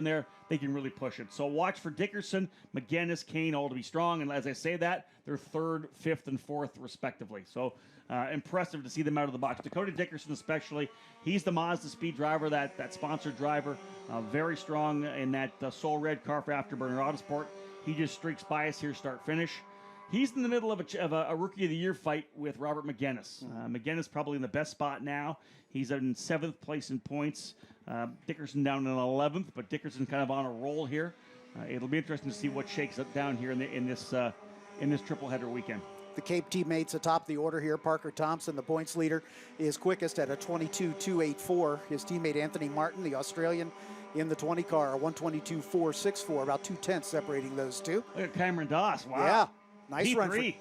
there, they can really push it. So watch for Dickerson, McGuinness, Kane, all to be strong. And as I say that, they're third, fifth, and fourth, respectively. So impressive to see them out of the box. Dakota Dickerson especially, he's the Mazda Speed driver, that sponsored driver. Very strong in that Soul Red car for Afterburner Autosport. He just streaks by us here, start-finish. He's in the middle of a Rookie of the Year fight with Robert McGuinness. McGuinness probably in the best spot now. He's in 7th place in points. Dickerson down in 11th, but Dickerson kind of on a roll here. It'll be interesting to see what shakes up down here in this triple header weekend. The Cape teammates atop the order here. Parker Thompson, the points leader, is quickest at a 22.284. His teammate Anthony Martin, the Australian, in the 20 car, a 122.464, about 2/10 separating those two. Look at Cameron Doss. Wow. Yeah, nice P3. run for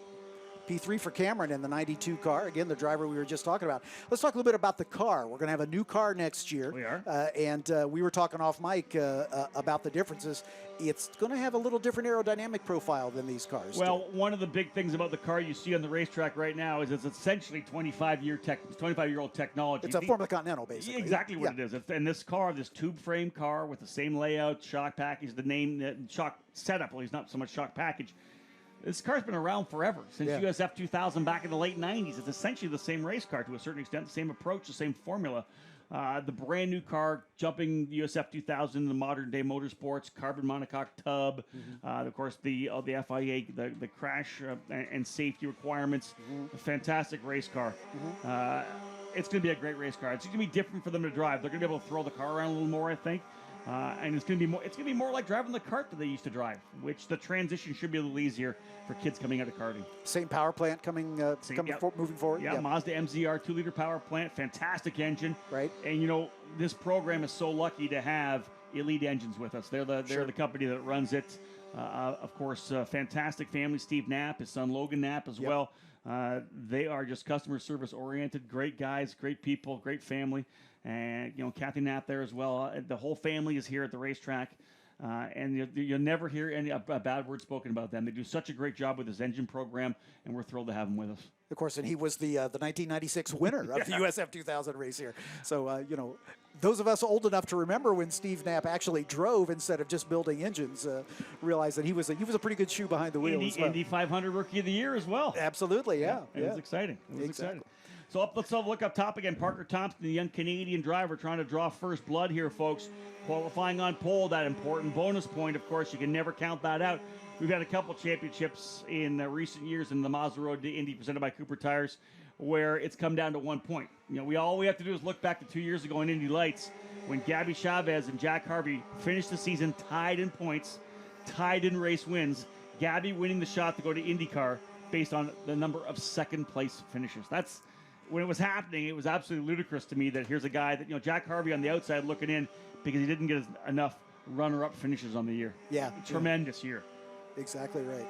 P3 for Cameron in the 92 car. Again, the driver we were just talking about. Let's talk a little bit about the car. We're going to have a new car next year. We are. And we were talking off mic about the differences. It's going to have a little different aerodynamic profile than these cars. Well, one of the big things about the car you see on the racetrack right now is it's essentially 25-year-old technology. It's a Formula Continental, basically. Exactly what it is. And this car, this tube frame car with the same layout, shock package, the name, shock setup, well, he's not so much shock package. This car's been around forever, since USF 2000 back in the late 90s. It's essentially the same race car to a certain extent, the same approach, the same formula. The brand new car jumping USF 2000 in the modern day motorsports, carbon monocoque tub, of course the FIA, the crash and safety requirements. A fantastic race car. It's going to be a great race car. It's going to be different for them to drive. They're going to be able to throw the car around a little more, I think. And it's going to be more like driving the kart that they used to drive, which the transition should be a little easier for kids coming out of karting. Same power plant moving forward. Yeah, Mazda MZR 2-liter power plant, fantastic engine. Right. And you know, this program is so lucky to have Elite Engines with us. They're the company that runs it. Of course, fantastic family. Steve Knapp, his son Logan Knapp as well. They are just customer service oriented, great guys, great people, great family. And, you know, Kathy Knapp there as well. The whole family is here at the racetrack. And you'll never hear a bad word spoken about them. They do such a great job with this engine program, and we're thrilled to have them with us. Of course, and he was the 1996 winner of the USF 2000 race here. So, you know, those of us old enough to remember when Steve Knapp actually drove instead of just building engines realized that he was a pretty good shoe behind the wheel. Indy 500 Rookie of the Year as well. Absolutely, yeah. It was exciting. Exciting. So let's have a look up top again. Parker Thompson, the young Canadian driver, trying to draw first blood here, folks. Qualifying on pole, that important bonus point, of course. You can never count that out. We've had a couple championships in recent years in the Mazda Road to Indy presented by Cooper Tires where it's come down to 1 point. You know, all we have to do is look back to 2 years ago in Indy Lights when Gabby Chavez and Jack Harvey finished the season tied in points, tied in race wins. Gabby winning the shot to go to IndyCar based on the number of second-place finishes. That's when it was happening. It was absolutely ludicrous to me that here's a guy that, you know, Jack Harvey on the outside looking in because he didn't get enough runner-up finishes on the year. Yeah. Tremendous year. Exactly right.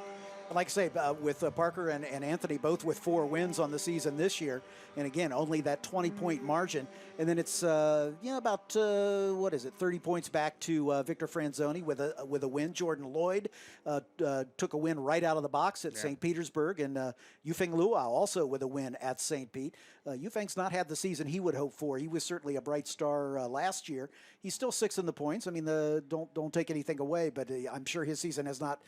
Like I say, with Parker and Anthony both with 4 wins on the season this year, and again, only that 20-point margin. And then it's, about, 30 points back to Victor Franzoni with a win. Jordan Lloyd took a win right out of the box at St. Petersburg, and Yufeng Luo also with a win at St. Pete. Yufeng's not had the season he would hope for. He was certainly a bright star last year. He's still 6th in the points. I mean, don't take anything away, but I'm sure his season has not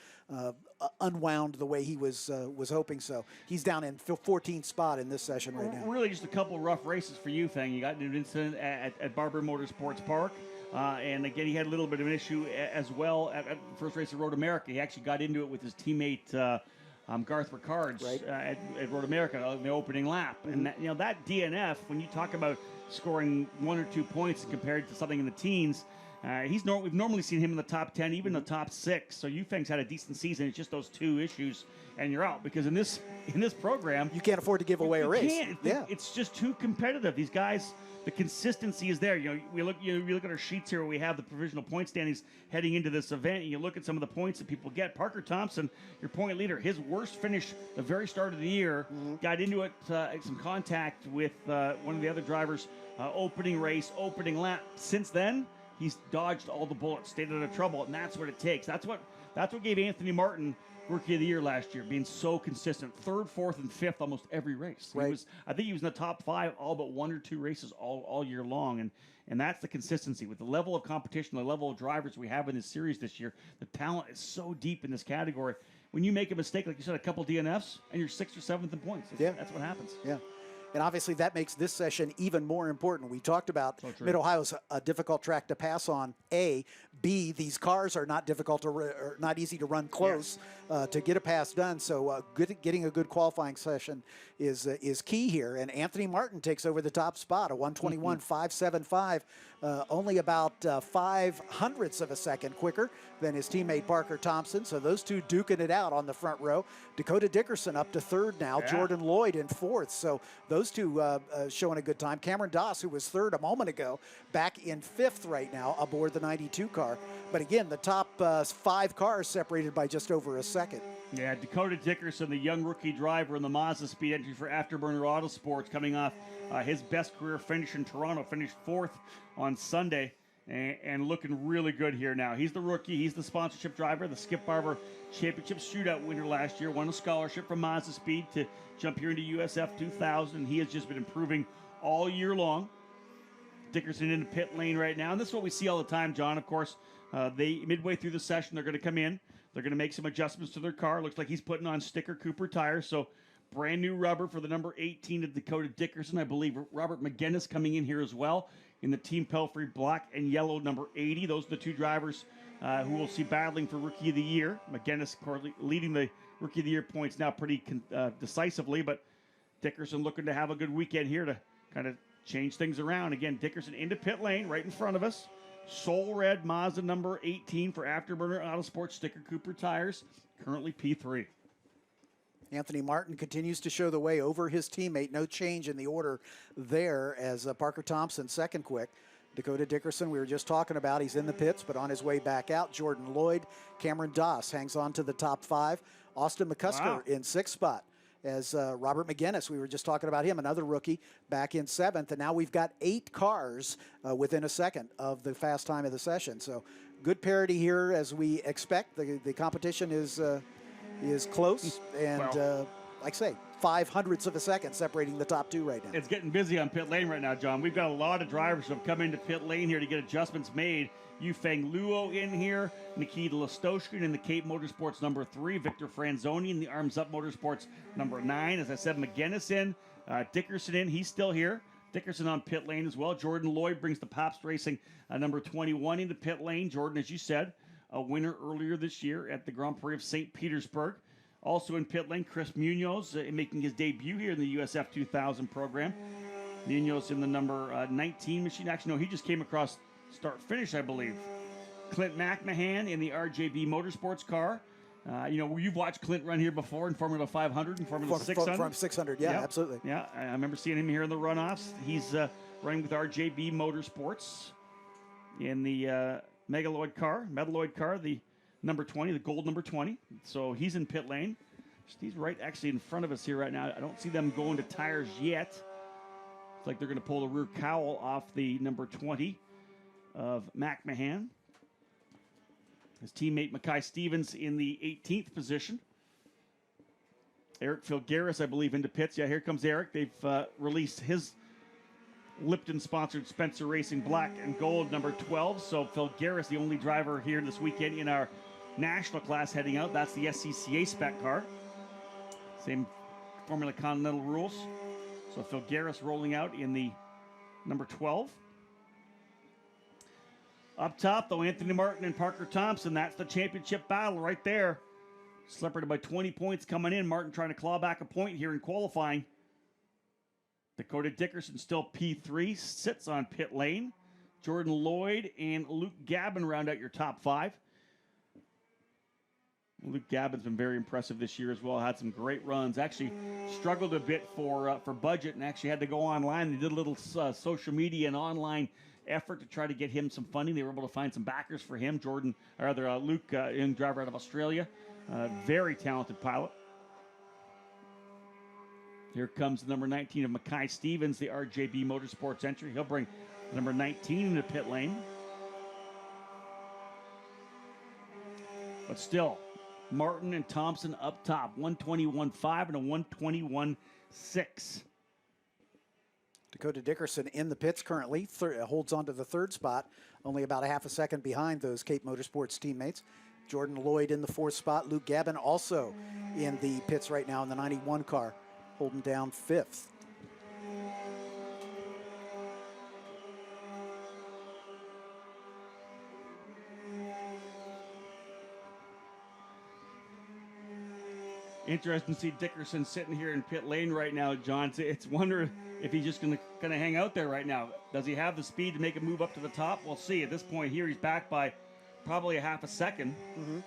unwound the way he was hoping. So he's down in 14th spot in this session right now. Really just a couple of rough races for Yufeng. You got an incident at Barber Motorsports Park. And again, he had a little bit of an issue as well at the first race at Road America. He actually got into it with his teammate Garth Rickards at Road America on the opening lap. And that DNF, when you talk about scoring 1 or 2 points compared to something in the teens, we've normally seen him in the top 10, even the top 6. So Yufeng's had a decent season. It's just those 2 issues, and you're out. Because in this program, you can't afford to give away a race. It's just too competitive. These guys, the consistency is there. We look at our sheets here where we have the provisional point standings heading into this event, and you look at some of the points that people get. Parker Thompson, your point leader, his worst finish the very start of the year, got into it, some contact with one of the other drivers, opening race, opening lap. Since then, he's dodged all the bullets, stayed out of trouble, and that's what it takes. That's what gave Anthony Martin Rookie of the Year last year, being so consistent. 3rd, 4th, and 5th almost every race. Right. I think he was in the top 5 all but 1 or 2 races all year long, and that's the consistency. With the level of competition, the level of drivers we have in this series this year, the talent is so deep in this category. When you make a mistake, like you said, a couple DNFs, and you're 6th or 7th in points. That's what happens. Yeah. And obviously that makes this session even more important. We talked about Mid-Ohio's a difficult track to pass on, A. B, these cars are not difficult or not easy to run close to get a pass done. So getting a good qualifying session is key here. And Anthony Martin takes over the top spot, a 121.575, only about 0.05 of a second quicker than his teammate Parker Thompson. So those two duking it out on the front row. Dakota Dickerson up to 3rd now. Yeah. Jordan Lloyd in 4th. So those two showing a good time. Cameron Doss, who was 3rd a moment ago, back in 5th right now aboard the 92 car. But again, the top 5 cars separated by just over a second. Yeah, Dakota Dickerson, the young rookie driver in the Mazda Speed entry for Afterburner Autosports, coming off his best career finish in Toronto, finished 4th on Sunday, and looking really good here now. He's the rookie. He's the sponsorship driver, the Skip Barber Championship Shootout winner last year, won a scholarship from Mazda Speed to jump here into USF 2000, and he has just been improving all year long. Dickerson in the pit lane right now, and this is what we see all the time, John. Of course, midway through the session, they're going to come in. They're going to make some adjustments to their car. Looks like he's putting on Sticker Cooper tires, so brand new rubber for the number 18 of Dakota Dickerson. I believe Robert McGinnis coming in here as well in the Team Pelfrey black and yellow number 80. Those are the 2 drivers who will see battling for Rookie of the Year. McGinnis leading the Rookie of the Year points now pretty decisively, but Dickerson looking to have a good weekend here to kind of change things around. Again, Dickerson into pit lane right in front of us. Soul red Mazda number 18 for Afterburner Autosports Sticker Cooper tires, currently P3. Anthony Martin continues to show the way over his teammate. No change in the order there as Parker Thompson second quick. Dakota Dickerson, we were just talking about, he's in the pits, but on his way back out. Jordan Lloyd, Cameron Doss hangs on to the top 5. Austin McCusker in 6th spot. As Robert McGinnis, we were just talking about him, another rookie, back in 7th. And now we've got 8 cars within a second of the fast time of the session. So good parity here as we expect. The competition is close. And like I say, 0.05 of a second separating the top 2 right now. It's getting busy on pit lane right now, John. We've got a lot of drivers who have come into pit lane here to get adjustments made. Yufeng Luo in here, Nikita Listoshkin in the Cape Motorsports number 3, Victor Franzoni in the Arms Up Motorsports number 9. As I said, McGinnis in, Dickerson in, he's still here. Dickerson on pit lane as well. Jordan Lloyd brings the Pabst Racing number 21 into pit lane. Jordan, as you said, a winner earlier this year at the Grand Prix of St. Petersburg. Also in pit lane, Chris Munoz making his debut here in the USF 2000 program. Munoz in the number 19 machine. Actually, no, he just came across start-finish, I believe. Clint McMahon in the RJB Motorsports car. You've watched Clint run here before in Formula 500 and Formula 600. From 600, yeah, absolutely. Yeah, I remember seeing him here in the runoffs. He's running with RJB Motorsports in the Metalloid car, the number 20, the gold number 20. So he's in pit lane. He's right actually in front of us here right now. I don't see them going to tires yet. It's like they're going to pull the rear cowl off the number 20 of McMahon. His teammate Mackay Stevens in the 18th position. Eric Filgaris, I believe, into pits. Yeah, here comes Eric. They've released his Lipton-sponsored Spencer Racing black and gold number 12. So Filgaris, the only driver here this weekend in our national class heading out. That's the SCCA spec car. Same Formula Continental rules. So Filgaris rolling out in the number 12. Up top, though, Anthony Martin and Parker Thompson. That's the championship battle right there. Separated by 20 points coming in. Martin trying to claw back a point here in qualifying. Dakota Dickerson still P3, sits on pit lane. Jordan Lloyd and Luke Gabin round out your top 5. Luke Gabin's been very impressive this year as well. Had some great runs. Actually struggled a bit for budget and actually had to go online. They did a little social media and online effort to try to get him some funding. They were able to find some backers for him. Luke, young driver out of Australia. Very talented pilot. Here comes the number 19 of Mackay Stevens, the RJB Motorsports entry. He'll bring number 19 into pit lane. But still, Martin and Thompson up top, 121.5 and a 121.6. Dakota Dickerson in the pits currently, holds on to the third spot, only about a half a second behind those Cape Motorsports teammates. Jordan Lloyd in the fourth spot. Luke Gavin also in the pits right now in the 91 car, holding down fifth. Interesting to see Dickerson sitting here in pit lane right now, John. It's wonder if he's just going to hang out there right now. Does he have the speed to make a move up to the top? We'll see. At this point here, he's back by probably a half a second. Mm-hmm.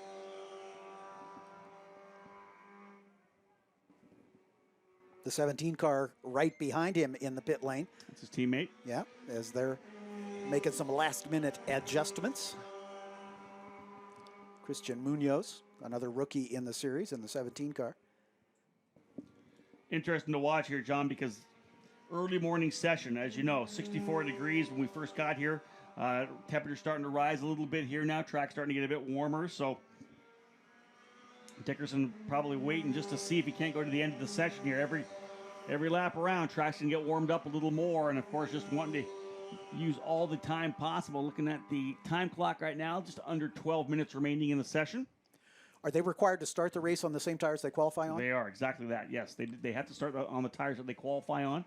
The 17 car right behind him in the pit lane. That's his teammate. Yeah, as they're making some last-minute adjustments. Christian Munoz, another rookie in the series in the 17 car. Interesting to watch here, John, because early morning session, as you know, 64 degrees when we first got here. Temperature starting to rise a little bit here now. Track's starting to get a bit warmer, so Dickerson probably waiting just to see if he can't go to the end of the session here. Every lap around, track's going to get warmed up a little more, and of course just wanting to use all the time possible. Looking at the time clock right now, just under 12 minutes remaining in the session. Are they required to start the race on the same tires they qualify on? They are, exactly that, yes. They have to start on the tires that they qualify on.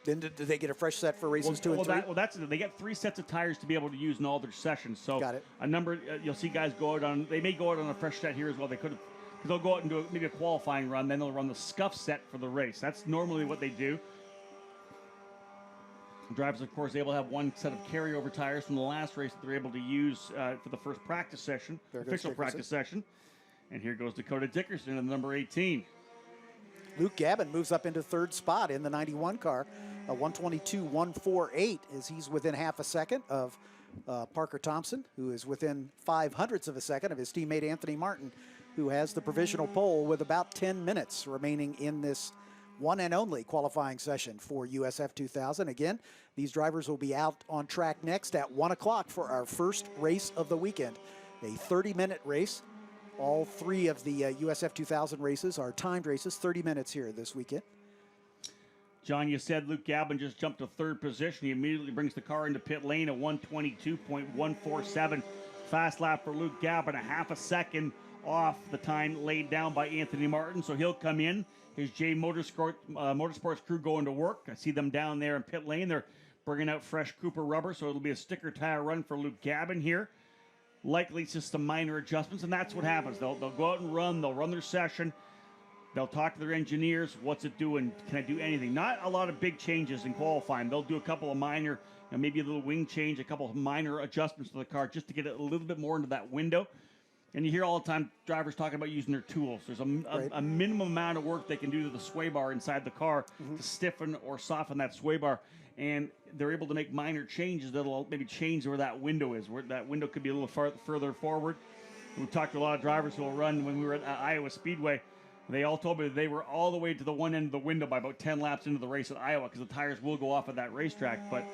Then do they get a fresh set for races 2 and 3? That's it. They get 3 sets of tires to be able to use in all their sessions. So got it. A number, you'll see guys go out on, they may go out on a fresh set here as well. They could have, because they'll go out and do maybe a qualifying run, then they'll run the scuff set for the race. That's normally what they do. Drivers, of course, able to have one set of carryover tires from the last race that they're able to use for the first practice session, official practice session. And here goes Dakota Dickerson in the number 18. Luke Gavin moves up into third spot in the 91 car, a 122.148, as he's within half a second of Parker Thompson, who is within 0.05 of a second of his teammate Anthony Martin, who has the provisional pole with about 10 minutes remaining in this one and only qualifying session for USF 2000. Again, these drivers will be out on track next at 1 o'clock for our first race of the weekend, a 30-minute race. All 3 of the USF 2000 races are timed races, 30 minutes here this weekend. John, you said Luke Gavin just jumped to third position. He immediately brings the car into pit lane at 122.147. Fast lap for Luke Gavin, a half a second off the time laid down by Anthony Martin. So he'll come in. His J Motorsports crew going to work. I see them down there in pit lane. They're bringing out fresh Cooper rubber, so it'll be a sticker tire run for Luke Gavin here. Likely just some minor adjustments, and that's what happens. They'll go out and run. They'll run their session. They'll talk to their engineers. What's it doing? Can I do anything? Not a lot of big changes in qualifying. They'll do a couple of minor, maybe a little wing change, a couple of minor adjustments to the car just to get it a little bit more into that window. And you hear all the time drivers talking about using their tools. There's a minimum amount of work they can do to the sway bar inside the car to stiffen or soften that sway bar. And they're able to make minor changes that'll maybe change where that window is, where that window could be a little further forward. We've talked to a lot of drivers who will run when we were at Iowa Speedway. They all told me that they were all the way to the one end of the window by about 10 laps into the race at Iowa because the tires will go off at that racetrack. But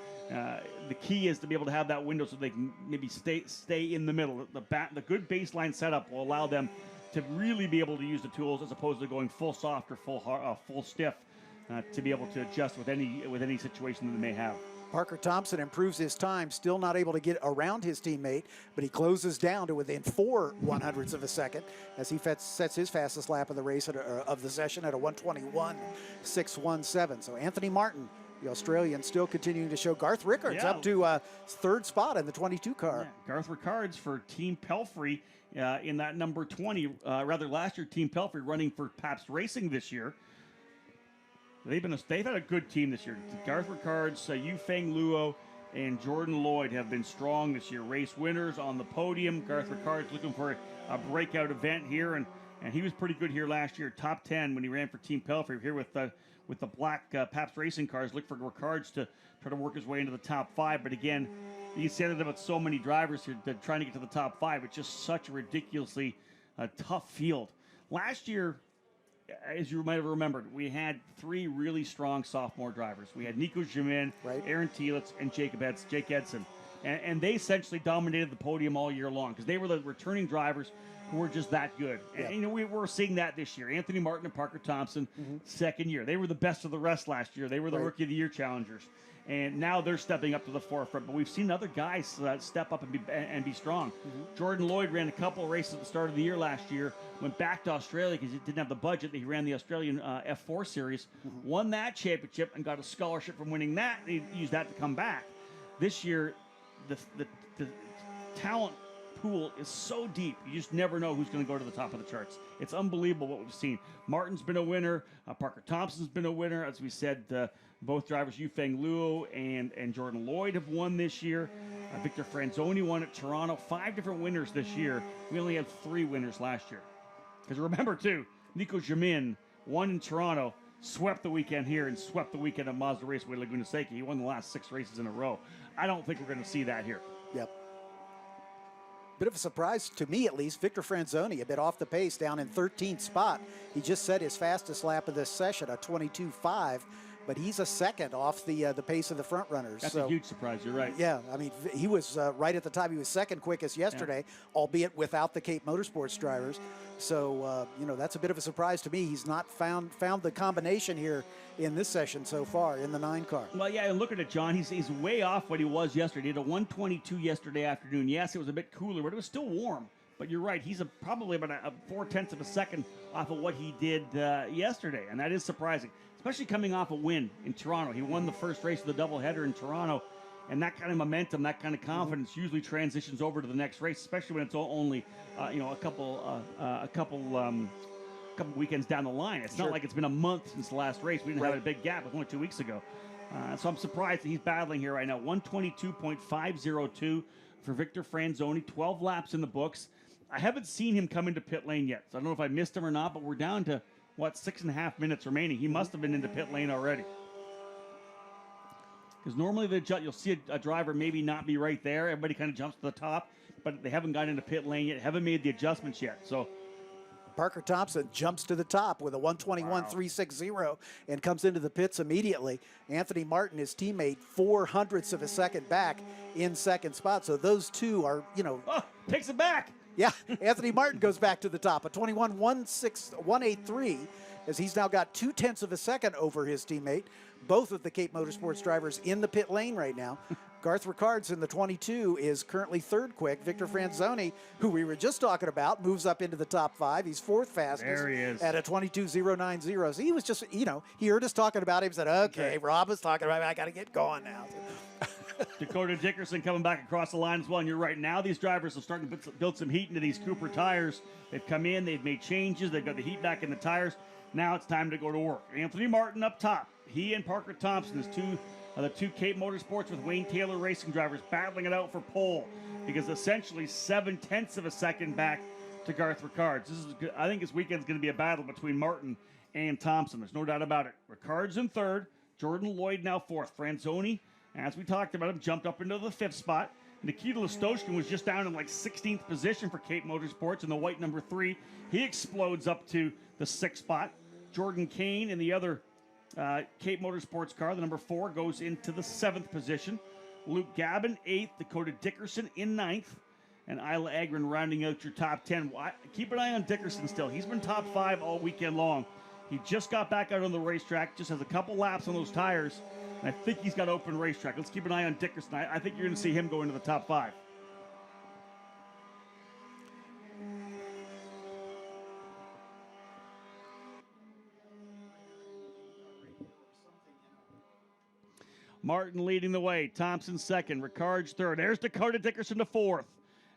the key is to be able to have that window so they can maybe stay in the middle. The good baseline setup will allow them to really be able to use the tools as opposed to going full soft or full stiff to be able to adjust with any situation that they may have. Parker Thompson improves his time, still not able to get around his teammate, but he closes down to within 0.04 of a second as he sets his fastest lap of the race of the session at a 121.617. So Anthony Martin, the Australian, still continuing to show. Garth Rickards up to third spot in the 22 car. Yeah, Garth Rickards for Team Pelfrey in that number 20. Last year Team Pelfrey running for Pabst Racing this year. They've had a good team this year. Garth Rickards, Yufeng Luo, and Jordan Lloyd have been strong this year. Race winners on the podium. Garth Rickards looking for a breakout event here, and he was pretty good here last year. Top 10 when he ran for Team Pelfrey here with the black Pabst Racing cars. Look for Rickards to try to work his way into the top 5. But again, you said it about so many drivers here that trying to get to the top 5. It's just such a ridiculously tough field. Last year, as you might have remembered, we had 3 really strong sophomore drivers. We had Nico Jamin, Aaron Tielitz, and Jake Edson. And they essentially dominated the podium all year long because they were the returning drivers who were just that good. Yeah. And we're seeing that this year. Anthony Martin and Parker Thompson, second year. They were the best of the rest last year. They were the Rookie of the Year challengers. And now they're stepping up to the forefront. But we've seen other guys step up and be strong. Jordan Lloyd ran a couple of races at the start of the year last year, went back to Australia because he didn't have the budget. He ran the Australian F4 series, won that championship, and got a scholarship from winning that. He used that to come back. This year, the talent pool is so deep, you just never know who's going to go to the top of the charts. It's unbelievable what we've seen. Martin's been a winner. Parker Thompson's been a winner. As we said, both drivers, Yufeng Luo and Jordan Lloyd, have won this year. Victor Franzoni won at Toronto. 5 different winners this year. We only had 3 winners last year. Because remember, too, Nico Jamin won in Toronto, swept the weekend here, and swept the weekend at Mazda Raceway Laguna Seca. He won the last 6 races in a row. I don't think we're going to see that here. Yep. Bit of a surprise to me, at least. Victor Franzoni, a bit off the pace, down in 13th spot. He just set his fastest lap of this session, a 22.5, but he's a second off the pace of the front runners. That's a huge surprise. You're right. Yeah, I mean, he was right at the time. He was second quickest yesterday, albeit without the Cape Motorsports drivers. So, that's a bit of a surprise to me. He's not found the combination here in this session so far in the 9 car. Well, yeah, and looking at John, he's way off what he was yesterday. He had a 122 yesterday afternoon. Yes, it was a bit cooler, but it was still warm. But you're right, he's probably about a 0.4 of a second off of what he did yesterday, and that is surprising, especially coming off a win in Toronto. He won the first race of the doubleheader in Toronto, and that kind of momentum, that kind of confidence usually transitions over to the next race, especially when it's only a couple weekends down the line. It's not like it's been a month since the last race. We didn't have a big gap. It was only 2 weeks ago. So I'm surprised that he's battling here right now. 122.502 for Victor Franzoni, 12 laps in the books. I haven't seen him come into pit lane yet, so I don't know if I missed him or not, but we're down to, 6.5 minutes remaining. He must have been into pit lane already. Because normally you'll see a driver maybe not be right there. Everybody kind of jumps to the top, but they haven't gotten into pit lane yet, haven't made the adjustments yet. So Parker Thompson jumps to the top with a 121.360 and comes into the pits immediately. Anthony Martin, his teammate, 0.04 of a second back in second spot. So those two are, takes it back. Yeah, Anthony Martin goes back to the top, a 183, as he's now got 0.2 of a second over his teammate. Both of the Cape Motorsports drivers in the pit lane right now. Garth Ricard's in the 22 is currently third quick. Victor Franzoni, who we were just talking about, moves up into the top 5. He's 4th fastest there he is. at a 22.090. So he was just, he heard us talking about him, said, okay, Rob was talking about him, I got to get going now. Dakota Dickerson coming back across the line as well. And you're right, now these drivers are starting to build some heat into these Cooper tires. They've come in, they've made changes, they've got the heat back in the tires. Now it's time to go to work. Anthony Martin up top. He and Parker Thompson is the two Cape Motorsports with Wayne Taylor racing drivers battling it out for pole, because essentially 0.7 of a second back to Garth Ricard's. I think this weekend's going to be a battle between Martin and Thompson. There's no doubt about it. Ricard's in 3rd. Jordan Lloyd now 4th. Franzoni, as we talked about him, jumped up into the 5th spot. Nikita Listoshkin was just down in 16th position for Cape Motorsports in the white number 3. He explodes up to the 6th spot. Jordan Kane in the other Cape Motorsports car, the number 4, goes into the 7th position. Luke Gabin, 8th. Dakota Dickerson in 9th. And Isla Agron rounding out your top 10. Keep an eye on Dickerson still. He's been top 5 all weekend long. He just got back out on the racetrack, just has a couple laps on those tires. And I think he's got open racetrack. Let's keep an eye on Dickerson. I think you're going to see him go into the top 5. Martin leading the way. Thompson 2nd. Ricard's 3rd. There's Dakota Dickerson to 4th.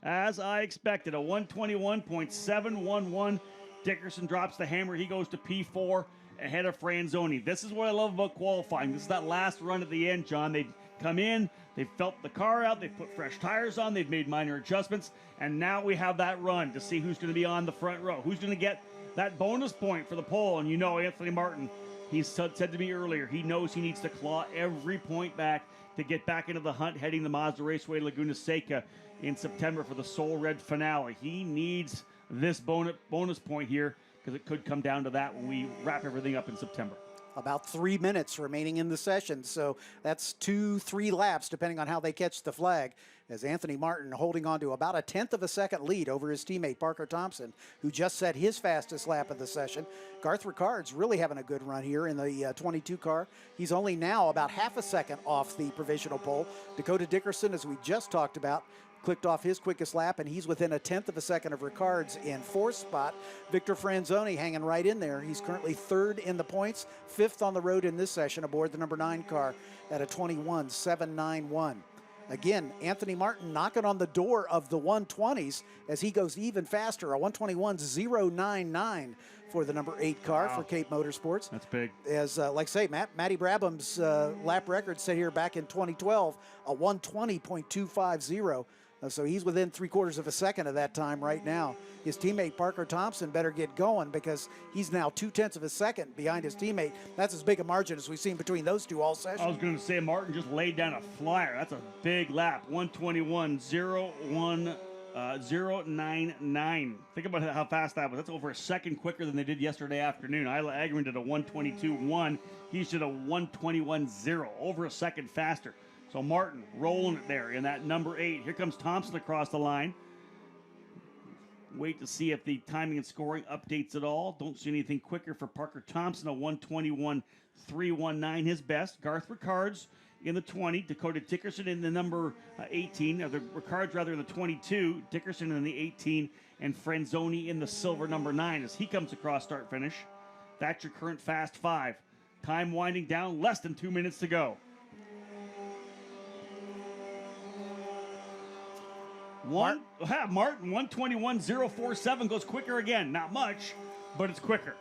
As I expected, a 121.711. Dickerson drops the hammer. He goes to P4 ahead of Franzoni. This is what I love about qualifying. This is that last run at the end, John. They've come in, they've felt the car out, they've put fresh tires on, they've made minor adjustments, and now we have that run to see who's going to be on the front row. Who's going to get that bonus point for the pole? And Anthony Martin, he said to me earlier, he knows he needs to claw every point back to get back into the hunt heading the Mazda Raceway Laguna Seca in September for the Soul Red finale. He needs this bonus point here, because it could come down to that when we wrap everything up in September. About 3 minutes remaining in the session, so that's 2-3 laps depending on how they catch the flag, as Anthony Martin holding on to about a tenth of a second lead over his teammate Parker Thompson, who just set his fastest lap of the session. Garth Ricard's really having a good run here in the 22 car. He's only now about half a second off the provisional pole. Dakota Dickerson, as we just talked about, clicked off his quickest lap, and he's within a tenth of a second of Ricard's in fourth spot. Victor Franzoni hanging right in there. He's currently third in the points, fifth on the road in this session aboard the number 9 car at a 21.791. Again, Anthony Martin knocking on the door of the 120s as he goes even faster, a 121.099 for the number 8 car for Cape Motorsports. That's big. As, like I say, Matty Brabham's lap record set here back in 2012, a 120.250. So he's within 3/4 of a second of that time right now. His teammate Parker Thompson better get going because he's now 2/10 of a second behind his teammate. That's as big a margin as we've seen between those two all session. I was going to say Martin just laid down a flyer. That's a big lap. 121.099. Think about how fast that was. That's over a second quicker than they did yesterday afternoon. Isla Agron did a 122.1. He did a 121.0, over a second faster. So Martin rolling it there in that number 8. Here comes Thompson across the line. Wait to see if the timing and scoring updates at all. Don't see anything quicker for Parker Thompson, a 121.319, his best. Garth Ricard's in the 20. Dakota Dickerson in the number 18. Or the Ricard's rather in the 22. Dickerson in the 18. And Franzoni in the silver number 9 as he comes across start finish. That's your current fast 5. Time winding down, less than 2 minutes to go. Martin 121.047 goes quicker again. Not much, but it's quicker.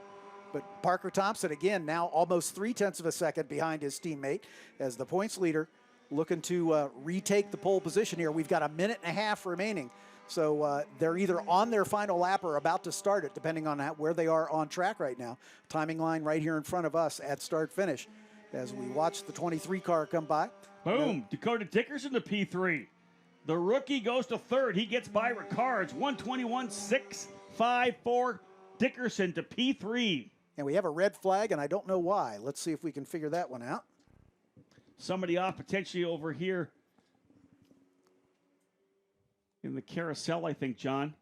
But Parker Thompson, again, now almost 3/10 of a second behind his teammate as the points leader looking to retake the pole position here. We've got a minute and a half remaining. So they're either on their final lap or about to start it, depending on where they are on track right now. Timing line right here in front of us at start-finish as we watch the 23 car come by. Boom. Dakota Dickerson to P3. The rookie goes to third. He gets by Ricard's 121.654. Dickerson to P3. And we have a red flag, and I don't know why. Let's see if we can figure that one out. Somebody off potentially over here in the carousel, I think, John.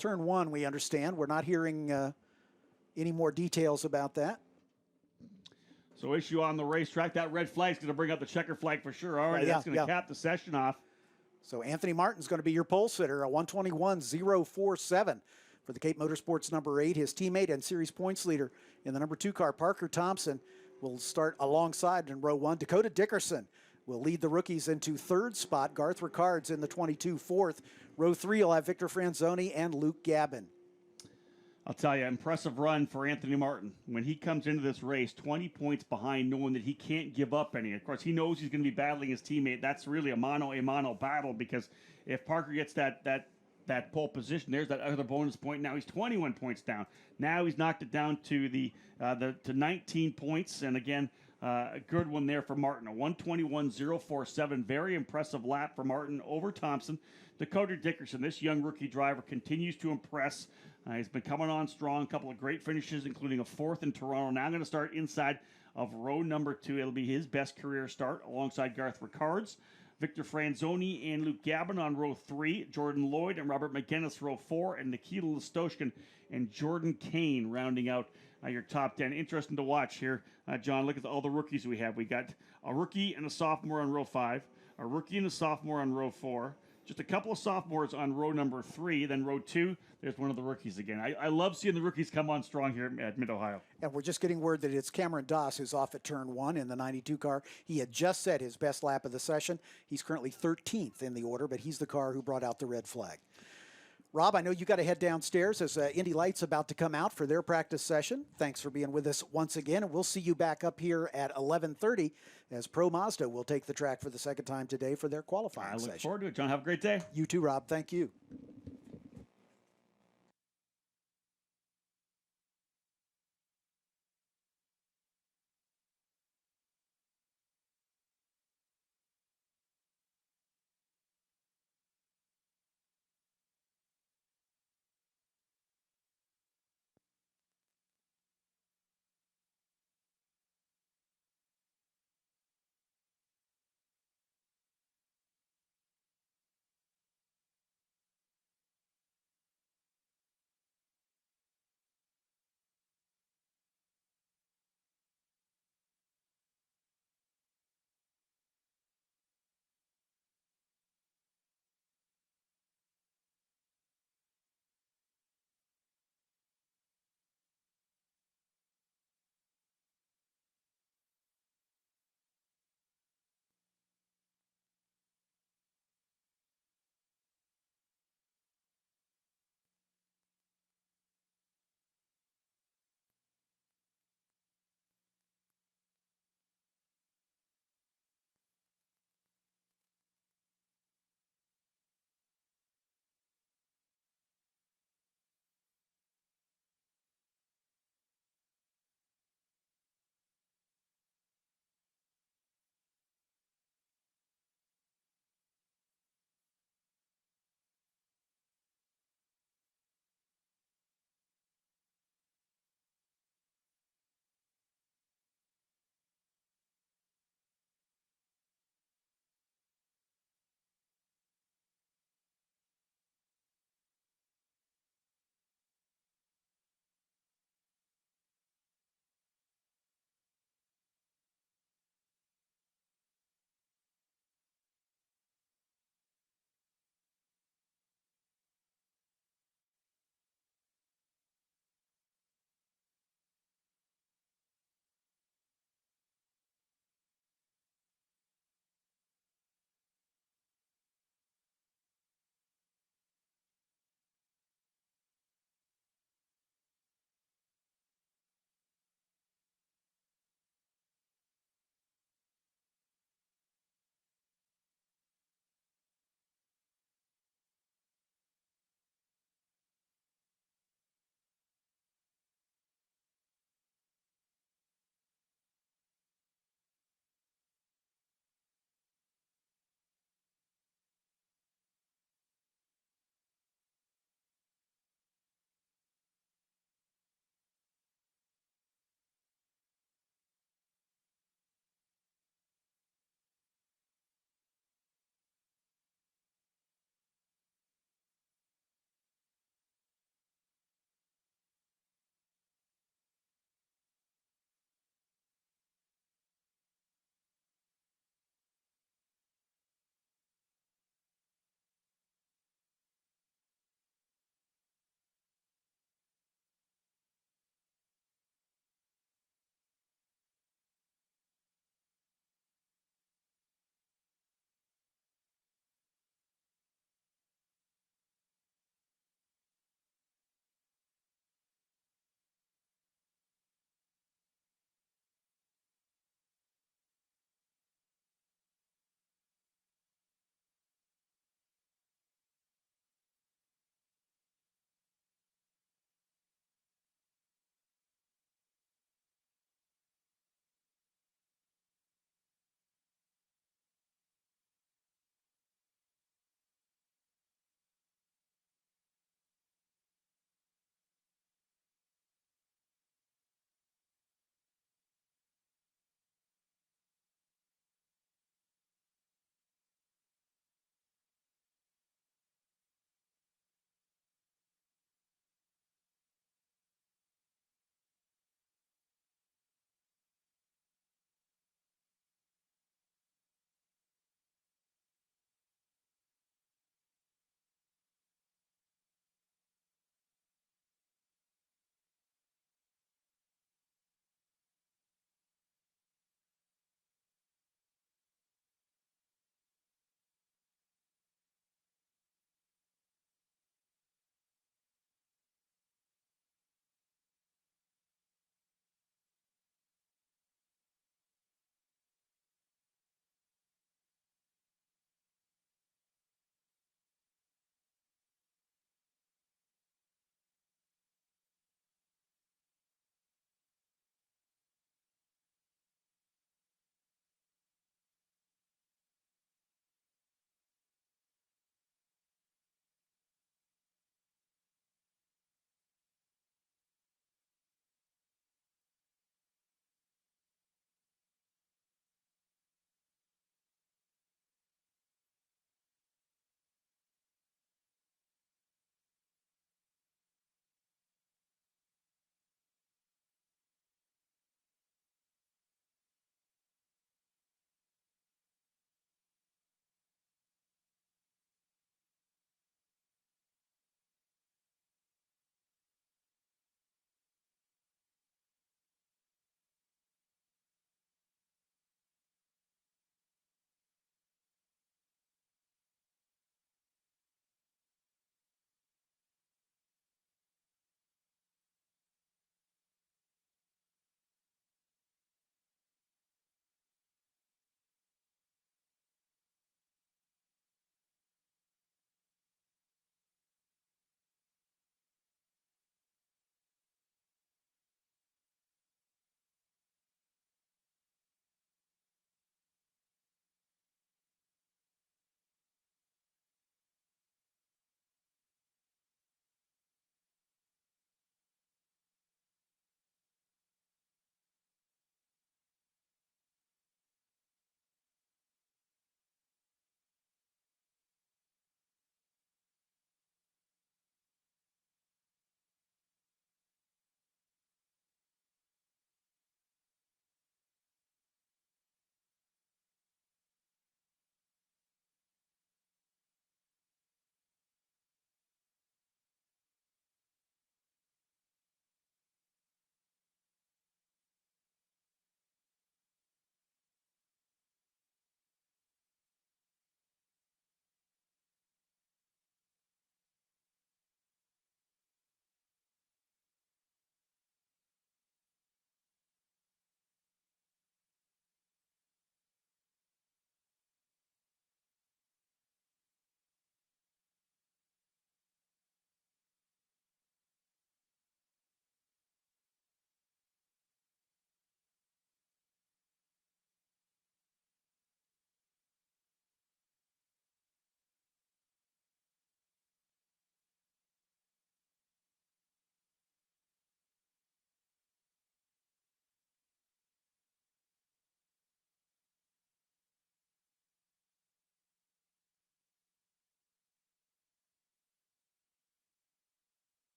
Turn 1, we understand. We're not hearing any more details about that. So issue on the racetrack. That red flag's going to bring up the checker flag for sure. All right, that's going to cap the session off. So Anthony Martin's going to be your pole sitter, a 121.047 for the Cape Motorsports number 8. His teammate and series points leader in the number 2 car, Parker Thompson, will start alongside in row 1. Dakota Dickerson will lead the rookies into third spot. Garth Ricard's in the 22, fourth. Row 3 will have Victor Franzoni and Luke Gabin. I'll tell you, impressive run for Anthony Martin. When he comes into this race, 20 points behind, knowing that he can't give up any. Of course, he knows he's going to be battling his teammate. That's really a mano-a-mano battle because if Parker gets that pole position, there's that other bonus point. Now he's 21 points down. Now he's knocked it down to to 19 points. And again, a good one there for Martin. A 121.047. Very impressive lap for Martin over Thompson. Dakota Dickerson, this young rookie driver, continues to impress. He's been coming on strong. A couple of great finishes, including a fourth in Toronto. Now going to start inside of row number 2. It'll be his best career start alongside Garth Ricard's. Victor Franzoni and Luke Gabin on row 3. Jordan Lloyd and Robert McGinnis row 4. And Nikita Listoshkin and Jordan Kane rounding out your top 10. Interesting to watch here. John, look at all the rookies we have. We got a rookie and a sophomore on row 5. A rookie and a sophomore on row 4. Just a couple of sophomores on row number 3. Then row 2, there's one of the rookies again. I love seeing the rookies come on strong here at Mid-Ohio. And we're just getting word that it's Cameron Doss who's off at turn 1 in the 92 car. He had just set his best lap of the session. He's currently 13th in the order, but he's the car who brought out the red flag. Rob, I know you got to head downstairs as Indy Light's about to come out for their practice session. Thanks for being with us once again, and we'll see you back up here at 11:30 as Pro Mazda will take the track for the second time today for their qualifying session. I look forward to it, John. Have a great day. You too, Rob. Thank you.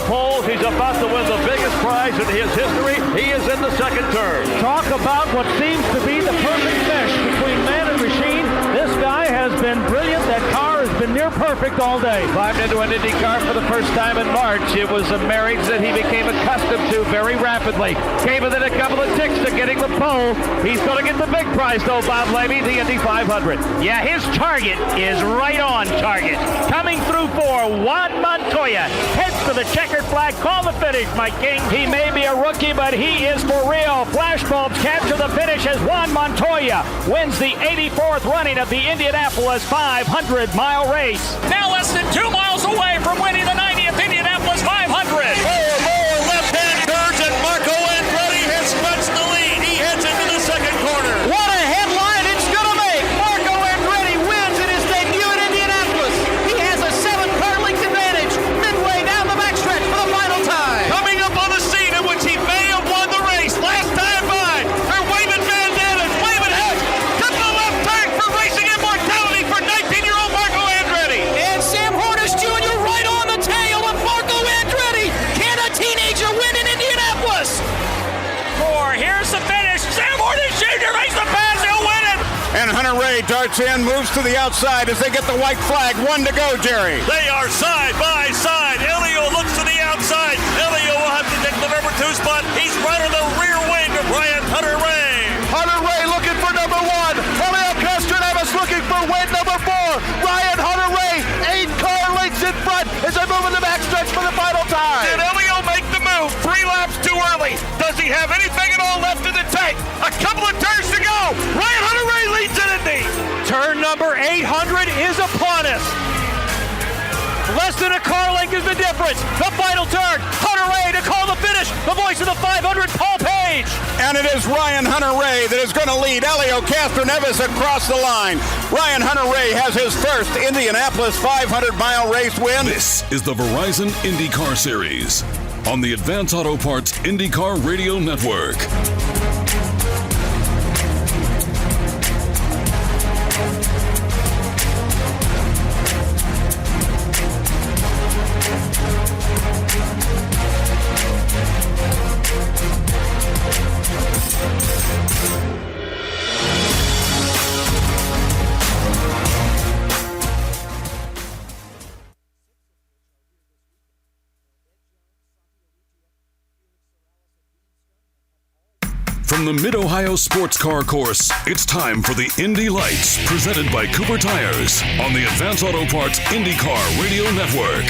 pole. He's about to win the biggest prize in his history. He is in the second turn. Talk about what seems to be the perfect mesh between man and machine. This guy has been brilliant. That car has been near perfect all day. Climbed into an Indy car for the first time in March. It was a marriage that he became accustomed to very rapidly. Came within a couple of ticks to getting the pole. He's going to get the big prize, though, Bob Levy, the Indy 500. Yeah, his target is right on target. Coming through for Juan Montoya. Heads for the checkered flag. Call the finish, my king. He may be a rookie, but he is for real. Flashbulbs capture the finish as Juan Montoya wins the 84th running of the Indianapolis 500-mile race. Now less than 2 miles away from winning the 90th Indianapolis 500. More left-hand turns, and Marco Andretti has clutched the lead. He heads into the second corner. What a headline it's going to make. Marco Andretti wins in his debut in Indianapolis. He has a 7-car length advantage midway down the backstretch for the final time. Coming up on the scene in which he may have won the race last time by. They're waving bandanas, waving hats. Took the left turn for racing immortality for 19-year-old Marco Andretti. And Sam Hornish Jr. right on the tail of Marco Andretti. Can a teenager win in Indianapolis? Here's the finish. Sam Hornish Jr. makes the pass. He'll win it. And Hunter Ray darts in, moves to the outside as they get the white flag. 1 to go, Jerry. They are side by side. Elio looks to the outside. Elio will have to take the number 2 spot. He's right on the rear wing of Ryan Hunter Ray. Hunter Ray looking for number 1. Elio Castroneves looking for win number 4. Ryan Hunter Ray, 8 car lengths in front as they move in the backstretch for the final time. Did Elio make the move 3 laps too early? Does he have anything at all left in the tank? A couple of turns to go. Ryan Hunter Ray leads in Indy. Turn number 800 is upon us. Less than a car length is the difference. The final turn. Hunter Ray to call the finish. The voice of the 500, Paul Page. And it is Ryan Hunter Ray that is going to lead Elio Castroneves across the line. Ryan Hunter Ray has his first Indianapolis 500-mile race win. This is the Verizon IndyCar Series on the Advance Auto Parts IndyCar Radio Network. From the Mid-Ohio Sports Car Course, it's time for the Indy Lights, presented by Cooper Tires on the Advance Auto Parts IndyCar Radio Network.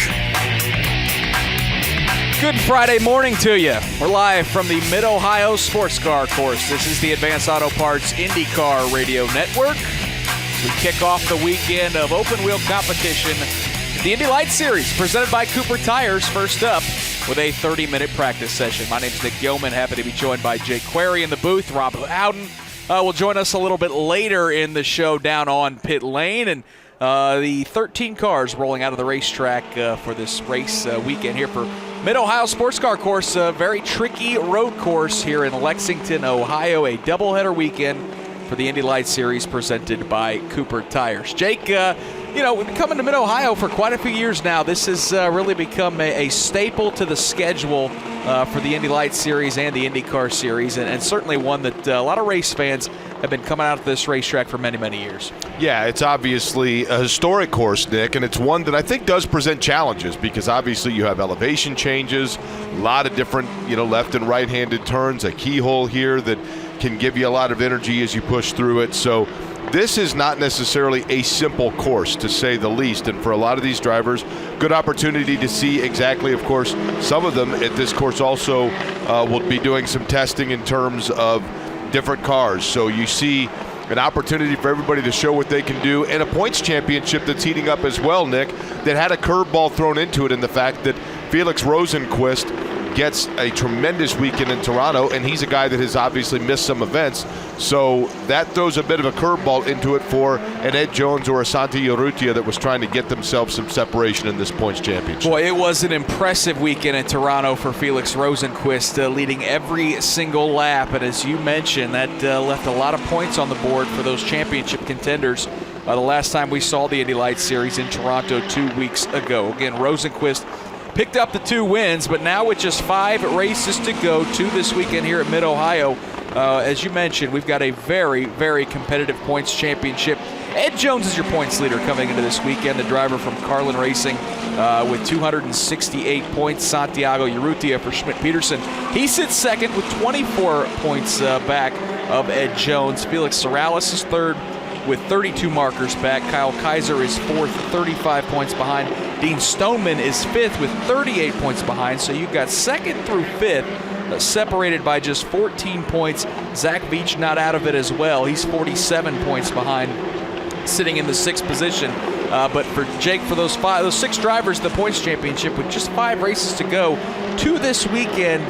Good Friday morning to you. We're live from the Mid-Ohio Sports Car Course. This is the Advance Auto Parts IndyCar Radio Network. We kick off the weekend of open wheel competition. The Indy Lights Series, presented by Cooper Tires, first up with a 30-minute practice session. My name's Nick Yeoman, happy to be joined by Jake Query in the booth. Rob Howden will join us a little bit later in the show down on pit lane. And the 13 cars rolling out of the racetrack for this race weekend here for Mid-Ohio Sports Car Course. A very tricky road course here in Lexington, Ohio. A doubleheader weekend for the Indy Lights Series presented by Cooper Tires. Jake, we've been coming to Mid-Ohio for quite a few years now. This has really become a staple to the schedule for the Indy Lights Series and the IndyCar Series, and certainly one that a lot of race fans have been coming out to this racetrack for many, many years. Yeah, it's obviously a historic course, Nick, and it's one that I think does present challenges because obviously you have elevation changes, a lot of different, left and right-handed turns, a keyhole here that can give you a lot of energy as you push through it. So this is not necessarily a simple course, to say the least, and for a lot of these drivers, good opportunity to see exactly, of course, some of them at this course also will be doing some testing in terms of different cars. So you see an opportunity for everybody to show what they can do, and a points championship that's heating up as well, Nick, that had a curveball thrown into it in the fact that Felix Rosenqvist gets a tremendous weekend in Toronto, and he's a guy that has obviously missed some events. So that throws a bit of a curveball into it for an Ed Jones or a Santi Urrutia that was trying to get themselves some separation in this points championship. Boy, it was an impressive weekend in Toronto for Felix Rosenqvist, leading every single lap. And as you mentioned, that left a lot of points on the board for those championship contenders. The last time we saw the Indy Lights Series in Toronto 2 weeks ago. Again, Rosenqvist picked up the 2 wins, but now with just 5 races to go, 2 this weekend here at Mid-Ohio, as you mentioned, we've got a very, very competitive points championship. Ed Jones is your points leader coming into this weekend, the driver from Carlin Racing with 268 points. Santiago Urrutia for Schmidt-Peterson. He sits second with 24 points back of Ed Jones. Felix Sorrells is third with 32 markers back. Kyle Kaiser is fourth, 35 points behind. Dean Stoneman is fifth with 38 points behind. So you've got second through fifth separated by just 14 points. Zach Veach not out of it as well. He's 47 points behind, sitting in the 6th position. But for Jake, for those 6 drivers, the points championship with just 5 races to go, 2 this weekend,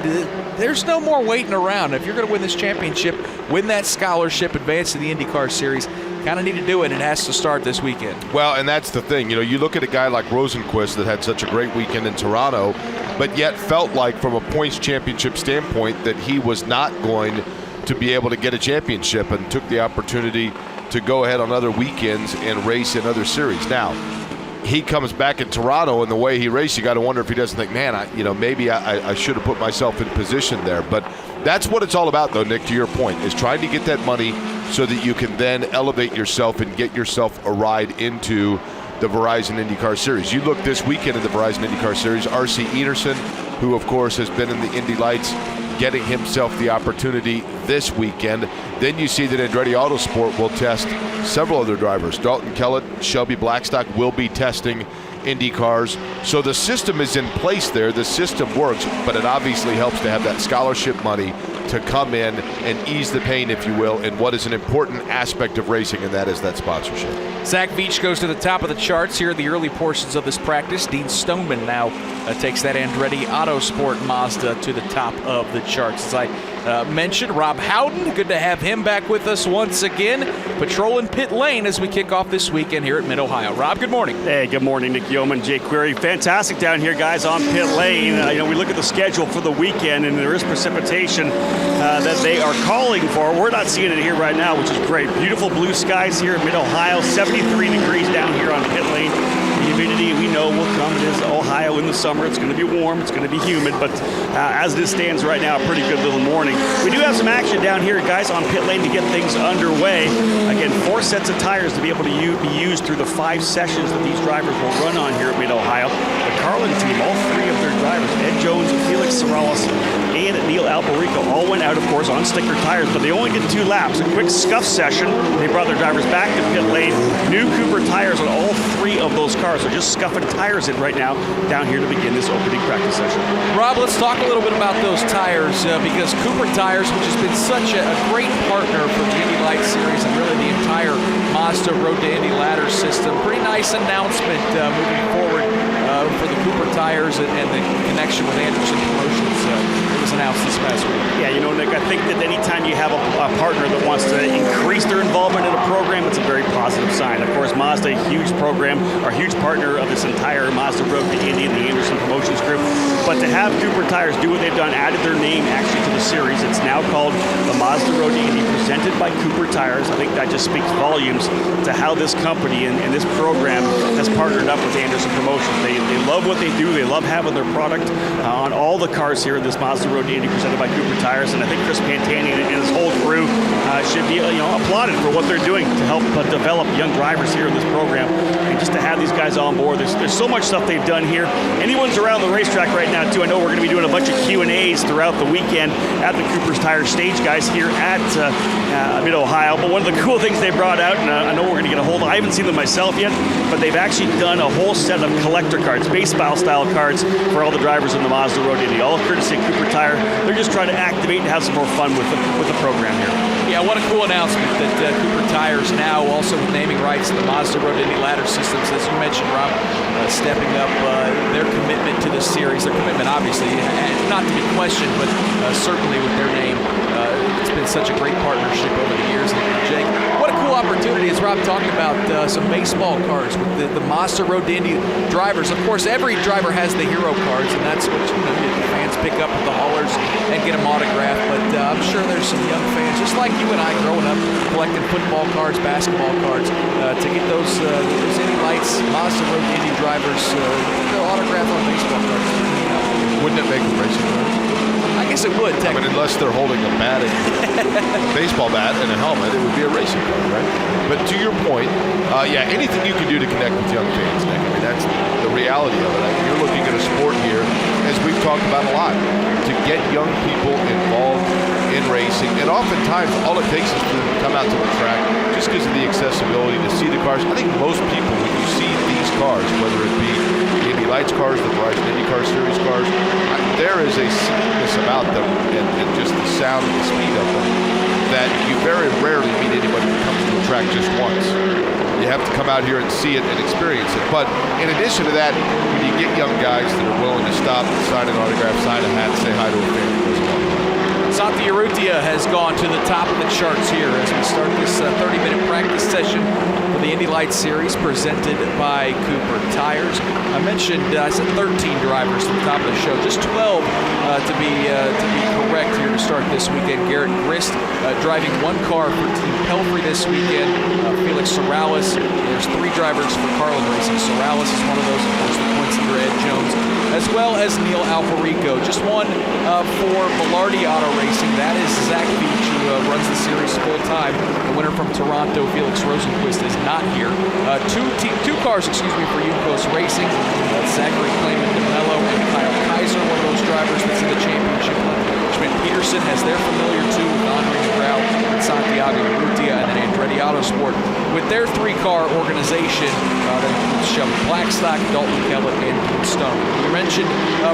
there's no more waiting around. If you're going to win this championship, win that scholarship, advance to the IndyCar Series, kind of need to do it, and it has to start this weekend. Well, and that's the thing. You look at a guy like Rosenqvist that had such a great weekend in Toronto, but yet felt like from a points championship standpoint that he was not going to be able to get a championship, and took the opportunity to go ahead on other weekends and race in other series. Now, he comes back in Toronto, and the way he raced, you got to wonder if he doesn't think, man, maybe I should have put myself in position there. But that's what it's all about, though, Nick, to your point, is trying to get that money so that you can then elevate yourself and get yourself a ride into the Verizon IndyCar Series. You look this weekend at the Verizon IndyCar Series, R.C. Enerson, who, of course, has been in the Indy Lights, getting himself the opportunity this weekend. Then you see that Andretti Autosport will test several other drivers. Dalton Kellett, Shelby Blackstock will be testing Indy cars. So the system is in place there. The system works, but it obviously helps to have that scholarship money to come in and ease the pain, if you will, in what is an important aspect of racing, and that is that sponsorship. Zach Veach goes to the top of the charts here in the early portions of this practice. Dean Stoneman now takes that Andretti Autosport Mazda to the top of the charts. As I mentioned, Rob Howden, good to have him back with us once again, patrolling pit lane as we kick off this weekend here at Mid-Ohio. Rob, good morning. Hey, good morning, Nick Yeoman, Jake Query. Fantastic down here, guys, on pit lane. We look at the schedule for the weekend, and there is precipitation that they are calling for. We're not seeing it here right now, which is great. Beautiful blue skies here at Mid-Ohio, 73 degrees down here on pit lane. The humidity, we know, will come. It is Ohio in the summer. It's going to be warm. It's going to be humid. But as this stands right now, a pretty good little morning. We do have some action down here, guys, on pit lane to get things underway. Again, 4 sets of tires to be able to be used through the 5 sessions that these drivers will run on here at Mid-Ohio. The Carlin team, all 3 of their drivers, Ed Jones, Felix Sorrells, and Neil Albarico, all went out, of course, on sticker tires, but they only get 2 laps. A quick scuff session. They brought their drivers back to pit lane. New Cooper tires on all 3 of those cars. So just scuffing tires in right now down here to begin this opening practice session. Rob, let's talk a little bit about those tires because Cooper Tires, which has been such a great partner for the Indy Lights Series and really the entire Mazda Road to Indy ladder system. Pretty nice announcement moving forward for the Cooper Tires and the connection with Anderson Promotions. It was announced this past week. Yeah, Nick, I think that anytime you have a partner that wants to increase their involvement in a program, it's a very positive sign. Of course, Mazda, a huge program, or huge partner of this entire Mazda Road to Indy and the Anderson Promotions group. But to have Cooper Tires do what they've done, added their name actually to the series. It's now called the Mazda Road to Indy, presented by Cooper Tires. I think that just speaks volumes to how this company and this program has partnered up with Anderson Promotions. They love what they do. They love having their product on all the cars here in this Mazda Road to Indy, presented by Cooper Tires. And I think Chris Pantani and his whole crew should be applauded for what they're doing to help develop young drivers here in this program. And just to have these guys on board, there's so much stuff they've done here. Anyone's around the racetrack right now, too. I know we're going to be doing a bunch of Q&As throughout the weekend at the Cooper's Tire stage, guys, here at Mid-Ohio. But one of the cool things they brought out, and I know we're going to get a hold of, I haven't seen them myself yet, but they've actually done a whole set of collector cards, baseball-style cards for all the drivers in the Mazda Road Indy, all courtesy of Cooper Tire. They're just trying to activate and have some more fun with the program here. Yeah, what a cool announcement that Cooper Tires now also with naming rights to the Mazda Road Indy ladder systems, as you mentioned, Rob, stepping up their commitment to this series. Their commitment, obviously, not to be questioned, but certainly with their name. It's been such a great partnership over the years. And Jake, what a cool opportunity, as Rob talked about, some baseball cards with the Mazda Road to Indy drivers. Of course, every driver has the hero cards, and that's what the fans pick up at the haulers drivers and get them autographed. But I'm sure there's some young fans, just like you and I growing up, collecting football cards, basketball cards, to get those Indy Lights, Mazda Road Indy drivers, they'll autograph on baseball cards. Wouldn't it make them racing cars? I guess it would, technically. I mean, unless they're holding a bat, a baseball bat and a helmet, it would be a racing car, right? But to your point, anything you can do to connect with young fans, Nick. I mean, that's the reality of it. I mean, you're looking at a sport here, as we've talked about a lot, to get young people involved in racing. And oftentimes, all it takes is for them to come out to the track just because of the accessibility to see the cars. I think most people, when you see these cars, whether it be the Indy Lights cars, the Verizon IndyCar Series cars, there is a smoothness about them and just the sound and the speed of them that you very rarely meet anybody who comes to the track just once. You have to come out here and see it and experience it. But in addition to that, when you get young guys that are willing to stop and sign an autograph, sign a hat, say hi to a fan, it goes a long way. Santi Urrutia has gone to the top of the charts here as we start this 30-minute practice session for the Indy Lights Series presented by Cooper Tires. I mentioned, I said 13 drivers at the top of the show, just 12 to be correct here to start this weekend. Garrett Grist driving one car for Team Pelfrey this weekend. Felix Sorrells, there's 3 drivers for Carlin Racing. Sorrells is one of those, of course, the points leader Ed Jones, as well as Neil Alfarico. Just one for Velarde Auto Racing. That is Zach Beach, who runs the series full-time. The winner from Toronto, Felix Rosenquist, is not here. Two cars for Yukos Racing. Zachary Clayman DeMello and Kyle Kaiser, one of those drivers that's in the championship. Schmidt-Peterson has their familiar two with Andre Grau and Santiago Urrutia, and then Andretti Autosport with their 3-car organization that includes Shelby Blackstock, Dalton Kellett, and Dean Stone. You mentioned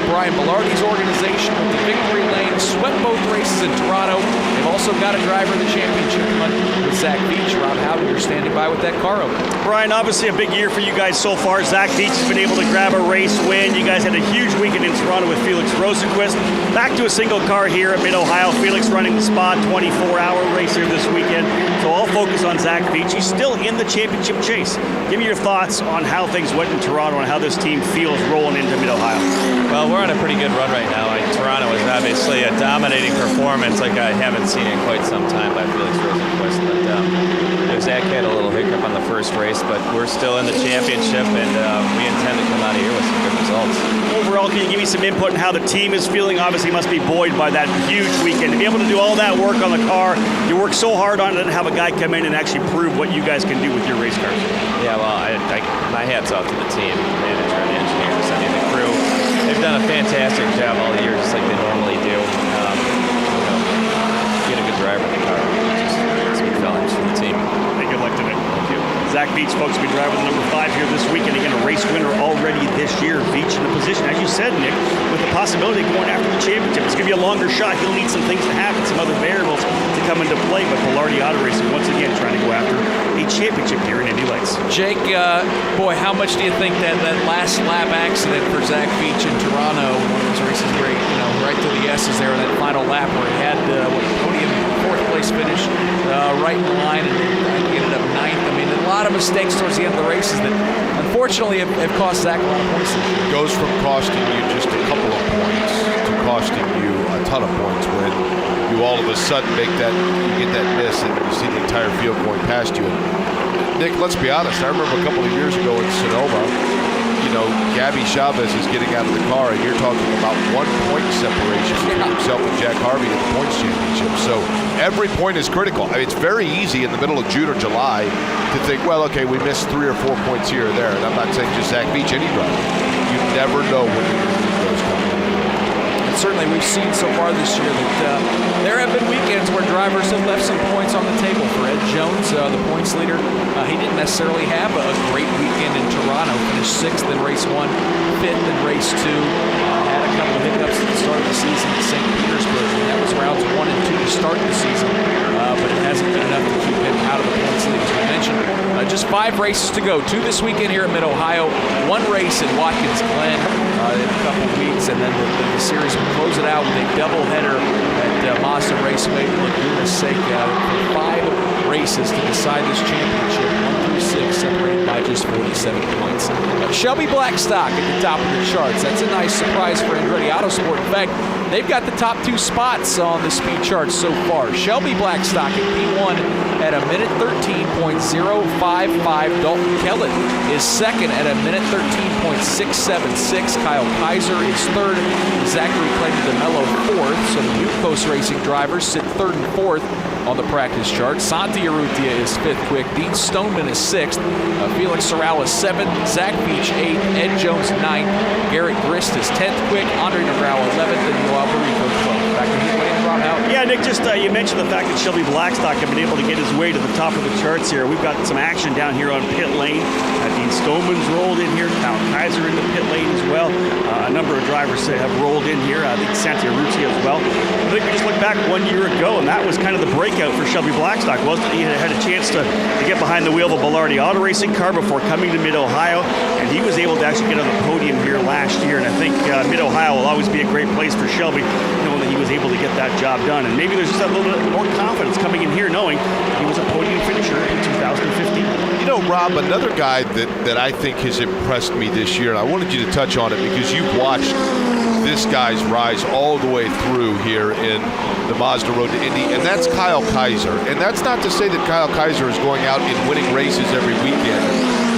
Brian Velarde's organization with the Victory Lane, swept both races in Toronto. They've also got a driver in the championship hunt with Zach Beach. Rob Howden, you're standing by with that car open. Brian, obviously a big year for you guys so far. Zach Beach has been able to grab a race win. You guys had a huge weekend in Toronto with Felix Rosenquist. Back to a single car here at Mid-Ohio. Felix running the spot 24-hour race here this weekend. So I'll focus on Zach Beach. He's still in the championship chase. Give me your thoughts on how things went in Toronto and how this team feels rolling into Mid-Ohio. Well, we're on a pretty good run right now. Toronto is obviously a dominating performance like I haven't seen in quite some time by Felix Rosenquist. But Zach had a little hiccup on the first race, but we're still in the championship, and we intend to come out of here with some good results. Overall, can you give me some input on how the team is feeling? Obviously, you must be buoyed by that huge weekend. To be able to do all that work on the car, you work so hard on it, and have a guy come in and actually prove what you guys can do with your race cars. Yeah, well, my hat's off to the team, the manager, and the engineers. I mean, the crew, they've done a fantastic job all year, just like they normally do. Get a good driver in the car. It's a good challenge for the team. Hey, good luck today. Thank you. Zach Beach, folks, will be driving the number 5 here this weekend. Again, a race winner already this year. Beach in the position, as you said, Nick, with the possibility of going after the championship. It's going to be a longer shot. He'll need some things to happen, some other variables to come into play. But Velarde Auto Racing, once again, trying to go after a championship here in Indy Lights. Jake, boy, how much do you think that last lap accident for Zach Beach in Toronto, one of those races where right to the S's there in that final lap where he had Podium 4th place finish right in the line, and he ended up 9th. I mean, a lot of mistakes towards the end of the races that unfortunately have cost Zach a lot of points. It goes from costing you just a couple of points to costing you a ton of points when you all of a sudden you get that miss and you see the entire field going past you. And Nick, let's be honest, I remember a couple of years ago in Sonoma, Gabby Chavez is getting out of the car, and you're talking about 1 point separation between himself and Jack Harvey in the points championship. So every point is critical. I mean, it's very easy in the middle of June or July to think, well, okay, we missed 3 or 4 points here or there. And I'm not saying just Zach Beach, any driver. You never know when you're going to need those coming. And certainly we've seen so far this year that there have been weekends where drivers have left some points on the table. For Ed Jones, the points leader, he didn't necessarily have a great weekend in Toronto. Finished 6th in race 1, 5th in race 2. Had a couple of hiccups at the start of the season at St. Petersburg. And that was rounds 1 and 2 to start the season. But it hasn't been enough to keep him out of the points league, as we mentioned. Just 5 races to go. 2 this weekend here at Mid-Ohio. 1 race in Watkins Glen in a couple of weeks. And then the series will close it out with a doubleheader at Mazda Raceway, Laguna Seca, for 5 races to decide this championship. 1 through 6, separated by just 47 points. Shelby Blackstock at the top of the charts. That's a nice surprise for Andretti Autosport. In fact, they've got the top 2 spots on the speed charts so far. Shelby Blackstock at P1 at a minute 13.055. Dalton Kellett is second at a minute 13.676. Kyle Kaiser is third. Zachary Clayton DeMello fourth. So the new post-racing drivers sit third and fourth on the practice chart. Santi Urrutia is fifth quick. Dean Stoneman is sixth. Felix Sorrell is seventh. Zach Beach eighth. Ed Jones ninth. Garrett Grist is 10th quick. Andre Negrao 11th. And Noel Barrico 12th. Back to you, Rahal. Yeah, Nick, just you mentioned the fact that Shelby Blackstock have been able to get his way to the top of the charts here. We've got some action down here on pit lane. Dean Stoneman's rolled in here. Kyle Kaiser in the pit lane as well. A number of drivers have rolled in here. I think Santi Urrutia as well. I think we just look back 1 year ago, and that was kind of the breakout for Shelby Blackstock, wasn't it? He had a chance to get behind the wheel of a Belardi auto racing car before coming to Mid-Ohio, and he was able to actually get on the podium here last year. And I think Mid-Ohio will always be a great place for Shelby, knowing that he was able to get that job done. And maybe there's just a little bit more confidence coming in here, knowing he was a podium finisher in 2015. You know, Rob, another guy that I think has impressed me this year, and I wanted you to touch on it because you've watched this guy's rise all the way through here in the Mazda Road to Indy, and that's Kyle Kaiser. And that's not to say that Kyle Kaiser is going out and winning races every weekend,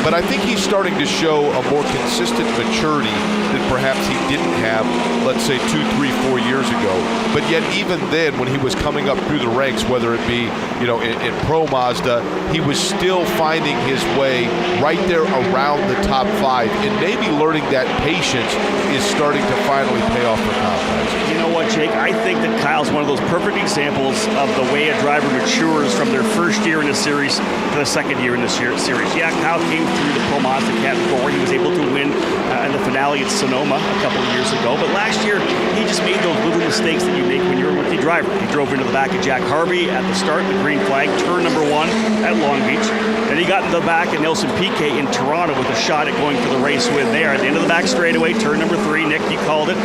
but I think he's starting to show a more consistent maturity than perhaps he didn't have, let's say, 2, 3, 4 years ago. But yet even then, when he was coming up through the ranks, whether it be, you know, in Pro Mazda, he was still finding his way right there around the top 5, and maybe learning that patience is starting to finally pay off for Kyle Kaiser. You know what, Jake? I think that Kyle's one of those perfect examples of the way a driver matures from their first year in a series to the second year in the series. Yeah, Kyle came through the Pro Mazda category. He was able to win in the finale at Sonoma a couple of years ago. But last year, he just made those little mistakes that you make when you're a rookie driver. He drove into the back of Jack Harvey at the start, the green flag, turn number 1 at Long Beach. Then he got in the back of Nelson Piquet in Toronto with a shot at going for the race win there. At the end of the back straightaway, turn number 3, Nick, you called it.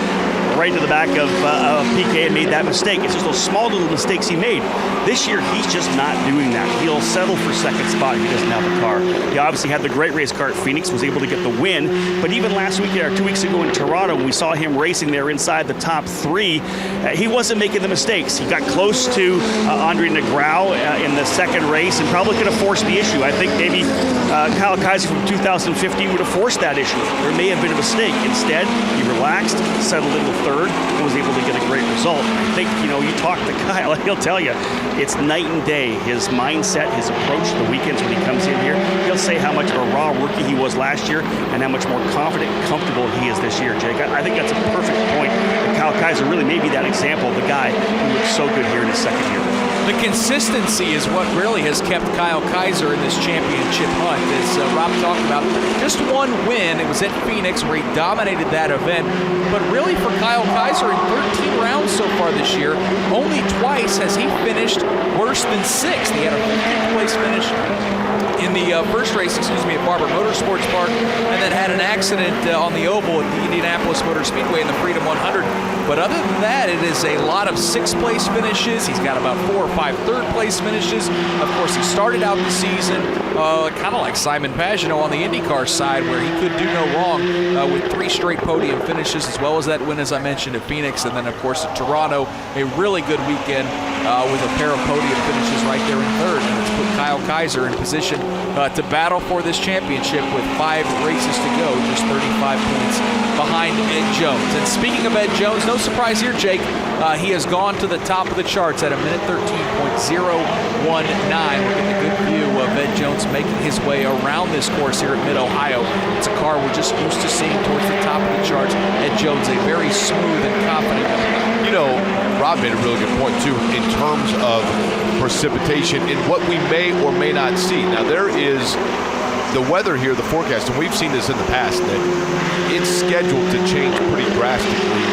Right to the back of Piquet and made that mistake. It's just those small little mistakes he made. This year, he's just not doing that. He'll settle for second spot if he doesn't have a car. He obviously had the great race car at Phoenix, was able to get the win. But even last week, or 2 weeks ago in Toronto, when we saw him racing there inside the top 3, he wasn't making the mistakes. He got close to Andre Negrao in the second race and probably could have forced the issue. I think maybe Kyle Kaiser from 2015 would have forced that issue. There may have been a mistake. Instead, he relaxed, settled into third, and was able to get a great result. I think, you know, you talk to Kyle, he'll tell you it's night and day. His mindset, his approach to the weekends when he comes in here, he'll say how much of a raw rookie he was last year and how much more confident and comfortable he is this year, Jake. I think that's a perfect point. And Kyle Kaiser really may be that example of the guy who looks so good here in his second year. The consistency is what really has kept Kyle Kaiser in this championship hunt. As Rob talked about, just one win. It was at Phoenix where he dominated that event. But really for Kyle Kaiser in 13 rounds so far this year, only twice has he finished worse than 6th. He had a 15th place finish in the first race, at Barber Motorsports Park, and then had an accident on the oval at the Indianapolis Motor Speedway in the Freedom 100. But other than that, it is a lot of 6th place finishes. He's got about 4 or 5 third place finishes. Of course, he started out the season kind of like Simon Pagenaud on the IndyCar side, where he could do no wrong with 3 straight podium finishes, as well as that win, as I mentioned, at Phoenix, and then, of course, at Toronto, a really good weekend with a pair of podium finishes right there in third. And it's put Kyle Kaiser in position to battle for this championship with 5 races to go, just 35 points behind Ed Jones. And speaking of Ed Jones, no surprise here, Jake, he has gone to the top of the charts at a minute 13.019. We're getting a good view of Ed Jones making his way around this course here at Mid-Ohio. It's a car we're just used to seeing towards the top of the charts. Ed Jones, a very smooth and confident. You know, Rob made a really good point, too, in terms of precipitation and what we may or may not see. Now, there is the weather here, the forecast, and we've seen this in the past, that it's scheduled to change pretty drastically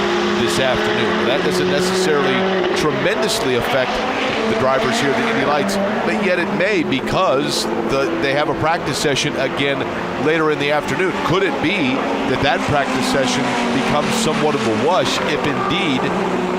this afternoon. That doesn't necessarily tremendously affect the drivers here at the Indy Lights, but yet it may, because they have a practice session again later in the afternoon. Could it be that practice session becomes somewhat of a wash if indeed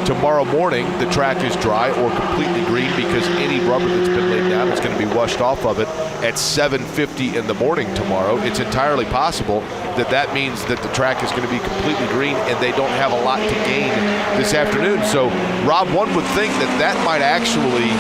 tomorrow morning the track is dry or completely green, because any rubber that's been laid down is going to be washed off of it at 7:50 in the morning tomorrow. It's entirely possible that that means that the track is going to be completely green and they don't have a lot to gain this afternoon. So, Rob, one would think that that might actually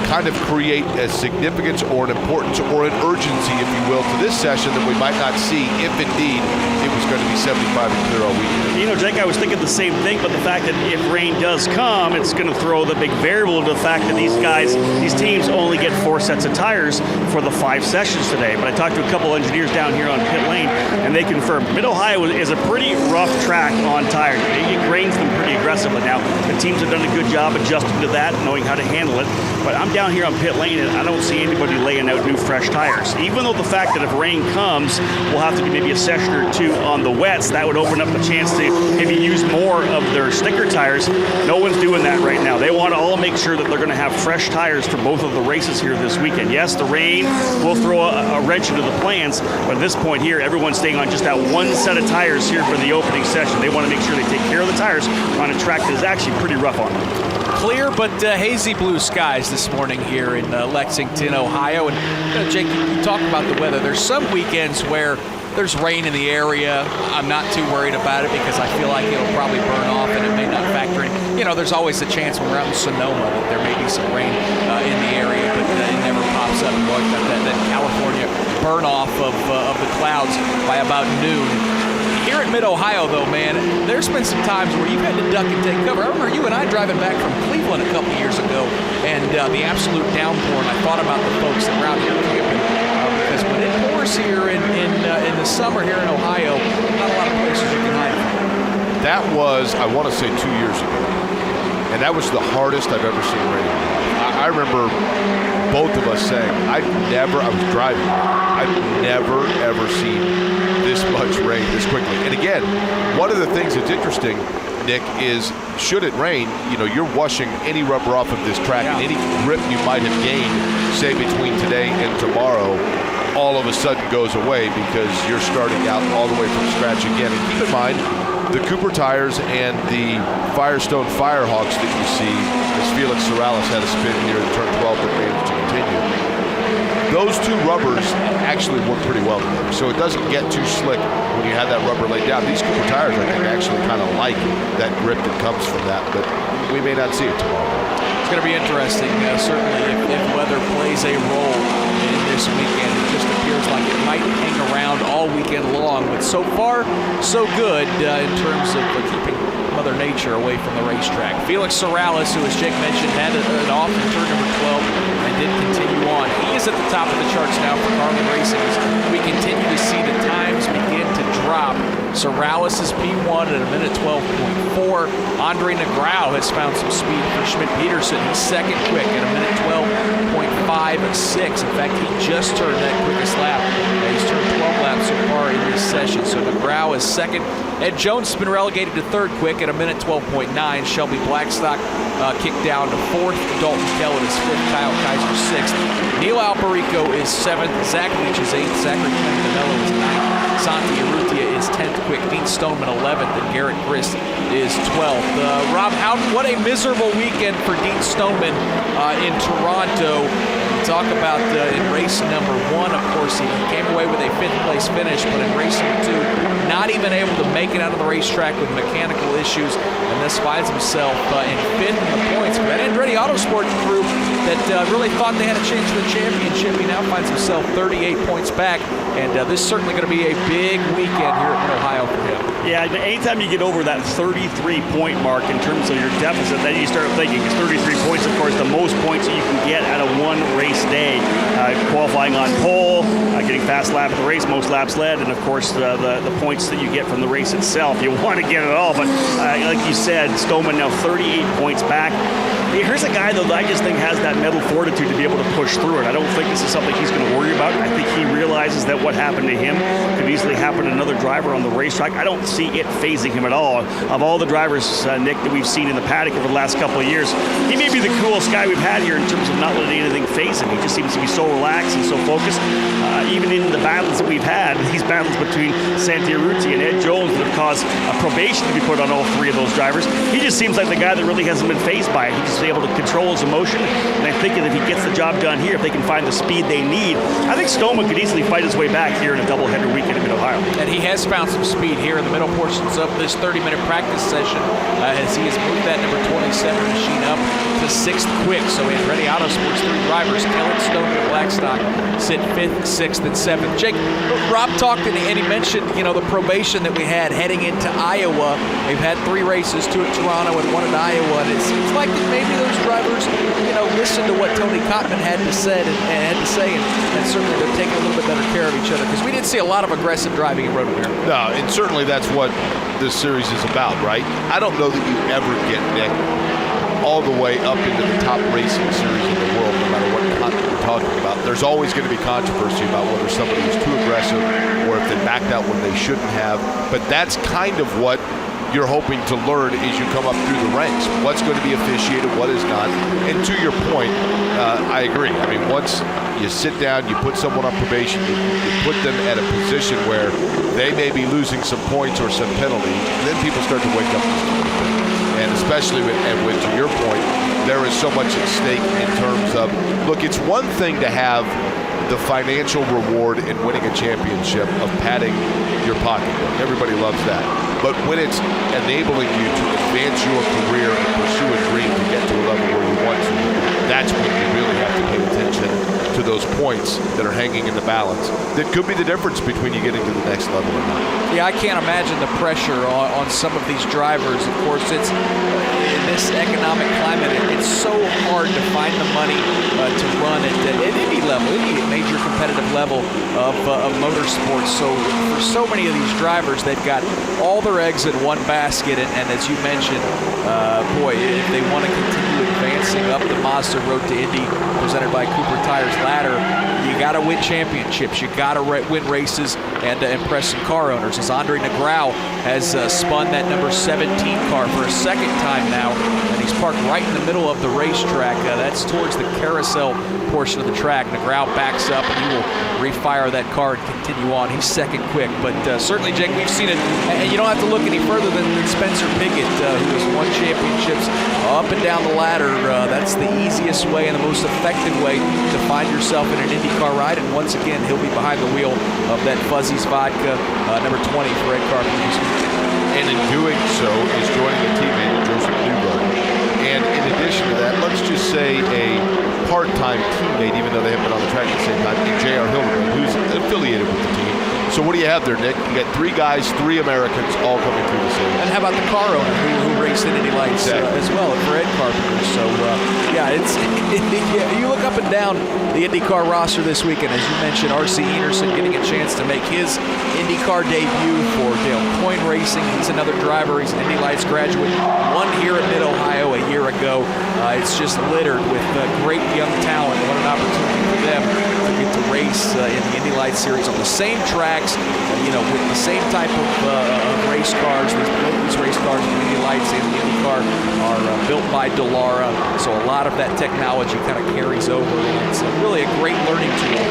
kind of create a significance or an importance or an urgency, if you will, to this session that we might not see if indeed it was going to be 75 and clear all weekend. You know, Jake, I was thinking the same thing, but the fact that if rain does come, it's going to throw the big variable to the fact that these teams only get 4 sets of tires for the 5 sessions today. But I talked to a couple engineers down here on pit lane, and they confirmed Mid-Ohio is a pretty rough track on tires. It grains them pretty aggressively. Now, the teams have done a good job adjusting to that, knowing how to handle it. But I'm down here on pit lane, and I don't see anybody laying out new fresh tires. Even though the fact that if rain comes, we'll have to do maybe a session or 2 on the wets, that would open up the chance to maybe use more of their sticker tires. No one's doing that right now. They want to all make sure that they're going to have fresh tires for both of the races here this weekend. Yes, the rain will throw a wrench into the plans, but at this point here, everyone's staying on just that 1 set of tires here for the opening session. They want to make sure they take care of the tires on a track that is actually pretty rough on them. Clear but hazy blue skies this morning here in Lexington, Ohio. And Jake, you talk about the weather. There's some weekends where there's rain in the area. I'm not too worried about it because I feel like it'll probably burn off and it may not factor in. You know, there's always the chance when we're out in Sonoma that there may be some rain in the area, but it never pops up. We've always got that California burn off of the clouds by about noon. Here at Mid-Ohio, though, man, there's been some times where you've had to duck and take cover. I remember you and I driving back from Cleveland a couple years ago, and the absolute downpour, and I thought about the folks that were out here camping, because when it pours here in the summer here in Ohio, not a lot of places you can hide from. That was, I want to say, 2 years ago, and that was the hardest I've ever seen rain. I remember both of us saying, I was driving, I've never, ever seen this much rain this quickly. And again, one of the things that's interesting, Nick, is should it rain, you know, you're washing any rubber off of this track, and any grip you might have gained, say, between today and tomorrow, all of a sudden goes away because you're starting out all the way from scratch again. And keep in mind, the Cooper tires and the Firestone Firehawks that you see, as Felix Sorrells had a spin here in turn 12 that managed to continue, those 2 rubbers actually work pretty well together. So it doesn't get too slick when you have that rubber laid down. These Cooper tires, I think, actually kind of like that grip that comes from that, but we may not see it tomorrow. It's going to be interesting, certainly, if weather plays a role in this weekend. It just appears like it might hang around all weekend long, but so far, so good in terms of keeping Mother Nature away from the racetrack. Felix Sorrells, who, as Jake mentioned, had an off in turn number 12 and did continue on. He is at the top of the charts now for Carlin Racing as we continue to see the times begin to drop. Sorrells is P1 at a minute 12.4. Andre Negrão has found some speed for Schmidt-Peterson. He's second quick at a minute 12.56. In fact, he just turned that quickest lap. He's turned 12 laps so far in this session. So Negrão is second. Ed Jones has been relegated to third quick at a minute 12.9. Shelby Blackstock kicked down to fourth. Dalton Kellett is fifth. Kyle Kaiser sixth. Neil Alberico is seventh. Zach Leach is eighth. Zachary Campanello is ninth. Santi Urrutia is 10th quick. Dean Stoneman 11th. And Garrett Grist is 12th. Rob Howden, what a miserable weekend for Dean Stoneman in Toronto. Talk about in race number 1, of course, he came away with a 5th place finish, but in race number 2, not even able to make it out of the racetrack with mechanical issues, and this finds himself in 5th in the points. For that Andretti Autosport group that really thought they had a chance for the championship, he now finds himself 38 points back, and this is certainly going to be a big weekend here at Mid-Ohio for him. Yeah, anytime you get over that 33-point mark in terms of your deficit, then you start thinking, it's 33 points, of course, the most points that you can get out of one race day. Qualifying on pole, getting fast lap of the race, most laps led, and of course the points that you get from the race itself. You want to get it all, but like you said, Stoneman now 38 points back. Here's a guy, though, that I just think has that mental fortitude to be able to push through it. I don't think this is something he's going to worry about. I think he realizes that what happened to him could easily happen to another driver on the racetrack. I don't see it phasing him at all. Of all the drivers, Nick, that we've seen in the paddock over the last couple of years, he may be the coolest guy we've had here in terms of not letting anything phase him. He just seems to be so relaxed and so focused. Even in the battles that we've had, these battles between Santi Urrutia and Ed Jones that have caused a probation to be put on all 3 of those drivers, he just seems like the guy that really hasn't been phased by it. He just to be able to control his emotion. And I think that if he gets the job done here, if they can find the speed they need, I think Stoneman could easily fight his way back here in a doubleheader weekend in Mid-Ohio. And he has found some speed here in the middle portions of this 30-minute practice session as he has moved that number 27 machine up to 6th quick. So Andretti Autosports 3 drivers, Kellett, Stoneman, and Blackstock, sit 5th, 6th, and 7th. Jake, Rob talked and he mentioned, the probation that we had heading into Iowa. They've had 3 races, 2 at Toronto and 1 at Iowa. And it seems like that maybe those drivers, listened to what Tony Cotman had to say, and certainly they're taking a little bit better care of each other, because we didn't see a lot of aggressive driving in Road America. No, and certainly that's what this series is about, right? I don't know that you ever get, Nick, all the way up into the top racing series in the world, no matter what continent we're talking about. There's always going to be controversy about whether somebody was too aggressive or if they backed out when they shouldn't have. But that's kind of what you're hoping to learn as you come up through the ranks. What's going to be officiated, what is not. And to your point, I agree. I mean, once you sit down, you put someone on probation, you put them at a position where they may be losing some points or some penalties, and then people start to wake up just a little bit. And especially with, to your point, there is so much at stake in terms of, look, it's one thing to have the financial reward in winning a championship of padding your pocketbook. Everybody loves that. But when it's enabling you to advance your career and pursue a dream to get to a level where you want to, that's when you really have to pay attention to those points that are hanging in the balance. That could be the difference between you getting to the next level or not. Yeah, I can't imagine the pressure on some of these drivers. Of course, it's in this economic climate, it's so hard to find the money to run at any level, any major competitive level of motorsports. So for so many of these drivers, they've got all their eggs in one basket. And as you mentioned, if they want to continue advancing up the Mazda Road to Indy, presented by Cooper Tires ladder, you got to win championships. You got to win races and impress some car owners. As Andre Negrão has spun that number 17 car for a second time now, and he's parked right in the middle of the racetrack. That's towards the carousel portion of the track. Negrão backs up, and he will refire that car and continue on. He's second quick, but certainly, Jake, we've seen it, and you don't have to look any further than Spencer Pigot, who has won championships up and down the ladder. That's the easiest way and the most effective way to find yourself in an IndyCar ride, and once again, he'll be behind the wheel of that Fuzzy's Vodka, number 20 for Ed Carpenter. And in doing so is joining a teammate, Joseph Newgarden. And in addition to that, let's just say a part-time teammate, even though they haven't been on the track at the same time, J.R. Hildebrand, who's affiliated with the team. So what do you have there, Nick? You got 3 guys, 3 Americans all coming through the series. And how about the car owner who raced in Indy Lights as well, for Ed Carpenter. So, you look up and down the IndyCar roster this weekend. As you mentioned, R.C. Enerson getting a chance to make his IndyCar debut for Dale Coyne Racing. He's another driver. He's an Indy Lights graduate. Won here at Mid-Ohio a year ago. It's just littered with great young talent. What an opportunity for them to get to race in the Indy Lights series on the same tracks, with the same type of race cars. These race cars, the Indy Lights and the IndyCar, are built by Dallara. So a lot of that technology kind of carries over. And it's really a great learning tool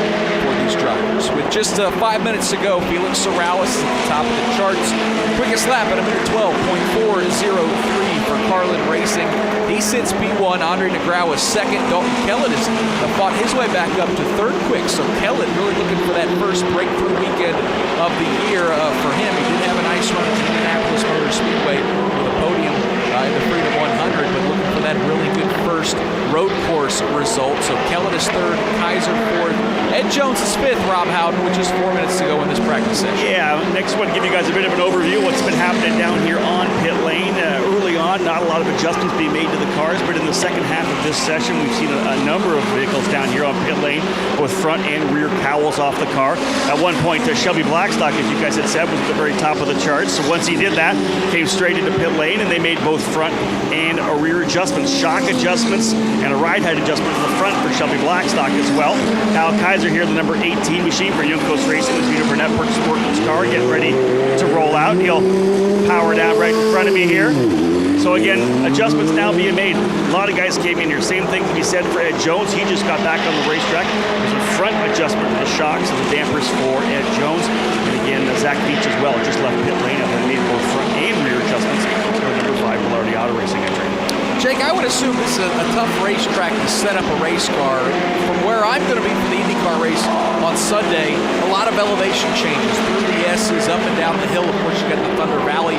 for these drivers. With just 5 minutes to go, Felix Sorrellis is at the top of the charts. Quickest lap at a minute 12.403 for Carlin Racing. He sits P1. Andre Negrão is second. Dalton Kellett has fought his way back up to third quick. So Kellett really looking for that first breakthrough weekend of the year for him. He did have a nice run at Indianapolis Motor Speedway with a podium in the Freedom 100, but looking for that really good first road course result. So Kellett is third, Kaiser fourth, Ed Jones is fifth, Rob Howden, with just 4 minutes to go in this practice session. Yeah, next one, give you guys a bit of an overview of what's been happening down here on pit lane. Early on, not a lot of adjustments being made to the cars, but in the second half of this session, we've seen a number of vehicles down here on pit lane, both front and rear cowls off the car. At one point, Shelby Blackstock, as you guys had said, was at the very top of the charts. So once he did that, came straight into pit lane, and they made both front and rear adjustments, shock adjustments, and a ride height adjustment to the front for Shelby Blackstock as well. Al Kaiser here, the number 18 machine for Young Coast Racing, is Vito Burnett Sports car, getting ready to roll out. He'll power down right in front of me here. So again, adjustments now being made. A lot of guys came in here. Same thing to be said for Ed Jones. He just got back on the racetrack. There's a front adjustment for the shocks and the dampers for Ed Jones. And again, Zach Beach as well just left pit lane and made both front and rear adjustments for number 5 Velarde Auto Racing entry. Jake, I would assume this is a tough racetrack to set up a race car. From where I'm going to be for the IndyCar race on Sunday, a lot of elevation changes. Through the S's, up and down the hill. Of course, you got the Thunder Valley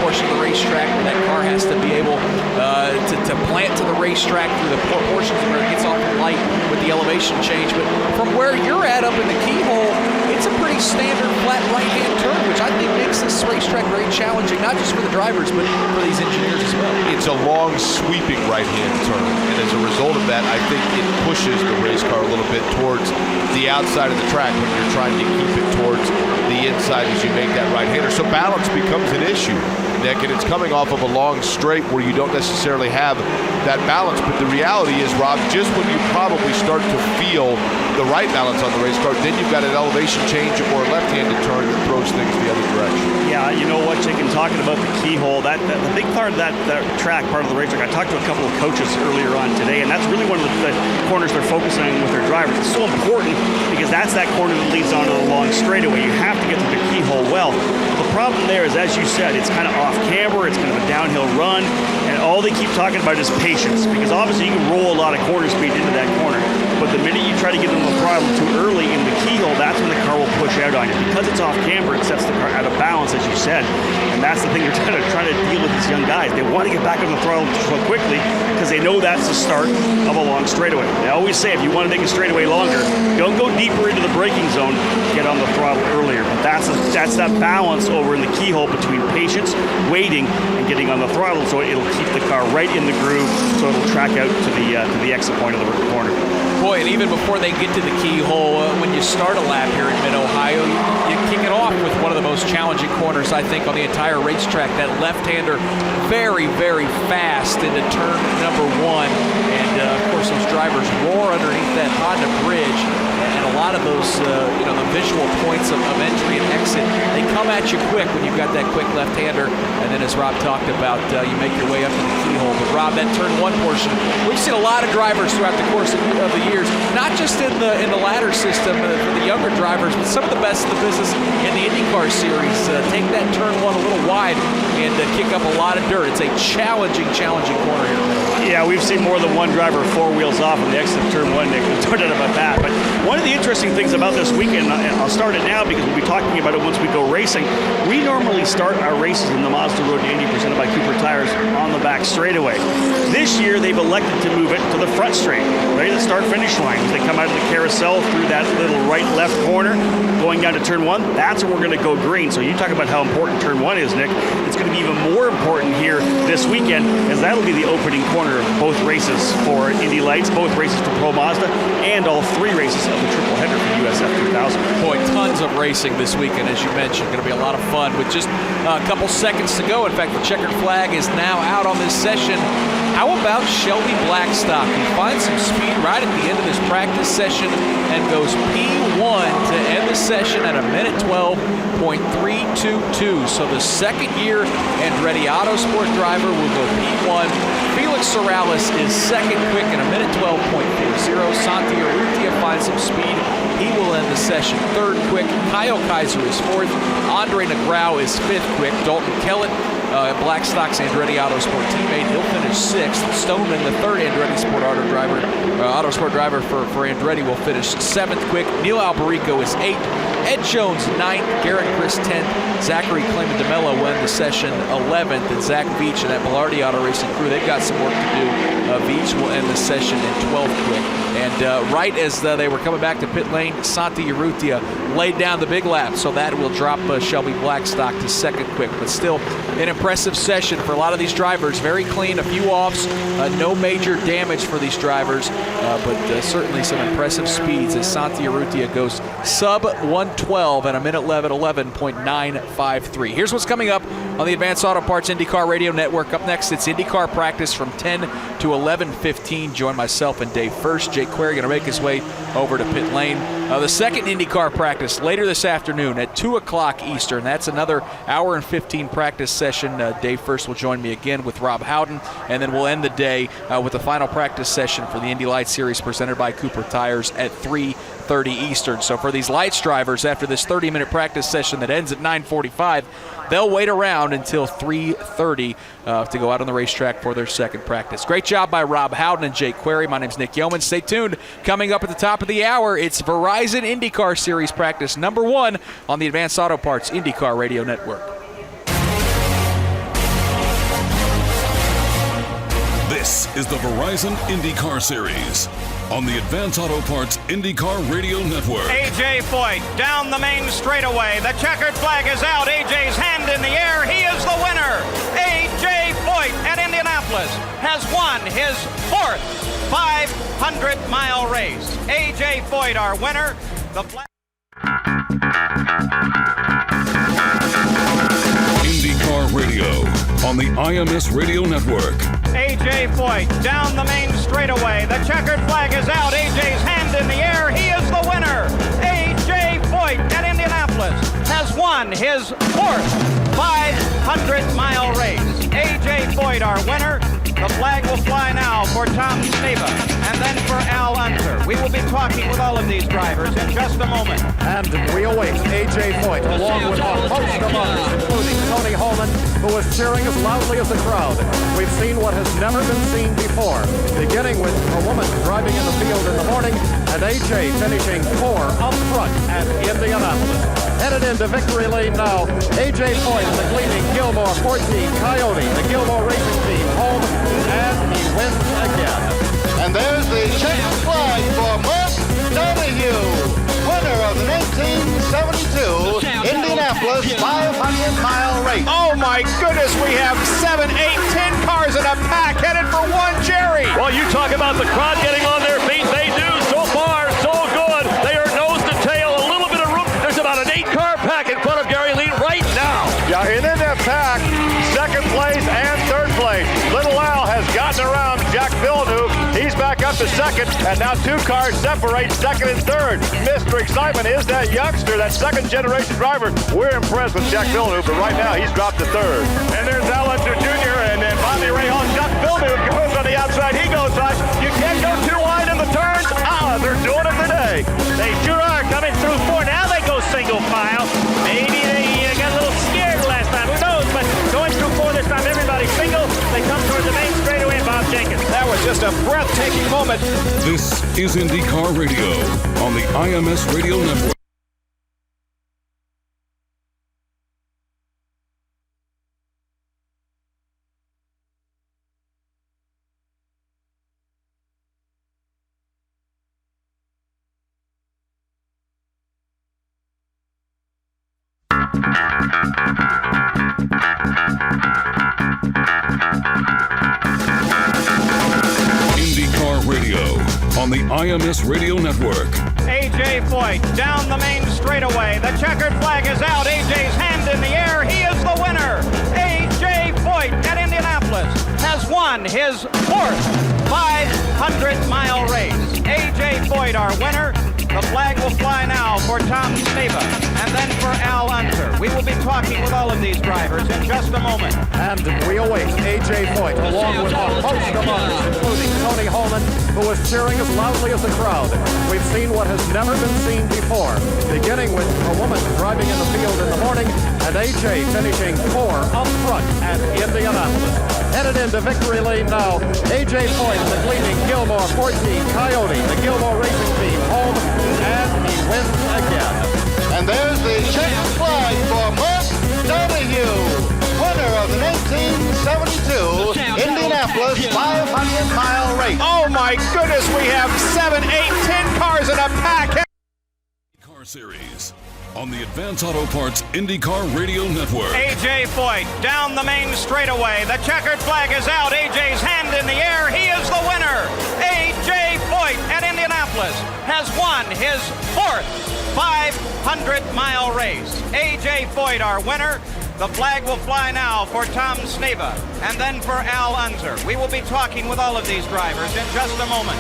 portion of the racetrack where that car has to be able to plant to the racetrack through the portions where it gets off the light with the elevation change. But from where you're at up in the keyhole, it's a pretty standard flat right-hand turn, which I think makes this racetrack very challenging, not just for the drivers, but for these engineers as well. It's a long, sweeping right-hand turn, and as a result of that, I think it pushes the race car a little bit towards the outside of the track when you're trying to keep it towards the inside as you make that right-hander. So balance becomes an issue, Nick, and it's coming off of a long straight where you don't necessarily have that balance. But the reality is, Rob, just when you probably start to feel the right balance on the race car, then you've got an elevation change or a left-handed turn that throws things the other direction. Yeah, you know what, Jake, and talking about the keyhole, the big part of that track, part of the racetrack, I talked to a couple of coaches earlier on today, and that's really one of the corners they're focusing on with their drivers. It's so important because that's that corner that leads onto the long straightaway. You have to get to the keyhole well. The problem there is, as you said, it's kind of off camber, it's kind of a downhill run, and all they keep talking about is patience, because obviously you can roll a lot of corner speed into that corner. But the minute you try to get on the throttle too early in the keyhole, that's when the car will push out on you. Because it's off camber, it sets the car out of balance, as you said. And that's the thing you're trying to deal with these young guys. They want to get back on the throttle so quickly because they know that's the start of a long straightaway. They always say if you want to make a straightaway longer, don't go deeper into the braking zone, get on the throttle earlier. But that's that balance over in the keyhole between patience, waiting, and getting on the throttle, so it'll keep the car right in the groove, so it'll track out to the exit point of the corner. Boy, and even before they get to the keyhole, when you start a lap here in Mid-Ohio, you kick it off with one of the most challenging corners, I think, on the entire racetrack. That left-hander, very, very fast into turn number 1. And, of course, those drivers roar underneath that Honda bridge. And a lot of those, the visual points of entry and exit, they come at you quick when you've got that quick left-hander. And then, as Rob talked about, you make your way up to the keyhole. But, Rob, that turn 1 portion, we've seen a lot of drivers throughout the course of the years, not just in the ladder system for the younger drivers, but some of the best in the business in the IndyCar series take that turn 1 a little wide and kick up a lot of dirt. It's a challenging corner here. Yeah, we've seen more than one driver 4 wheels off on the exit of turn 1, Nick. We've talked about that. But one of the interesting things about this weekend, and I'll start it now because we'll be talking about it once we go racing. We normally start our races in the Mazda Road to Indy presented by Cooper Tires on the back straightaway. This year, they've elected to move it to the front straight, right at the start-finish line. As they come out of the carousel through that little right-left corner, going down to turn 1, that's where we're going to go green. So you talk about how important turn 1 is, Nick. It's going to be even more important here this weekend, as that'll be the opening corner of both races for Indy Lights, both races for Pro Mazda, and all 3 races of the triple header for USF 2000. Boy, tons of racing this weekend, as you mentioned. Going to be a lot of fun with just a couple seconds to go. In fact, the checkered flag is now out on this session. How about Shelby Blackstock, who finds some speed right at the end of this practice session and goes P1 to end the session at 1:12.322. So the second-year Andretti Autosport driver will go P1. Felix Sorrellis is second quick in 1:12.40. Santi Urrutia finds some speed. He will end the session third quick. Kyle Kaiser is fourth. Andre Negrão is fifth quick. Dalton Kellett, Blackstock's Andretti Autosport teammate, he'll finish sixth. Stoneman, the third Andretti Autosport driver for Andretti, will finish seventh quick. Neil Alberico is eighth. Ed Jones, 9th. Garrett Chris, 10th. Zachary Clement DeMello will end the session 11th. And Zach Veach and that Bilardi Auto Racing crew, they've got some work to do. Veach will end the session in 12th quick. And right as they were coming back to pit lane, Santi Urrutia laid down the big lap. So that will drop Shelby Blackstock to second quick. But still an impressive session for a lot of these drivers. Very clean, a few offs, no major damage for these drivers. But certainly some impressive speeds as Santi Urrutia goes sub 1:12 at 1:11.953. Here's what's coming up on the Advanced Auto Parts IndyCar Radio Network. Up next, it's IndyCar practice from 10 to 11:50. 15. Join myself and Dave first. Jake Query going to make his way over to pit lane. The second IndyCar practice later this afternoon at 2 o'clock Eastern. That's another hour and 15 practice session. Dave first will join me again with Rob Howden, and then we'll end the day with the final practice session for the Indy Lights Series presented by Cooper Tires at 3:30 Eastern. So for these Lights drivers, after this 30-minute practice session that ends at 9:45, they'll wait around until 3:30 to go out on the racetrack for their second practice. Great job by Rob Howden and Jake Query. My name's Nick Yeoman. Stay tuned. Coming up at the top of the hour, it's Verizon IndyCar Series practice number 1 on the Advanced Auto Parts IndyCar Radio Network. This is the Verizon IndyCar Series on the Advanced Auto Parts IndyCar Radio Network. A.J. Foyt down the main straightaway. The checkered flag is out. A.J.'s hand in the air. He is the winner. A.J. Foyt at Indianapolis has won his 4th 500-mile race. A.J. Foyt, our winner. The flag. IndyCar Radio on the IMS Radio Network. A.J. Foyt down the main straightaway. The checkered flag is out. A.J.'s hand in the air. He is the winner. A.J. Foyt at Indianapolis has won his 4th 500-mile race. A.J. Foyt, our winner. The flag will fly now for Tom Staba and then for Al Unser. We will be talking with all of these drivers in just a moment. And we await A.J. Foyt along with a host of others, including Tony Holman, who is cheering as loudly as the crowd. We've seen what has never been seen before, beginning with a woman driving in the field in the morning and A.J. finishing 4 up front at Indianapolis. Headed into victory lane now, A.J. Foyt in the gleaming Gilmore 14 Coyote, the Gilmore Racing Team home, and he wins again. And there's the checkered flag for Mark Donahue, winner of the 1972 Indianapolis 500-mile race. Oh my goodness, we have 7, 8, 10 cars in a pack headed for one Jerry. Well, you talk about the crowd getting on their feet. They do. So far, so good. They are nose to tail, a little bit of room. There's about an 8-car pack in front of Gary Lee right now. Yeah, and in that pack, second place and third place. Little Al has gotten around Jack Villeneuve. He's back up to second, and now 2 cars separate second and third. Mr. Excitement is that youngster, that second-generation driver. We're impressed with Jack Villeneuve, but right now he's dropped to third. And there's Al Unser Jr., and then Bobby Rahal. Jack Villeneuve goes on the outside. He goes on. You can't go too wide in the turns. They're doing it today. They sure are coming through 4. Now they go single file. Maybe they got a little scared last time. Who knows? But going through 4 this time, everybody's single. They come towards the main straightaway. Bob Jenkins. That was just a breathtaking moment. This is IndyCar Radio on the IMS Radio Network. IndyCar Radio on the IMS Radio Network. A.J. Foyt down the main straightaway. The checkered flag is out. A.J.'s hand in the air. He is the winner. A.J. Foyt at Indianapolis has won his 4th 500-mile race. A.J. Foyt, our winner. The flag will fly now for Tom Staba and then for Al Unser. We will be talking with all of these drivers in just a moment. And we await A.J. Foyt along with a host of others, including Tony Holman, who is cheering as loudly as the crowd. We've seen what has never been seen before, beginning with a woman driving in the field in the morning and A.J. finishing 4 up front at Indianapolis. Headed into victory lane now, A.J. Foyt in the gleaming Gilmore 14 Coyote, the Gilmore Racing Team home, and he wins again. And there's the checkered flag for Mark Donahue, winner of the 1972 Indianapolis 500-mile race. Oh my goodness, we have 7, 8, 10 cars in a pack. Car Series on the Advanced Auto Parts IndyCar Radio Network. A.J. Foyt down the main straightaway. The checkered flag is out. A.J.'s hand in the air. He is the winner. A.J. Foyt at Indianapolis has won his 4th 500-mile race. A.J. Foyt, our winner. The flag will fly now for Tom Sneva and then for Al Unser. We will be talking with all of these drivers in just a moment.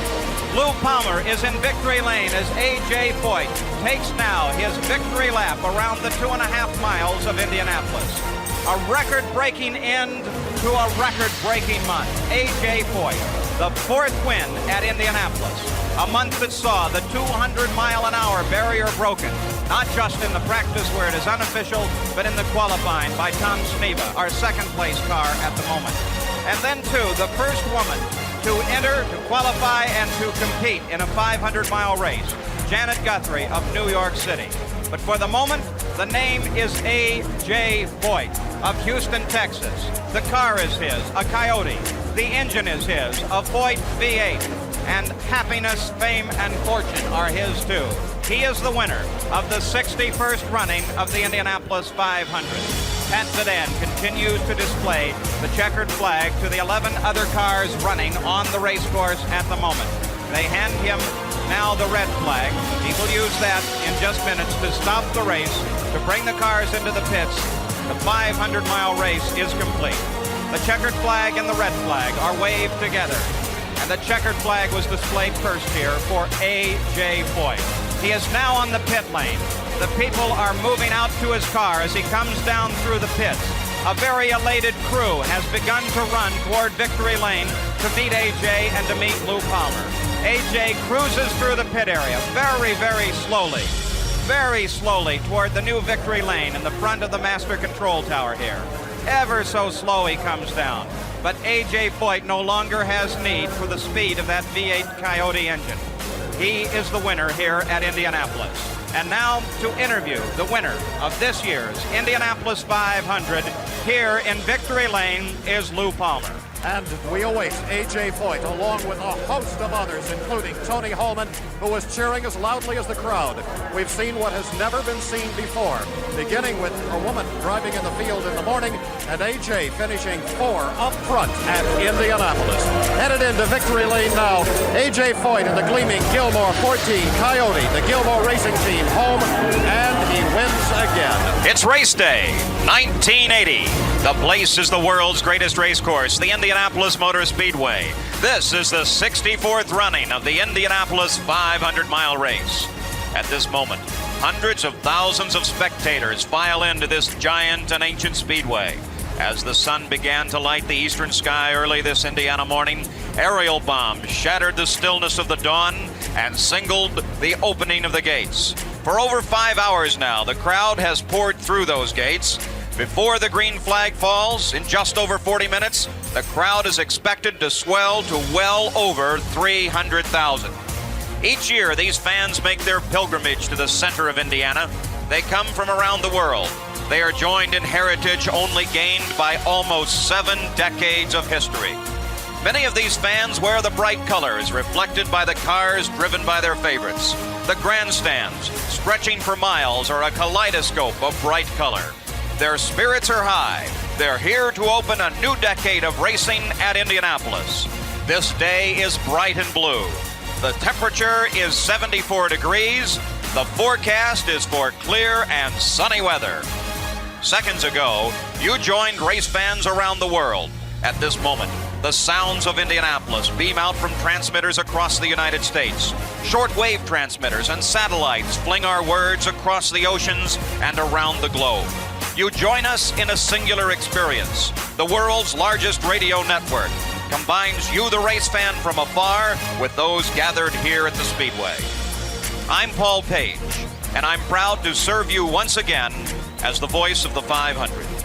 Lou Palmer is in victory lane as A.J. Foyt takes now his victory lap around the 2.5 miles of Indianapolis. A record-breaking end to a record-breaking month. A.J. Foyt, the 4th win at Indianapolis. A month that saw the 200-mile-an-hour barrier broken, not just in the practice where it is unofficial, but in the qualifying by Tom Sneva, our second-place car at the moment. And then, too, the first woman to enter, to qualify, and to compete in a 500-mile race, Janet Guthrie of New York City. But for the moment, the name is A.J. Foyt of Houston, Texas. The car is his, a Coyote. The engine is his, a Foyt V8. And happiness, fame, and fortune are his, too. He is the winner of the 61st running of the Indianapolis 500. Pat Sedan continues to display the checkered flag to the 11 other cars running on the race course at the moment. They hand him now the red flag. He will use that in just minutes to stop the race, to bring the cars into the pits. The 500-mile race is complete. The checkered flag and the red flag are waved together. And the checkered flag was displayed first here for A.J. Foyt. He is now on the pit lane. The people are moving out to his car as he comes down through the pits. A very elated crew has begun to run toward victory lane to meet A.J. and to meet Lou Palmer. A.J. cruises through the pit area very, very slowly toward the new victory lane in the front of the master control tower here. Ever so slow he comes down. But A.J. Foyt no longer has need for the speed of that V8 Coyote engine. He is the winner here at Indianapolis. And now to interview the winner of this year's Indianapolis 500 here in victory lane is Lou Palmer. And we await A.J. Foyt along with a host of others, including Tony Holman, who was cheering as loudly as the crowd. We've seen what has never been seen before, beginning with a woman driving in the field in the morning and A.J. finishing 4 up front at Indianapolis. Headed into victory lane now, A.J. Foyt in the gleaming Gilmore 14 Coyote, the Gilmore Racing Team home, and he wins again. It's race day, 1980. The place is the world's greatest race course, the Indianapolis Motor Speedway. This is the 64th running of the Indianapolis 500-mile race. At this moment, hundreds of thousands of spectators file into this giant and ancient speedway. As the sun began to light the eastern sky early this Indiana morning, aerial bombs shattered the stillness of the dawn and signaled the opening of the gates. For over 5 hours now, the crowd has poured through those gates. Before the green flag falls, in just over 40 minutes, the crowd is expected to swell to well over 300,000. Each year, these fans make their pilgrimage to the center of Indiana. They come from around the world. They are joined in heritage only gained by almost 7 decades of history. Many of these fans wear the bright colors reflected by the cars driven by their favorites. The grandstands, stretching for miles, are a kaleidoscope of bright color. Their spirits are high. They're here to open a new decade of racing at Indianapolis. This day is bright and blue. The temperature is 74 degrees. The forecast is for clear and sunny weather. Seconds ago, you joined race fans around the world. At this moment, the sounds of Indianapolis beam out from transmitters across the United States. Shortwave transmitters and satellites fling our words across the oceans and around the globe. You join us in a singular experience. The world's largest radio network combines you, the race fan from afar, with those gathered here at the Speedway. I'm Paul Page, and I'm proud to serve you once again as the voice of the 500.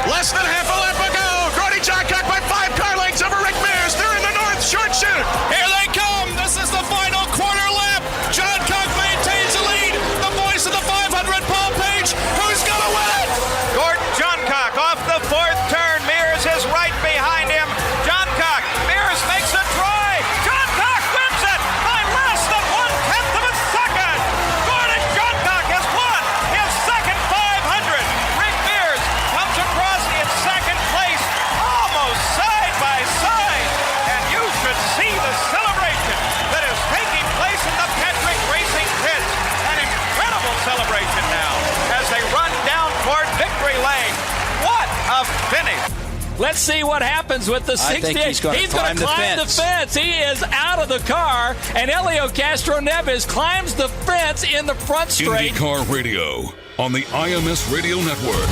Less than half a lap ago, Grody Johncock by 5 car lengths over Rick Mears. They're in the north short chute. Here they come. This is the final quarter lap. Johncock maintains the lead. The voice of the 500, Paul Page. Who's going to win it? Gordon Johncock off the 4th turn. Mears is right behind him. Johncock. Mears makes a try. Johncock wins it by less than 1/10 of a second. Gordon Johncock has won his second 500. Rick Mears comes across in second place, almost side by side. And you should see the Let's see what happens with the 68. think he's gonna climb the fence. He is out of the car, and Helio Castroneves climbs the fence in the front straight. IndyCar Radio on the IMS Radio Network.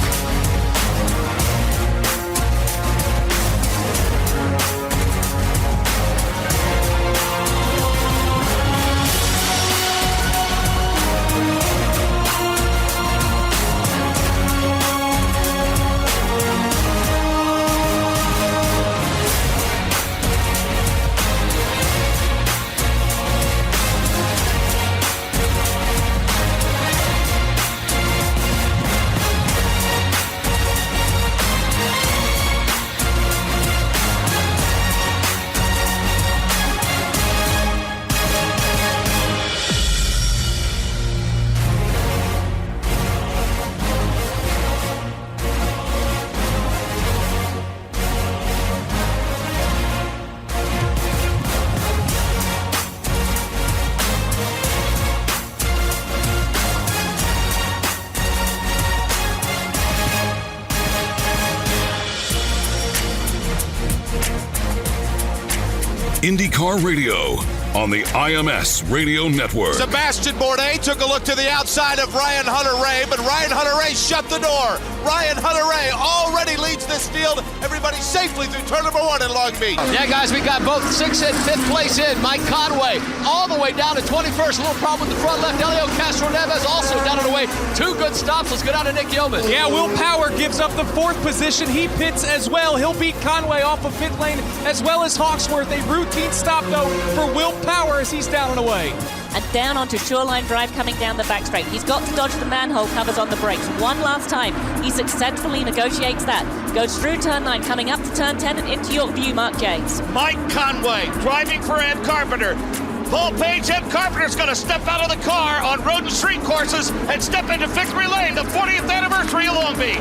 IndyCar Radio on the IMS Radio Network. Sebastien Bourdais took a look to the outside of Ryan Hunter-Reay, but Ryan Hunter-Reay shut the door. Ryan Hunter-Reay already leads this field. Everybody safely through turn number 1 in Long Beach. Yeah, guys, we got both 6th and 5th place in. Mike Conway all the way down to 21st. A little problem with the front left. Helio Castroneves also down and away. 2 good stops. Let's go down to Nick Yeoman. Yeah, Will Power gives up the 4th position. He pits as well. He'll beat Conway off of pit lane as well as Hawksworth. A routine stop, though, for Will Power as he's down and away. And down onto Shoreline Drive coming down the back straight. He's got to dodge the manhole covers on the brakes one last time. He successfully negotiates that. Goes through turn 9, coming up to turn 10 and into York View, Mark James. Mike Conway driving for Ed Carpenter. Paul Page, Ed Carpenter's going to step out of the car on road and street courses and step into Victory Lane, the 40th anniversary of Long Beach.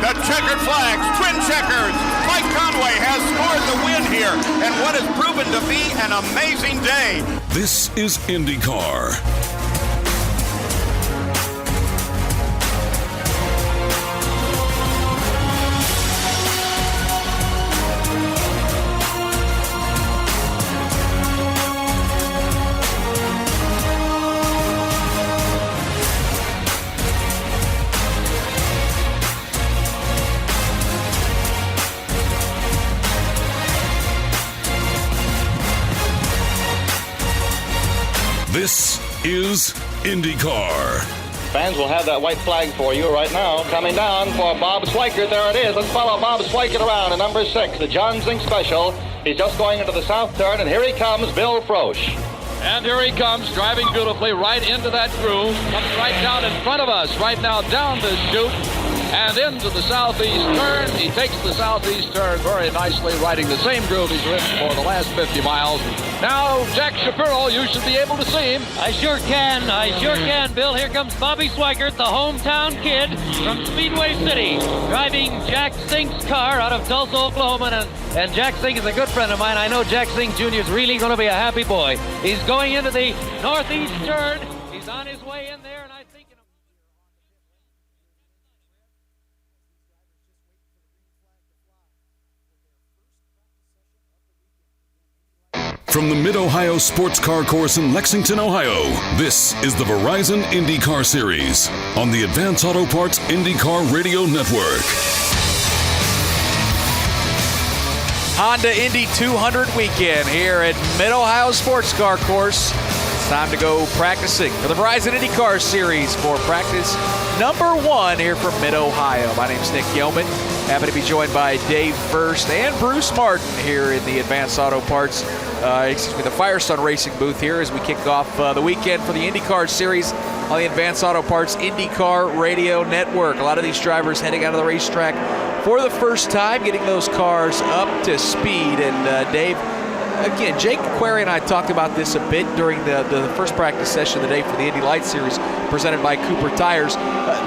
The checkered flags, twin checkers. Mike Conway has scored the win here, and what has proven to be an amazing day. This is IndyCar. This is IndyCar. Fans will have that white flag for you right now. Coming down for Bob Swikert. There it is. Let's follow Bob Swikert around in number 6, the John Zink Special. He's just going into the south turn, and here he comes, Bill Frosch. And here he comes, driving beautifully right into that groove. Coming right down in front of us, right now down the chute and into the southeast turn. He takes the southeast turn very nicely, riding the same groove he's ridden for the last 50 miles. Now, Jack Shapiro, you should be able to see him. I sure can, Bill. Here comes Bobby Swikert, the hometown kid from Speedway City, driving Jack Zink's car out of Tulsa, Oklahoma. And Jack Zink is a good friend of mine. I know Jack Zink Jr. is really going to be a happy boy. He's going into the northeast turn. He's on his way in there, and I think... From the Mid-Ohio Sports Car Course in Lexington, Ohio, this is the Verizon IndyCar Series on the Advance Auto Parts IndyCar Radio Network. Honda Indy 200 weekend here at Mid-Ohio Sports Car Course. It's time to go practicing for the Verizon IndyCar Series for practice number 1 here from Mid-Ohio. My name's Nick Yeoman. Happy to be joined by Dave First and Bruce Martin here in the Advanced Auto Parts, the Firestone Racing booth here as we kick off the weekend for the IndyCar Series on the Advanced Auto Parts IndyCar Radio Network. A lot of these drivers heading out of the racetrack for the first time, getting those cars up to speed. And Dave, again, Jake Query and I talked about this a bit during the first practice session of the day for the Indy Light Series presented by Cooper Tires.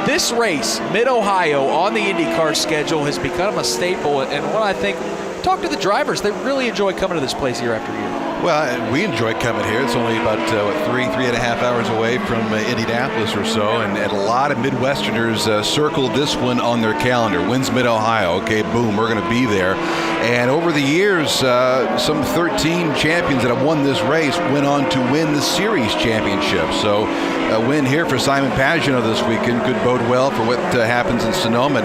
This race, Mid-Ohio, on the IndyCar schedule has become a staple, and what I think, talk to the drivers, they really enjoy coming to this place year after year. Well, we enjoy coming here. It's only about, 3.5 hours away from Indianapolis or so, and a lot of Midwesterners circled this one on their calendar. Wins Mid-Ohio. Okay, boom, we're going to be there. And over the years, some 13 champions that have won this race went on to win the series championship. So a win here for Simon Pagenaud this weekend could bode well for what happens in Sonoma.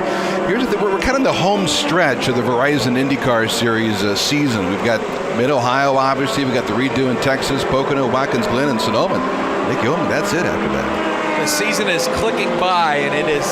Here's the thing, we're kind of in the home stretch of the Verizon IndyCar Series season. We've got Mid-Ohio, obviously. We've got the redo in Texas, Pocono, Watkins Glen, and Sonoma. Nick Yeoman, that's it after that. The season is clicking by, and it is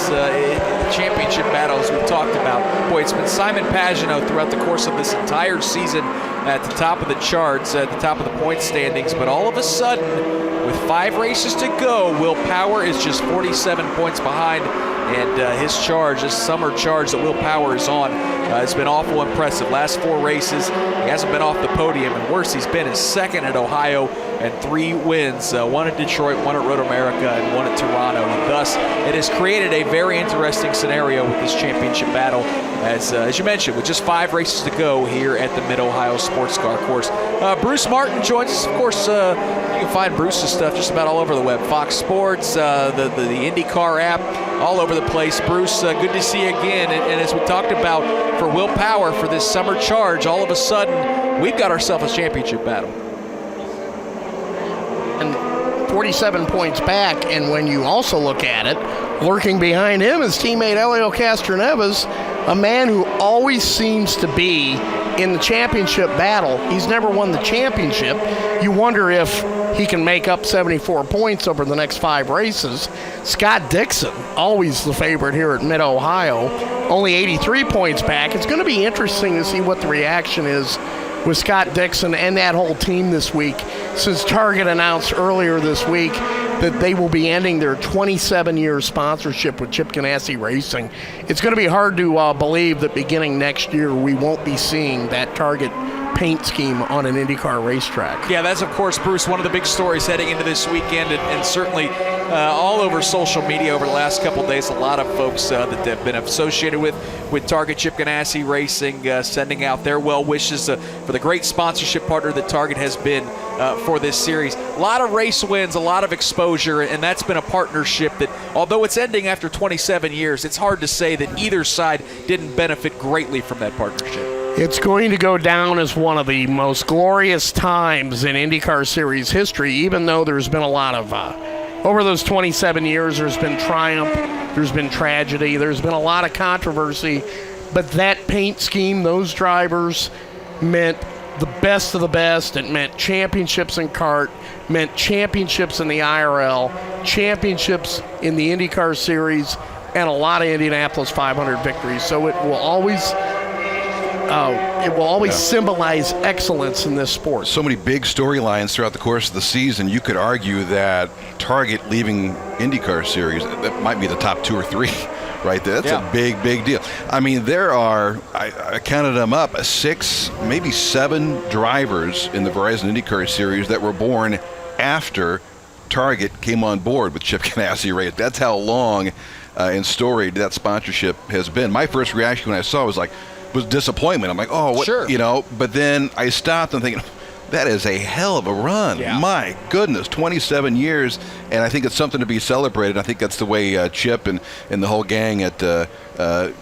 championship battles we've talked about. Boy, it's been Simon Pagenaud throughout the course of this entire season at the top of the charts, at the top of the point standings. But all of a sudden, with 5 races to go, Will Power is just 47 points behind. And his charge, this summer charge that Will Power is on, has been awful impressive. Last 4 races, he hasn't been off the podium, and worse, he's been his second at Ohio and 3 wins, 1 at Detroit, 1 at Road America, and 1 at Toronto. And thus, it has created a very interesting scenario with this championship battle, as you mentioned, with just 5 races to go here at the Mid-Ohio Sports Car Course. Bruce Martin joins us, of course. You can find Bruce's stuff just about all over the web. Fox Sports, the Indy Car app, all over the place. Bruce, good to see you again. And as we talked about for Will Power for this summer charge, all of a sudden, we've got ourselves a championship battle. And 47 points back, and when you also look at it, lurking behind him is teammate Helio Castroneves, a man who always seems to be in the championship battle. He's never won the championship. You wonder if he can make up 74 points over the next 5 races. Scott Dixon, always the favorite here at Mid-Ohio, only 83 points back. It's going to be interesting to see what the reaction is with Scott Dixon and that whole team this week, since Target announced earlier this week that they will be ending their 27-year sponsorship with Chip Ganassi Racing. It's going to be hard to believe that beginning next year we won't be seeing that Target paint scheme on an IndyCar racetrack. Yeah, that's, of course, Bruce, one of the big stories heading into this weekend, and certainly all over social media over the last couple of days, a lot of folks that have been associated with Target Chip Ganassi Racing sending out their well wishes for the great sponsorship partner that Target has been for this series. A lot of race wins, a lot of exposure, and that's been a partnership that, although it's ending after 27 years, it's hard to say that either side didn't benefit greatly from that partnership. It's going to go down as one of the most glorious times in IndyCar Series history, even though there's been a lot of, over those 27 years, there's been triumph, there's been tragedy, there's been a lot of controversy, but that paint scheme, those drivers, meant the best of the best. It meant championships in kart, meant championships in the IRL, championships in the IndyCar Series, and a lot of Indianapolis 500 victories. So it will always symbolize excellence in this sport. So many big storylines throughout the course of the season. You could argue that Target leaving IndyCar Series, that might be the top 2 or 3 right there. That's a big, big deal. I mean, there are, I counted them up, 6, maybe 7 drivers in the Verizon IndyCar Series that were born after Target came on board with Chip Ganassi Race. That's how long and storied that sponsorship has been. My first reaction when I saw it was disappointment. I'm like, oh, what, sure. But then I stopped and thinking, that is a hell of a run. Yeah. My goodness, 27 years, and I think it's something to be celebrated. I think that's the way Chip and the whole gang at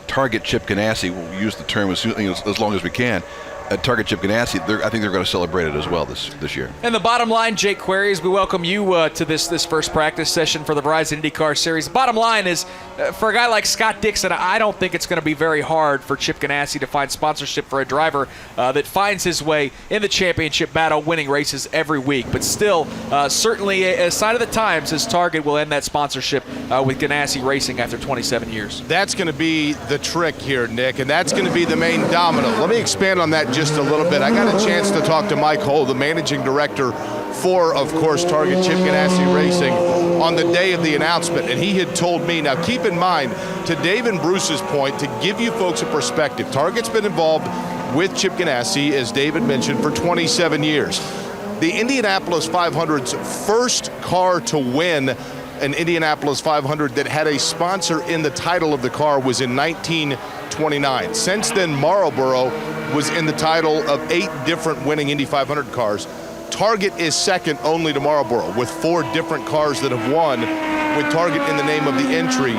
Target Chip Ganassi, we'll use the term as long as we can, at Target Chip Ganassi, I think they're going to celebrate it as well this year. And the bottom line, Jake Queries, we welcome you to this first practice session for the Verizon IndyCar Series. The bottom line is, for a guy like Scott Dixon, I don't think it's going to be very hard for Chip Ganassi to find sponsorship for a driver that finds his way in the championship battle, winning races every week. But still, certainly a sign of the times as Target will end that sponsorship with Ganassi Racing after 27 years. That's going to be the trick here, Nick, and that's going to be the main domino. Let me expand on that just a little bit. I got a chance to talk to Mike Hull, the managing director for, of course, Target Chip Ganassi Racing on the day of the announcement, and he had told me, now keep in mind, to Dave and Bruce's point, to give you folks a perspective, Target's been involved with Chip Ganassi, as David mentioned, for 27 years. The Indianapolis 500's first car to win an Indianapolis 500 that had a sponsor in the title of the car was in 1929. Since then, Marlboro was in the title of 8 different winning Indy 500 cars. Target is second only to Marlboro, with 4 different cars that have won with Target in the name of the entry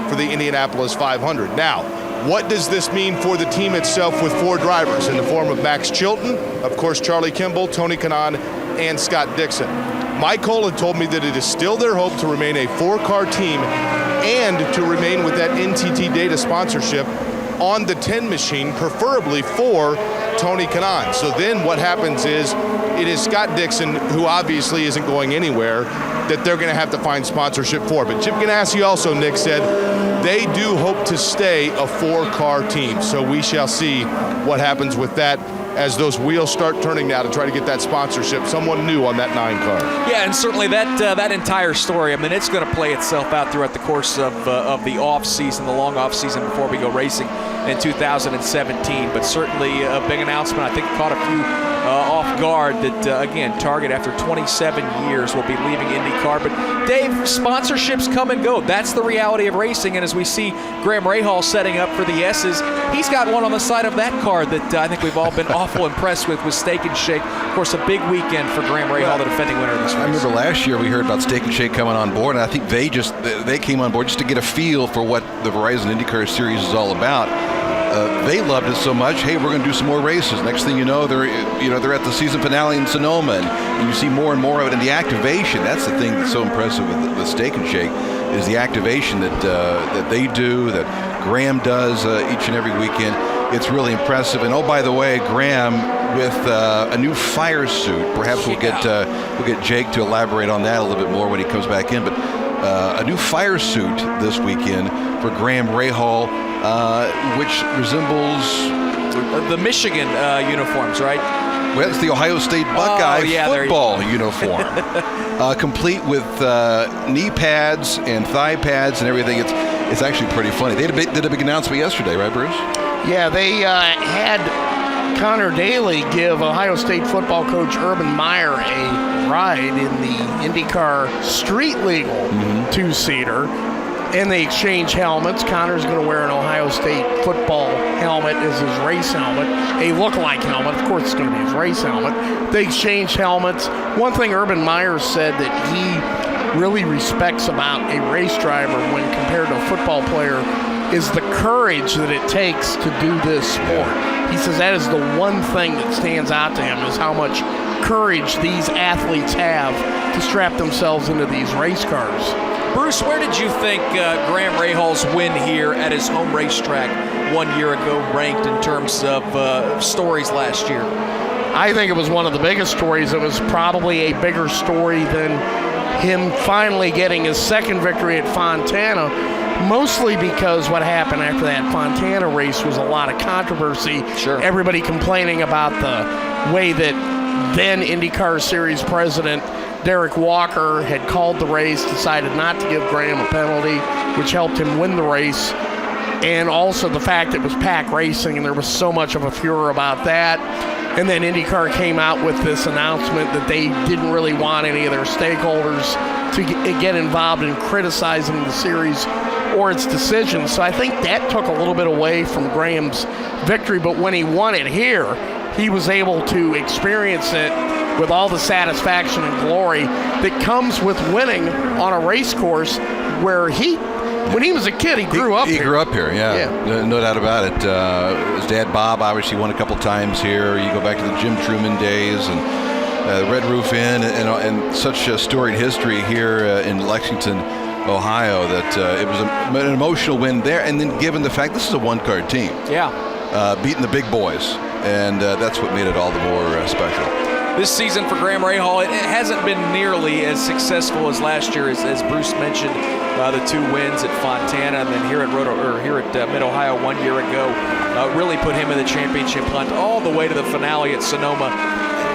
for the Indianapolis 500. Now, what does this mean for the team itself with 4 drivers in the form of Max Chilton, of course Charlie Kimball, Tony Kanaan, and Scott Dixon? Mike Holland told me that it is still their hope to remain a 4-car team and to remain with that NTT Data sponsorship on the 10 machine, preferably for Tony Kanaan. So then what happens is it is Scott Dixon, who obviously isn't going anywhere, that they're going to have to find sponsorship for. But Chip Ganassi also, Nick, said they do hope to stay a 4-car team. So we shall see what happens with that as those wheels start turning now to try to get that sponsorship, someone new on that 9 car. Yeah, and certainly that entire story, I mean, it's going to play itself out throughout the course of the off-season, the long off-season before we go racing in 2017. But certainly a big announcement. I think caught a few off guard that, again, Target, after 27 years, will be leaving IndyCar. But, Dave, sponsorships come and go. That's the reality of racing. And as we see Graham Rahal setting up for the S's, he's got one on the side of that car that I think we've all been awful impressed with Steak and Shake. Of course, a big weekend for Graham Rahal, the defending winner of this race. I remember last year we heard about Steak and Shake coming on board, and I think they came on board just to get a feel for what the Verizon IndyCar Series is all about. They loved it so much. Hey, we're going to do some more races. Next thing you know, they're at the season finale in Sonoma, and you see more and more of it. And the activation, that's the thing that's so impressive with Steak and Shake, is the activation that they do, that Graham does each and every weekend. It's really impressive. And oh, by the way, Graham with a new fire suit. Perhaps we'll get Jake to elaborate on that a little bit more when he comes back in. But a new fire suit this weekend for Graham Rahal, which resembles the Michigan uniforms, right? Well, it's the Ohio State Buckeye football uniform, complete with knee pads and thigh pads and everything. It's actually pretty funny. They did a big announcement yesterday, right, Bruce? Yeah, they had Conor Daly give Ohio State football coach Urban Meyer a ride in the IndyCar street legal 2-seater. And they exchange helmets. Connor's going to wear an Ohio State football helmet as his race helmet, a look-alike helmet. Of course, it's going to be his race helmet. They exchange helmets. One thing Urban Meyer said that he really respects about a race driver when compared to a football player is the courage that it takes to do this sport. He says that is the one thing that stands out to him, is how much courage these athletes have to strap themselves into these race cars. Bruce, where did you think Graham Rahal's win here at his home racetrack 1 year ago ranked in terms of stories last year? I think it was one of the biggest stories. It was probably a bigger story than him finally getting his second victory at Fontana, mostly because what happened after that Fontana race was a lot of controversy. Sure. Everybody complaining about the way that then IndyCar Series president Derek Walker had called the race, decided not to give Graham a penalty, which helped him win the race. And also the fact it was pack racing and there was so much of a furor about that. And then IndyCar came out with this announcement that they didn't really want any of their stakeholders to get involved in criticizing the series or its decisions. So I think that took a little bit away from Graham's victory. But when he won it here, he was able to experience it with all the satisfaction and glory that comes with winning on a race course where when he was a kid, he grew up here. He grew up here, yeah. No doubt about it. His dad, Bob, obviously won a couple times here. You go back to the Jim Truman days and Red Roof Inn and such a storied history here in Lexington, Ohio, that it was an emotional win there. And then given the fact this is a one-car team. Yeah. Beating the big boys. And that's what made it all the more special. This season for Graham Rahal, it hasn't been nearly as successful as last year, as Bruce mentioned. The 2 wins at Fontana and then here at Mid-Ohio 1 year ago really put him in the championship hunt all the way to the finale at Sonoma.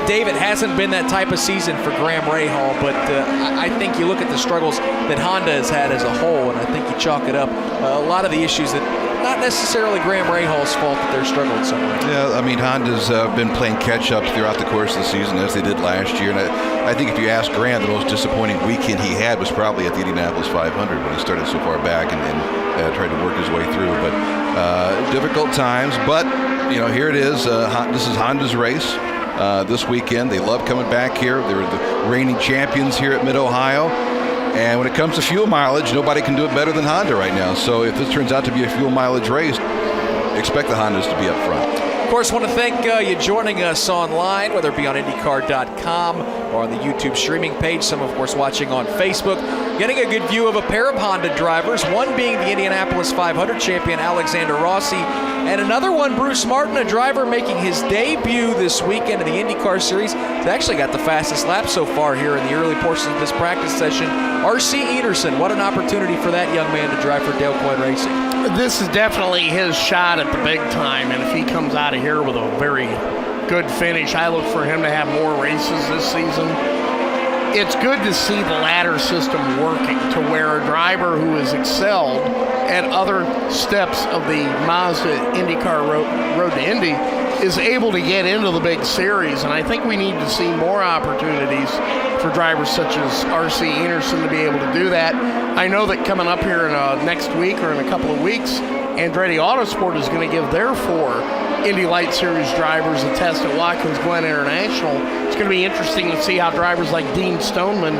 Dave, it hasn't been that type of season for Graham Rahal, but I think you look at the struggles that Honda has had as a whole, and I think you chalk it up. A lot of the issues that not necessarily Graham Rahal's fault that they're struggling so much. Yeah, I mean, Honda's been playing catch-up throughout the course of the season, as they did last year. And I think if you ask Graham, the most disappointing weekend he had was probably at the Indianapolis 500 when he started so far back and tried to work his way through. But difficult times. But, here it is. This is Honda's race. this weekend. They love coming back here. They're the reigning champions here at Mid-Ohio. And when it comes to fuel mileage, nobody can do it better than Honda right now. So if this turns out to be a fuel mileage race, expect the Hondas to be up front. Of course, want to thank you joining us online, whether it be on IndyCar.com or on the YouTube streaming page. Some, of course, watching on Facebook. Getting a good view of a pair of Honda drivers, one being the Indianapolis 500 champion Alexander Rossi, and another one, Bruce Martin, a driver making his debut this weekend in the IndyCar Series. He's actually got the fastest lap so far here in the early portions of this practice session. R.C. Ederson, what an opportunity for that young man to drive for Dale Coyne Racing. This is definitely his shot at the big time, and if he comes out of here with a very good finish, I look for him to have more races this season. It's good to see the ladder system working to where a driver who has excelled at other steps of the Mazda IndyCar road to Indy is able to get into the big series, and I think we need to see more opportunities for drivers such as R.C. Ederson to be able to do that. I know that coming up here in next week or in a couple of weeks, Andretti Autosport is going to give their 4 Indy Light Series drivers a test at Watkins Glen International. It's going to be interesting to see how drivers like Dean Stoneman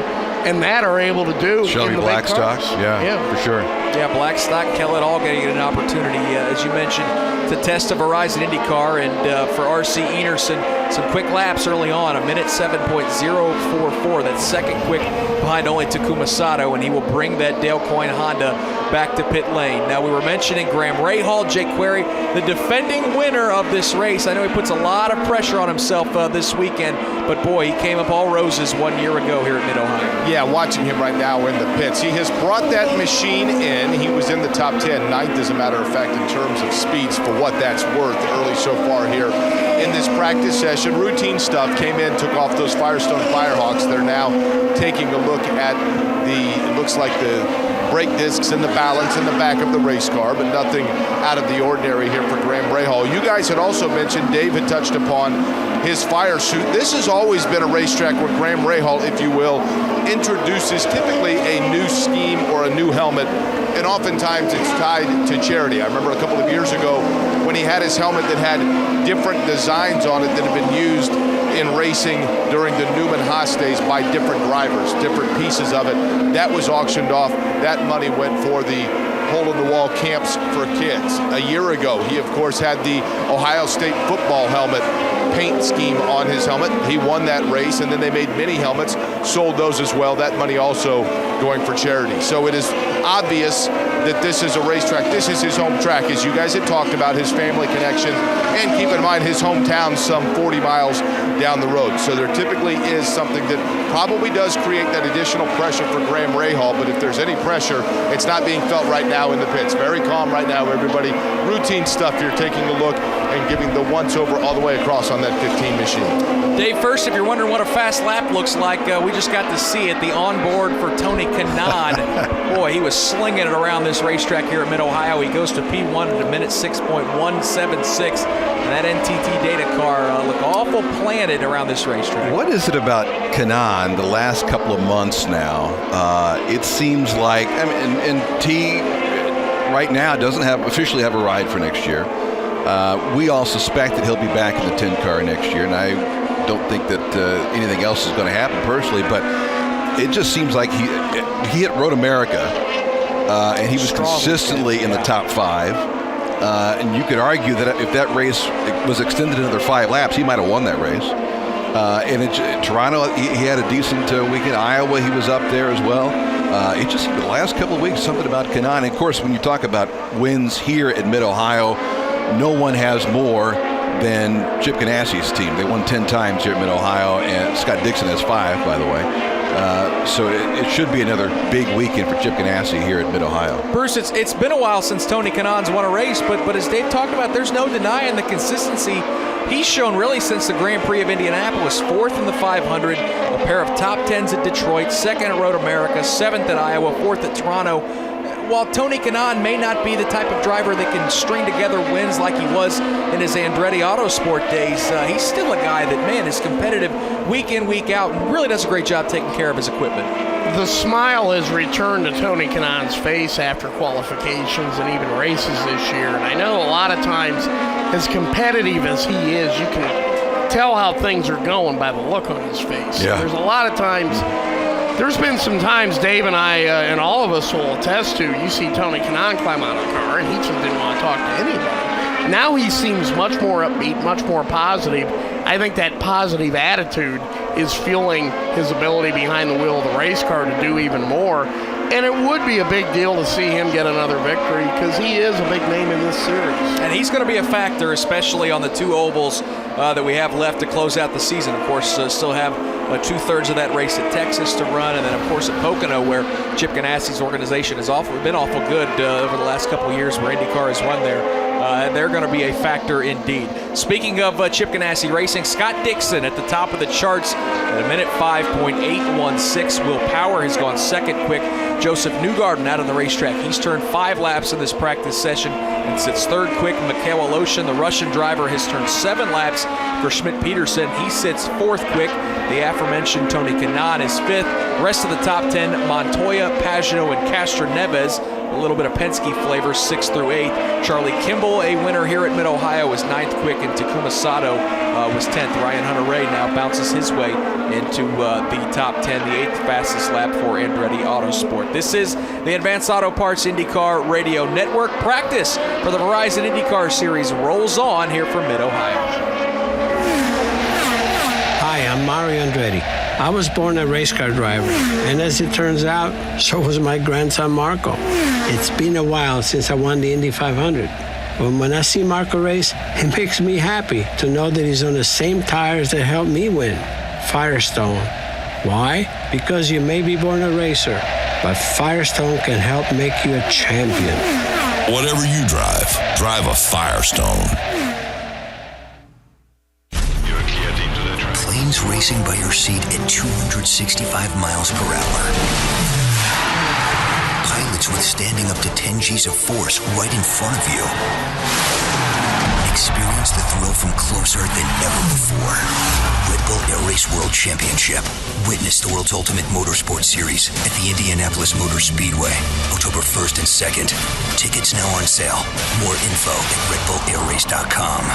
and that are able to do. Shelby Blackstock, yeah, for sure. Yeah, Blackstock, Kellett all getting an opportunity, as you mentioned, to test a Verizon IndyCar. And for R.C. Ederson, some quick laps early on, 1:07.044. That's second quick behind only Takuma Sato, and he will bring that Dale Coyne Honda back to pit lane. Now, we were mentioning Graham Rahal, Jake Query, the defending winner of this race. I know he puts a lot of pressure on himself this weekend, but boy, he came up all roses 1 year ago here at Mid-Ohio. Yeah, watching him right now in the pits. He has brought that machine in. He was in the top 10, ninth as a matter of fact in terms of speeds for what that's worth early so far here in this practice session. Routine stuff, came in, took off those Firestone Firehawks. They're now taking a look at it looks like the brake discs and the balance in the back of the race car, but nothing out of the ordinary here for Graham Rahal. You guys had also mentioned, Dave had touched upon his fire suit. This has always been a racetrack where Graham Rahal, if you will, introduces typically a new scheme or a new helmet, and oftentimes it's tied to charity. I remember a couple of years ago when he had his helmet that had different designs on it that had been used in racing during the Newman Haas days by different drivers, different pieces of it. That was auctioned off. That money went for the hole-in-the-wall camps for kids. A year ago, he, of course, had the Ohio State football helmet paint scheme on his helmet. He won that race, and then they made mini helmets, sold those as well. That money also going for charity. So it is obvious that this is a racetrack. This is his home track, as you guys had talked about, his family connection, and keep in mind his hometown some 40 miles down the road. So there typically is something that probably does create that additional pressure for Graham Rahal, but if there's any pressure, it's not being felt right now in the pits. Very calm right now, everybody. Routine stuff here, taking a look and giving the once-over all the way across on that 15 machine. Dave, first, if you're wondering what a fast lap looks like, we just got to see it, the onboard for Tony Kanaan. Boy, he was slinging it around this racetrack here at Mid-Ohio. He goes to P1 at a minute 6.176. And that NTT data car look awful planted around this racetrack. What is it about Kanaan the last couple of months now? It seems like, I mean, and T right now doesn't officially have a ride for next year. We all suspect that he'll be back in the 10 car next year, and I don't think that anything else is going to happen personally, but it just seems like he hit Road America, and he was consistently in the top 5. And you could argue that if that race was extended another 5 laps, he might have won that race. And in Toronto, he had a decent weekend. Iowa, he was up there as well. It just, the last couple of weeks, something about Kanaan. And of course, when you talk about wins here at Mid-Ohio, no one has more than Chip Ganassi's team. They won 10 times here at Mid-Ohio, and Scott Dixon has 5, by the way. So it should be another big weekend for Chip Ganassi here at Mid-Ohio. Bruce, it's been a while since Tony Kanaan's won a race, but as Dave talked about, there's no denying the consistency he's shown really since the Grand Prix of Indianapolis. 4th in the 500, a pair of top 10s at Detroit, 2nd at Road America, 7th at Iowa, 4th at Toronto. While Tony Kanaan may not be the type of driver that can string together wins like he was in his Andretti Autosport days, he's still a guy that, man, is competitive week in, week out, and really does a great job taking care of his equipment. The smile has returned to Tony Kanaan's face after qualifications and even races this year. And I know a lot of times, as competitive as he is, you can tell how things are going by the look on his face. Yeah. There's a lot of times, there's been some times Dave and I, and all of us will attest to, you see Tony Kanaan climb out of the car, and he just didn't want to talk to anybody. Now he seems much more upbeat, much more positive. I think that positive attitude is fueling his ability behind the wheel of the race car to do even more. And it would be a big deal to see him get another victory because he is a big name in this series. And he's going to be a factor, especially on the 2 ovals that we have left to close out the season. Of course, still have 2/3 of that race at Texas to run, and then, of course, at Pocono, where Chip Ganassi's organization has been awful good over the last couple of years where IndyCar has run there. They're going to be a factor indeed. Speaking of Chip Ganassi Racing, Scott Dixon at the top of the charts at a minute 5.816. Will Power has gone second quick. Joseph Newgarden out on the racetrack. He's turned 5 laps in this practice session and sits third quick. Mikhail Aloshin, the Russian driver, has turned 7 laps for Schmidt-Peterson. He sits fourth quick. The aforementioned Tony Kanaan is fifth. The rest of the top 10, Montoya, Pagenaud, and Castro Neves. A little bit of Penske flavor, 6 through 8. Charlie Kimball, a winner here at Mid-Ohio, was 9th quick, and Takuma Sato was 10th. Ryan Hunter-Reay now bounces his way into the top 10, the 8th fastest lap for Andretti Autosport. This is the Advanced Auto Parts IndyCar Radio Network. Practice for the Verizon IndyCar Series rolls on here from Mid-Ohio. Hi, I'm Mario Andretti. I was born a race car driver, and as it turns out, so was my grandson Marco. It's been a while since I won the Indy 500. But when I see Marco race, it makes me happy to know that he's on the same tires that helped me win, Firestone. Why? Because you may be born a racer, but Firestone can help make you a champion. Whatever you drive, drive a Firestone. Planes racing by your seat at 265 miles per hour. Pilots withstanding up to 10 G's of force right in front of you. Experience the thrill from closer than ever before. Red Bull Air Race World Championship. Witness the world's ultimate motorsport series at the Indianapolis Motor Speedway, October 1st and 2nd. Tickets now on sale. More info at redbullairrace.com.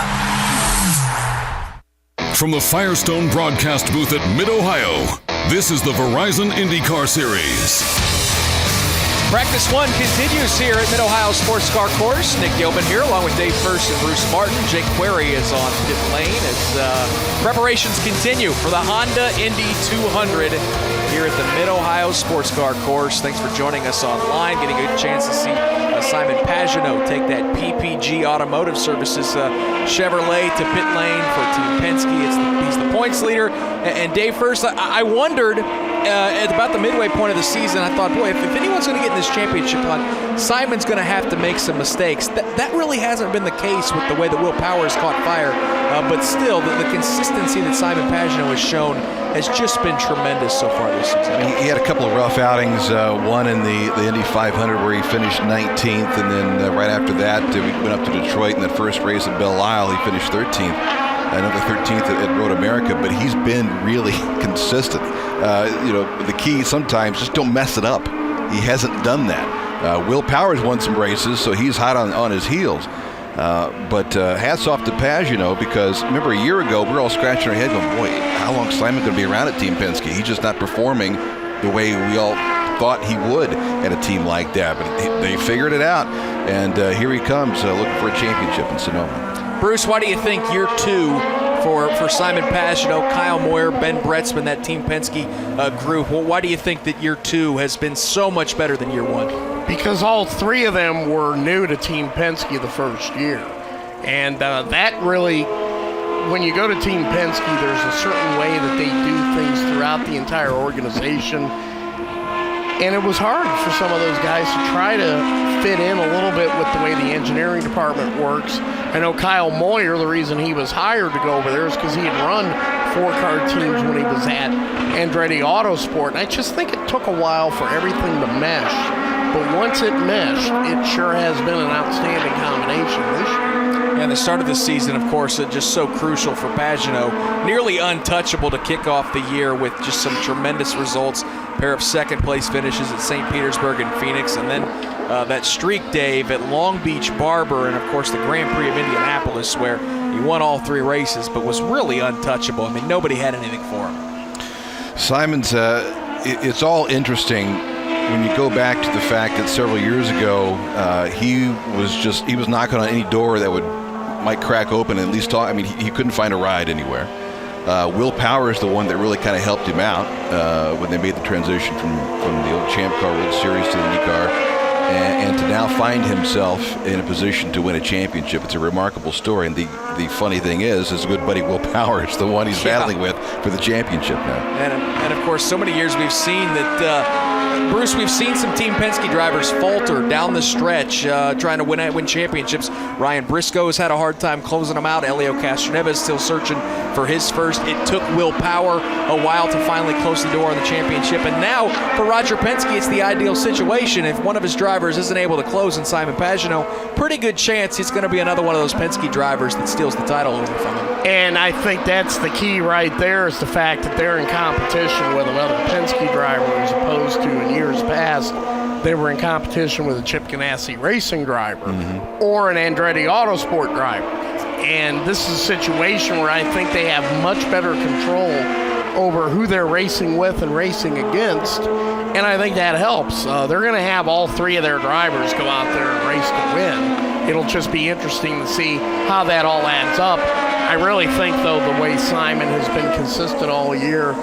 From the Firestone broadcast booth at Mid-Ohio, this is the Verizon IndyCar Series. Practice 1 continues here at Mid-Ohio Sports Car Course. Nick Yeoman here along with Dave First and Bruce Martin. Jake Query is on pit lane as preparations continue for the Honda Indy 200 here at the Mid-Ohio Sports Car Course. Thanks for joining us online, getting a chance to see Simon Pagenaud take that PPG Automotive Services Chevrolet to pit lane for Team Penske. He's the points leader. And Dave First, I wondered at about the midway point of the season, I thought, boy, if anyone's going to get in this championship hunt, Simon's going to have to make some mistakes. That really hasn't been the case with the way that Will Power has caught fire. But still, the consistency that Simon Pagenaud has shown has just been tremendous so far this season. He had a couple of rough outings, one in the Indy 500 where he finished 19th, and then right after that, we went up to Detroit in that first race at Belle Isle. He finished 13th. Another 13th at Road America, but he's been really consistent. The key sometimes, just don't mess it up. He hasn't done that. Will Power's won some races, so he's hot on his heels. But hats off to Pagenaud, because remember a year ago, we were all scratching our head going, boy, how long is Simon going to be around at Team Penske? He's just not performing the way we all thought he would at a team like that. But they figured it out, and here he comes looking for a championship in Sonoma. Bruce, why do you think year 2 for Simon Pagenaud, Kyle Moyer, Ben Bretzman, that Team Penske group, well, why do you think that year 2 has been so much better than year 1? Because all 3 of them were new to Team Penske the first year. And that really, when you go to Team Penske, there's a certain way that they do things throughout the entire organization. And it was hard for some of those guys to try to fit in a little bit with the way the engineering department works. I know Kyle Moyer, the reason he was hired to go over there is because he had run 4-car teams when he was at Andretti Autosport. And I just think it took a while for everything to mesh. But once it meshed, it sure has been an outstanding combination this year. And the start of the season, of course, just so crucial for Pagenaud. Nearly untouchable to kick off the year with just some tremendous results. A pair of second-place finishes at St. Petersburg and Phoenix, and then that streak, Dave, at Long Beach Barber, and, of course, the Grand Prix of Indianapolis, where He won all 3 races, but was really untouchable. I mean, nobody had anything for him. Simon's, it's all interesting when you go back to the fact that several years ago, he was knocking on any door that might crack open and at least talk. I mean, he couldn't find a ride anywhere. Will Power is the one that really kind of helped him out when they made the transition from the old Champ Car World Series to the IndyCar. And to now find himself in a position to win a championship. It's a remarkable story. And the funny thing is his good buddy Will Power is the one he's battling with for the championship now. And of course, so many years we've seen that, Bruce, we've seen some Team Penske drivers falter down the stretch trying to win championships. Ryan Briscoe has had a hard time closing them out. Helio Castroneves still searching for his first. It took Will Power a while to finally close the door on the championship. And now for Roger Penske, it's the ideal situation. If one of his drivers isn't able to close in Simon Pagenaud, pretty good chance he's going to be another one of those Penske drivers that steals the title over from him. And I think that's the key right there, is the fact that they're in competition with another Penske driver, as opposed to in years past they were in competition with a Chip Ganassi racing driver or an Andretti Autosport driver. And this is a situation where I think they have much better control over who they're racing with and racing against, and I think that helps. They're going to have all 3 of their drivers go out there and race to win. It'll just be interesting to see how that all adds up. I really think, though, the way Simon has been consistent all year,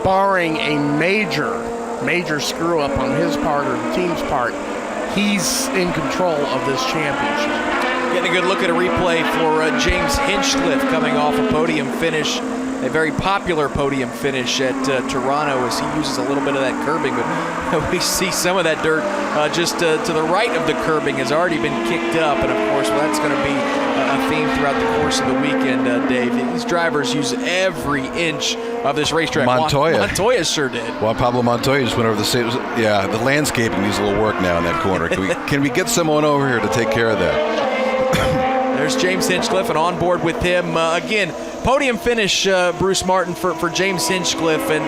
barring a major screw-up on his part or the team's part, he's in control of this championship. Getting a good look at a replay for James Hinchcliffe coming off a podium finish, a very popular podium finish at Toronto, as he uses a little bit of that curbing, but we see some of that dirt just to the right of the curbing has already been kicked up, and of course, well, that's going to be a theme throughout the course of the weekend, Dave. These drivers use every inch of this racetrack. Montoya sure did. Juan Pablo Montoya just went over the same. Yeah, the landscaping needs a little work now in that corner. Can we get someone over here to take care of that? There's James Hinchcliffe, and on board with him again. Podium finish, Bruce Martin, for James Hinchcliffe. And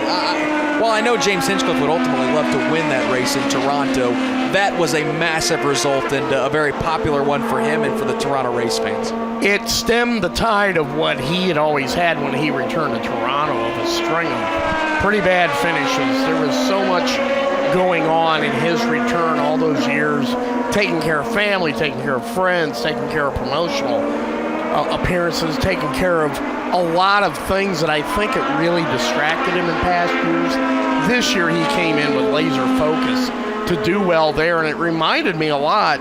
while I know James Hinchcliffe would ultimately love to win that race in Toronto, that was a massive result and a very popular one for him and for the Toronto race fans. It stemmed the tide of what he had always had when he returned to Toronto, of a string of pretty bad finishes. There was so much going on in his return all those years, taking care of family, taking care of friends, taking care of promotional appearances, taking care of a lot of things that I think it really distracted him in past years. This year he came in with laser focus to do well there, and it reminded me a lot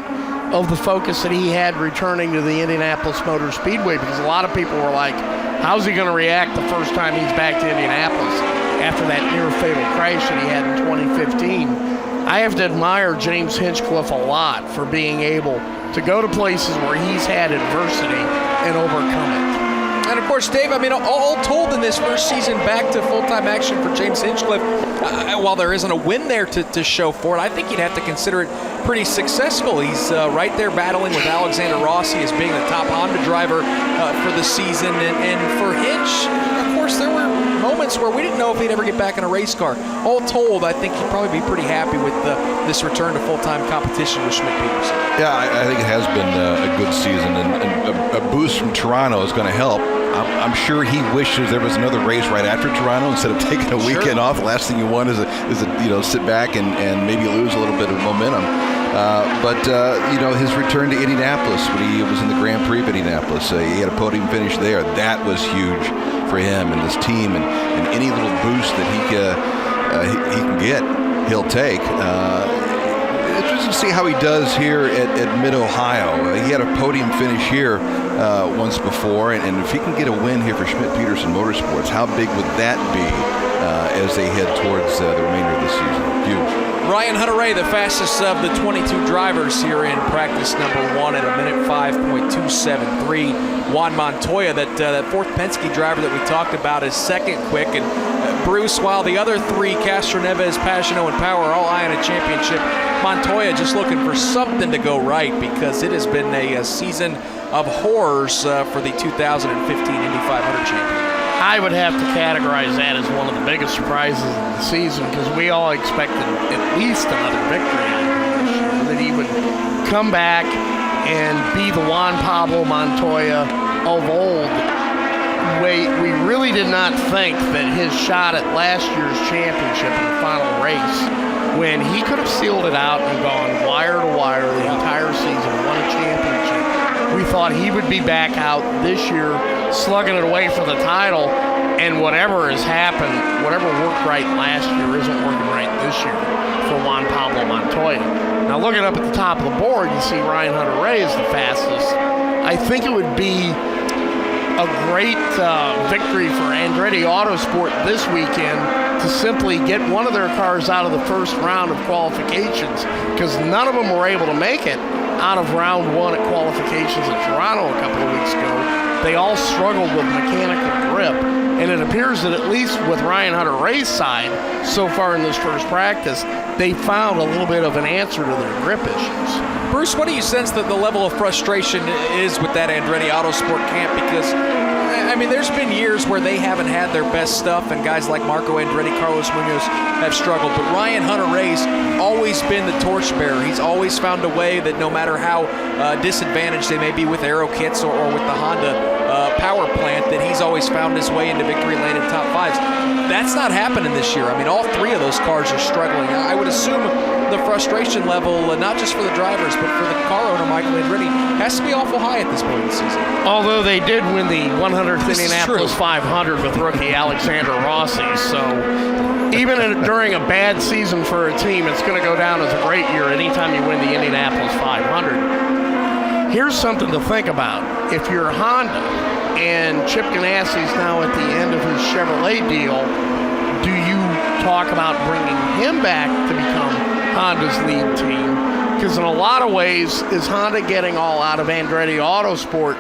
of the focus that he had returning to the Indianapolis Motor Speedway, because a lot of people were like, how's he going to react the first time he's back to Indianapolis after that near-fatal crash that he had in 2015. I have to admire James Hinchcliffe a lot for being able to go to places where he's had adversity and overcome it. And of course, Dave, I mean, all told in this first season back to full-time action for James Hinchcliffe, while there isn't a win there to show for it, I think you'd have to consider it pretty successful. He's right there battling with Alexander Rossi as being the top Honda driver for the season. And for Hinch, of course, there were moments where we didn't know if he'd ever get back in a race car. All told, I think he'd probably be pretty happy with this return to full-time competition with Schmidt-Peterson. Yeah, I think it has been a good season, and a boost from Toronto is going to help. I'm sure he wishes there was another race right after Toronto instead of taking a weekend off. The last thing you want is to sit back and maybe lose a little bit of momentum. But his return to Indianapolis when he was in the Grand Prix of Indianapolis, he had a podium finish there. That was huge for him and this team, and any little boost that he can get, he'll take. Interesting to see how he does here at Mid-Ohio. He had a podium finish here once before, and if he can get a win here for Schmidt-Peterson Motorsports, how big would that be as they head towards the remainder of the season? Huge. Ryan Hunter-Reay, the fastest of the 22 drivers here in practice number 1 at a minute 5.273. Juan Montoya, that fourth Penske driver that we talked about, is second quick. And Bruce, while the other three, Castroneves, Pagenaud, and Power, are all eyeing a championship, Montoya just looking for something to go right, because it has been a season of horrors for the 2015 Indy 500 champion. I would have to categorize that as one of the biggest surprises of the season, because we all expected at least another victory this year, that he would come back and be the Juan Pablo Montoya of old, we really did not think that his shot at last year's championship in the final race, when he could have sealed it out and gone wire to wire the entire season, won a championship, we thought he would be back out this year slugging it away for the title, and whatever has happened, whatever worked right last year isn't working right this year for Juan Pablo Montoya. Now looking up at the top of the board, you see Ryan Hunter-Reay is the fastest. I think it would be a great victory for Andretti Autosport this weekend to simply get one of their cars out of the first round of qualifications, because none of them were able to make it out of round one at qualifications in Toronto a couple of weeks ago. They all struggled with mechanical grip, and it appears that at least with Ryan Hunter-Reay's side so far in this first practice, they found a little bit of an answer to their grip issues. Bruce, what do you sense that the level of frustration is with that Andretti Autosport camp? Because, I mean, there's been years where they haven't had their best stuff, and guys like Marco Andretti, Carlos Munoz have struggled. But Ryan Hunter-Reay's always been the torchbearer. He's always found a way that no matter how disadvantaged they may be with aero kits or with the Honda power plant, that he's always found his way into victory lane in top fives. That's not happening this year. I mean, all three of those cars are struggling. I would assume the frustration level, not just for the drivers, but for the car owner, Michael Andretti, has to be awful high at this point in the season. Although they did win the 100th Indianapolis 500 with rookie Alexander Rossi, so even during a bad season for a team, it's going to go down as a great year anytime you win the Indianapolis 500. Here's something to think about. If you're Honda and Chip Ganassi's now at the end of his Chevrolet deal, do you talk about bringing him back to become Honda's lead team? Because in a lot of ways, is Honda getting all out of Andretti Autosport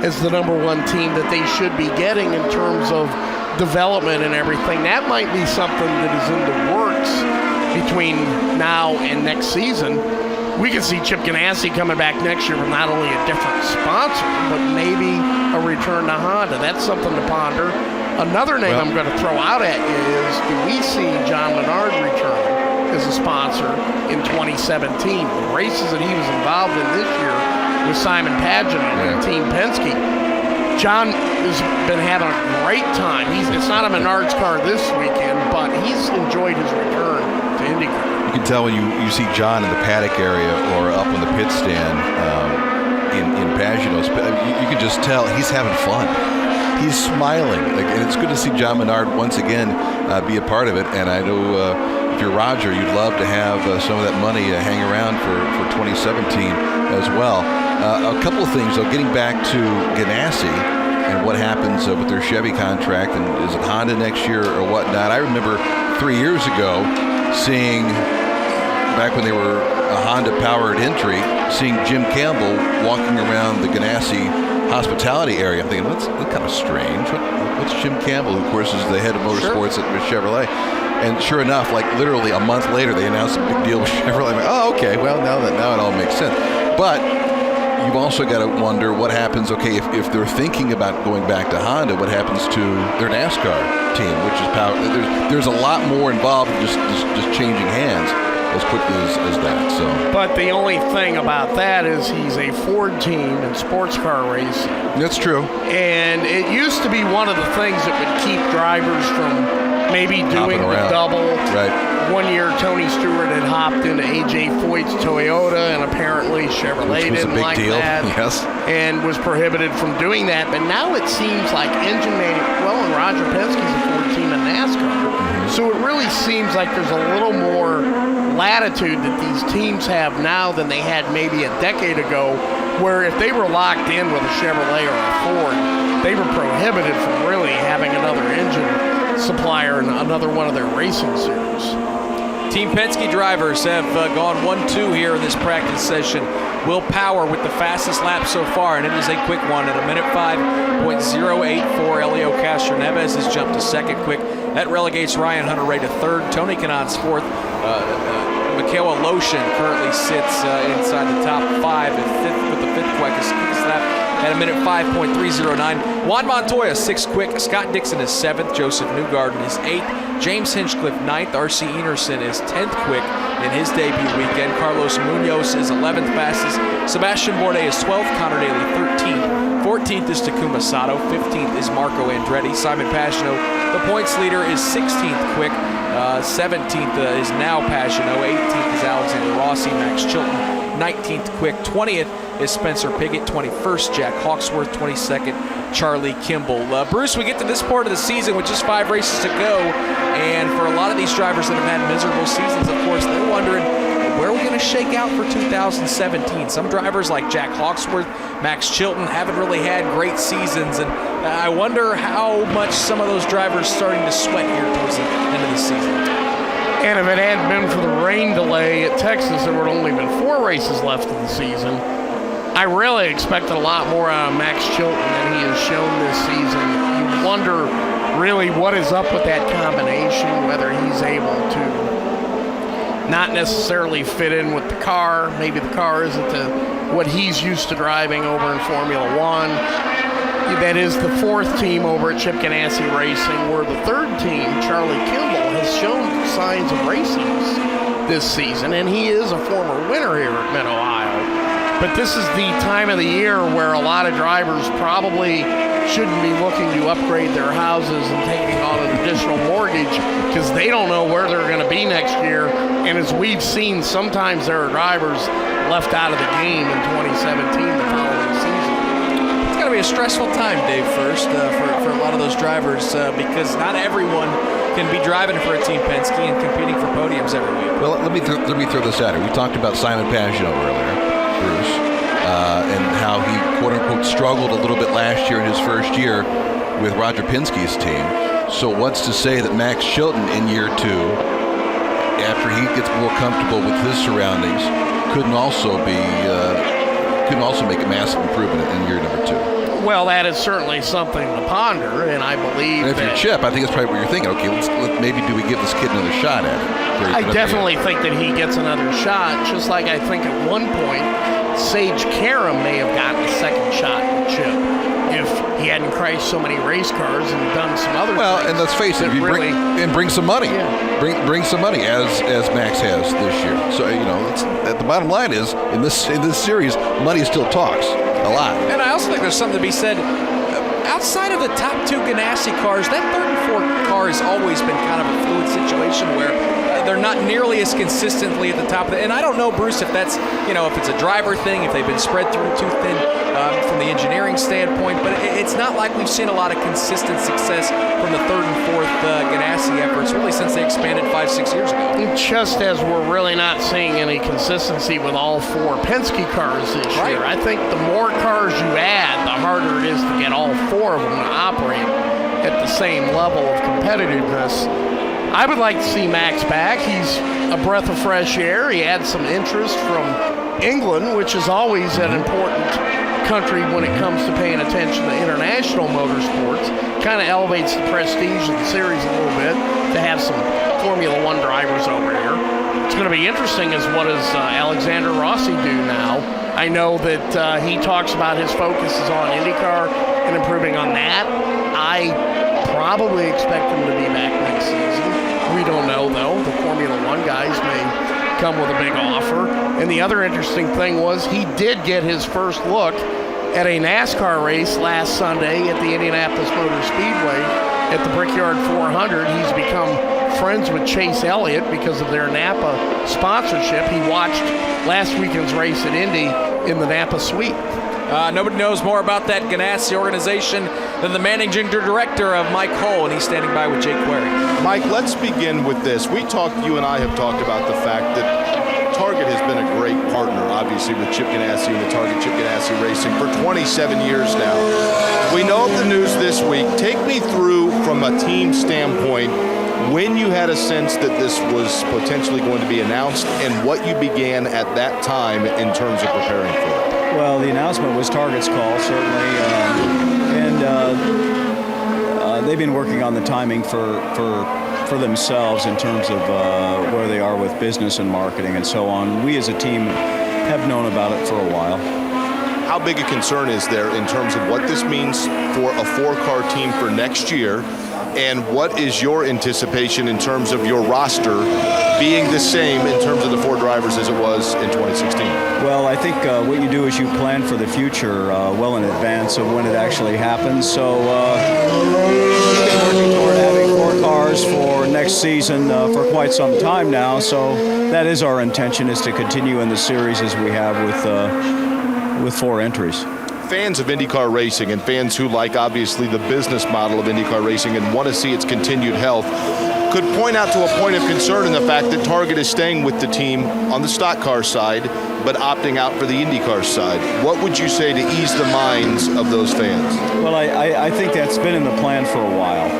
as the number one team that they should be getting in terms of development and everything? That might be something that is in the works between now and next season. We could see Chip Ganassi coming back next year with not only a different sponsor, but maybe a return to Honda. That's something to ponder. Another name I'm going to throw out at you is, do we see John Menard return as a sponsor in 2017? The races that he was involved in this year with Simon Pagenaud and Team Penske. John has been having a great time. It's not a Menard's car this weekend, but he's enjoyed his return to IndyCar. You can tell when you see John in the paddock area or up on the pit stand in Pagenaud. You can just tell he's having fun. He's smiling, and it's good to see John Menard once again be a part of it. And I know if you're Roger, you'd love to have some of that money hang around for 2017 as well. A couple of things, though, getting back to Ganassi and what happens with their Chevy contract, and is it Honda next year or whatnot. I remember 3 years ago seeing, back when they were a Honda-powered entry, seeing Jim Campbell walking around the Ganassi hospitality area. I'm thinking, that's kind of strange. What's Jim Campbell, who, of course, is the head of motorsports at Chevrolet? And sure enough, like literally a month later, they announced a big deal with Chevrolet. I'm like, oh, okay, well, now it all makes sense. But you've also got to wonder what happens, okay, if they're thinking about going back to Honda, what happens to their NASCAR team, which is power. There's a lot more involved than just changing hands as quickly as that. So, but the only thing about that is he's a Ford team in sports car racing. That's true. And it used to be one of the things that would keep drivers from maybe doing the double. Right. 1 year, Tony Stewart had hopped into A.J. Foyt's Toyota, and apparently Chevrolet didn't like that. Yes. And was prohibited from doing that. But now it seems like engine and Roger Penske's a Ford team in NASCAR. Mm-hmm. So it really seems like there's a little more latitude that these teams have now than they had maybe a decade ago, where if they were locked in with a Chevrolet or a Ford, they were prohibited from really having another engine supplier in another one of their racing series. Team Penske drivers have gone 1-2 here in this practice session. Will Power with the fastest lap so far, and it is a quick one at 1:05.084. Elio Castroneves has jumped to second quick. That relegates Ryan Hunter-Reay to third. Tony Kanaan's fourth. Michaela Loshin currently sits inside the top five at fifth with the fifth quickest lap at 1:05.309. Juan Montoya, sixth quick. Scott Dixon is seventh. Joseph Newgarden is eighth. James Hinchcliffe, ninth. R.C. Enerson is 10th quick in his debut weekend. Carlos Munoz is 11th fastest. Sebastien Bourdais is 12th. Conor Daly 13th. 14th is Takuma Sato. 15th is Marco Andretti. Simon Pagenaud, the points leader, is 16th quick. 17th is now Pagenaud. 18th is Alexander Rossi. Max Chilton, 19th quick. 20th is Spencer Pigot. 21st, Jack Hawksworth. 22nd, Charlie Kimball. Bruce, we get to this part of the season with just 5 races to go, and for a lot of these drivers that have had miserable seasons, of course, they're wondering, where are we going to shake out for 2017? Some drivers like Jack Hawksworth, Max Chilton haven't really had great seasons, and I wonder how much some of those drivers starting to sweat here towards the end of the season. And if it hadn't been for the rain delay at Texas, there would have only been 4 races left of the season. I really expected a lot more out of Max Chilton than he has shown this season. You wonder really what is up with that combination, whether he's able to not necessarily fit in with the car. Maybe the car isn't what he's used to driving over in Formula One. That is the 4th team over at Chip Ganassi Racing, where the 3rd team, Charlie Kimball, has shown signs of raciness this season, and he is a former winner here at Mid-Ohio. But this is the time of the year where a lot of drivers probably shouldn't be looking to upgrade their houses and taking on an additional mortgage because they don't know where they're going to be next year. And as we've seen, sometimes there are drivers left out of the game in 2017 the following season. It's got to be a stressful time, Dave, first, for a lot of those drivers because not everyone can be driving for a Team Penske and competing for podiums every week. Well, let me throw this at her. We talked about Simon Pagenaud earlier, Bruce, and how he, quote-unquote, struggled a little bit last year in his first year with Roger Penske's team. So what's to say that Max Chilton in year 2, after he gets more comfortable with his surroundings, couldn't also make a massive improvement in year number 2? Well, that is certainly something to ponder, and I believe and if you're Chip, I think that's probably what you're thinking. Okay, maybe do we give this kid another shot at it? I definitely think that he gets another shot, just like I think at one point Sage Karam may have gotten a second shot at Chip if he hadn't crashed so many race cars and done some other things. Well, and let's face it, bring some money. Yeah. Bring some money as Max has this year. So, the bottom line is, in this series, money still talks a lot. And I also think there's something to be said, outside of the top 2 Ganassi cars, that 3rd and 4th car has always been kind of a fluid situation where they're not nearly as consistently at the top of and I don't know, Bruce, if that's, if it's a driver thing, if they've been spread through too thin from the engineering standpoint, but it's not like we've seen a lot of consistent success from the 3rd and 4th Ganassi efforts really since they expanded 5-6 years ago. Just as we're really not seeing any consistency with all 4 Penske cars this year. I think the more cars you add, the harder it is to get all 4 of them to operate at the same level of competitiveness. I would like to see Max back. He's a breath of fresh air. He had some interest from England, which is always an important country when it comes to paying attention to international motorsports. Kind of elevates the prestige of the series a little bit to have some Formula One drivers over here. It's going to be interesting is what does Alexander Rossi do now? I know that he talks about his focus is on IndyCar and improving on that. I probably expect him to be back next season. We don't know, though. The Formula One guys may come with a big offer. And the other interesting thing was he did get his first look at a NASCAR race last Sunday at the Indianapolis Motor Speedway at the Brickyard 400. He's become friends with Chase Elliott because of their Napa sponsorship. He watched last weekend's race at Indy in the Napa suite. Nobody knows more about that Ganassi organization than the managing director of Mike Hull, and he's standing by with Jake Query. Mike, let's begin with this. You and I have talked about the fact that Target has been a great partner, obviously, with Chip Ganassi and the Target Chip Ganassi Racing for 27 years now. We know of the news this week. Take me through, from a team standpoint, when you had a sense that this was potentially going to be announced and what you began at that time in terms of preparing for it. Well, the announcement was Target's call, certainly, and they've been working on the timing for themselves in terms of where they are with business and marketing and so on. We as a team have known about it for a while. How big a concern is there in terms of what this means for a 4-car team for next year? And what is your anticipation in terms of your roster being the same in terms of the 4 drivers as it was in 2016? Well, I think what you do is you plan for the future well in advance of when it actually happens. So we've been working toward having 4 cars for next season for quite some time now. So that is our intention, is to continue in the series as we have with 4 entries. Fans of IndyCar racing and fans who like, obviously, the business model of IndyCar racing and want to see its continued health could point out to a point of concern in the fact that Target is staying with the team on the stock car side, but opting out for the IndyCar side. What would you say to ease the minds of those fans? Well, I think that's been in the plan for a while.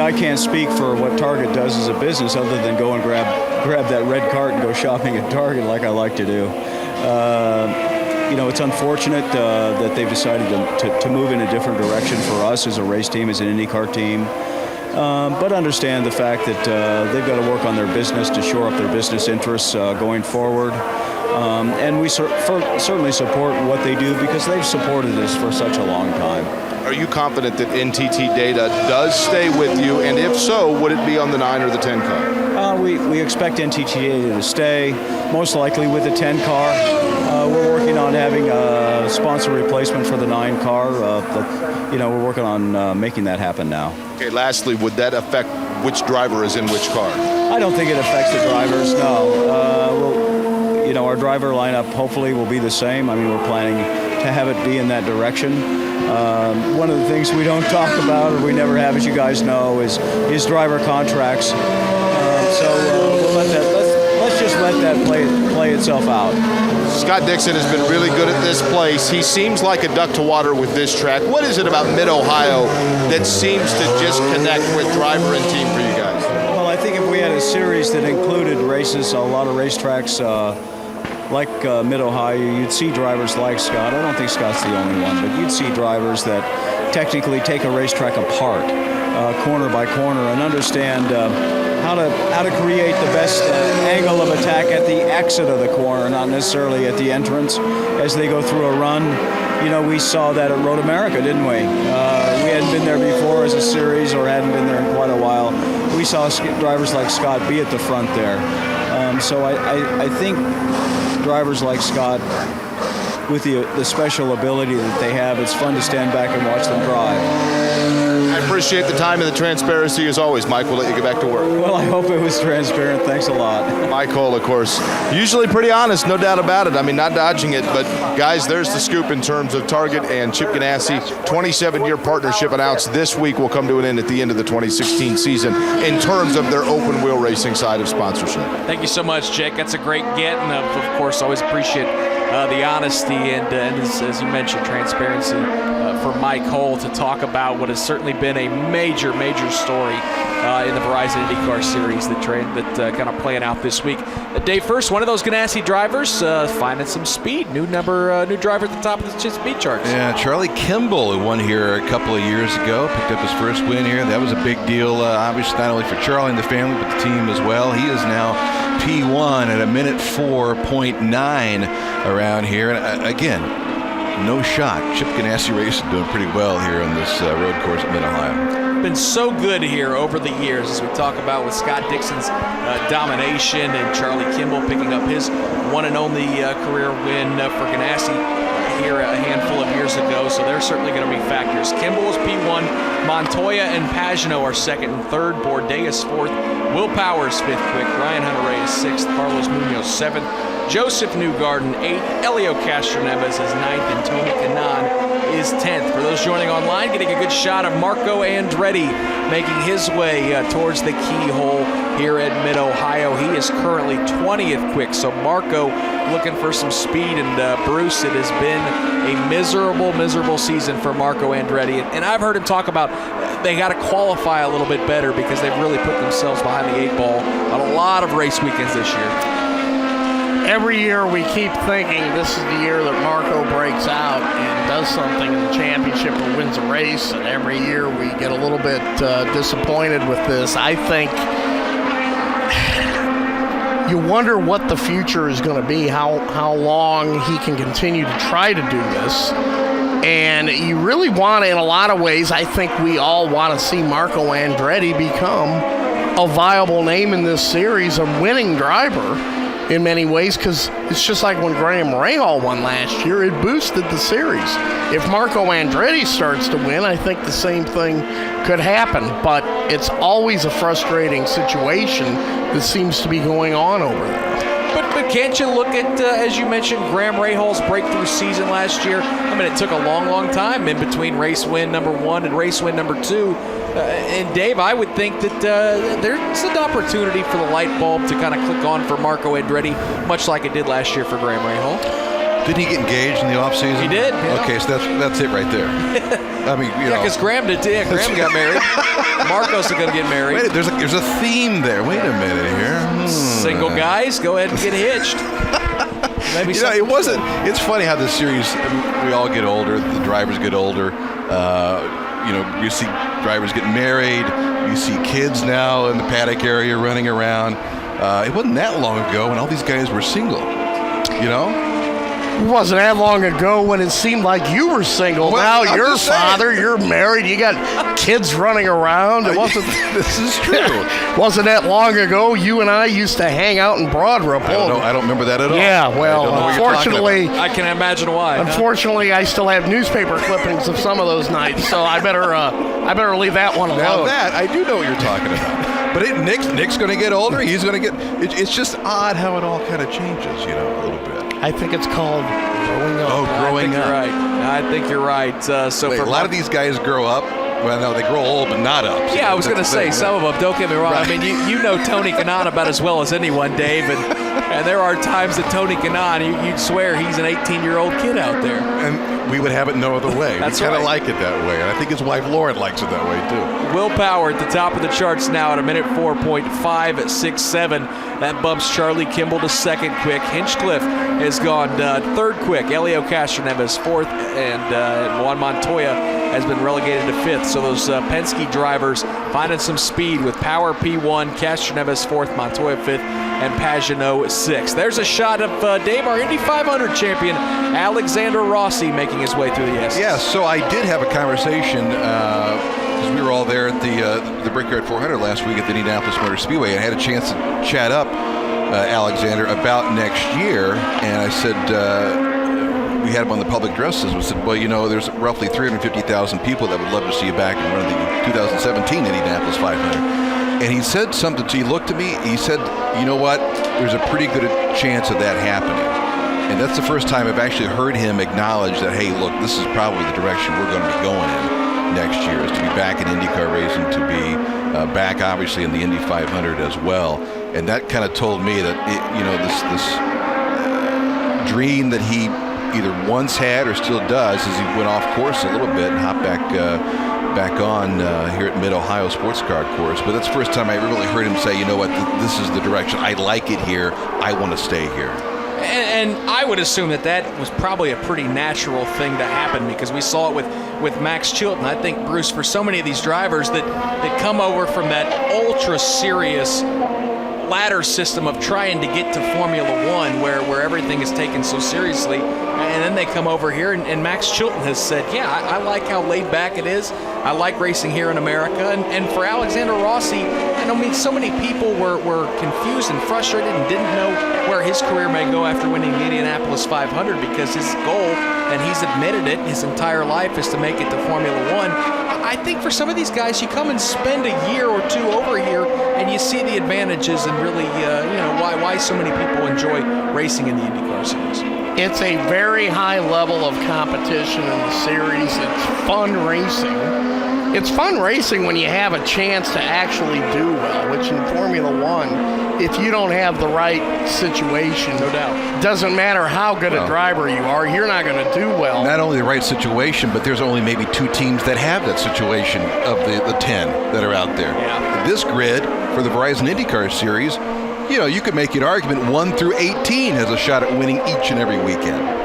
I can't speak for what Target does as a business other than go and grab that red cart and go shopping at Target like I like to do. It's unfortunate that they've decided to move in a different direction for us as a race team, as an IndyCar team. But understand the fact that they've got to work on their business to shore up their business interests going forward. And we certainly support what they do because they've supported us for such a long time. Are you confident that NTT data does stay with you? And if so, would it be on the 9 or the 10 car? We expect NTT data to stay, most likely with the 10 car. We're working on having a sponsor replacement for the 9 car. We're working on making that happen now. Okay, lastly, would that affect which driver is in which car? I don't think it affects the drivers, no. Our driver lineup hopefully will be the same. I mean, we're planning to have it be in that direction. One of the things we don't talk about, or we never have, as you guys know, is driver contracts. Let's just let that play itself out. Scott Dixon has been really good at this place. He seems like a duck to water with this track. What is it about Mid-Ohio that seems to just connect with driver and team for you guys? Well, I think if we had a series that included races, a lot of racetracks like Mid-Ohio, you'd see drivers like Scott. I don't think Scott's the only one, but you'd see drivers that technically take a racetrack apart, corner by corner, and understand how to create the best angle of attack at the exit of the corner, not necessarily at the entrance as they go through a run. We saw that at Road America, didn't we? We hadn't been there before as a series, or hadn't been there in quite a while. We saw drivers like Scott be at the front there. So I think drivers like Scott, with the special ability that they have, it's fun to stand back and watch them drive. I appreciate the time and the transparency as always, Mike. We'll let you get back to work. Well, I hope it was transparent. Thanks a lot. Mike Cole, of course, usually pretty honest, no doubt about it. I mean, not dodging it, but guys, there's the scoop in terms of Target and Chip Ganassi. 27-year partnership announced this week will come to an end at the end of the 2016 season in terms of their open wheel racing side of sponsorship. Thank you so much, Jake. That's a great get, and of course, always appreciate the honesty and as you mentioned, transparency for Mike Cole to talk about what has certainly been a major story in the Verizon IndyCar Series that kind of playing out this week. Dave, first, one of those Ganassi drivers finding some speed. New driver at the top of the speed charts. Yeah, Charlie Kimball, who won here a couple of years ago, picked up his first win here. That was a big deal, obviously, not only for Charlie and the family, but the team as well. He is now P1 at a minute 4.9 around here. And again, no shock. Chip Ganassi Racing doing pretty well here on this road course at Mid-Ohio. Been so good here over the years, as we talk about with Scott Dixon's domination and Charlie Kimball picking up his one and only career win for Ganassi here a handful of years ago. So they're certainly going to be factors. Kimball is P1, Montoya and Pagenaud are second and third, Bourdais is fourth, Will Powers fifth quick, Ryan Hunter-Reay is sixth, Carlos Munoz seventh, Joseph Newgarden 8th, Elio Castroneves is 9th, and Tony Kanaan is 10th. For those joining online, getting a good shot of Marco Andretti making his way towards the keyhole here at Mid-Ohio. He is currently 20th quick, so Marco looking for some speed, and Bruce, it has been a miserable season for Marco Andretti, and I've heard him talk about they got to qualify a little bit better because they've really put themselves behind the 8 ball on a lot of race weekends this year. Every year we keep thinking this is the year that Marco breaks out and does something in the championship or wins a race, and every year we get a little bit disappointed with this. I think you wonder what the future is going to be, how long he can continue to try to do this. And you really want to, in a lot of ways, I think we all want to see Marco Andretti become a viable name in this series, a winning driver in many ways, because it's just like when Graham Rahal won last year, it boosted the series. If Marco Andretti starts to win, I think the same thing could happen, but it's always a frustrating situation that seems to be going on over there. But can't you look at, as you mentioned, Graham Rahal's breakthrough season last year? I mean, it took a long time in between race win number 1 and race win number 2. And Dave, I would think that there's an opportunity for the light bulb to kind of click on for Marco Andretti, much like it did last year for Graham Rahal. Didn't he get engaged in the offseason? He did. Yeah. Okay, so that's it right there. I mean, you know. Because Graham did. Yeah, Graham got married. Marco's going to get married. Wait, there's a theme there. Wait a minute here. Single guys, go ahead and get hitched. Maybe it wasn't. It's funny how this series. We all get older. The drivers get older. You see drivers get married. You see kids now in the paddock area running around. It wasn't that long ago when all these guys were single. You know. It wasn't that long ago when it seemed like you were single. Well, now you're a father, you're married, you got kids running around. It wasn't. This is true. Wasn't that long ago you and I used to hang out in Broad Ripple. I don't remember that at all. Yeah, well, unfortunately, I can imagine why. Unfortunately, I still have newspaper clippings of some of those nights, so I better leave that one alone. Now that I do know what you're talking about. But Nick's going to get older. He's going to get. It's just odd how it all kind of changes, a little bit. I think it's called growing up. Oh, growing up. I think you're right. A lot of these guys grow up. Well, no, they grow old, but not up. So yeah, I was going to say, some of them, don't get me wrong. Right. I mean, you know Tony Kanaan about as well as anyone, Dave, and there are times that Tony Kanaan, you'd swear he's an 18-year-old kid out there. And we would have it no other way. That's we kind of right. like it that way, and I think his wife Lauren likes it that way, too. Will Power at the top of the charts now at a minute 4.567. That bumps Charlie Kimball to second quick. Hinchcliffe has gone third quick. Elio Castroneves fourth, and Juan Montoya has been relegated to fifth. So those Penske drivers finding some speed with Power P1, Castroneves fourth, Montoya fifth, and Pagenaud sixth. There's a shot of Dave, our Indy 500 champion, Alexander Rossi, making his way through the S. Yeah, so I did have a conversation because we were all there at the Brickyard 400 last week at the Indianapolis Motor Speedway, and I had a chance to chat up Alexander about next year, and I said, we had him on the public address system. We said, well, there's roughly 350,000 people that would love to see you back and run the 2017 Indianapolis 500. And he said something he looked at me, he said, you know what, there's a pretty good chance of that happening. And that's the first time I've actually heard him acknowledge that, hey, look, this is probably the direction we're going to be going in next year, is to be back in IndyCar racing, to be back, obviously, in the Indy 500 as well. And that kind of told me that, this dream that he either once had or still does, as he went off course a little bit and hopped back on here at Mid-Ohio Sports Car Course. But that's the first time I really heard him say, you know what, this is the direction. I like it here. I want to stay here. And I would assume that was probably a pretty natural thing to happen, because we saw it with Max Chilton. I think, Bruce, for so many of these drivers that come over from that ultra-serious ladder system of trying to get to Formula One, where everything is taken so seriously, and then they come over here, and Max Chilton has said, I like how laid back it is. I like racing here in America. And for Alexander Rossi, so many people were confused and frustrated and didn't know where his career may go after winning the Indianapolis 500, because his goal, and he's admitted it his entire life, is to make it to Formula One. I think for some of these guys, you come and spend a year or two over here, and you see the advantages and really, why so many people enjoy racing in the IndyCar series. It's a very high level of competition in the series. It's fun racing. It's fun racing when you have a chance to actually do well, which in Formula One, if you don't have the right situation, no doubt, doesn't matter how good a driver you are, you're not going to do well. Not only the right situation, but there's only maybe 2 teams that have that situation of the 10 that are out there. Yeah. This grid for the Verizon IndyCar series, you could make an argument 1 through 18 has a shot at winning each and every weekend.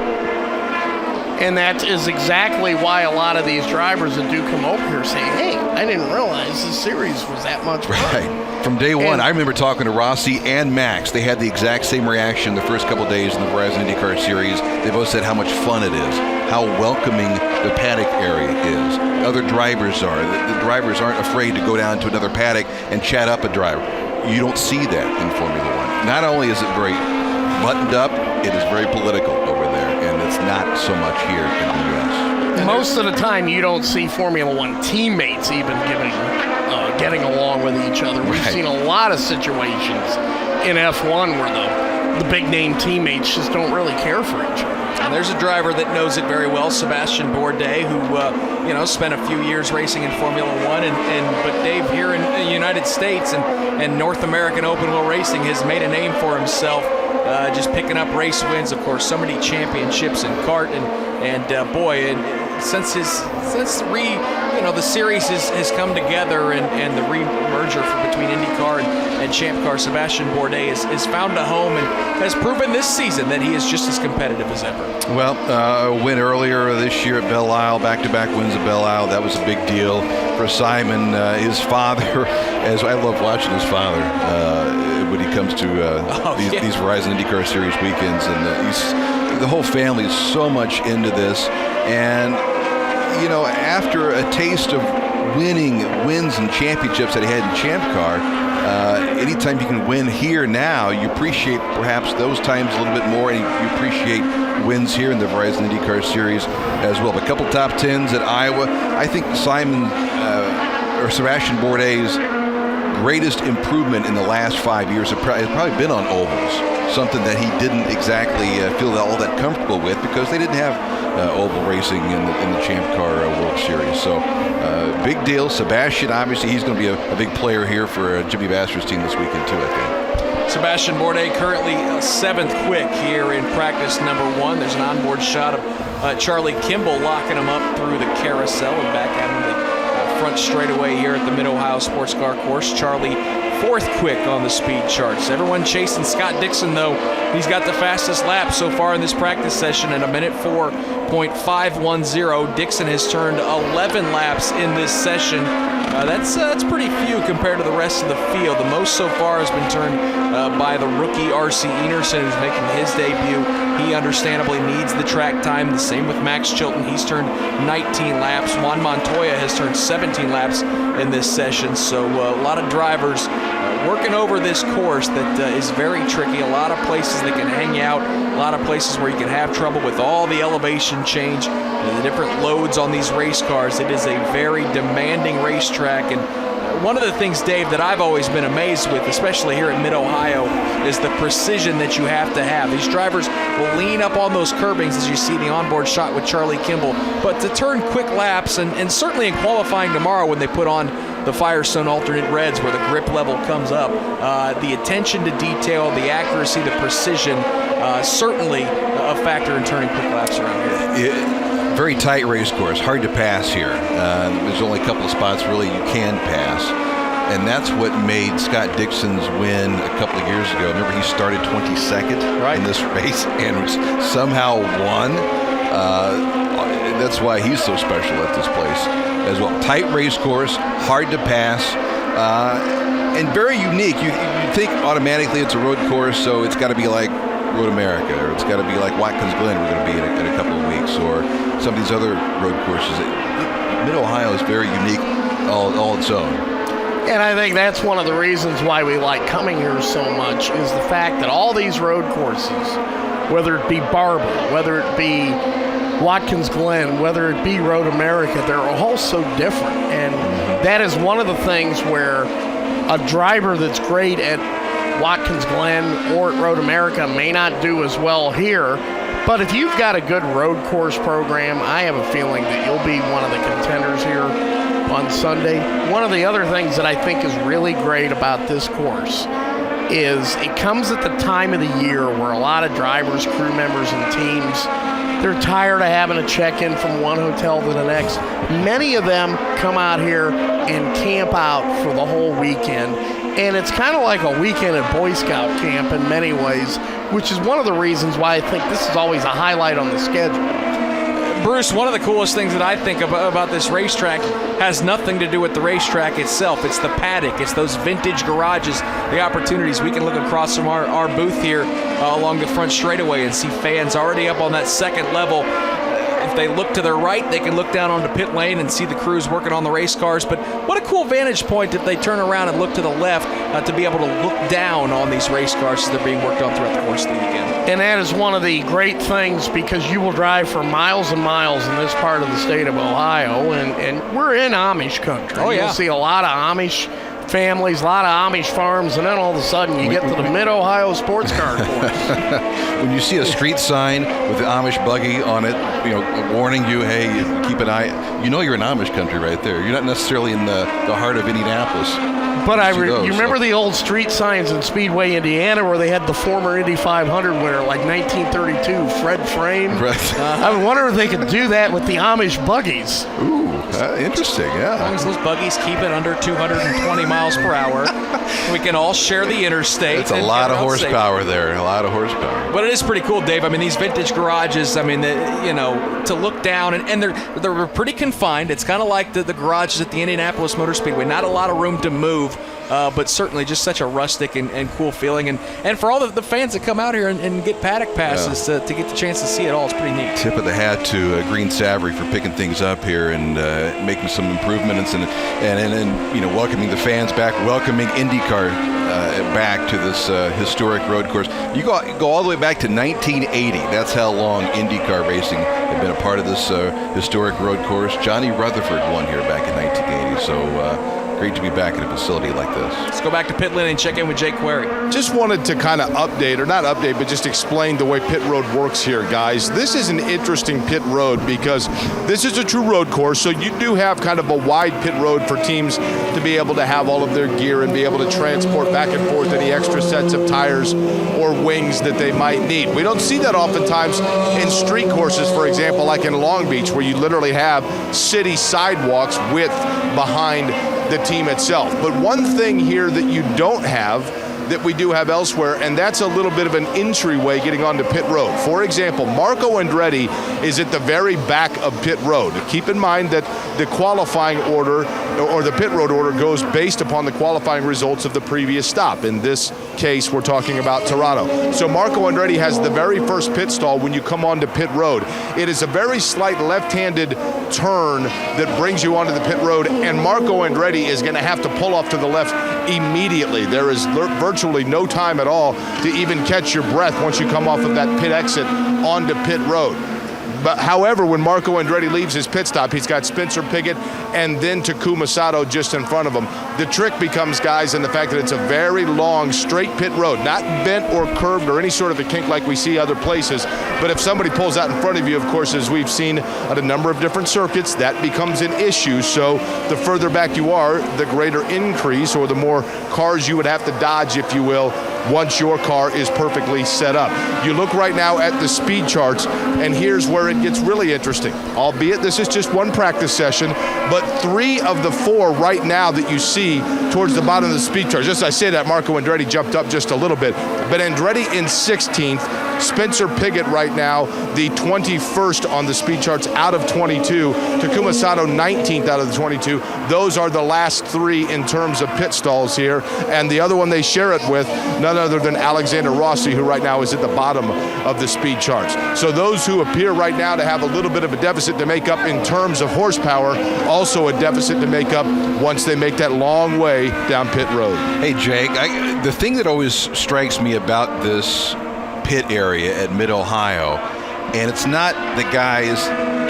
And that is exactly why a lot of these drivers that do come over here say, hey, I didn't realize this series was that much fun. Right. From day one, I remember talking to Rossi and Max. They had the exact same reaction the first couple days in the Verizon IndyCar series. They both said how much fun it is. how welcoming the paddock area is. Other drivers are. The drivers aren't afraid to go down to another paddock and chat up a driver. You don't see that in Formula One. Not only is it very buttoned up, it is very political over there, and it's not so much here in the U.S. Most of the time, you don't see Formula One teammates even getting along with each other. We've seen a lot of situations in F1 where the big-name teammates just don't really care for each other. And there's a driver that knows it very well, Sebastien Bourdais, who spent a few years racing in Formula One, but Dave, here in the United States and North American open wheel racing has made a name for himself, just picking up race wins. Of course, so many championships in kart, since the series has come together and the re-merger between IndyCar and Champ Car, Sebastien Bourdais has found a home and has proven this season that he is just as competitive as ever. Well, a win earlier this year at Belle Isle, back-to-back wins at Belle Isle. That was a big deal for Simon. His father, as I love watching his father when he comes to these Verizon IndyCar Series weekends, and the whole family is so much into this. And after a taste of wins and championships that he had in Champ Car, anytime you can win here now, you appreciate perhaps those times a little bit more, and you appreciate wins here in the Verizon IndyCar Series as well. A couple top 10s at Iowa. I think Sebastien Bourdais' greatest improvement in the last 5 years has probably been on ovals, something that he didn't exactly feel all that comfortable with because they didn't have oval racing in the Champ Car World Series. So big deal. Sebastien, obviously, he's going to be a big player here for Jimmy Vasser's team this weekend too, I think. Sebastien Bourdais currently 7th quick here in practice number 1. There's an onboard shot of Charlie Kimball locking him up through the carousel and back at him the front straightaway here at the Mid-Ohio Sports Car Course. Charlie 4th quick on the speed charts. Everyone chasing Scott Dixon, though. He's got the fastest lap so far in this practice session at a minute 4.510. Dixon has turned 11 laps in this session. That's pretty few compared to the rest of the field. The most so far has been turned by the rookie R.C. Enerson, who's making his debut. He understandably needs the track time. The same with Max Chilton. He's turned 19 laps. Juan Montoya has turned 17 laps in this session. So a lot of drivers working over this course that is very tricky. A lot of places that can hang out. A lot of places where you can have trouble with all the elevation change and the different loads on these race cars. It is a very demanding racetrack. And one of the things, Dave, that I've always been amazed with, especially here at Mid-Ohio, is the precision that you have to have. These drivers will lean up on those curbings, as you see the onboard shot with Charlie Kimball, but to turn quick laps, and certainly in qualifying tomorrow when they put on the Firestone alternate reds where the grip level comes up, the attention to detail, the accuracy, the precision, certainly a factor in turning quick laps around here. Very tight race course, hard to pass here. There's only a couple of spots really you can pass, and that's what made Scott Dixon's win a couple of years ago. Remember, he started 22nd in this race and somehow won. That's why he's so special at this place as well. Tight race course, hard to pass, and very unique. You think automatically it's a road course, so it's got to be like Road America, or it's got to be like Watkins Glen we're going to be in a couple of weeks, or some of these other road courses. Mid-Ohio is very unique all its own. And I think that's one of the reasons why we like coming here so much is the fact that all these road courses, whether it be Barber, whether it be Watkins Glen, whether it be Road America, they're all so different. And that is one of the things where a driver that's great at Watkins Glen or at Road America may not do as well here. But if you've got a good road course program, I have a feeling that you'll be one of the contenders here on Sunday. One of the other things that I think is really great about this course is it comes at the time of the year where a lot of drivers, crew members, and teams, they're tired of having to check in from one hotel to the next. Many of them come out here and camp out for the whole weekend. And it's kind of like a weekend at Boy Scout camp in many ways, which is one of the reasons why I think this is always a highlight on the schedule. Bruce, one of the coolest things that I think about this racetrack has nothing to do with the racetrack itself. It's the paddock. It's those vintage garages, the opportunities. We can look across from our booth here along the front straightaway and see fans already up on that second level. if they look to their right, they can look down onto pit lane and see the crews working on the race cars. But what a cool vantage point if they turn around and look to the left to be able to look down on these race cars as they're being worked on throughout the course of the weekend. And that is one of the great things, because you will drive for miles and miles in this part of the state of Ohio, and we're in Amish country. Oh, yeah. You'll see a lot of Amish families, a lot of Amish farms, and then all of a sudden you get to the Mid-Ohio sports car course. When you see a street sign with the Amish buggy on it, warning you, hey, keep an eye, you're in Amish country right there. You're not necessarily in the heart of Indianapolis. But you remember the old street signs in Speedway, Indiana, where they had the former Indy 500 winner, like 1932, Fred Frame? Right. I wonder if they could do that with the Amish buggies. Ooh, interesting, yeah. As long as those buggies keep it under 220 miles per hour, we can all share the interstate. It's a lot of horsepower there, a lot of horsepower. But it is pretty cool, Dave. I mean, these vintage garages, to look down, and they're pretty confined. It's kind of like the garages at the Indianapolis Motor Speedway. Not a lot of room to move. But certainly just such a rustic and cool feeling. And for all the fans that come out here and get paddock passes to get the chance to see it all, it's pretty neat. Tip of the hat to Green Savory for picking things up here and making some improvements and welcoming the fans back, welcoming IndyCar back to this historic road course. You go all the way back to 1980. That's how long IndyCar racing had been a part of this historic road course. Johnny Rutherford won here back in 1980. So great to be back in a facility like this. Let's go back to pit lane and check in with Jake Query. Just wanted to kind of but just explain the way pit road works here, guys. This is an interesting pit road because this is a true road course, so you do have kind of a wide pit road for teams to be able to have all of their gear and be able to transport back and forth any extra sets of tires or wings that they might need. We don't see that oftentimes in street courses, for example, like in Long Beach, where you literally have city sidewalks width behind the team itself. But one thing here that you don't have that we do have elsewhere, and that's a little bit of an entryway getting onto pit road. For example, Marco Andretti is at the very back of pit road. Keep in mind that the qualifying order or the pit road order goes based upon the qualifying results of the previous stop. In this case, we're talking about Toronto. So Marco Andretti has the very first pit stall when you come onto pit road. It is a very slight left-handed turn that brings you onto the pit road, and Marco Andretti is going to have to pull off to the left immediately. There is virtually no time at all to even catch your breath once you come off of that pit exit onto pit road. But however, when Marco Andretti leaves his pit stop, he's got Spencer Pigot and then Takuma Sato just in front of him. The trick becomes, guys, in the fact that it's a very long, straight pit road, not bent or curved or any sort of a kink like we see other places. But if somebody pulls out in front of you, of course, as we've seen at a number of different circuits, that becomes an issue. So the further back you are, the greater increase or the more cars you would have to dodge, if you will, once your car is perfectly set up. You look right now at the speed charts, and here's where it gets really interesting. Albeit this is just one practice session, but 3 of the 4 right now that you see towards the bottom of the speed chart. Just as I say that, Marco Andretti jumped up just a little bit, but Andretti in 16th, Spencer Pigot right now, the 21st on the speed charts out of 22. Takuma Sato 19th out of the 22. Those are the last 3 in terms of pit stalls here. And the other one they share it with, none other than Alexander Rossi, who right now is at the bottom of the speed charts. So those who appear right now to have a little bit of a deficit to make up in terms of horsepower, also a deficit to make up once they make that long way down pit road. Hey, Jake, the thing that always strikes me about this pit area at Mid-Ohio, and it's not the guys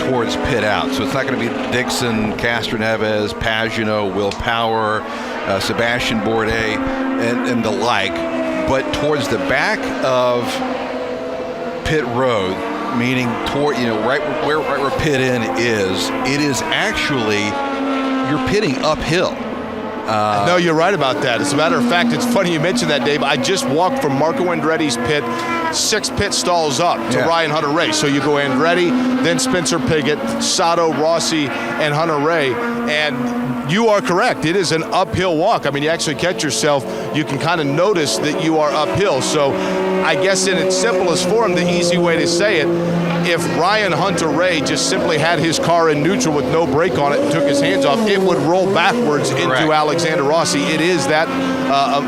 towards pit out, so it's not going to be Dixon, Castroneves, Pagenaud, Will Power, Sebastien Bourdais, and the like, but towards the back of pit road, meaning toward, right where pit in is, it is actually, you're pitting uphill. No, you're right about that. As a matter of fact, it's funny you mentioned that, Dave. I just walked from Marco Andretti's pit 6 pit stalls up to Ryan Hunter-Reay. So you go Andretti, then Spencer Pigot, Sato, Rossi, and Hunter-Reay. And you are correct. It is an uphill walk. I mean, you actually catch yourself. You can kind of notice that you are uphill. So I guess in its simplest form, the easy way to say it, if Ryan Hunter-Reay just simply had his car in neutral with no brake on it and took his hands off, it would roll backwards into Alexander Rossi. It is that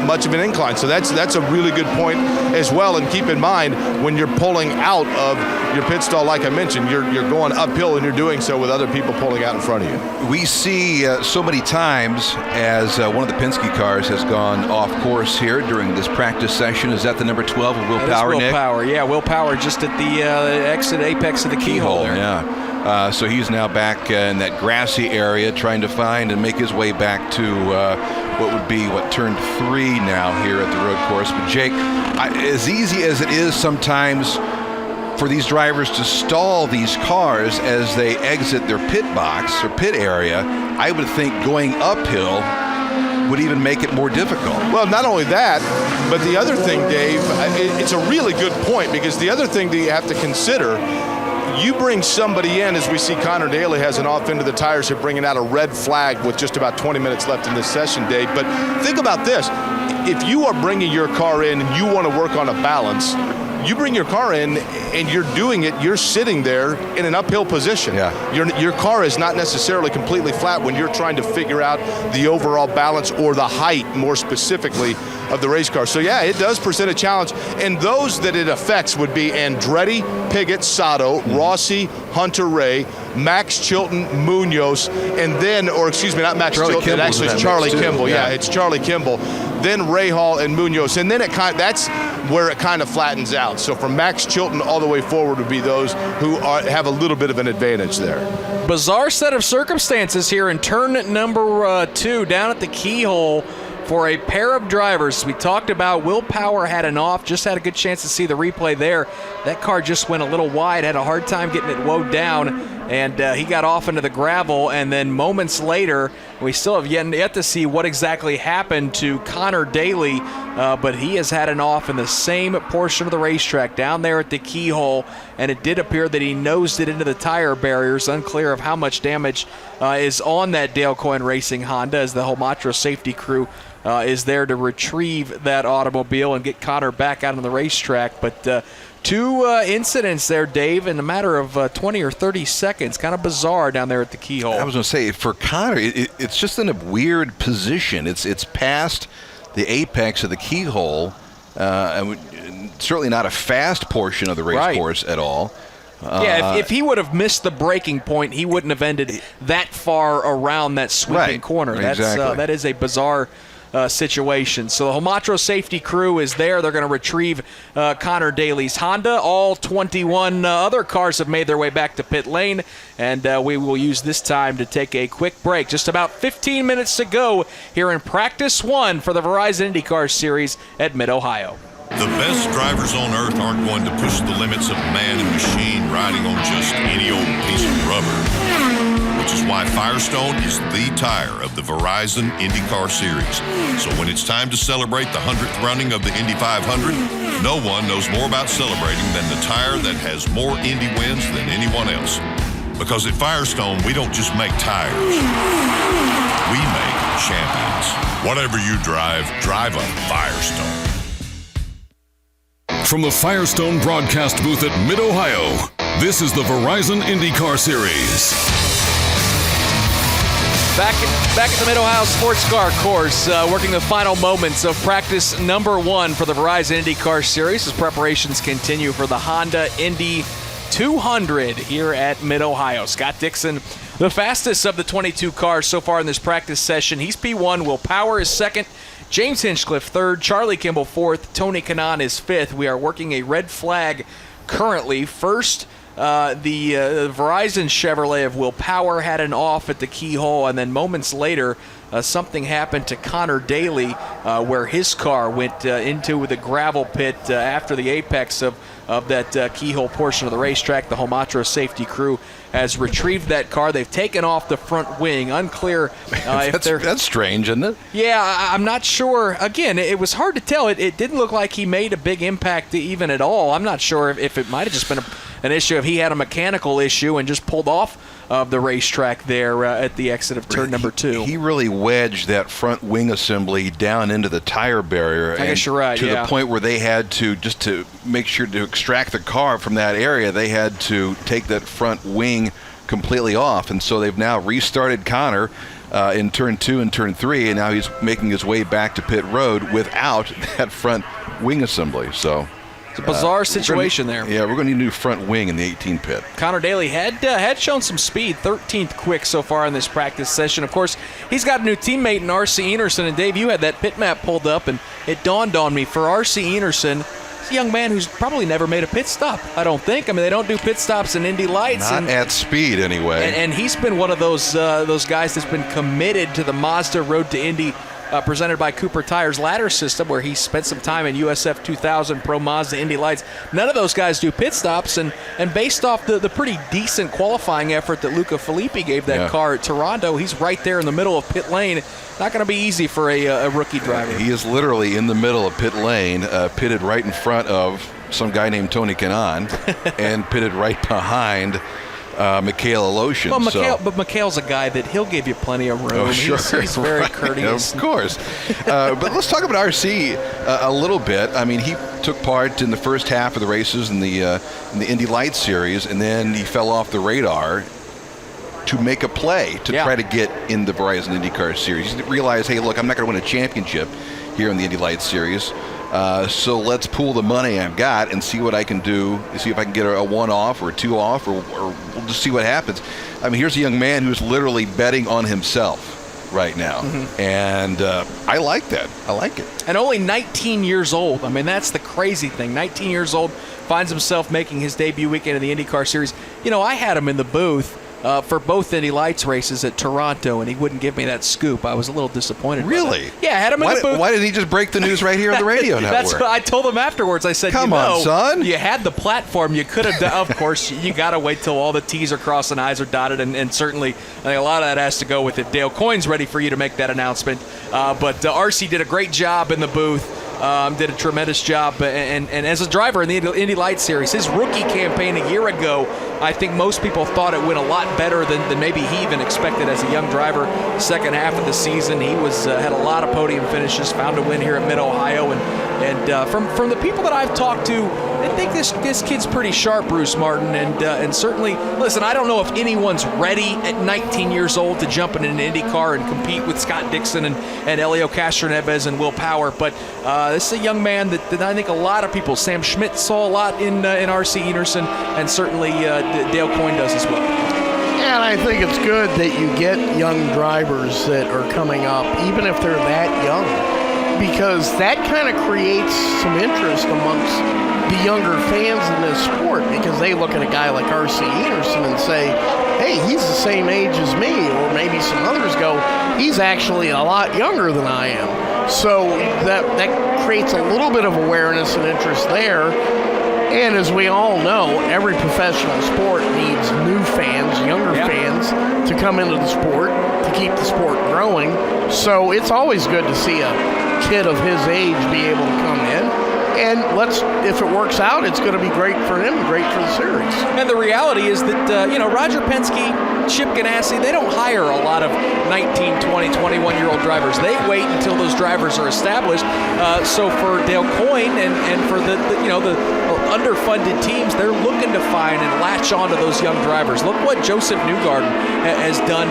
much of an incline. So that's a really good point as well. And keep in mind, when you're pulling out of your pit stall, like I mentioned, you're going uphill and you're doing so with other people pulling out in front of you. We see so many times as one of the Penske cars has gone off course here during this practice session. Is that the number 12 of Will Power, Nick? Will Power, yeah. Will Power just at the exit apex of the keyhole there. Yeah. So he's now back in that grassy area trying to find and make his way back to what would be turn 3 now here at the road course. But Jake, as easy as it is sometimes for these drivers to stall these cars as they exit their pit box or pit area, I would think going uphill would even make it more difficult. Well, not only that, but the other thing, Dave, it's a really good point, because the other thing that you have to consider, you bring somebody in, as we see Conor Daly has an off into the tires here, bringing out a red flag with just about 20 minutes left in this session, Dave. But think about this. If you are bringing your car in and you want to work on a balance, you bring your car in and you're doing it, you're sitting there in an uphill position. Yeah. Your car is not necessarily completely flat when you're trying to figure out the overall balance or the height, more specifically, of the race car. So yeah, it does present a challenge. And those that it affects would be Andretti, Piggott, Sato, Rossi, Hunter-Reay, Max Chilton, Munoz, and then, or excuse me, not Max Chilton, actually it's Charlie Kimball. Yeah, it's Charlie Kimball. Then Rahal and Munoz. And then that's where it kind of flattens out. So from Max Chilton all the way forward would be those who have a little bit of an advantage there. Bizarre set of circumstances here in turn number 2 down at the keyhole for a pair of drivers. We talked about Will Power had an off, just had a good chance to see the replay there. That car just went a little wide, had a hard time getting it woed down, and he got off into the gravel, and then moments later, we still have yet to see what exactly happened to Conor Daly, but he has had an off in the same portion of the racetrack down there at the keyhole, and it did appear that he nosed it into the tire barriers. Unclear of how much damage is on that Dale Coyne Racing Honda, as the Homatra safety crew is there to retrieve that automobile and get Conor back out on the racetrack. But 2 incidents there, Dave, in a matter of 20 or 30 seconds. Kind of bizarre down there at the keyhole. I was going to say, for Conor, it's just in a weird position. It's past the apex of the keyhole, and certainly not a fast portion of the race course at all. Yeah, if he would have missed the braking point, he wouldn't have ended that far around that sweeping corner. That is a bizarre situation. So the Homatra safety crew is there. They're going to retrieve Conor Daly's Honda. All 21 other cars have made their way back to pit lane, and we will use this time to take a quick break. Just about 15 minutes to go here in practice 1 for the Verizon IndyCar Series at Mid-Ohio. The best drivers on earth aren't going to push the limits of man and machine riding on just any old piece of rubber, which is why Firestone is the tire of the Verizon IndyCar Series. So when it's time to celebrate the 100th running of the Indy 500, no one knows more about celebrating than the tire that has more Indy wins than anyone else. Because at Firestone, we don't just make tires, we make champions. Whatever you drive a Firestone. From the Firestone broadcast booth at Mid-Ohio, this is the Verizon IndyCar Series. Back at the Mid-Ohio Sports Car Course, working the final moments of practice number 1 for the Verizon IndyCar Series as preparations continue for the Honda Indy 200 here at Mid-Ohio. Scott Dixon, the fastest of the 22 cars so far in this practice session. He's P1. Will Power is second. James Hinchcliffe third. Charlie Kimball fourth. Tony Kanaan is fifth. We are working a red flag currently. First, the Verizon Chevrolet of Will Power had an off at the keyhole, and then moments later, something happened to Conor Daly where his car went into the gravel pit after the apex of that keyhole portion of the racetrack. The Homatra safety crew has retrieved that car. They've taken off the front wing. Unclear if they're... That's strange, isn't it? Yeah, I'm not sure. Again, it was hard to tell. It didn't look like he made a big impact even at all. I'm not sure if it might have just been an issue if he had a mechanical issue and just pulled off of the racetrack there at the exit of turn number 2. He really wedged that front wing assembly down into the tire barrier. I guess you're right, to the point where they had to, just to make sure to extract the car from that area, they had to take that front wing completely off. And so they've now restarted Conor in turn 2 and turn 3, and now he's making his way back to pit road without that front wing assembly. So it's a bizarre situation there. Yeah, we're going to need a new front wing in the 18 pit. Conor Daly had shown some speed, 13th quick so far in this practice session. Of course, he's got a new teammate in R.C. Enerson, and Dave, you had that pit map pulled up, and it dawned on me, for R.C. Enerson, he's a young man who's probably never made a pit stop, I don't think. I mean, they don't do pit stops in Indy Lights. Not at speed, anyway. And he's been one of those guys that's been committed to the Mazda Road to Indy presented by Cooper Tires ladder system, where he spent some time in USF 2000, Pro Mazda, Indy Lights. None of those guys do pit stops, and based off the pretty decent qualifying effort that Luca Filippi gave that car at Toronto, he's right there in the middle of pit lane. Not going to be easy for a rookie driver. He is literally in the middle of pit lane, pitted right in front of some guy named Tony Kanaan, and pitted right behind Mikhail Aloshin. Well, but Mikhail's a guy that he'll give you plenty of room. Oh, sure. He's very courteous. Of course. But let's talk about RC a little bit. I mean, he took part in the first half of the races in the Indy Lights series, and then he fell off the radar to make a play to try to get in the Verizon IndyCar series. He realized, hey, look, I'm not going to win a championship here in the Indy Lights series. So let's pool the money I've got and see what I can do, see if I can get a one-off or a two-off, or we'll just see what happens. I mean, here's a young man who's literally betting on himself right now. And I like that. I like it. And only 19 years old. I mean, that's the crazy thing. 19 years old, finds himself making his debut weekend in the IndyCar series. You know, I had him in the booth for both Indy Lights races at Toronto, and he wouldn't give me that scoop. I was a little disappointed. Really? Yeah, I had him in the booth. Why didn't he just break the news right here on the radio network? That's what I told him afterwards. I said, Come on, son. You had the platform. You could have done. Of course, you got to wait till all the T's are crossed and I's are dotted, and certainly I think a lot of that has to go with if Dale Coyne's ready for you to make that announcement. But RC did a great job in the booth. Did a tremendous job, and as a driver in the Indy Lights series, his rookie campaign a year ago, I think most people thought it went a lot better than maybe he even expected as a young driver. Second half of the season, he was had a lot of podium finishes, found a win here at Mid-Ohio, and from the people that I've talked to, I think this kid's pretty sharp, Bruce Martin, and certainly, listen, I don't know if anyone's ready at 19 years old to jump in an IndyCar and compete with Scott Dixon and Helio Castroneves and Will Power, but this is a young man that I think a lot of people, Sam Schmidt saw a lot in R.C. Enerson, and certainly Dale Coyne does as well. And I think it's good that you get young drivers that are coming up, even if they're that young, because that kind of creates some interest amongst the younger fans in this sport, because they look at a guy like R.C. Enerson and say, hey, he's the same age as me, or maybe some others go, he's actually a lot younger than I am. So that creates a little bit of awareness and interest there. And as we all know, every professional sport needs new fans, younger fans, to come into the sport, to keep the sport growing. So it's always good to see a kid of his age be able to come in. And if it works out, it's going to be great for him, great for the series. And the reality is that, Roger Penske, Chip Ganassi, they don't hire a lot of 19, 20, 21-year-old drivers. They wait until those drivers are established. So for Dale Coyne and for the underfunded teams, they're looking to find and latch on to those young drivers. Look what Joseph Newgarden has done,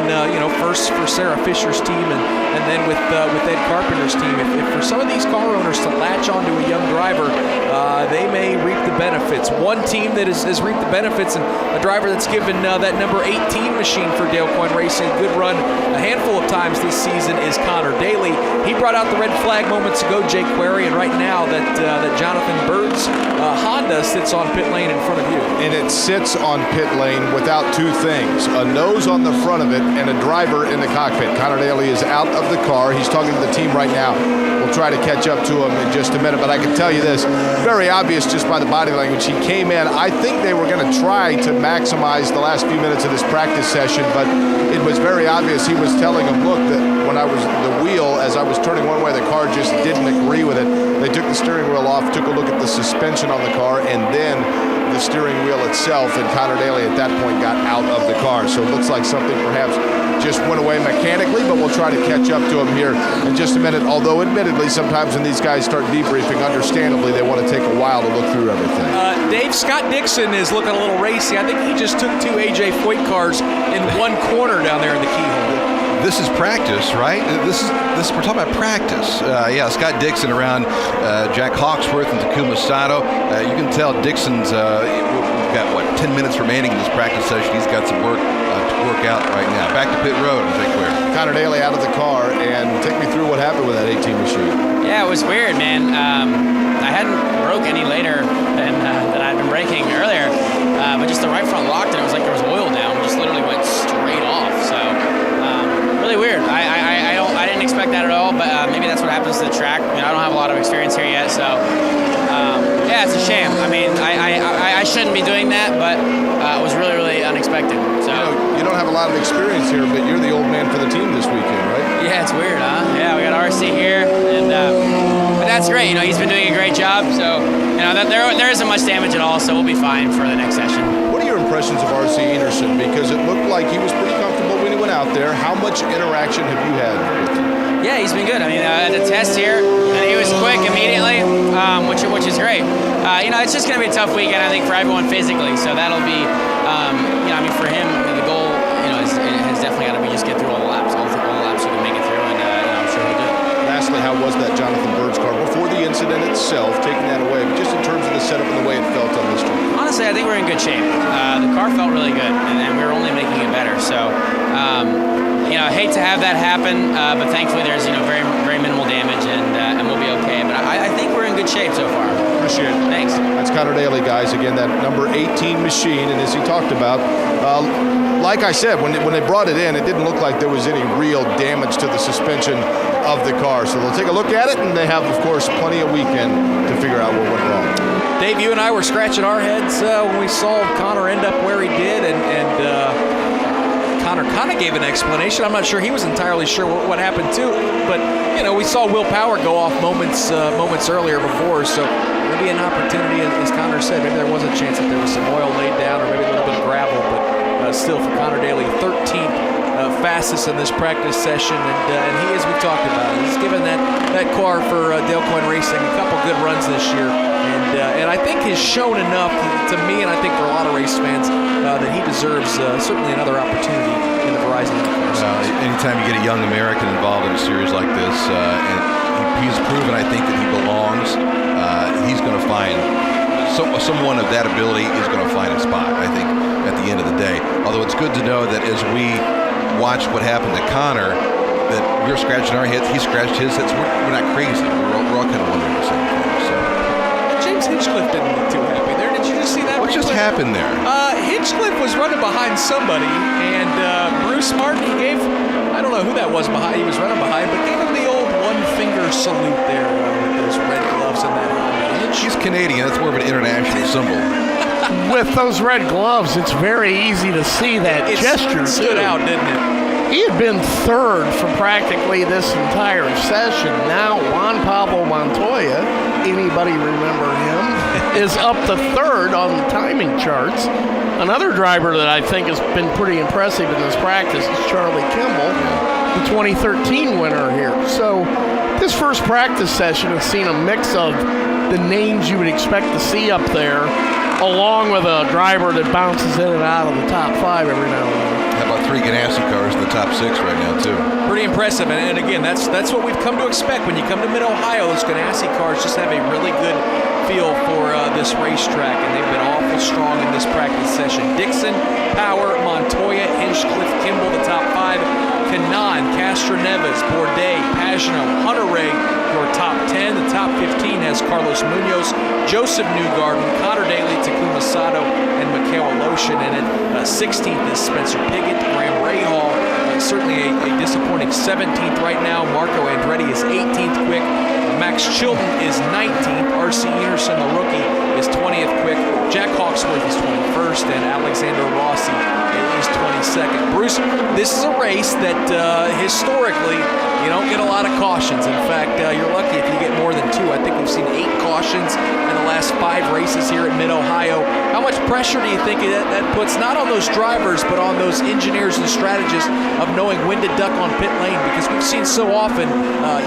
first for Sarah Fisher's team and then with Ed Carpenter's team. If for some of these car owners to latch onto a young driver, they may reap the benefits. One team that has reaped the benefits, and a driver that's given that number 18 machine for Dale Coyne Racing a good run a handful of times this season, is Conor Daly. He brought out the red flag moments ago, Jake Query, and right now that Jonathan Bird's Honda sits on pit lane in front of you. And it sits on pit lane without two things: a nose on the front of it and a driver in the cockpit. Conor Daly is out of the car. He's talking to the team right now. We'll try to catch up to him in just a minute, but I can tell you this, very obvious just by the body language. He came in, I think they were going to try to maximize the last few minutes of this practice session, but it was very obvious. He was telling them, look, that when I was the wheel, as I was turning one way, the car just didn't agree with it. They took the steering wheel off, took a look at the suspension on the car, and then the steering wheel itself, and Conor Daly at that point got out of the car. So it looks like something perhaps just went away mechanically, but we'll try to catch up to him here in just a minute. Although admittedly, sometimes when these guys start debriefing, understandably, they want to take a while to look through everything. Dave, Scott Dixon is looking a little racy. I think he just took 2 A.J. Foyt cars in one corner down there in the keyhole. This is practice, right? This we're talking about practice. Yeah, Scott Dixon around Jack Hawksworth and Takuma Sato. You can tell Dixon's we've got 10 minutes remaining in this practice session. He's got some work to work out right now. Back to pit road, Jake Ware. Conor Daly out of the car, and take me through what happened with that 18 machine. Yeah, it was weird, man. I hadn't broke any later than I'd been braking earlier, but just the right front locked, and it was like there was oil down. It just literally went straight off. So really weird. I didn't expect that at all, but maybe that's what happens to the track. I don't have a lot of experience here yet, so yeah, it's a shame. I mean, I shouldn't be doing that, but it was really, really unexpected. So you don't have a lot of experience here, but you're the old man for the team this weekend, right? Yeah, it's weird, huh? Yeah, we got RC here, and but that's great. He's been doing a great job. So there isn't much damage at all, so we'll be fine for the next session. What are your impressions of RC Enerson? Because it looked like he was pretty comfortable when he went out there. How much interaction have you had with him? Yeah, he's been good. I mean, at the test here, he was quick immediately, which is great. It's just going to be a tough weekend, I think, for everyone physically. So that'll be, for him, the goal, has definitely got to be just get through all the laps, all the laps you can make it through, and I'm sure he'll do it. Lastly, how was that Jonathan Bird's car before the incident itself, taking that away, but just in terms of the setup and the way it felt on this track? Honestly, I think we're in good shape. The car felt really good, and we were only making it better. So, I hate to have that happen, but thankfully there's very, very minimal damage, and we'll be okay. But I think we're in good shape so far. Appreciate it. Thanks. That's Conor Daly, guys. Again, that number 18 machine, and as he talked about, like I said, when they brought it in, it didn't look like there was any real damage to the suspension of the car. So they'll take a look at it, and they have, of course, plenty of weekend to figure out what went wrong. Dave, you and I were scratching our heads when we saw Conor end up where he did, and Conor kind of gave an explanation. I'm not sure he was entirely sure what happened too, but we saw Will Power go off moments earlier before, so maybe an opportunity, as Conor said, maybe there was a chance that there was some oil laid down or maybe a little bit of gravel, but still for Conor Daly, 13th fastest in this practice session, and he, as we've talked about, he's given that car for Dale Coyne Racing a couple good runs this year, and I think has shown enough to me, and I think for a lot of race fans, that he deserves certainly another opportunity in the Verizon IndyCar series. Anytime you get a young American involved in a series like this, and he's proven, I think, that he belongs, he's going to find someone of that ability is going to find a spot, I think, at the end of the day. Although it's good to know that as we watch what happened to Conor, that we're scratching our heads, he scratched his heads. We're not crazy. We're all kind of wondering the same thing. So. James Hinchcliffe didn't look too happy there. Did you just see that? What just happened there? Hinchcliffe was running behind somebody, and Bruce Martin, I don't know who that was behind, he was running behind, but gave him the old one-finger salute there with those red gloves and that helmet. He's Canadian. That's more of an international symbol. With those red gloves, it's very easy to see that gesture. It stood out, didn't it? He had been third for practically this entire session. Now Juan Pablo Montoya, anybody remember him, is up to third on the timing charts. Another driver that I think has been pretty impressive in this practice is Charlie Kimball, the 2013 winner here. So this first practice session has seen a mix of the names you would expect to see up there, along with a driver that bounces in and out of the top 5 every now and then. How about 3 Ganassi cars in the top 6 right now, too? Pretty impressive, and again, that's what we've come to expect. When you come to Mid-Ohio, those Ganassi cars just have a really good feel for this racetrack, and they've been awful strong in this practice session. Dixon, Power, Montoya, Hinchcliffe, Kimball, the top 5. Kanaan, Castroneves, Bourdais, Pagenaud, Hunter Ray, your top 10. The top 15 has Carlos Munoz, Joseph Newgarden, Conor Daly, Takuma Sato, and Mikhail Aloshin in it. 16th is Spencer Pigot, Graham Rahal, certainly a disappointing 17th right now. Marco Andretti is 18th quick. Max Chilton is 19th. RC Enerson, the rookie, is 20th quick. Jack Hawksworth is 21st, and Alexander Rossi is 22nd. Bruce, this is a race that historically you don't get a lot of cautions. In fact, you're lucky if you get more than 2. I think we've seen 8 cautions in the last last 5 races here at Mid-Ohio. How much pressure do you think that puts not on those drivers, but on those engineers and strategists of knowing when to duck on pit lane? Because we've seen so often,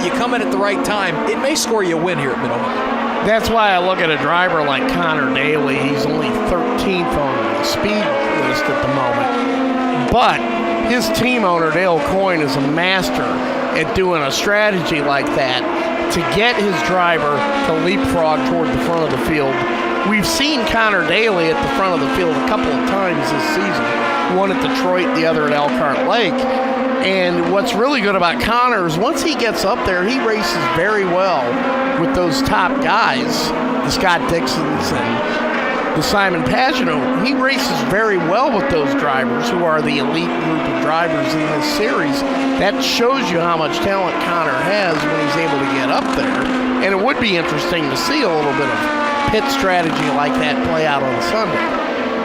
you come in at the right time, it may score you a win here at Mid-Ohio. That's why I look at a driver like Conor Daly. He's only 13th on the speed list at the moment. But his team owner, Dale Coyne, is a master at doing a strategy like that to get his driver to leapfrog toward the front of the field. We've seen Conor Daly at the front of the field a couple of times this season. One at Detroit, the other at Elkhart Lake. And what's really good about Conor is once he gets up there, he races very well with those top guys, the Scott Dixons and the Simon Pagenaud. He races very well with those drivers who are the elite group of drivers in this series. That shows you how much talent Conor has when he's able to get up there. And it would be interesting to see a little bit of pit strategy like that play out on Sunday.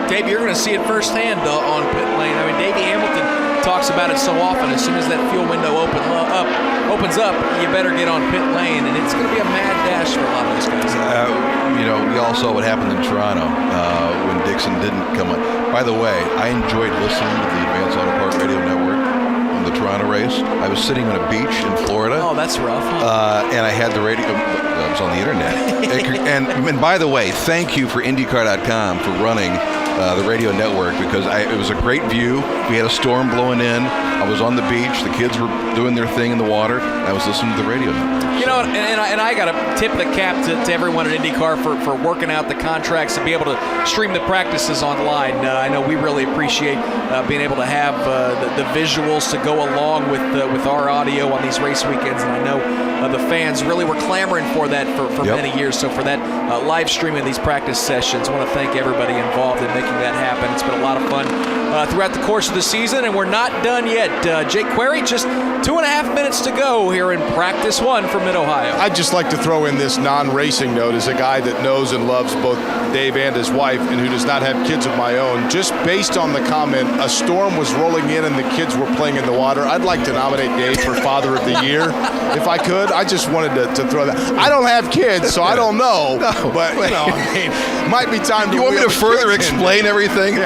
Dave, you're going to see it firsthand on pit lane. I mean, Davey Hamilton talks about it so often. As soon as that fuel window opens up, you better get on pit lane, and it's going to be a mad dash for a lot of those guys. We all saw what happened in Toronto when Dixon didn't come on. By the way, I enjoyed listening to the Advanced Auto Part Radio Network on the Toronto race. I was sitting on a beach in Florida. Oh, that's rough. Huh? And I had the radio. I was on the internet. and by the way, thank you for IndyCar.com for running the radio network, because it was a great view. We had a storm blowing in. I was on the beach. The kids were doing their thing in the water. I was listening to the radio network. You know, and I got to tip the cap to everyone at IndyCar for working out the contracts to be able to stream the practices online. I know we really appreciate being able to have the visuals to go along with our audio on these race weekends, and I know the fans really were clamoring for that for many years. So for that live streaming of these practice sessions, I want to thank everybody involved in making that happen. It's been a lot of fun throughout the course of the season, and we're not done yet. Jake Query, just 2.5 minutes to go here in practice 1 for Mid-Ohio. I'd just like to throw in this non-racing note as a guy that knows and loves both Dave and his wife, and who does not have kids of my own. Just based on the comment, a storm was rolling in and the kids were playing in the water. I'd like to nominate Dave for Father of the Year, if I could. I just wanted to throw that. I don't have kids, so I don't know. But, I mean, might be time to... You want me to further explain everything?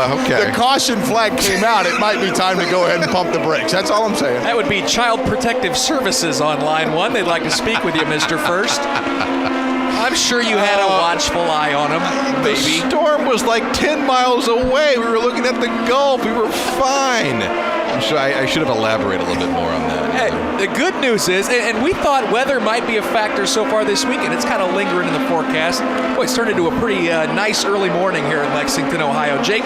Okay. The caution flag came out. It might be time to go ahead and pump the brakes. That's all I'm saying. That would be Child Protective Services on line 1. They'd like to speak with you, Mr. First. I'm sure you had a watchful eye on him, baby. The storm was like 10 miles away. We were looking at the Gulf. We were fine. I should have elaborated a little bit more on that. Hey, the good news is, and we thought weather might be a factor so far this weekend. It's kind of lingering in the forecast. Boy, it's turned into a pretty nice early morning here in Lexington, Ohio. Jake,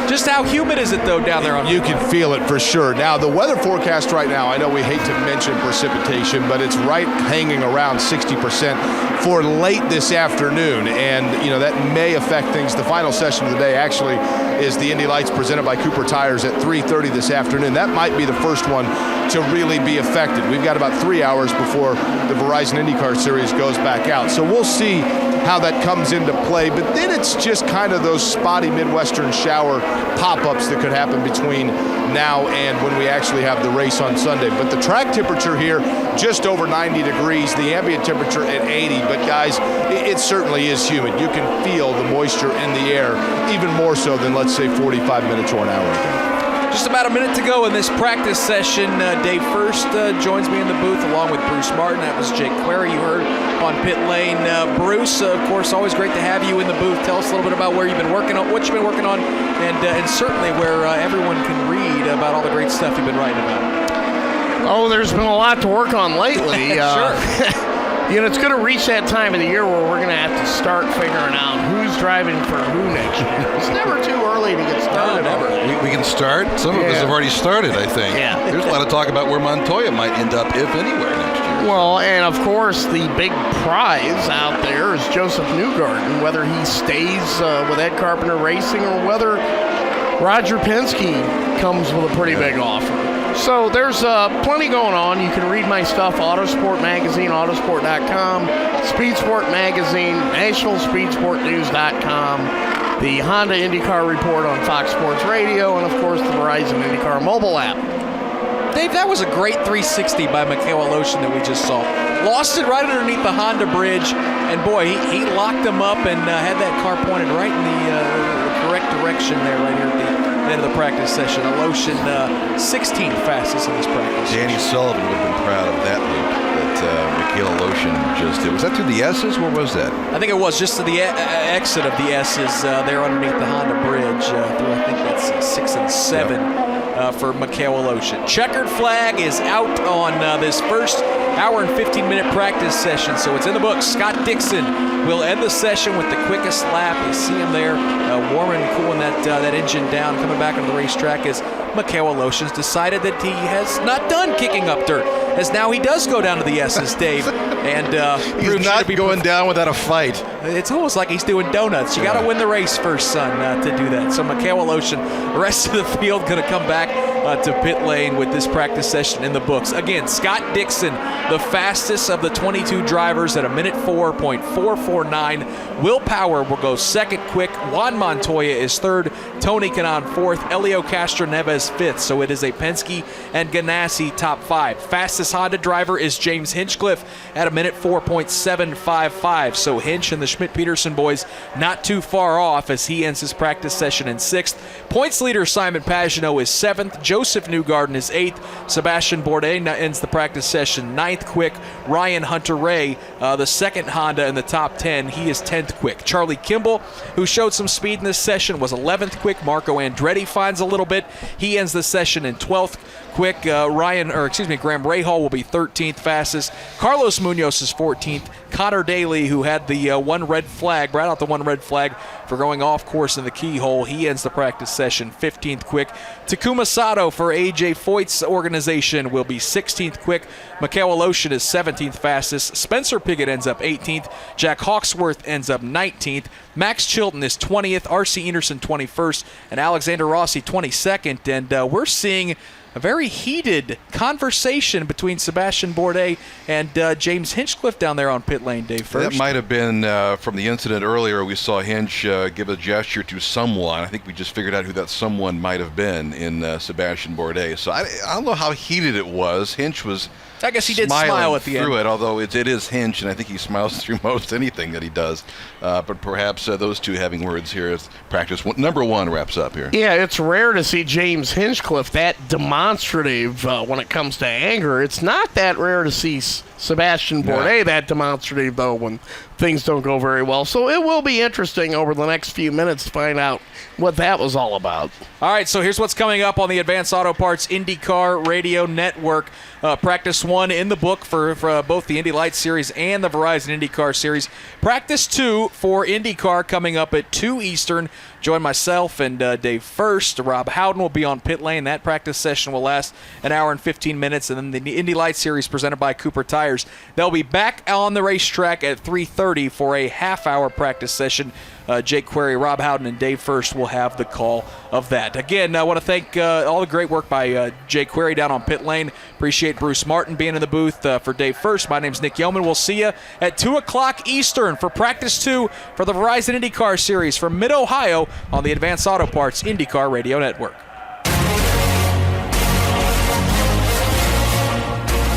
just how humid is it, though, down there? You can feel it for sure. Now, the weather forecast right now, I know we hate to mention precipitation, but it's right hanging around 60% for late this afternoon. And, that may affect things. The final session of the day actually is the Indy Lights presented by Cooper Tires at 3:30 this afternoon. That might be the first one to really be affected. We've got about 3 hours before the Verizon IndyCar Series goes back out. So we'll see how that comes into play. But then it's just kind of those spotty Midwestern shower pop-ups that could happen between now and when we actually have the race on Sunday. But the track temperature here, just over 90 degrees, the ambient temperature at 80. But guys, it certainly is humid. You can feel the moisture in the air, even more so than, let's say, 45 minutes or an hour ago. Just about a minute to go in this practice session. Dave First joins me in the booth along with Bruce Martin. That was Jake Query you heard on pit lane. Bruce, of course, always great to have you in the booth. Tell us a little bit about where you've been working on, what you've been working on, and certainly where everyone can read about all the great stuff you've been writing about. Oh, there's been a lot to work on lately. Sure. It's going to reach that time of the year where we're going to have to start figuring out who's driving for who next year. It's never too early to get started. No, never. We can start. Some of us have already started, I think. Yeah. There's a lot of talk about where Montoya might end up, if anywhere, next year. Well, and of course, the big prize out there is Joseph Newgarden, whether he stays with Ed Carpenter Racing or whether Roger Penske comes with a pretty big offer. So there's plenty going on. You can read my stuff, Autosport Magazine, Autosport.com, Speed Sport Magazine, NationalSpeedSportNews.com, the Honda IndyCar Report on Fox Sports Radio, and, of course, the Verizon IndyCar mobile app. Dave, that was a great 360 by Mikhail Aloshin that we just saw. Lost it right underneath the Honda bridge, And boy, he locked them up and had that car pointed right in the correct direction there, right here at the end of the practice session. Aloshin 16th fastest in this practice. Danny Sullivan would have been proud of that loop that Mikhail Aloshin just did. Was that through the S's? Where was that? I think it was just to the exit of the S's there underneath the Honda bridge through, I think that's 6 and 7. For Mikhail Aloshin. Checkered flag is out on this first hour and 15-minute practice session, so it's in the books. Scott Dixon will end the session with the quickest lap. You see him there warming and cooling that engine down, coming back on the racetrack as Mikhail Aloshin's decided that he has not done kicking up dirt, as now he does go down to the S's, Dave. And he's not going down without a fight. It's almost like he's doing donuts. You got to win the race first, son, to do that. So Mikhail Aloshin, the rest of the field going to come back to pit lane with this practice session in the books. Again, Scott Dixon, the fastest of the 22 drivers at a minute 4.449. Will Power will go second quick. Juan Montoya is third. Tony Kanaan fourth. Elio Castroneves fifth. So it is a Penske and Ganassi top 5. Fastest Honda driver is James Hinchcliffe at a minute 4.755. So Hinch and the Schmidt-Peterson boys not too far off as he ends his practice session in 6th. Points leader Simon Pagenaud is 7th. Joseph Newgarden is 8th. Sebastien Bourdais ends the practice session 9th quick. Ryan Hunter-Reay, the second Honda in the top 10, he is 10th quick. Charlie Kimball, who showed some speed in this session, was 11th quick. Marco Andretti finds a little bit. He ends the session in 12th quick. Graham Rahal will be 13th fastest. Carlos Munoz is 14th. Conor Daly, who had the one red flag, brought out the one red flag for going off course in the keyhole. He ends the practice session 15th quick. Takuma Sato for AJ Foyt's organization will be 16th quick. Mikhail Aloshin is 17th fastest. Spencer Pigot ends up 18th. Jack Hawksworth ends up 19th. Max Chilton is 20th. R.C. Anderson 21st. And Alexander Rossi 22nd. And we're seeing a very heated conversation between Sebastien Bourdais and James Hinchcliffe down there on pit lane, Dave, first. That might have been from the incident earlier. We saw Hinch give a gesture to someone. I think we just figured out who that someone might have been in Sebastien Bourdais. So I don't know how heated it was. Hinch was I guess he did smile at the end. Through it, although it is Hinch, and I think he smiles through most anything that he does. But perhaps those two having words here as practice number 1 wraps up here. Yeah, it's rare to see James Hinchcliffe that demonstrative when it comes to anger. It's not that rare to see Sebastien Bourdais that demonstrative, though, when things don't go very well. So it will be interesting over the next few minutes to find out what that was all about. All right, so here's what's coming up on the Advanced Auto Parts IndyCar Radio Network. Practice 1 in the book for both the Indy Lights Series and the Verizon IndyCar Series. Practice 2 for IndyCar coming up at 2 Eastern. Join myself and Dave first. Rob Howden will be on pit lane. That practice session will last an hour and 15 minutes. And then the Indy Lights Series presented by Cooper Tires. They'll be back on the racetrack at 3:30 for a half-hour practice session. Jake Query, Rob Howden, and Dave First will have the call of that. Again, I want to thank all the great work by Jake Query down on pit lane. Appreciate Bruce Martin being in the booth for Dave First. My name's Nick Yeoman. We'll see you at 2 o'clock Eastern for practice 2 for the Verizon IndyCar Series from Mid-Ohio on the Advanced Auto Parts IndyCar Radio Network.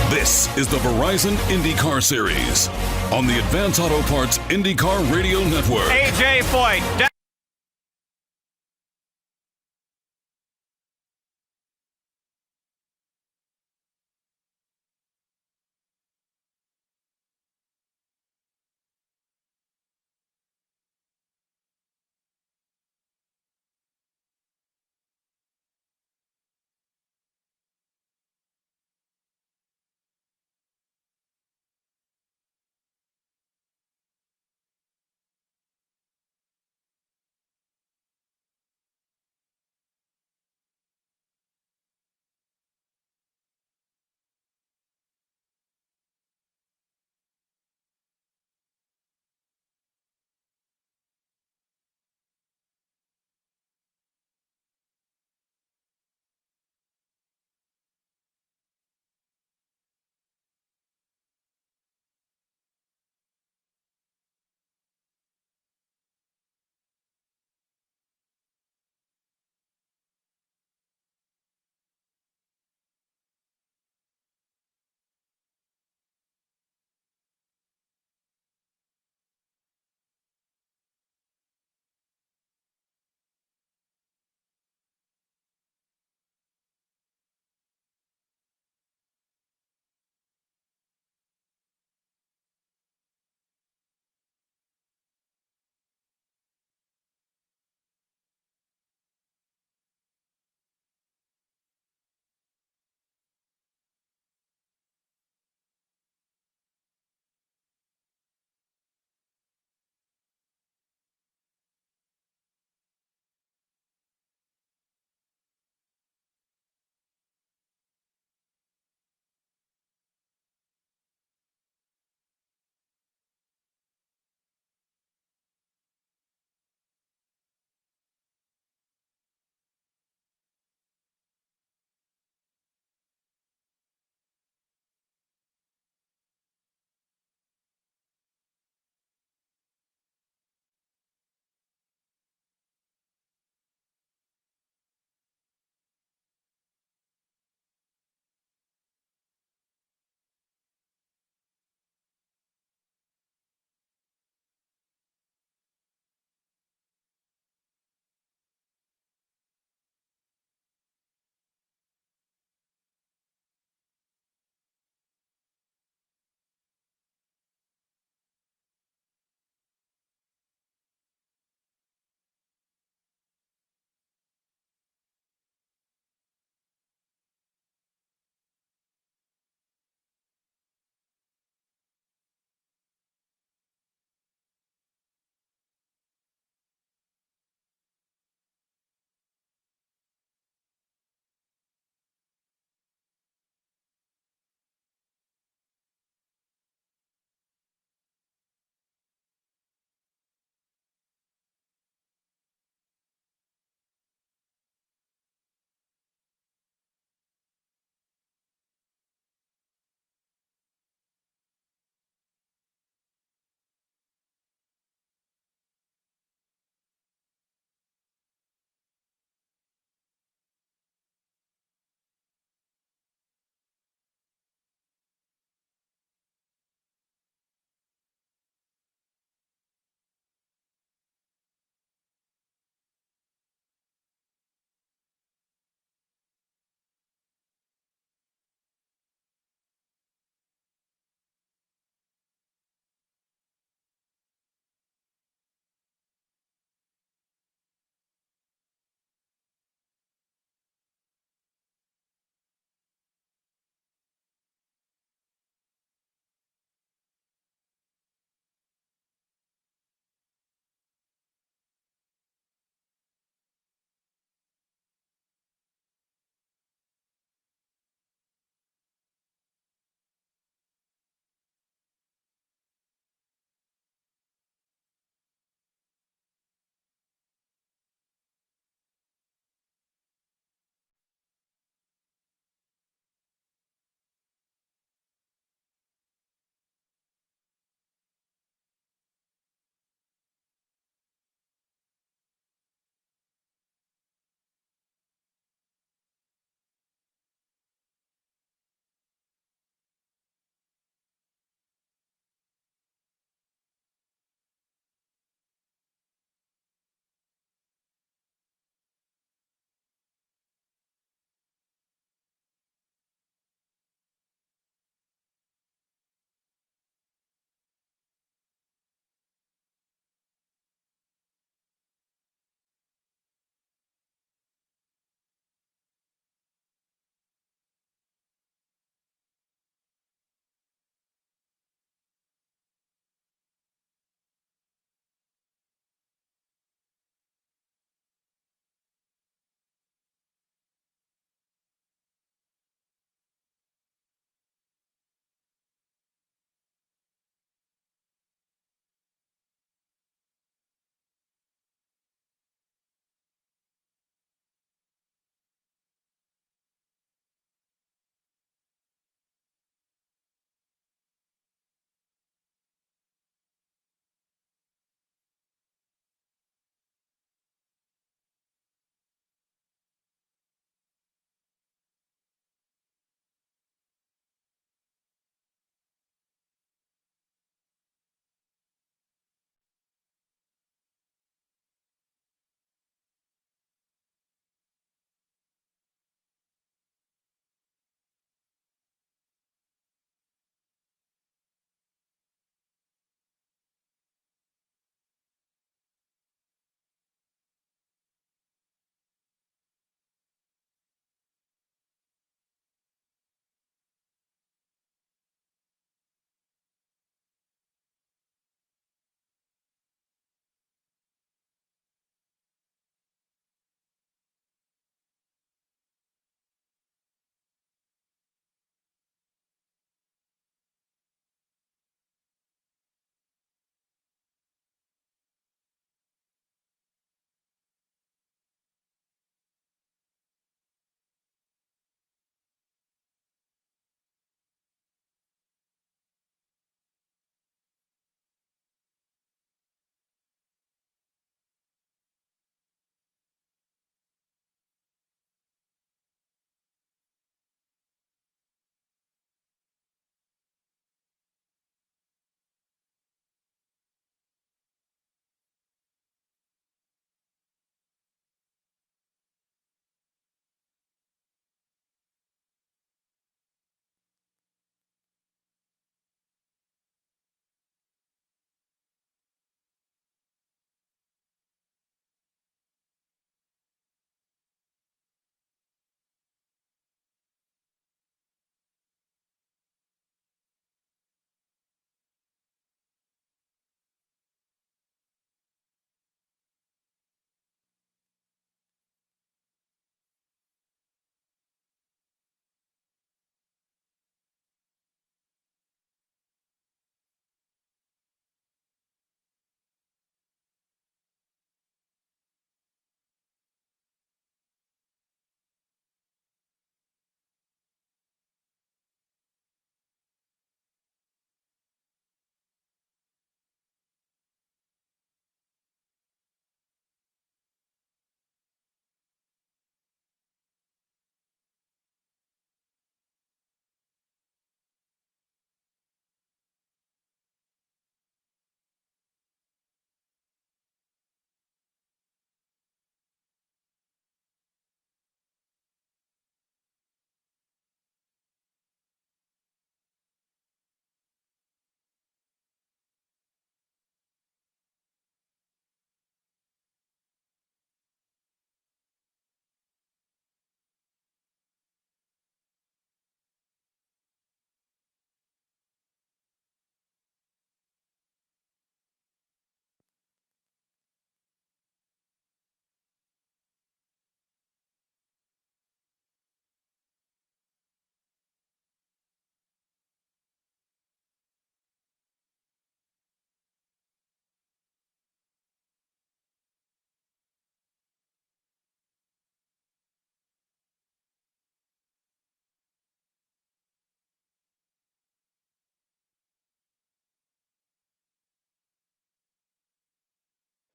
This is the Verizon IndyCar Series on the Advanced Auto Parts IndyCar Radio Network. AJ Foyt.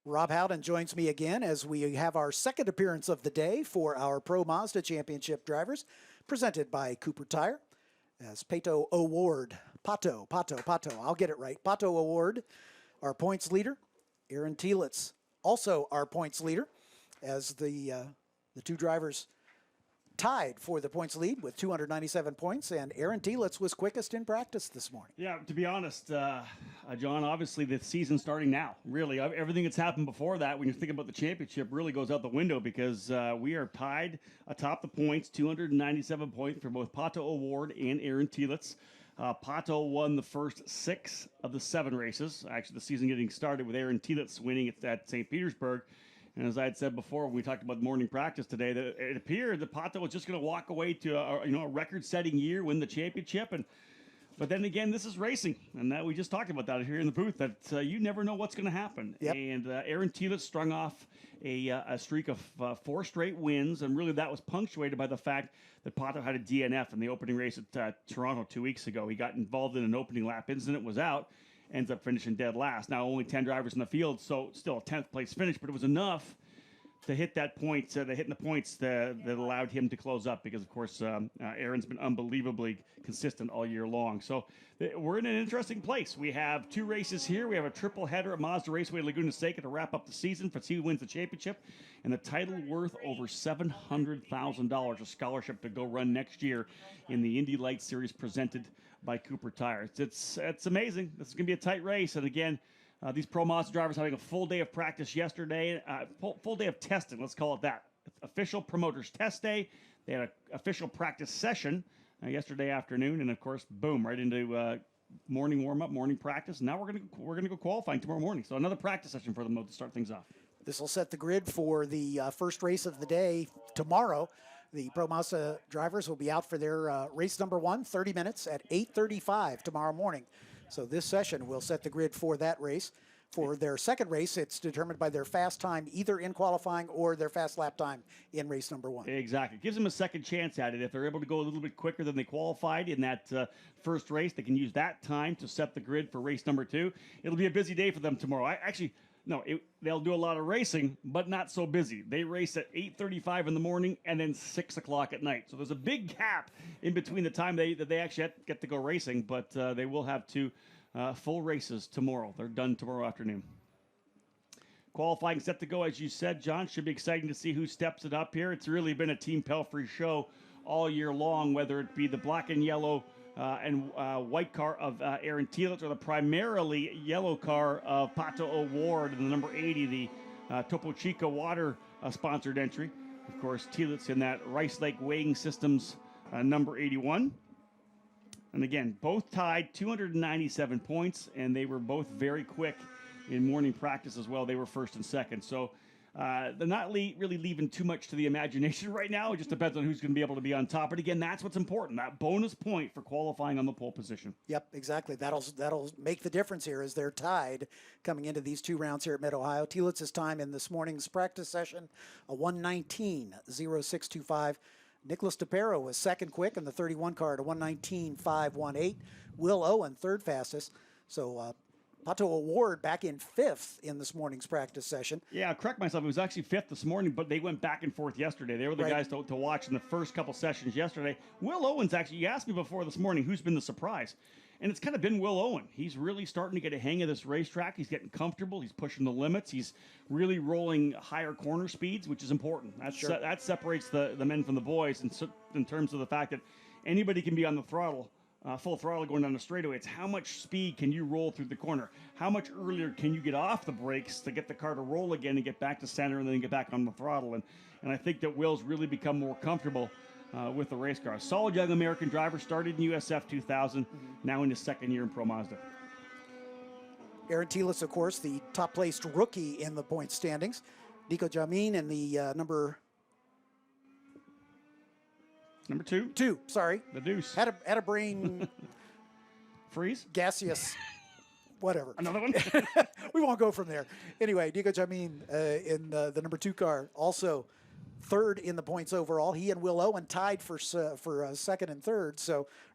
Rob Howden joins me again as we have our second appearance of the day for our Pro Mazda Championship drivers, presented by Cooper Tire. As Pagenaud Award, Pagenaud, I'll get it right. Pagenaud Award, our points leader. Aaron Telitz, also our points leader, as the two drivers tied for the points lead with 297 points, and Aaron Telitz was quickest in practice this morning. Yeah, to be honest, John, obviously the season's starting now. Really, everything that's happened before that, when you think about the championship, really goes out the window because we are tied atop the points, 297 points for both Pagenaud Award and Aaron Telitz. Pagenaud won the first 6 of the 7 races. Actually, the season getting started with Aaron Telitz winning at St. Petersburg. And as I had said before, when we talked about morning practice today, that it appeared that Pagenaud was just going to walk away to a record-setting year, win the championship. But then again, this is racing, and we just talked about that here in the booth. That you never know what's going to happen. Yep. And Aaron Telitz strung off a streak of 4 straight wins, and really that was punctuated by the fact that Pagenaud had a DNF in the opening race at Toronto 2 weeks ago. He got involved in an opening lap incident, was out. Ends up finishing dead last. Now only 10 drivers in the field, so still a 10th place finish, but it was enough to hit that point, hitting the points that allowed him to close up because, of course, Aaron's been unbelievably consistent all year long. So we're in an interesting place. We have 2 races here. We have a triple header at Mazda Raceway Laguna Seca to wrap up the season for see who wins the championship, and the title worth over $700,000, a scholarship to go run next year in the Indy Lights Series presented by Cooper Tire. It's amazing. This is going to be a tight race, and again, these Pro Mazda drivers having a full day of practice yesterday, full day of testing, let's call it that. Official promoters test day. They had an official practice session yesterday afternoon, and of course, boom, right into morning warm-up, morning practice. And now we're gonna go qualifying tomorrow morning. So another practice session for them to start things off. This will set the grid for the first race of the day tomorrow. The Pro Mazda drivers will be out for their race number 1, 30 minutes at 8:35 tomorrow morning. So this session will set the grid for that race. For their second race, it's determined by their fast time, either in qualifying or their fast lap time in race number 1. Exactly. It gives them a second chance at it. If they're able to go a little bit quicker than they qualified in that first race, they can use that time to set the grid for race number 2. It'll be a busy day for them tomorrow. They'll do a lot of racing, but not so busy. They race at 8:35 in the morning and then 6 o'clock at night. So there's a big gap in between the time that they actually get to go racing, but they will have 2 full races tomorrow. They're done tomorrow afternoon. Qualifying set to go, as you said, John. Should be exciting to see who steps it up here. It's really been a Team Pelfrey show all year long, whether it be the black and yellow and white car of Aaron Telitz or the primarily yellow car of Pagenaud Award and the number 80, the Topo Chico water sponsored entry. Of course, Telitz in that Rice Lake Weighing Systems number 81. And again, both tied 297 points, and they were both very quick in morning practice as well. They were first and second. So they're not really leaving too much to the imagination right now. It just depends on who's going to be able to be on top. But again, that's what's important, that bonus point for qualifying on the pole position. Yep, exactly. That'll make the difference here as they're tied coming into these 2 rounds here at Mid-Ohio. Telitz's time in this morning's practice session, a 1:19.0625. Nicholas DePero was second quick in the 31 car at a 1:19.518. Will Owen third fastest. So Pagenaud Award back in 5th in this morning's practice session. Yeah, I'll correct myself. It was actually 5th this morning, but they went back and forth yesterday. They were the guys to watch in the first couple sessions yesterday. Will Owen's actually, you asked me before this morning, who's been the surprise? And it's kind of been Will Owen. He's really starting to get a hang of this racetrack. He's getting comfortable. He's pushing the limits. He's really rolling higher corner speeds, which is important. That separates the men from the boys in terms of the fact that anybody can be on the throttle, full throttle going down the straightaway. It's how much speed can you roll through the corner? How much earlier can you get off the brakes to get the car to roll again and get back to center and then get back on the throttle? And I think that Will's really become more comfortable with the race car. Solid young American driver, started in USF 2000, now in his second year in Pro Mazda. Aaron Telitz, of course, the top-placed rookie in the point standings. Nico Jamin in the number 2. 2, sorry. The deuce. Had a brain freeze? Gaseous. Whatever. Another one? We won't go from there. Anyway, Nico Jamin in the number 2 car, also third in the points overall. He and Will Owen tied for second and third,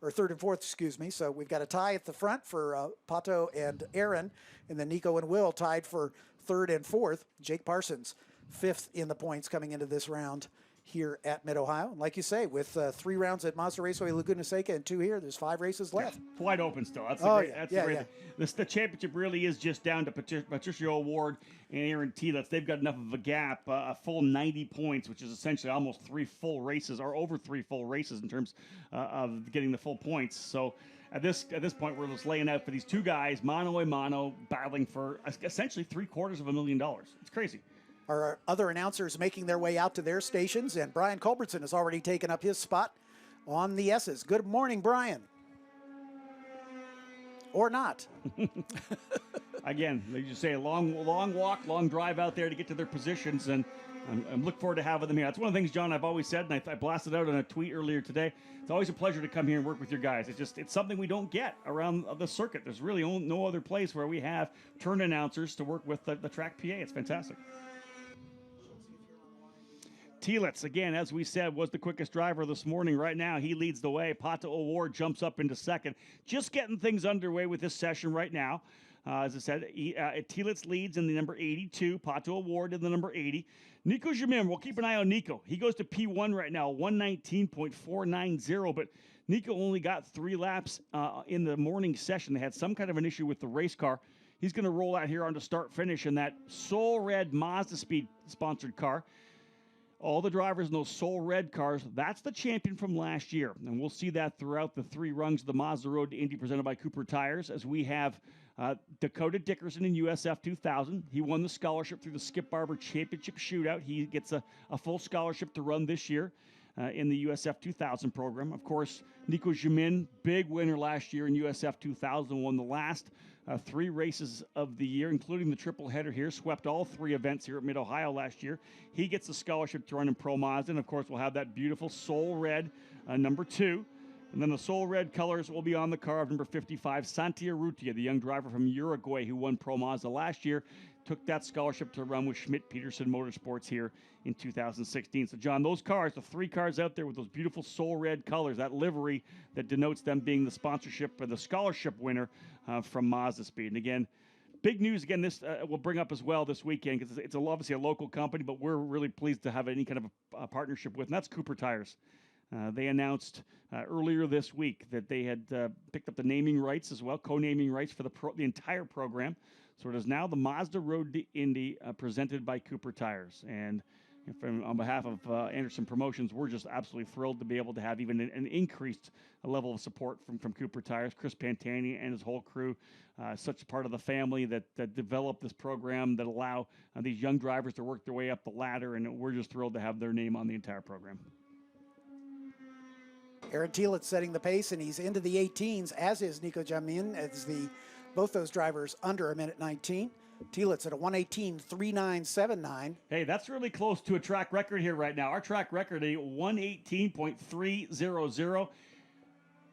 or third and fourth, excuse me. So we've got a tie at the front for Pagenaud and Aaron, and then Nico and Will tied for third and fourth. Jake Parsons, fifth in the points coming into this round here at Mid-Ohio. Like you say, with 3 rounds at Mazda Raceway Laguna Seca and 2 here, there's 5 races left. It's wide open still. That's Yeah. the great thing. The championship really is just down to Patricia O'Ward and Aaron Tielitz. They've got enough of a gap, a full 90 points, which is essentially almost 3 full races, or over 3 full races in terms of getting the full points. So at this point, we're just laying out for these 2 guys, mano a mano, battling for essentially $750,000. It's crazy. Our other announcers making their way out to their stations, and Brian Culbertson has already taken up his spot on the S's. Good morning, Brian. Or not. Again, they just say a long walk, long drive out there to get to their positions, and I'm looking forward to having them here. That's one of the things, John, I've always said, and I blasted out on a tweet earlier today. It's always a pleasure to come here and work with your guys. It's something we don't get around the circuit. There's really no other place where we have turn announcers to work with the track PA. It's fantastic. Tielitz, again, as we said, was the quickest driver this morning. Right now, he leads the way. Pato O'Ward jumps up into second. Just getting things underway with this session right now. As I said, Tielitz leads in the number 82. Pato O'Ward in the number 80. Nico Jamim, we'll keep an eye on Nico. He goes to P1 right now, 119.490. But Nico only got 3 laps in the morning session. They had some kind of an issue with the race car. He's going to roll out here on to start-finish in that Soul Red Mazda Speed-sponsored car. All the drivers in those Soul Red cars, that's the champion from last year. And we'll see that throughout the 3 rungs of the Mazda Road to Indy presented by Cooper Tires, as we have Dakota Dickerson in USF 2000. He won the scholarship through the Skip Barber Championship Shootout. He gets a full scholarship to run this year in the USF 2000 program. Of course, Nico Jamin, big winner last year in USF 2000, won the last 3 races of the year, including the triple header here, swept all 3 events here at Mid-Ohio last year. He gets a scholarship to run in Pro Mazda, and of course we'll have that beautiful Soul Red number 2. And then the Soul Red colors will be on the car of number 55, Santi Urrutia, the young driver from Uruguay who won Pro Mazda last year, took that scholarship to run with Schmidt-Peterson Motorsports here in 2016. So, John, those cars, the 3 cars out there with those beautiful Soul Red colors, that livery that denotes them being the sponsorship or the scholarship winner from Mazda Speed. And again, big news, again, this we'll bring up as well this weekend, because it's obviously a local company, but we're really pleased to have any kind of a partnership with, and that's Cooper Tires. They announced earlier this week that they had picked up the naming rights as well, co-naming rights for the entire program. So it is now the Mazda Road to Indy presented by Cooper Tires. And on behalf of Anderson Promotions, we're just absolutely thrilled to be able to have even an increased level of support from Cooper Tires. Chris Pantani and his whole crew, such a part of the family that developed this program that allow these young drivers to work their way up the ladder. And we're just thrilled to have their name on the entire program. Aaron Tielitz setting the pace, and he's into the 18s, as is Nico Jamin, as both those drivers under 1:19. Tielitz at a 1:18.3979. Hey, that's really close to a track record here right now. Our track record, a 1:18.300.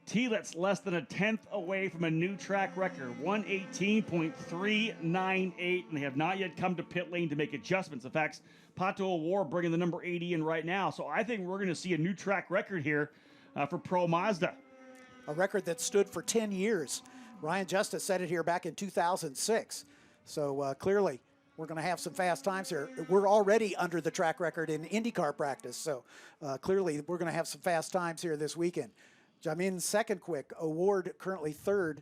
Tielitz less than a tenth away from a new track record, 1:18.398, and they have not yet come to pit lane to make adjustments. In fact, Pato O'Ward bringing the number 80 in right now. So I think we're going to see a new track record here for Pro Mazda. A record that stood for 10 years. Ryan Justice set it here back in 2006. So clearly, we're going to have some fast times here. We're already under the track record in IndyCar practice. So clearly, we're going to have some fast times here this weekend. Jamin second quick. O'Ward currently third.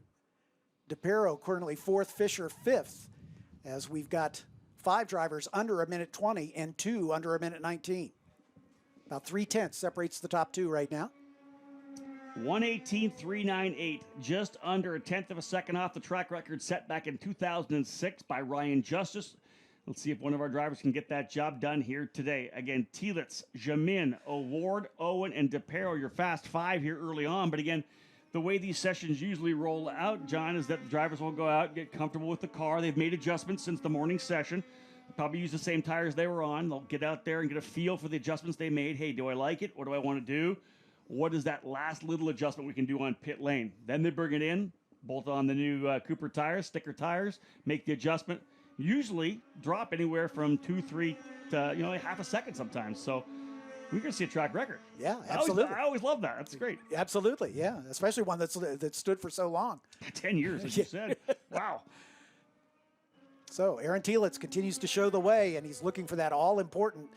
DePero currently fourth. Fisher fifth. As we've got 5 drivers under 1:20 and 2 under 1:19. About 3/10 separates the top 2 right now. 1:18.398, just under a tenth of a second off the track record set back in 2006 by Ryan Justice. Let's see if one of our drivers can get that job done here today. Again, Tielitz, Jamin, O'Ward, Owen, and DePero, your fast 5 here early on. But again, the way these sessions usually roll out, John, is that the drivers will go out and get comfortable with the car. They've made adjustments since the morning session. Probably use the same tires they were on. They'll get out there and get a feel for the adjustments they made. Hey, do I like it? What do I want to do? What is that last little adjustment we can do on pit lane? Then they bring it in, bolt on the new Cooper tires, sticker tires, make the adjustment. Usually drop anywhere from 2, 3 to half a second sometimes. So we're going to see a track record. Yeah, absolutely. I always love that. That's great. Absolutely, yeah. Especially one that stood for so long. 10 years, as you said. Wow. So Aaron Telitz continues to show the way, and he's looking for that all-important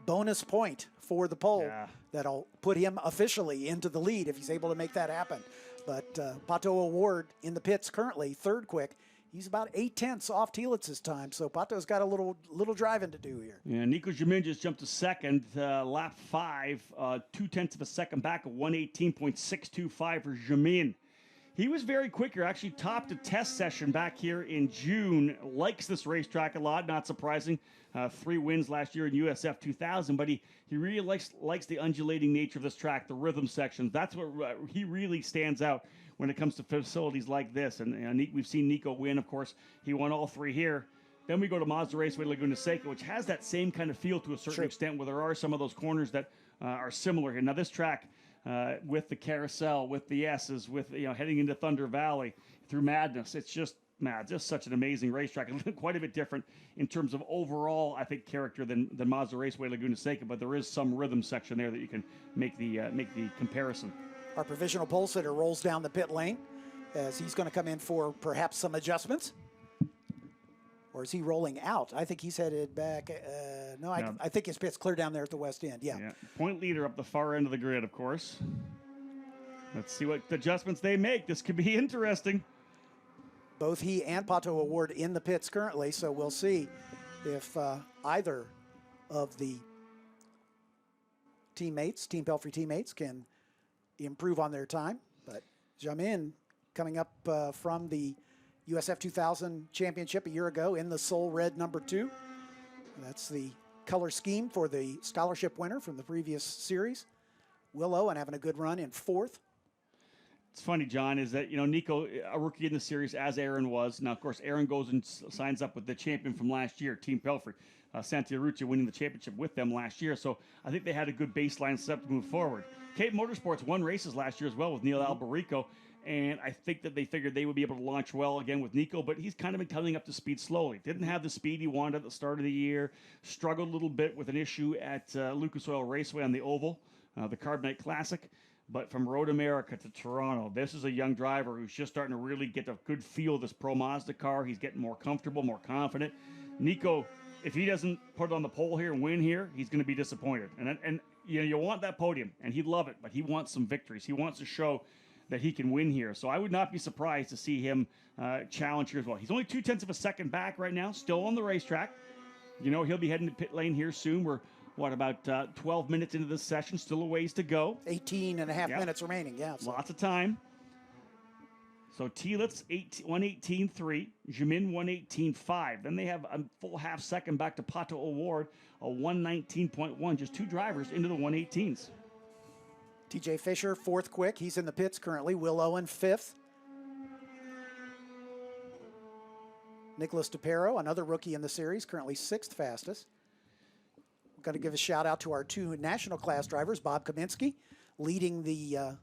bonus point for the pole that'll put him officially into the lead if he's able to make that happen. But Pagenaud Award in the pits currently, third quick. He's about 8/10 off Telitz's time, so Pato's got a little driving to do here. Yeah, Nico Jamin just jumped to second, lap 5, 0.2 of a second back, a 118.625 for Jamin. He was very quick here, actually topped a test session back here in June. Likes this racetrack a lot, not surprising. 3 wins last year in USF 2000, but he really likes the undulating nature of this track, the rhythm sections. That's what he really stands out when it comes to facilities like this. And we've seen Nico win, of course. He won all 3 here. Then we go to Mazda Raceway Laguna Seca, which has that same kind of feel to a certain extent, where there are some of those corners that are similar here. Now this track, with the carousel, with the S's, with heading into Thunder Valley through Madness, it's just such an amazing racetrack. Quite a bit different in terms of overall, I think, character than Mazda Raceway Laguna Seca, but there is some rhythm section there that you can make the comparison. Our provisional pole sitter rolls down the pit lane as he's going to come in for perhaps some adjustments. Or is he rolling out? I think he's headed back. No, I think his pit's clear down there at the west end. Yeah. Point leader up the far end of the grid, of course. Let's see what adjustments they make. This could be interesting. Both he and Pagenaud Award in the pits currently, so we'll see if either of the Team Pelfrey teammates, can improve on their time. But Jamin coming up from the USF 2000 championship a year ago in the Soul Red number 2. That's the color scheme for the scholarship winner from the previous series. Will Owen having a good run in 4th. It's funny, John, is that, Nico, a rookie in the series, as Aaron was. Now, of course, Aaron goes and signs up with the champion from last year, Team Pelfrey. Santiarucci winning the championship with them last year. So I think they had a good baseline set to move forward. Cape Motorsports won races last year as well with Neil Albarico. And I think that they figured they would be able to launch well again with Nico, but he's kind of been coming up to speed slowly. Didn't have the speed he wanted at the start of the year. Struggled a little bit with an issue at Lucas Oil Raceway on the Oval, the Carbonite Classic. But from Road America to Toronto, this is a young driver who's just starting to really get a good feel of this Pro Mazda car. He's getting more comfortable, more confident. Nico, if he doesn't put it on the pole here and win here, he's going to be disappointed. And you want that podium, and he'd love it, but he wants some victories. He wants to show that he can win here. So I would not be surprised to see him challenge here as well. He's only 0.2 of a second back right now, still on the racetrack. He'll be heading to pit lane here soon. We're, about 12 minutes into this session, still a ways to go. 18 and a half minutes remaining, yeah. So. Lots of time. So Telitz, 118.3, Jamin, 118.5. Then they have a full half second back to Pagenaud Award, a 119.1. Just 2 drivers into the 118s. TJ Fisher, 4th quick. He's in the pits currently. Will Owen, 5th. Nicholas DePero, another rookie in the series, currently 6th fastest. We're going to give a shout out to our 2 national class drivers, Bob Kaminsky, leading the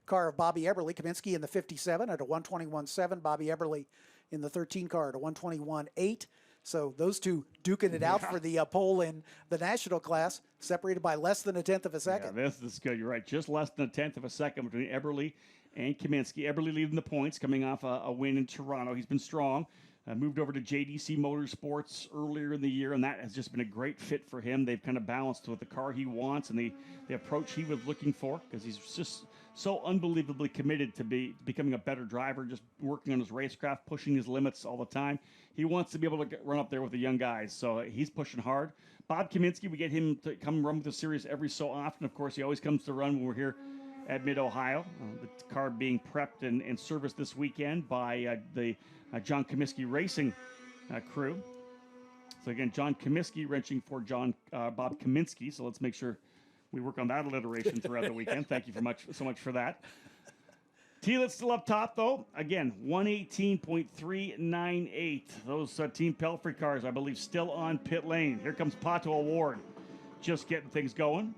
car of Bobby Eberle. Kaminsky in the 57 at a 121.7. Bobby Eberle in the 13 car at a 121.8. So those 2 duking it out for the pole in the national class, separated by less than 1/10 of a second. Yeah, this is good. You're right. Just less than 1/10 of a second between Eberle and Kaminsky. Eberle leading the points, coming off a win in Toronto. He's been strong. Moved over to JDC Motorsports earlier in the year, and that has just been a great fit for him. They've kind of balanced with the car he wants and the approach he was looking for, because he's just so unbelievably committed to becoming a better driver, just working on his racecraft, pushing his limits all the time. He wants to be able to run up there with the young guys, so he's pushing hard. Bob Kaminsky, we get him to come run with the series every so often. Of course, he always comes to run when we're here at Mid-Ohio. The car being prepped and serviced this weekend by the John Comiskey Racing crew. So again, John Comiskey wrenching for Bob Kaminsky. So let's make sure we work on that alliteration throughout the weekend. Thank you so much for that. Telitz still up top, though. Again, 118.398. Those Team Pelfrey cars, I believe, still on pit lane. Here comes Pagenaud Award, just getting things going.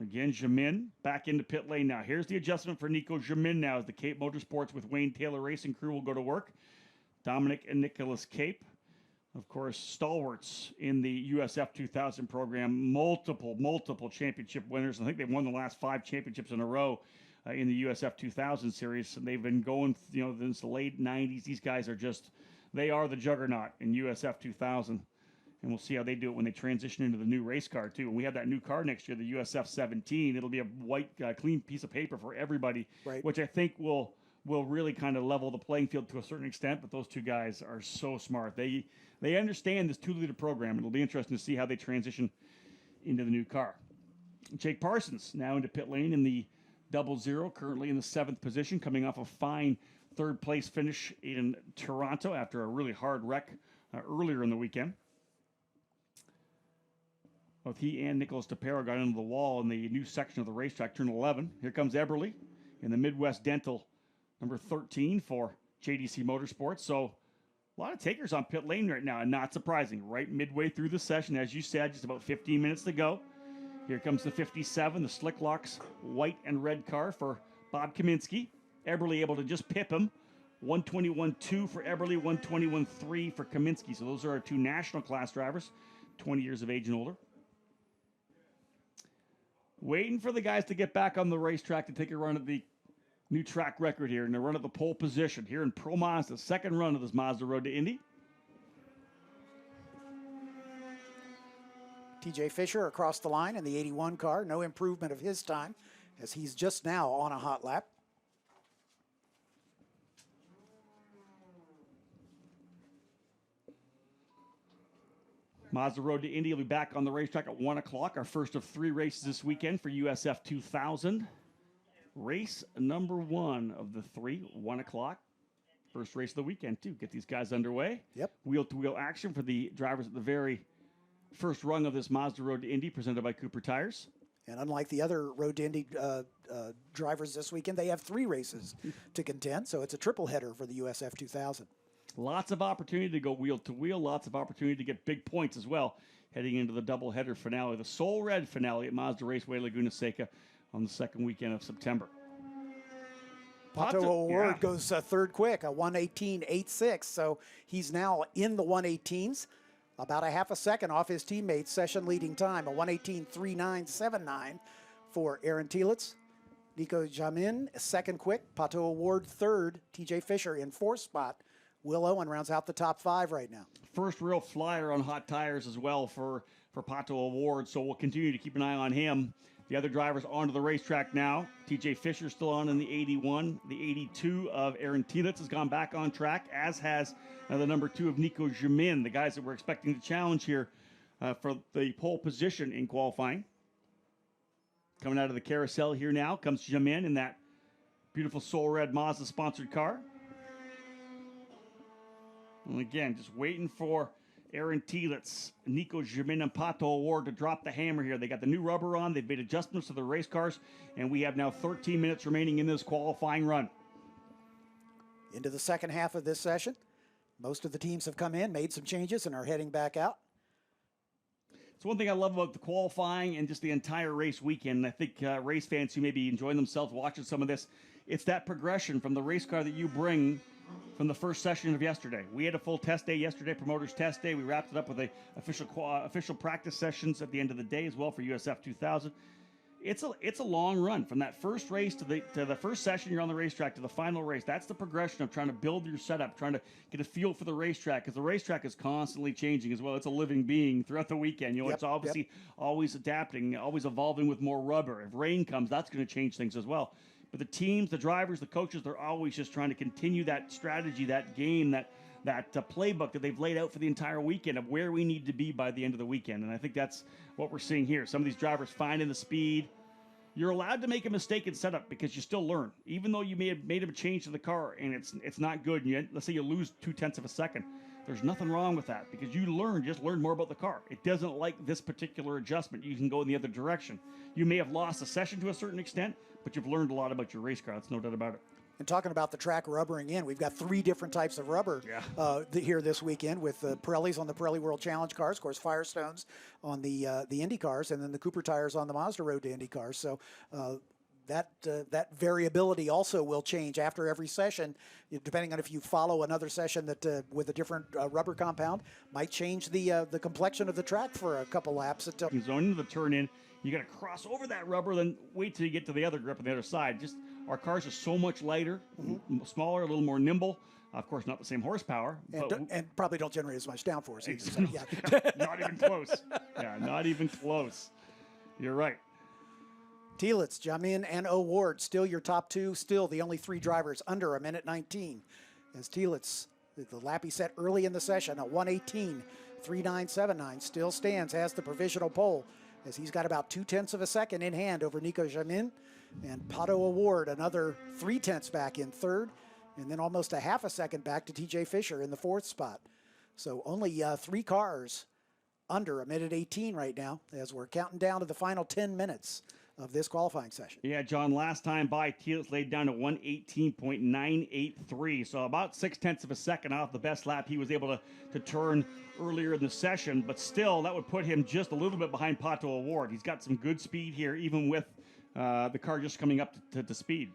Again, Jamin back into pit lane now. Here's the adjustment for Nico Jamin now as the Cape Motorsports with Wayne Taylor Racing crew will go to work. Dominic and Nicholas Cape, of course, stalwarts in the USF 2000 program, multiple championship winners. I think they've won the last 5 championships in a row in the USF 2000 series, and they've been going, since the late 90s. These guys are just They are the juggernaut in USF 2000. And we'll see how they do it when they transition into the new race car, too. And we have that new car next year, the USF 17. It'll be a white, clean piece of paper for everybody, which I think will really kind of level the playing field to a certain extent. But those two guys are so smart. They understand this 2-liter program. It'll be interesting to see how they transition into the new car. Jake Parsons now into pit lane in the 00, currently in the 7th position, coming off a fine third-place finish in Toronto after a really hard wreck earlier in the weekend. Both he and Nicholas DePero got into the wall in the new section of the racetrack, turn 11. Here comes Eberle in the Midwest Dental, number 13 for JDC Motorsports. So a lot of takers on pit lane right now, and not surprising. Right midway through the session, as you said, just about 15 minutes to go. Here comes the 57, the Slick Locks white and red car for Bob Kaminsky. Eberle able to just pip him. 121.2 for Eberle, 121.3 for Kaminsky. So those are our two national class drivers, 20 years of age and older. Waiting for the guys to get back on the racetrack to take a run at the new track record here and to run at the pole position here in Pro Mazda, second run of this Mazda Road to Indy. TJ Fisher across the line in the 81 car. No improvement of his time as he's just now on a hot lap. Mazda Road to Indy will be back on the racetrack at 1 o'clock. Our first of 3 races this weekend for USF 2000. Race number 1 of the 3, 1 o'clock. First race of the weekend, too. Get these guys underway. Yep. Wheel-to-wheel action for the drivers at the very first rung of this Mazda Road to Indy, presented by Cooper Tires. And unlike the other Road to Indy drivers this weekend, they have 3 races to contend. So it's a triple header for the USF 2000. Lots of opportunity to go wheel to wheel. Lots of opportunity to get big points as well, heading into the doubleheader finale, the Soul Red finale at Mazda Raceway Laguna Seca on the second weekend of September. Pato O'Ward goes third quick, a 1:18.86. So he's now in the 1:18s, about a half a second off his teammates' session leading time, a 1:18.39.79 for Aaron Telitz. Nico Jamin, second quick. Pato O'Ward, third. TJ Fisher in 4th spot. Will Owen rounds out the top 5 right now. First real flyer on hot tires as well for Pato O'Ward, so we'll continue to keep an eye on him. The other drivers onto the racetrack now. TJ Fisher still on in the 81. The 82 of Aaron Telitz has gone back on track, as has the number 2 of Nico Jamin, the guys that we're expecting to challenge here for the pole position in qualifying. Coming out of the carousel here now comes Jamin in that beautiful Soul Red Mazda-sponsored car. And again, just waiting for Aaron Telitz, Nico Jamin, and Pato O'Ward to drop the hammer here. They got the new rubber on. They've made adjustments to the race cars, and we have now 13 minutes remaining in this qualifying run. Into the second half of this session. Most of the teams have come in, made some changes, and are heading back out. It's one thing I love about the qualifying and just the entire race weekend. And I think race fans who may be enjoying themselves watching some of this, it's that progression from the race car that you bring from the first session of yesterday. We had a full test day yesterday, promoters test day. We wrapped it up with the official practice sessions at the end of the day as well for USF 2000. It's a long run from that first race to the first session you're on the racetrack to the final race. That's the progression of trying to build your setup, trying to get a feel for the racetrack, because the racetrack is constantly changing as well. It's a living being throughout the weekend. It's obviously always adapting, always evolving with more rubber. If rain comes, that's going to change things as well. But the teams, the drivers, the coaches, they're always just trying to continue that strategy, that game, that playbook that they've laid out for the entire weekend of where we need to be by the end of the weekend. And I think that's what we're seeing here. Some of these drivers finding the speed. You're allowed to make a mistake in setup because you still learn. Even though you may have made a change to the car and it's not good, and let's say you lose 0.2 of a second, there's nothing wrong with that because you just learn more about the car. It doesn't like this particular adjustment. You can go in the other direction. You may have lost a session to a certain extent, but you've learned a lot about your race car. That's no doubt about it. And talking about the track rubbering in, we've got 3 different types of rubber here this weekend with Pirellis on the Pirelli World Challenge cars, of course, Firestones on the Indy cars, and then the Cooper tires on the Mazda Road to Indy cars. So that variability also will change after every session, depending on if you follow another session that with a different rubber compound might change the complexion of the track for a couple laps. Zoning into the turn in, you got to cross over that rubber, then wait till you get to the other grip on the other side. Just our cars are so much lighter, smaller, a little more nimble. Of course, not the same horsepower. And probably don't generate as much downforce either. So, Not even close. Yeah, not even close. You're right. Telitz, Jamin, and O'Ward still your top two. Still the only three drivers under a minute 19. As Telitz, the lap he set early in the session, a 1:18.3979, still stands, has the provisional pole, as he's got about 0.2 of a second in hand over Nico Jamin. And Pagenaud O'Ward, another 0.3 back in third, and then almost a half a second back to TJ Fisher in the fourth spot. So only three cars under a minute 18 right now, as we're counting down to the final 10 minutes of this qualifying session. Yeah, John, last time by, Telitz laid down to 1:18.983, so about 0.6 of a second off the best lap he was able to turn earlier in the session, but still, that would put him just a little bit behind Pagenaud O'Ward. He's got some good speed here, even with the car just coming up to speed.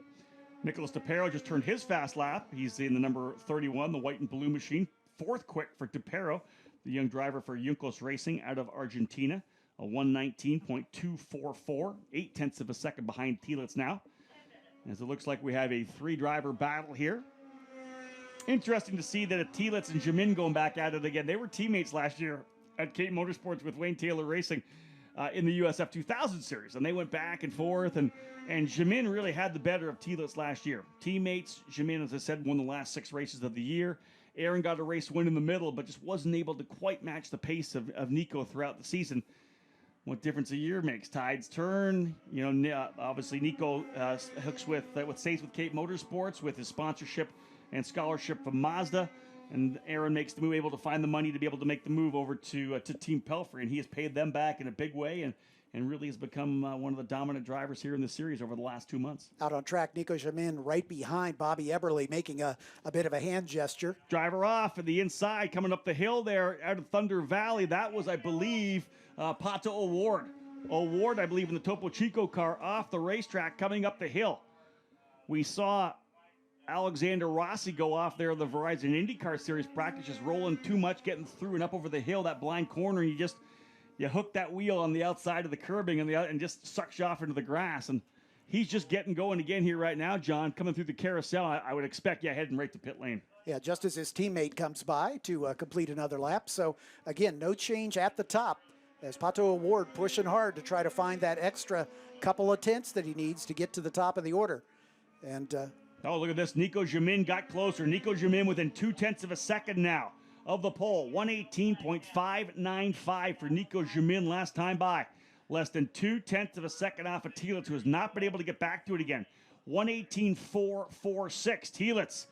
Nicholas DePero just turned his fast lap. He's in the number 31, the white and blue machine. Fourth quick for DePero, the young driver for Hinchcliffe Racing out of Argentina. A 1:19.244, 0.8 of a second behind Telitz now. As it looks like we have a three-driver battle here. Interesting to see that Telitz and Jamin going back at it again. They were teammates last year at Cape Motorsports with Wayne Taylor Racing in the USF 2000 series, and they went back and forth, and Jamin really had the better of Telitz last year. Teammates, Jamin, as I said, won the last 6 races of the year. Aaron got a race win in the middle, but just wasn't able to quite match the pace of Nico throughout the season. What difference a year makes. Tides turn. You know, obviously Nico hooks stays with Cape Motorsports with his sponsorship and scholarship from Mazda, and Aaron makes the move, able to find the money to be able to make the move over to Team Pelfrey, and he has paid them back in a big way, and really has become one of the dominant drivers here in the series over the last 2 months. Out on track, Nico Jamin right behind Bobby Eberle, making a bit of a hand gesture. Driver off at the inside, coming up the hill there out of Thunder Valley. That was, I believe, Pagenaud O'Ward. O'Ward, I believe, in the Topo Chico car off the racetrack coming up the hill. We saw Alexander Rossi go off there in the Verizon IndyCar Series practice, just rolling too much, getting through and up over the hill, that blind corner, and you hook that wheel on the outside of the curbing and just sucks you off into the grass. And he's just getting going again here right now, John, coming through the carousel. I would expect, heading right to pit lane. Yeah, just as his teammate comes by to complete another lap. So, again, no change at the top as Pagenaud O'Ward pushing hard to try to find that extra couple of tenths that he needs to get to the top of the order. And oh, look at this. Nico Jamin got closer. Nico Jamin within 0.2 of a second now of the pole. 1:18.595 for Nico Jamin last time by. Less than 0.2 of a second off of Telitz, who has not been able to get back to it again. 1:18.446. Telitz,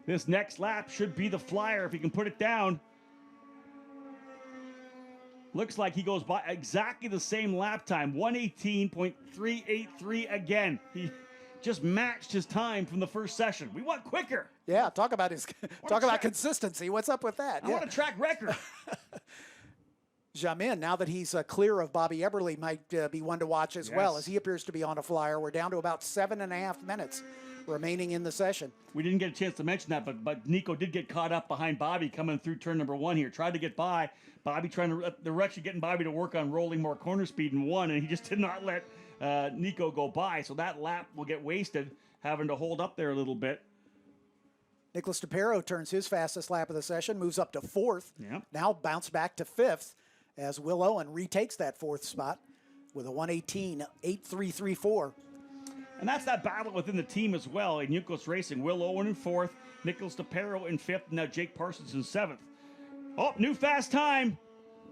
this next lap should be the flyer if he can put it down. Looks like he goes by exactly the same lap time. 1:18.383 again. He just matched his time from the first session. We want quicker. Yeah, talk about consistency. What's up with that? I want a track record. Jamin, now that he's clear of Bobby Eberle, might be one to watch as well, as he appears to be on a flyer. We're down to about 7.5 minutes remaining in the session. We didn't get a chance to mention that, but Nico did get caught up behind Bobby coming through turn number 1 here. Tried to get by. Bobby they were actually getting Bobby to work on rolling more corner speed in 1, and he just did not let Nico go by. So that lap will get wasted, having to hold up there a little bit. Nicholas DePero turns his fastest lap of the session, moves up to 4th. Yep. Now bounce back to 5th as Will Owen retakes that 4th spot with a 1:18.8334. And that's that battle within the team as well in Hinchcliffe Racing. Will Owen in 4th, Nicholas DePero in 5th, and now Jake Parsons in 7th. Oh, new fast time.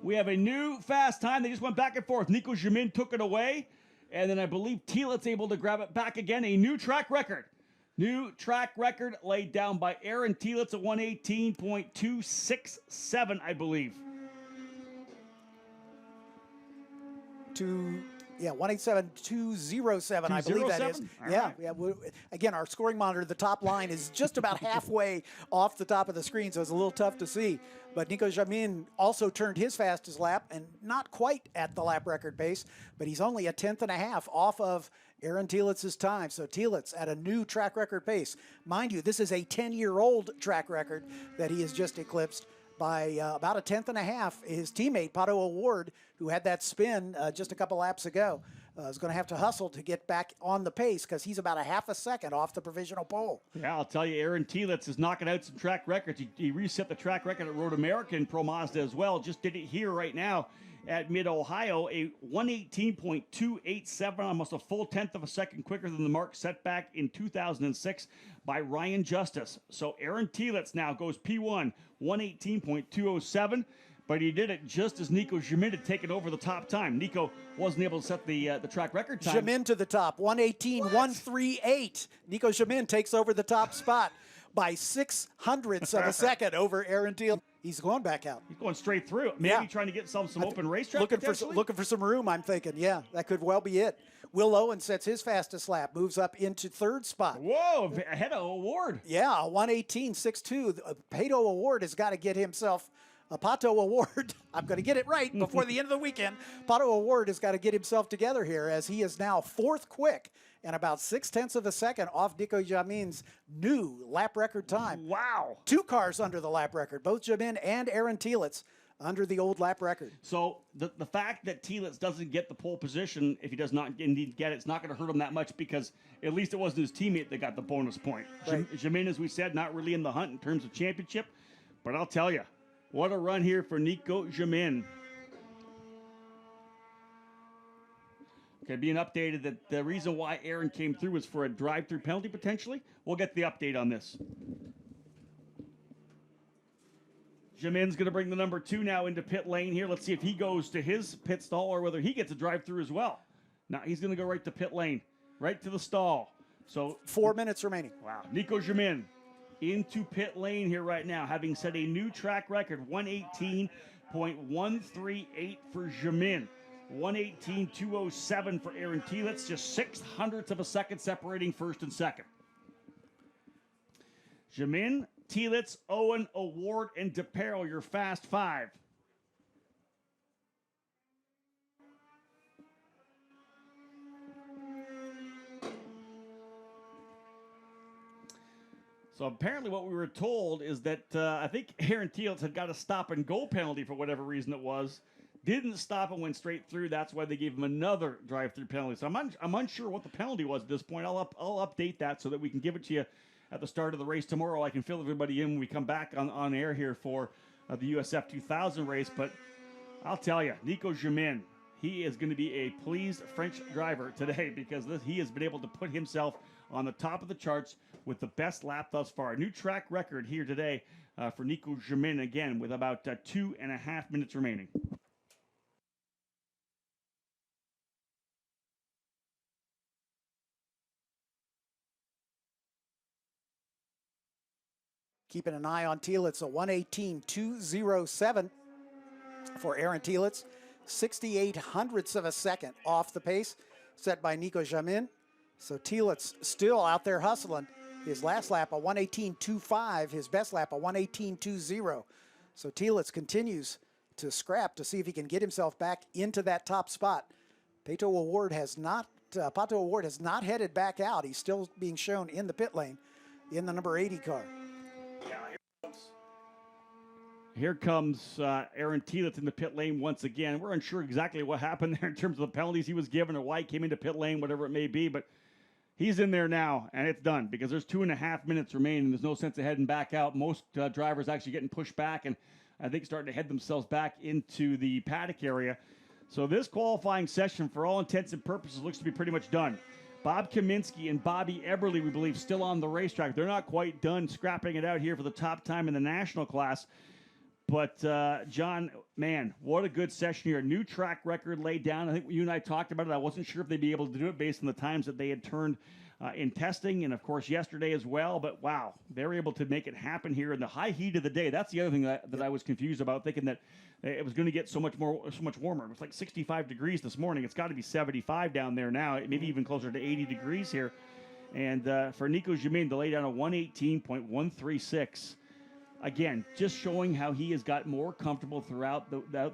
We have a new fast time. They just went back and forth. Nico Jamin took it away, and then I believe Telitz able to grab it back again. A new track record. New track record laid down by Aaron Telitz at 1:18.267, I believe. 1:18.207, I believe that is. Yeah. Again, our scoring monitor, the top line is just about halfway off the top of the screen, so it's a little tough to see. But Nico Jamin also turned his fastest lap, and not quite at the lap record pace, but he's only 1.5 off of Aaron Telitz's time. So Telitz at a new track record pace. Mind you, this is a 10-year-old track record that he has just eclipsed by about 1.5. His teammate, Pagenaud O'Ward, who had that spin just a couple laps ago, is going to have to hustle to get back on the pace because he's about a half a second off the provisional pole. Yeah, I'll tell you, Aaron Telitz is knocking out some track records. He reset the track record at Road America in Pro Mazda as well. Just did it here right now at Mid-Ohio, a 118.287, almost a full tenth of a second quicker than the mark set back in 2006 by Ryan Justice. So Aaron Telitz now goes P1, 118.207. But he did it just as Nico Jamin had taken over the top time. Nico wasn't able to set the track record time. Jamin to the top, 118.138. Nico Jamin takes over the top spot by 0.06 of a second over Aaron Telitz. He's going back out. He's going straight through. Maybe trying to get some open racetrack. Looking for some room, I'm thinking. Yeah, that could well be it. Will Owen sets his fastest lap, moves up into third spot. Whoa, ahead of Award. Yeah, 118.62. Pagenaud Award has got to get himself a Pagenaud Award. I'm going to get it right before the end of the weekend. Pagenaud Award has got to get himself together here as he is now fourth quick and about 0.6 of a second off Nico Jamin's new lap record time. Wow. 2 cars under the lap record, both Jamin and Aaron Telitz under the old lap record. So the fact that Telitz doesn't get the pole position, if he does not indeed get it, it's not going to hurt him that much because at least it wasn't his teammate that got the bonus point. Right. Jamin, as we said, not really in the hunt in terms of championship, but I'll tell you, what a run here for Nico Jamin. Okay, being updated that the reason why Aaron came through was for a drive-through penalty potentially. We'll get the update on this. Jamin's going to bring the number 2 now into pit lane here. Let's see if he goes to his pit stall or whether he gets a drive-through as well. Now he's going to go right to pit lane, right to the stall. So 4 minutes remaining. Wow. Nico Jamin into pit lane here right now, having set a new track record, 118.138 for Jamin. 118.207 for Aaron Telitz, just 0.06 of a second separating first and second. Jamin, Telitz, Owen, Award, and DePerel, your fast 5. So apparently what we were told is that I think Aaron Telitz had got a stop and go penalty for whatever reason it was. Didn't stop and went straight through. That's why they gave him another drive-through penalty. So I'm unsure what the penalty was at this point. I'll update that so that we can give it to you at the start of the race tomorrow. I can fill everybody in when we come back on air here for the USF 2000 race. But I'll tell you, Nico Jamin, he is going to be a pleased French driver today because he has been able to put himself on the top of the charts with the best lap thus far. A new track record here today for Nico Jamin, again, with about 2.5 minutes remaining. Keeping an eye on Telitz, a 118.207 for Aaron Telitz. 0.68 of a second off the pace set by Nico Jamin. So Telitz still out there hustling. His last lap, a 118.25. His best lap, a 118.20. So Telitz continues to scrap to see if he can get himself back into that top spot. Pagenaud Award has not headed back out. He's still being shown in the pit lane in the number 80 car. Here comes Aaron Telitz in the pit lane once again. We're unsure exactly what happened there in terms of the penalties he was given or why he came into pit lane, whatever it may be, but he's in there now, and it's done because there's 2.5 minutes remaining. There's no sense of heading back out. Most drivers actually getting pushed back and I think starting to head themselves back into the paddock area. So this qualifying session, for all intents and purposes, looks to be pretty much done. Bob Kaminsky and Bobby Eberle, we believe, still on the racetrack. They're not quite done scrapping it out here for the top time in the national class. But, John, man, what a good session here. New track record laid down. I think you and I talked about it. I wasn't sure if they'd be able to do it based on the times that they had turned in testing and, of course, yesterday as well. But, wow, they were able to make it happen here in the high heat of the day. That's the other thing that I was confused about, thinking that it was going to get so much warmer. It was like 65 degrees this morning. It's got to be 75 down there now, maybe even closer to 80 degrees here. And for Nico Jamin to lay down a 118.136, again, just showing how he has got more comfortable throughout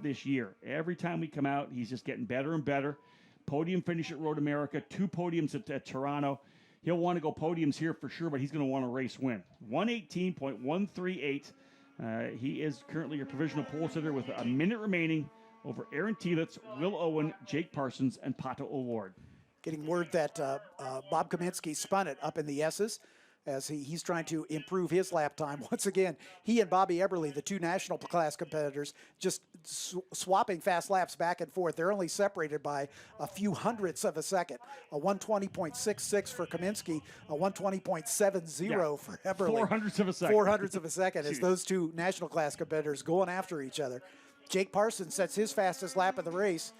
this year. Every time we come out, he's just getting better and better. Podium finish at Road America, 2 podiums at Toronto. He'll want to go podiums here for sure, but he's going to want a race win. 118.138. He is currently your provisional pole sitter with a minute remaining over Aaron Telitz, Will Owen, Jake Parsons, and Pato O'Ward. Getting word that Bob Kaminsky spun it up in the S's as he's trying to improve his lap time. Once again, he and Bobby Eberle, the two national class competitors, just swapping fast laps back and forth. They're only separated by a few hundredths of a second. A 120.66 for Kaminsky, a 120.70 for Eberle. 400ths of a second. 400ths of a second as those two national class competitors going after each other. Jake Parsons sets his fastest lap of the race,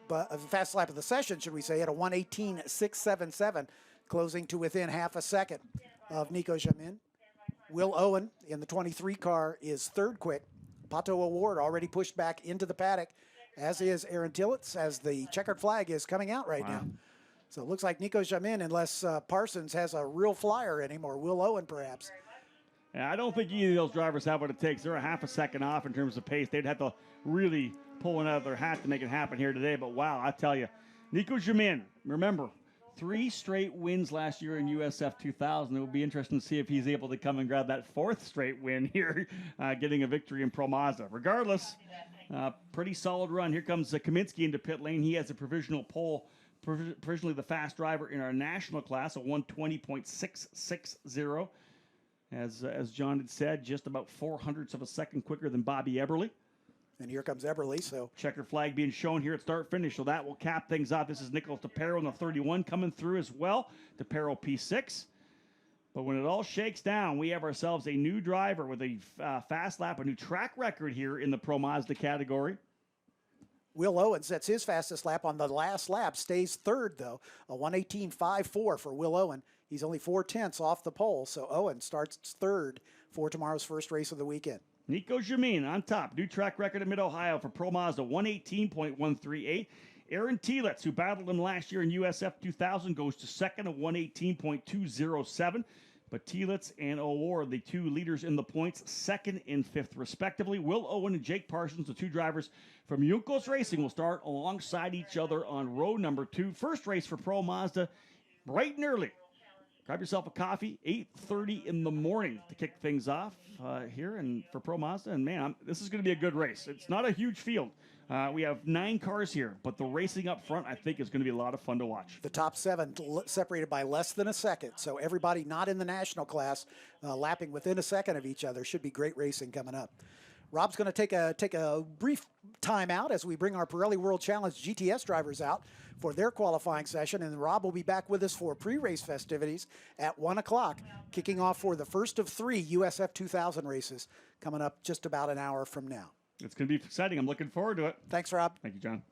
but fast lap of the session, should we say, at a 118.677, closing to within half a second of Nico Jamin. Will Owen in the 23 car is third quick. Pato O'Ward already pushed back into the paddock, as is Aaron Tillitz, as the checkered flag is coming out right now. So it looks like Nico Jamin, unless Parsons has a real flyer in him, or Will Owen perhaps. Yeah, I don't think either of those drivers have what it takes. They're a half a second off in terms of pace. They'd have to really pull one out of their hat to make it happen here today. But wow, I tell you, Nico Jamin, remember, 3 straight wins last year in USF 2000. It will be interesting to see if he's able to come and grab that 4th straight win here, getting a victory in Pro Mazda. Regardless, pretty solid run. Here comes Kaminsky into pit lane. He has a provisional pole, provisionally the fast driver in our national class, a 120.660. As John had said, just about 400ths of a second quicker than Bobby Eberle. And here comes Eberle, so. Checker flag being shown here at start-finish, so that will cap things off. This is Nicholas DePero in the 31 coming through as well. DePero P6. But when it all shakes down, we have ourselves a new driver with a fast lap, a new track record here in the Pro Mazda category. Will Owen sets his fastest lap on the last lap, stays third, though. A 118.54 for Will Owen. He's only 0.4 off the pole, so Owen starts third for tomorrow's first race of the weekend. Nico Jamin on top. New track record at Mid-Ohio for Pro Mazda, 118.138. Aaron Telitz, who battled him last year in USF 2000, goes to second at 118.207. But Telitz and O'Ward, the two leaders in the points, 2nd and 5th respectively. Will Owen and Jake Parsons, the two drivers from Juncos Racing, will start alongside each other on row number 2. First race for Pro Mazda, bright and early. Grab yourself a coffee, 8:30 in the morning to kick things off here and for Pro Mazda. And man, this is going to be a good race. It's not a huge field. We have 9 cars here, but the racing up front, I think, is going to be a lot of fun to watch. The top 7 separated by less than a second. So everybody not in the national class lapping within a second of each other. Should be great racing coming up. Rob's going to take a brief time out as we bring our Pirelli World Challenge GTS drivers out for their qualifying session, and Rob will be back with us for pre-race festivities at 1 o'clock, kicking off for the first of 3 USF 2000 races coming up just about an hour from now. It's going to be exciting. I'm looking forward to it. Thanks, Rob. Thank you, John.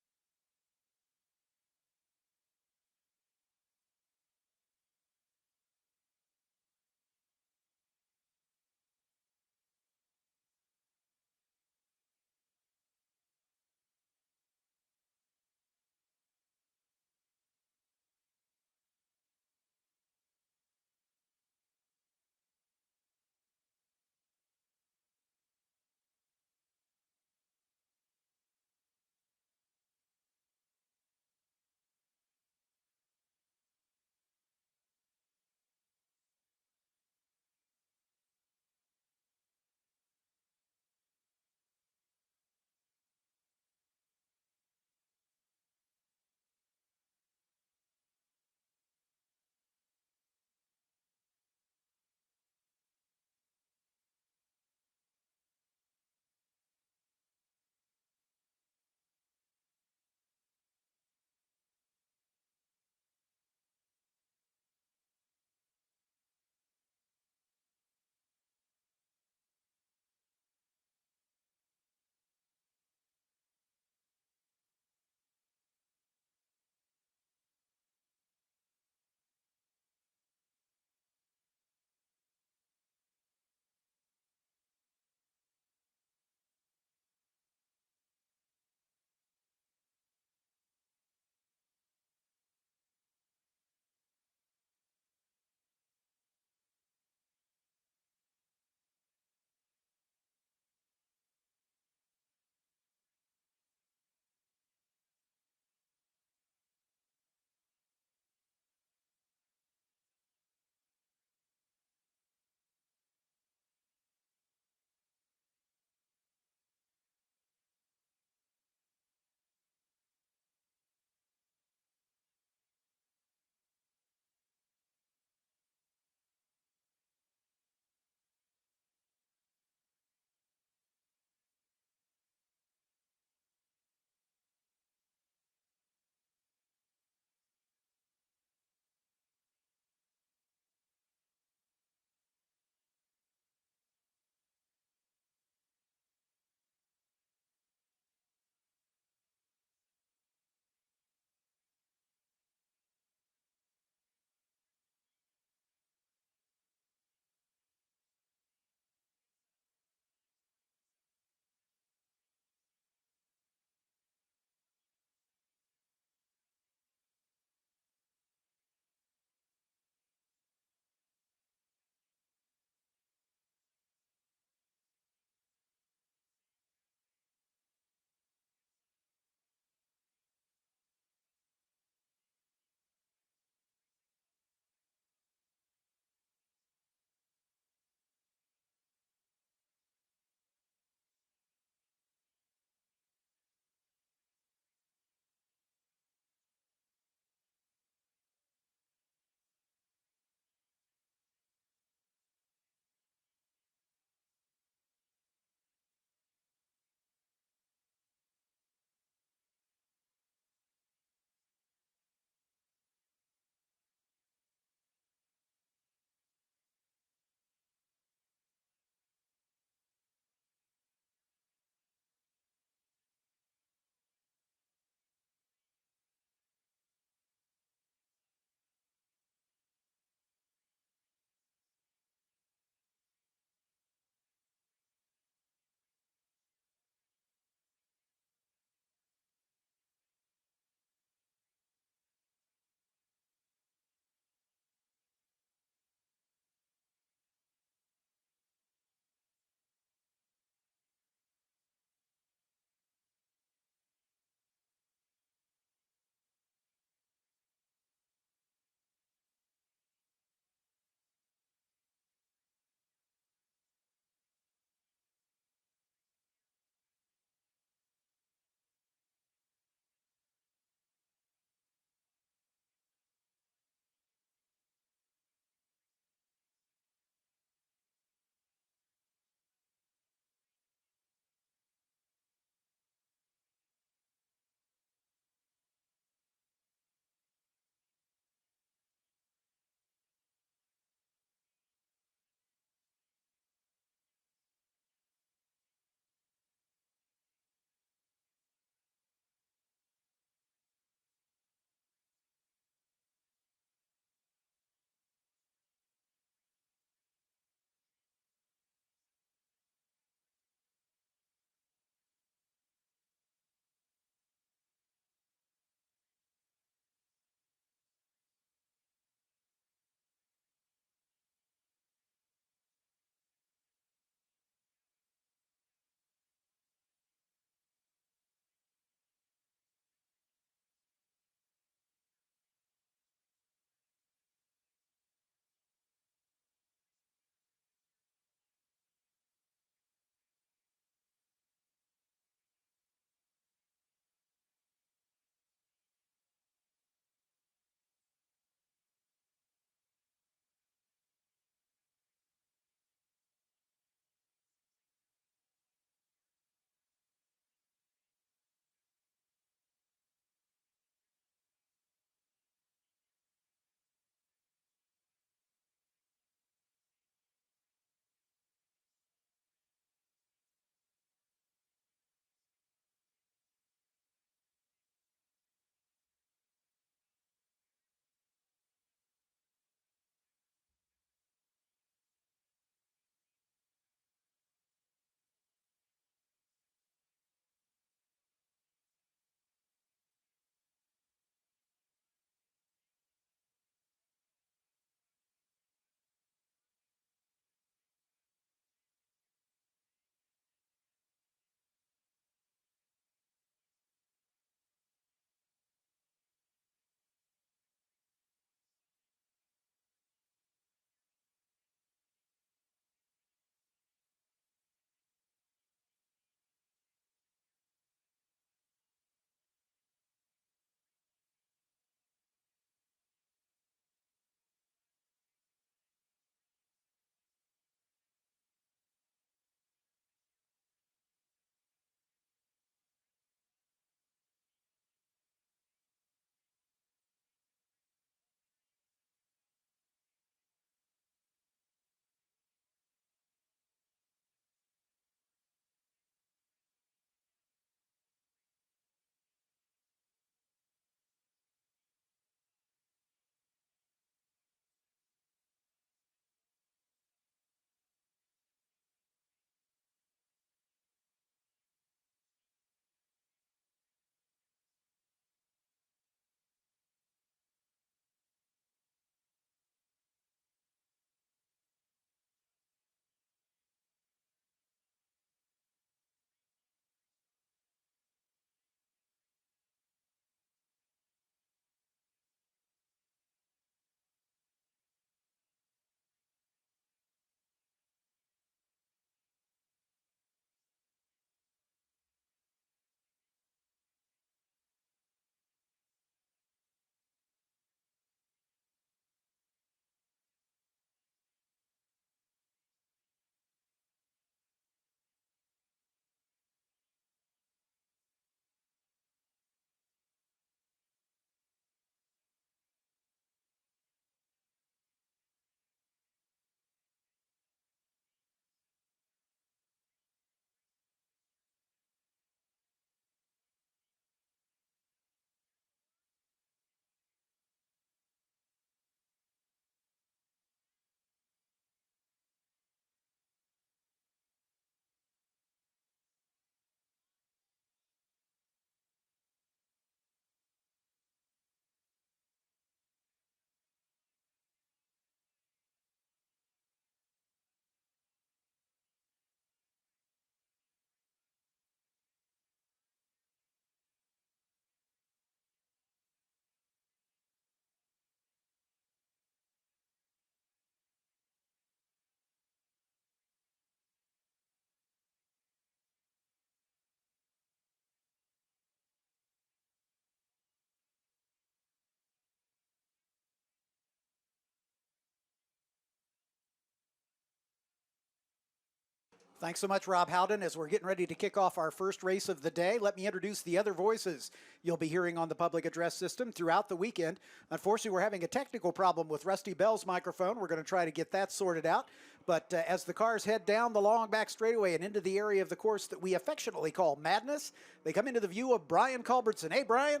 Thanks so much, Rob Howden. As we're getting ready to kick off our first race of the day, let me introduce the other voices you'll be hearing on the public address system throughout the weekend. Unfortunately, we're having a technical problem with Rusty Bell's microphone. We're going to try to get that sorted out. But as the cars head down the long back straightaway and into the area of the course that we affectionately call Madness, they come into the view of Brian Culbertson. Hey, Brian.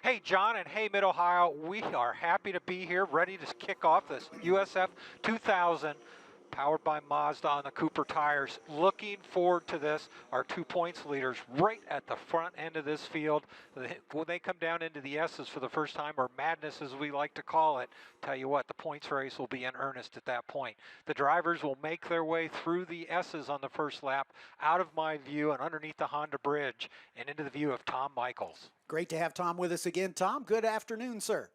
Hey, John, and hey, Mid-Ohio. We are happy to be here, ready to kick off this USF 2000 powered by Mazda on the Cooper tires. Looking forward to this. Our 2 points leaders right at the front end of this field. When they come down into the S's for the first time, or Madness as we like to call it, tell you what, the points race will be in earnest at that point. The drivers will make their way through the S's on the first lap, out of my view and underneath the Honda bridge, and into the view of Tom Michaels. Great to have Tom with us again. Tom, good afternoon, sir.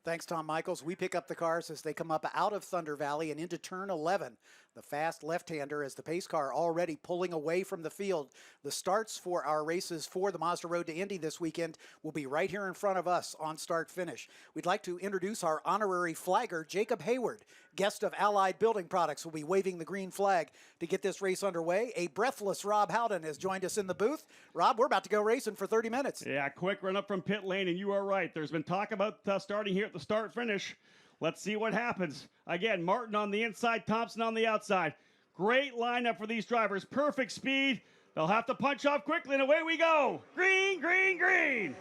Thanks, Tom Michaels. We pick up the cars as they come up out of Thunder Valley and into turn 11. The fast left-hander as the pace car already pulling away from the field. The starts for our races for the Mazda Road to Indy this weekend will be right here in front of us on start-finish. We'd like to introduce our honorary flagger, Jacob Hayward. Guest of Allied Building Products will be waving the green flag to get this race underway. A breathless Rob Howden has joined us in the booth. Rob, we're about to go racing for 30 minutes. Yeah, quick run up from pit lane, and you are right. There's been talk about starting here at the start-finish. Let's see what happens. Again, Martin on the inside, Thompson on the outside. Great lineup for these drivers. Perfect speed. They'll have to punch off quickly, and away we go. Green, green, green.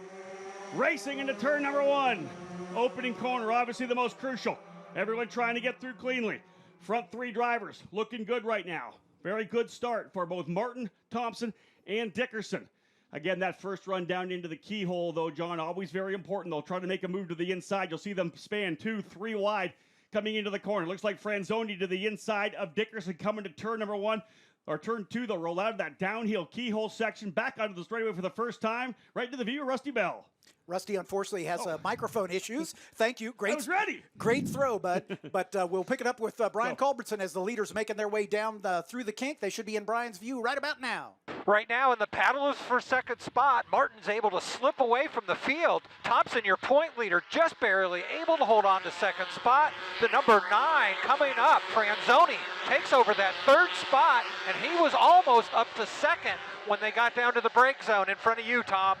Racing into turn number 1. Opening corner, obviously the most crucial. Everyone trying to get through cleanly. Front 3 drivers looking good right now. Very good start for both Martin, Thompson, and Dickerson. Again, that first run down into the keyhole, though, John, always very important. They'll try to make a move to the inside. You'll see them span 2, 3 wide coming into the corner. Looks like Franzoni to the inside of Dickerson coming to turn number 1. Or turn 2, they'll roll out of that downhill keyhole section, back onto the straightaway for the first time, right into the view of Rusty Bell. Rusty, unfortunately, has microphone issues. Thank you. Great, I was ready. Great throw, bud. But we'll pick it up with Brian Culbertson as the leaders making their way down through the kink. They should be in Brian's view right about now. Right now in the paddle is for second spot. Martin's able to slip away from the field. Thompson, your point leader, just barely able to hold on to second spot. The number 9 coming up, Franzoni, takes over that third spot, and he was almost up to second when they got down to the brake zone in front of you, Tom.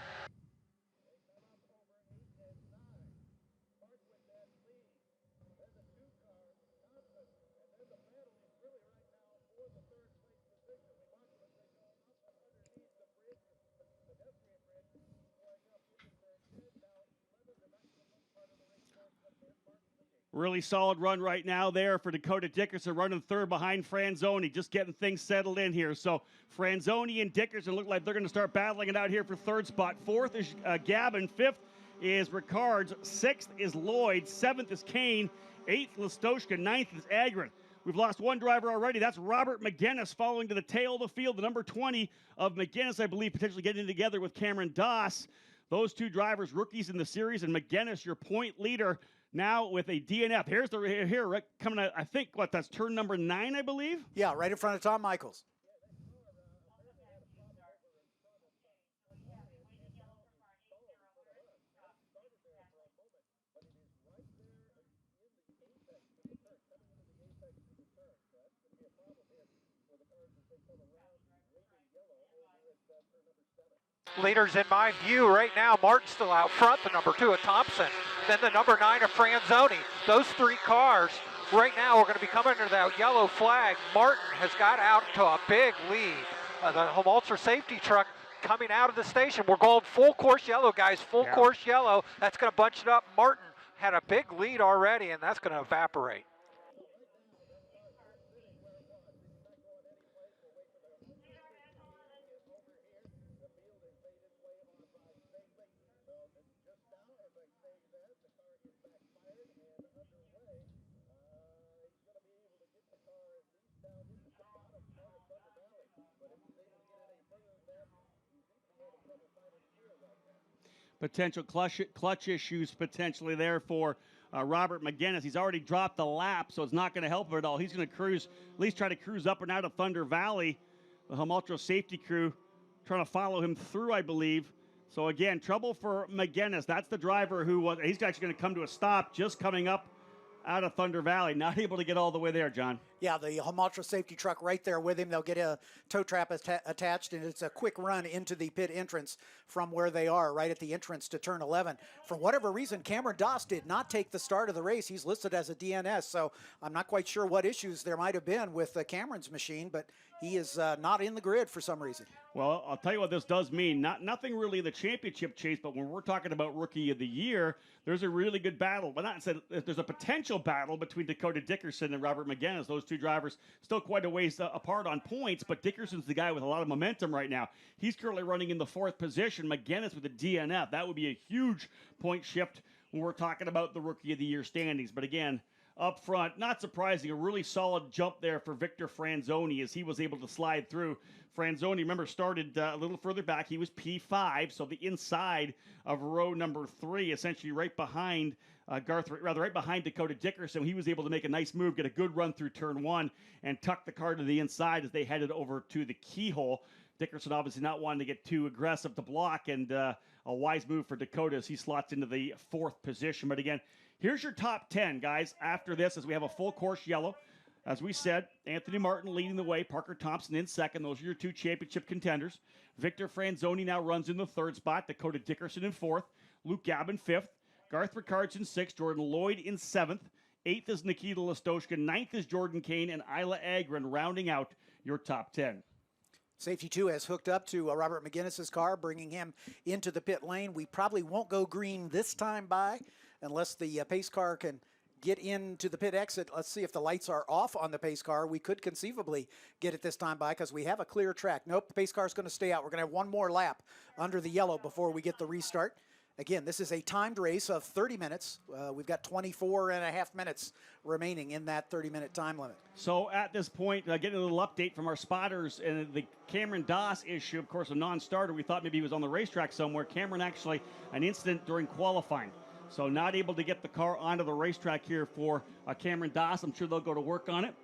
Really solid run right now there for Dakota Dickerson, running third behind Franzoni, just getting things settled in here. So Franzoni and Dickerson look like they're going to start battling it out here for third spot. Fourth is Gavin. Fifth is Ricards. Sixth is Lloyd. Seventh is Kane. Eighth, Listoshka. Ninth is Agron. We've lost one driver already. That's Robert McGinnis following to the tail of the field. The number 20 of McGinnis, I believe, potentially getting together with Cameron Doss. Those two drivers, rookies in the series, and McGinnis, your point leader, now with a DNF. Here's the coming out, I think, that's turn number 9, I believe? Yeah, right in front of Tom Michaels. Leaders in my view right now. Martin's still out front, the number 2 of Thompson, then the number 9 of Franzoni. Those 3 cars right now are going to be coming under that yellow flag. Martin has got out to a big lead. The home ultra safety truck coming out of the station. We're going full course yellow, guys, full course yellow. That's going to bunch it up. Martin had a big lead already, and that's going to evaporate. Potential clutch issues potentially there for Robert McGinnis. He's already dropped the lap, so it's not going to help him at all. He's going to cruise, at least try to cruise up and out of Thunder Valley. The home ultra safety crew trying to follow him through, I believe. So again, trouble for McGinnis. That's the driver who he's actually going to come to a stop just coming up out of Thunder Valley. Not able to get all the way there, John. Yeah, the home ultra safety truck right there with him. They'll get a tow trap attached, and it's a quick run into the pit entrance from where they are, right at the entrance to turn 11. For whatever reason, Cameron Doss did not take the start of the race. He's listed as a DNS, so I'm not quite sure what issues there might have been with Cameron's machine, but he is not in the grid for some reason. Well, I'll tell you what this does mean. Nothing really in the championship chase, but when we're talking about Rookie of the Year, there's a really good battle. But not said there's a potential battle between Dakota Dickerson and Robert McGinnis. Those two drivers still quite a ways apart on points, but Dickerson's the guy with a lot of momentum right now. He's currently running in the 4th position. McGinnis with a DNF. That would be a huge point shift when we're talking about the Rookie of the Year standings. But again, up front, not surprising, a really solid jump there for Victor Franzoni as he was able to slide through. Franzoni, remember, started a little further back. He was P5, so the inside of row number 3, essentially right behind right behind Dakota Dickerson. He was able to make a nice move, get a good run through turn 1, and tuck the car to the inside as they headed over to the keyhole. Dickerson obviously not wanting to get too aggressive to block, and a wise move for Dakota as he slots into the 4th position. But again, here's your top 10, guys, after this, as we have a full course yellow. As we said, Anthony Martin leading the way, Parker Thompson in 2nd. Those are your 2 championship contenders. Victor Franzoni now runs in the 3rd spot. Dakota Dickerson in 4th. Luke Gabin 5th. Garth Ricard's in 6th. Jordan Lloyd in 7th. 8th is Nikita Listoshka. 9th is Jordan Kane and Isla Agron rounding out your top 10. Safety 2 has hooked up to Robert McGinnis's car, bringing him into the pit lane. We probably won't go green this time by unless the pace car can get into the pit exit. Let's see if the lights are off on the pace car. We could conceivably get it this time by because we have a clear track. Nope, the pace car is going to stay out. We're going to have one more lap under the yellow before we get the restart. Again, this is a timed race of 30 minutes. We've got 24 and a half minutes remaining in that 30-minute time limit. So at this point, getting a little update from our spotters and the Cameron Doss issue, of course, a non-starter. We thought maybe he was on the racetrack somewhere. Cameron actually, an incident during qualifying. So not able to get the car onto the racetrack here for Cameron Doss. I'm sure they'll go to work on it.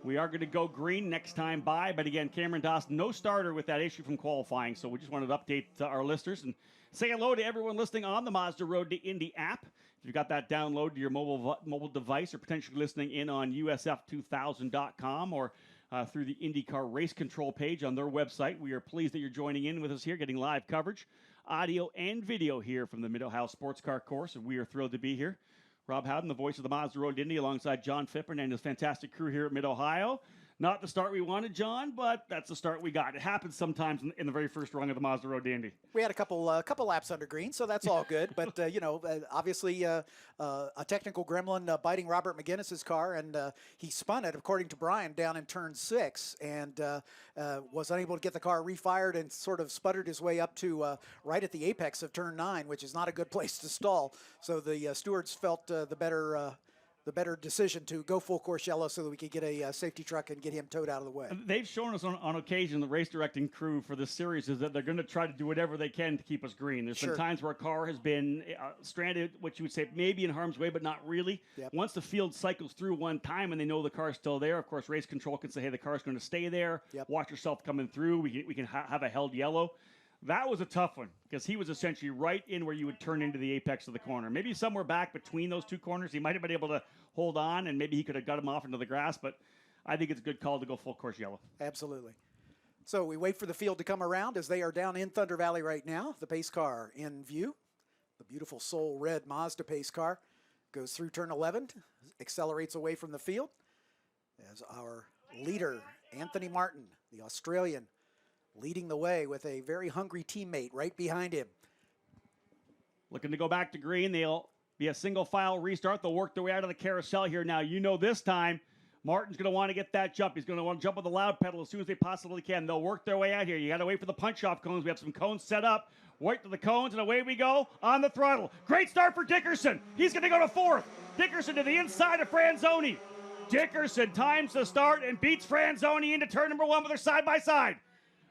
We are going to go green next time by. But again, Cameron Doss, no starter with that issue from qualifying. So we just wanted to update our listeners and say hello to everyone listening on the Mazda Road to Indy app. If you've got that download to your mobile device or potentially listening in on USF2000.com or through the IndyCar race control page on their website, we are pleased that you're joining in with us here, getting live coverage, audio and video here from the Mid-Ohio Sports Car Course, and we are thrilled to be here. Rob Howden, the voice of the Mazda Road to Indy, alongside John Fippen and his fantastic crew here at Mid-Ohio. Not the start we wanted, John, but that's the start we got. It happens sometimes in the very first rung of the Mazda Road to Indy. We had a couple laps under green, so that's all good. But, obviously a technical gremlin biting Robert McGinnis's car, and he spun it, according to Brian, down in turn 6 and was unable to get the car refired and sort of sputtered his way up to right at the apex of turn 9, which is not a good place to stall. So the stewards felt the better decision to go full course yellow so that we could get a safety truck and get him towed out of the way. They've shown us on occasion, the race directing crew for this series, is that they're going to try to do whatever they can to keep us green. There's been times where a car has been stranded, what you would say maybe in harm's way, but not really. Yep. Once the field cycles through one time and they know the car's still there, of course, race control can say, hey, the car's going to stay there. Yep. Watch yourself coming through. We can have a held yellow. That was a tough one because he was essentially right in where you would turn into the apex of the corner. Maybe somewhere back between those two corners, he might have been able to hold on, and maybe he could have got him off into the grass, but I think it's a good call to go full course yellow. Absolutely. So we wait for the field to come around as they are down in Thunder Valley right now. The pace car in view. The beautiful Soul Red Mazda pace car goes through turn 11, accelerates away from the field as our leader, Anthony Martin, the Australian, leading the way with a very hungry teammate right behind him. Looking to go back to green. They'll be a single file restart. They'll work their way out of the carousel here. Now, this time, Martin's going to want to get that jump. He's going to want to jump with the loud pedal as soon as they possibly can. They'll work their way out here. You got to wait for the punch-off cones. We have some cones set up. Wait to the cones, and away we go on the throttle. Great start for Dickerson. He's going to go to fourth. Dickerson to the inside of Franzoni. Dickerson times the start and beats Franzoni into turn number 1 with their side-by-side.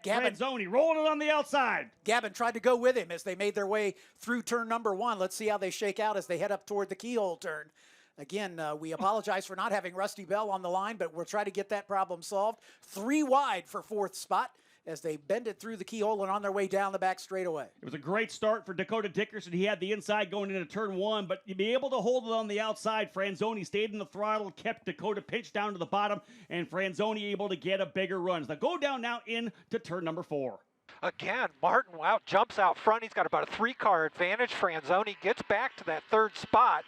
Franzoni rolling it on the outside. Gavin tried to go with him as they made their way through turn number 1. Let's see how they shake out as they head up toward the keyhole turn. Again, we apologize for not having Rusty Bell on the line, but we'll try to get that problem solved. 3 wide for 4th spot as they bend it through the keyhole and on their way down the back straightaway. It was a great start for Dakota Dickerson. He had the inside going into turn 1, but to be able to hold it on the outside, Franzoni stayed in the throttle, kept Dakota pinched down to the bottom, and Franzoni able to get a bigger run. They'll go down now into turn number 4. Again, Martin jumps out front. He's got about a 3-car advantage. Franzoni gets back to that 3rd spot.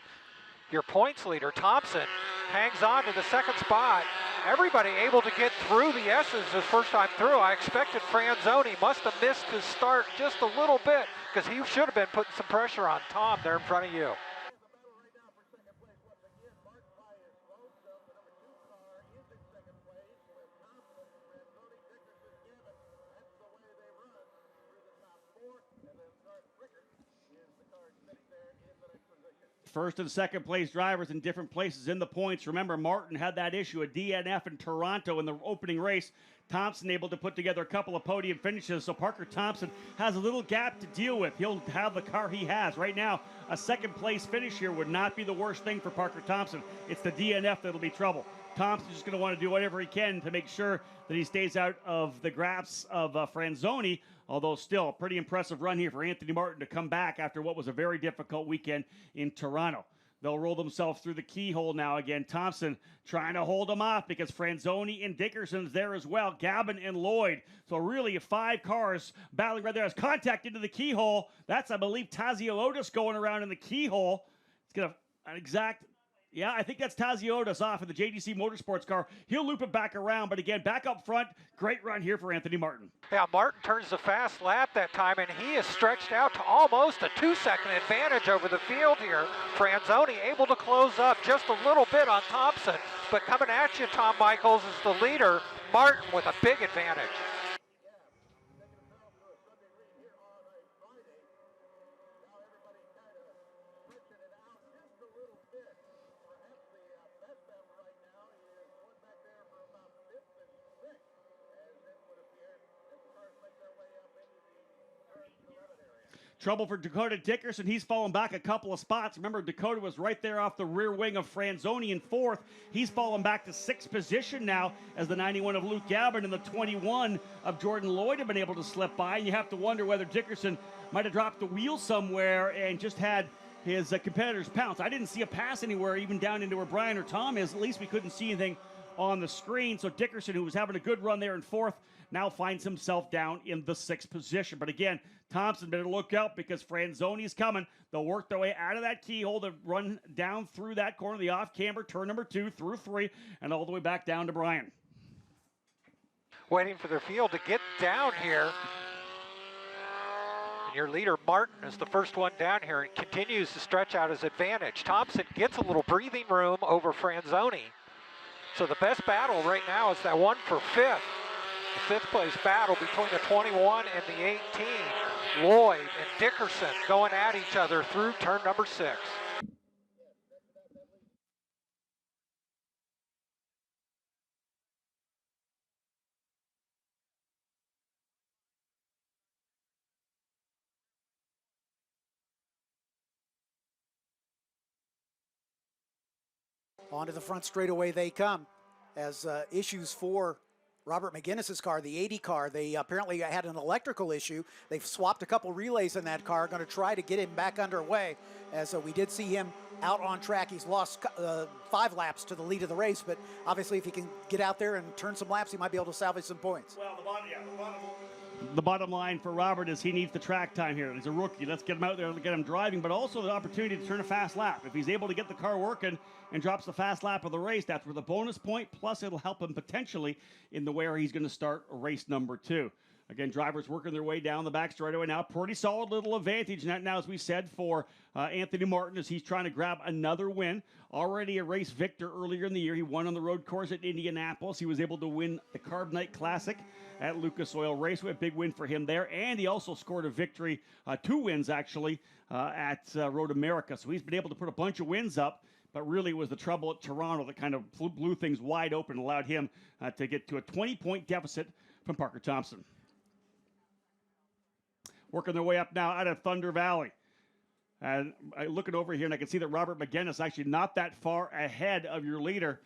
Your points leader, Thompson, hangs on to the 2nd spot. Everybody able to get through the S's his first time through. I expected Franzoni must have missed his start just a little bit because he should have been putting some pressure on Tom there in front of you. First and second place drivers in different places in the points. Remember, Martin had that issue, a DNF in Toronto in the opening race. Thompson able to put together a couple of podium finishes, so Parker Thompson has a little gap to deal with. He'll have the car he has. Right now, a second place finish here would not be the worst thing for Parker Thompson. It's the DNF that'll be trouble. Thompson's just going to want to do whatever he can to make sure that he stays out of the grasp of Franzoni, although still a pretty impressive run here for Anthony Martin to come back after what was a very difficult weekend in Toronto. They'll roll themselves through the keyhole now again. Thompson trying to hold them off because Franzoni and Dickerson's there as well. Gavin and Lloyd. So really 5 cars battling right there as contact into the keyhole. That's, I believe, Tazio Otis going around in the keyhole. It's going to an exact... Yeah, I think that's Tazio Otis off in the JDC Motorsports car. He'll loop it back around, but again, back up front. Great run here for Anthony Martin. Yeah, Martin turns the fast lap that time, and he is stretched out to almost a 2-second advantage over the field here. Franzoni able to close up just a little bit on Thompson, but coming at you, Tom Michaels is the leader. Martin with a big advantage. Trouble for Dakota Dickerson. He's fallen back a couple of spots. Remember, Dakota was right there off the rear wing of Franzoni in 4th. He's fallen back to 6th position now as the 91 of Luke Gavin and the 21 of Jordan Lloyd have been able to slip by. And you have to wonder whether Dickerson might have dropped the wheel somewhere and just had his competitors pounce. I didn't see a pass anywhere, even down into where Brian or Tom is. At least we couldn't see anything on the screen. So Dickerson, who was having a good run there in 4th, now finds himself down in the 6th position. But again, Thompson better look out because Franzoni's coming. They'll work their way out of that keyhole to run down through that corner, the off-camber, turn number 2, through 3, and all the way back down to Brian. Waiting for their field to get down here. And your leader, Martin, is the first one down here and continues to stretch out his advantage. Thompson gets a little breathing room over Franzoni. So the best battle right now is that one for 5th. The 5th place battle between the 21 and the 18. Lloyd and Dickerson going at each other through turn number 6. Onto the front straightaway they come as issues for Robert McGinnis's car, the 80 car, they apparently had an electrical issue. They've swapped a couple relays in that car, going to try to get him back underway. As we did see him out on track. He's lost 5 laps to the lead of the race, but obviously if he can get out there and turn some laps, he might be able to salvage some points. Well, the bottom line for Robert is he needs the track time here. He's a rookie. Let's get him out there and get him driving, but also the opportunity to turn a fast lap. If he's able to get the car working and drops the fast lap of the race, that's where the bonus point, plus it'll help him potentially in the where he's going to start race number 2. Again, drivers working their way down the back straightaway now. Pretty solid little advantage now, as we said, for Anthony Martin as he's trying to grab another win. Already a race victor earlier in the year. He won on the road course at Indianapolis. He was able to win the Carb Night Classic at Lucas Oil Raceway. A big win for him there. And he also scored a victory, 2 wins actually, at Road America. So he's been able to put a bunch of wins up. But really it was the trouble at Toronto that kind of blew things wide open and allowed him to get to a 20-point deficit from Parker Thompson. Working their way up now out of Thunder Valley. And looking over here, and I can see that Robert McGinnis actually not that far ahead of your leader,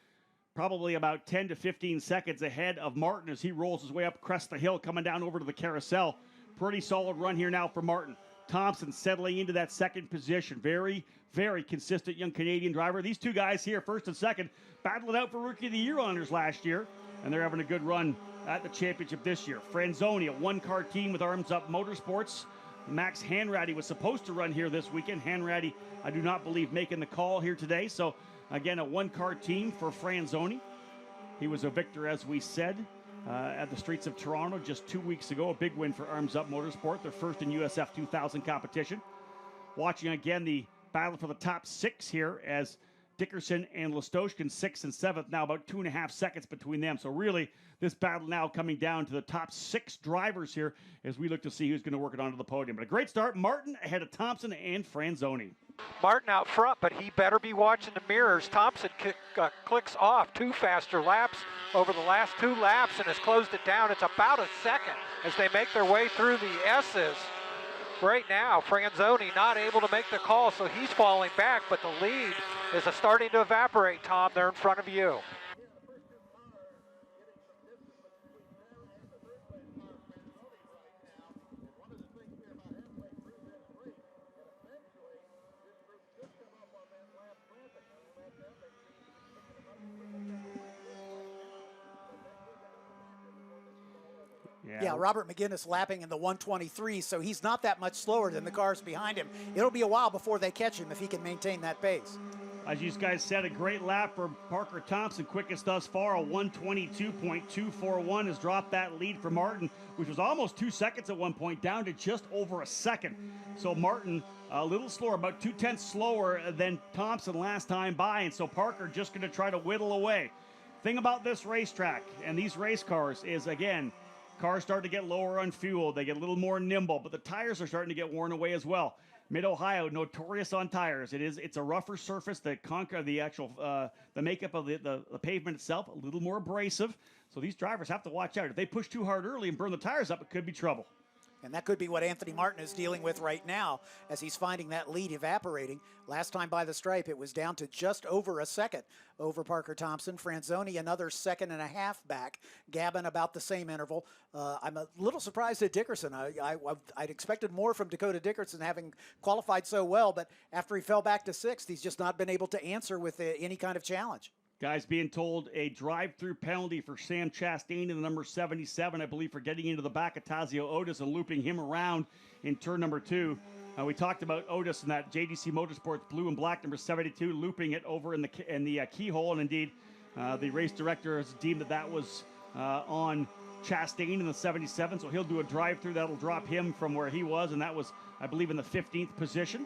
probably about 10 to 15 seconds ahead of Martin as he rolls his way up crest the hill, coming down over to the carousel. Pretty solid run here now for Martin. Thompson settling into that second position. Very, very consistent young Canadian driver. These two guys here, first and second, battling out for Rookie of the Year honors last year, and they're having a good run at the championship this year. Franzoni, a one-car team with Arms Up Motorsports. Max Hanratty was supposed to run here this weekend. Hanratty, I do not believe, making the call here today. So, again, a one-car team for Franzoni. He was a victor, as we said, at the streets of Toronto just 2 weeks ago. A big win for Arms Up Motorsport, their first in USF 2000 competition. Watching, again, the battle for the top 6 here as Dickerson and Listoshkin 6th and 7th, now about 2.5 seconds between them. So really, this battle now coming down to the top 6 drivers here as we look to see who's going to work it onto the podium. But a great start. Martin ahead of Thompson and Franzoni. Martin out front, but he better be watching the mirrors. Thompson clicks off 2 faster laps over the last 2 laps and has closed it down. It's about a second as they make their way through the S's. Right now, Franzoni not able to make the call, so he's falling back, but the lead is starting to evaporate, Tom. They're in front of you. Yeah, Robert McGinnis lapping in the 123, so he's not that much slower than the cars behind him. It'll be a while before they catch him if he can maintain that pace. As you guys said, a great lap for Parker Thompson, quickest thus far. A 122.241 has dropped that lead for Martin, which was almost 2 seconds at one point, down to just over a second. So Martin a little slower, about 0.2 slower than Thompson last time by, and so Parker just going to try to whittle away. Thing about this racetrack and these race cars is, again, cars start to get lower on fuel. They get a little more nimble, but the tires are starting to get worn away as well. Mid-Ohio, notorious on tires. It's a rougher surface. The makeup of the pavement itself, a little more abrasive. So these drivers have to watch out. If they push too hard early and burn the tires up, it could be trouble. And that could be what Anthony Martin is dealing with right now as he's finding that lead evaporating. Last time by the stripe, it was down to just over a second over Parker Thompson. Franzoni, another 1.5 seconds back. Gavin, about the same interval. I'm a little surprised at Dickerson. I'd expected more from Dakota Dickerson, having qualified so well, but after he fell back to 6th, he's just not been able to answer with any kind of challenge. Guys being told a drive-through penalty for Sam Chastain in the number 77, I believe, for getting into the back of Tazio Otis and looping him around in turn number 2. We talked about Otis and that JDC Motorsports blue and black number 72, looping it over in the keyhole, and indeed the race director has deemed that was on Chastain in the 77, so he'll do a drive-through that'll drop him from where he was, and that was, I believe, in the 15th position.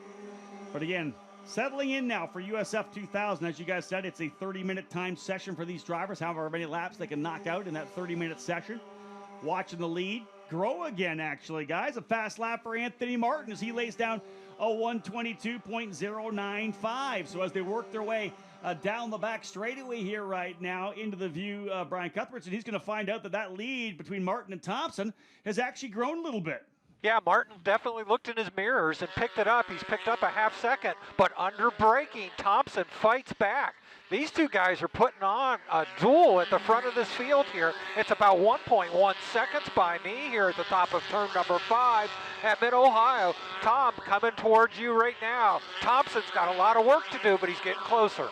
But again, settling in now for USF 2000. As you guys said, it's a 30-minute time session for these drivers, however many laps they can knock out in that 30-minute session. Watching the lead grow again, actually, guys. A fast lap for Anthony Martin as he lays down a 122.095. So as they work their way down the back straightaway here right now into the view of Brian Cuthbertson, he's going to find out that lead between Martin and Thompson has actually grown a little bit. Yeah, Martin definitely looked in his mirrors and picked it up. He's picked up a 0.5 second, but under braking, Thompson fights back. These two guys are putting on a duel at the front of this field here. It's about 1.1 seconds by me here at the top of turn number 5 at Mid-Ohio. Tom, coming towards you right now. Thompson's got a lot of work to do, but he's getting closer.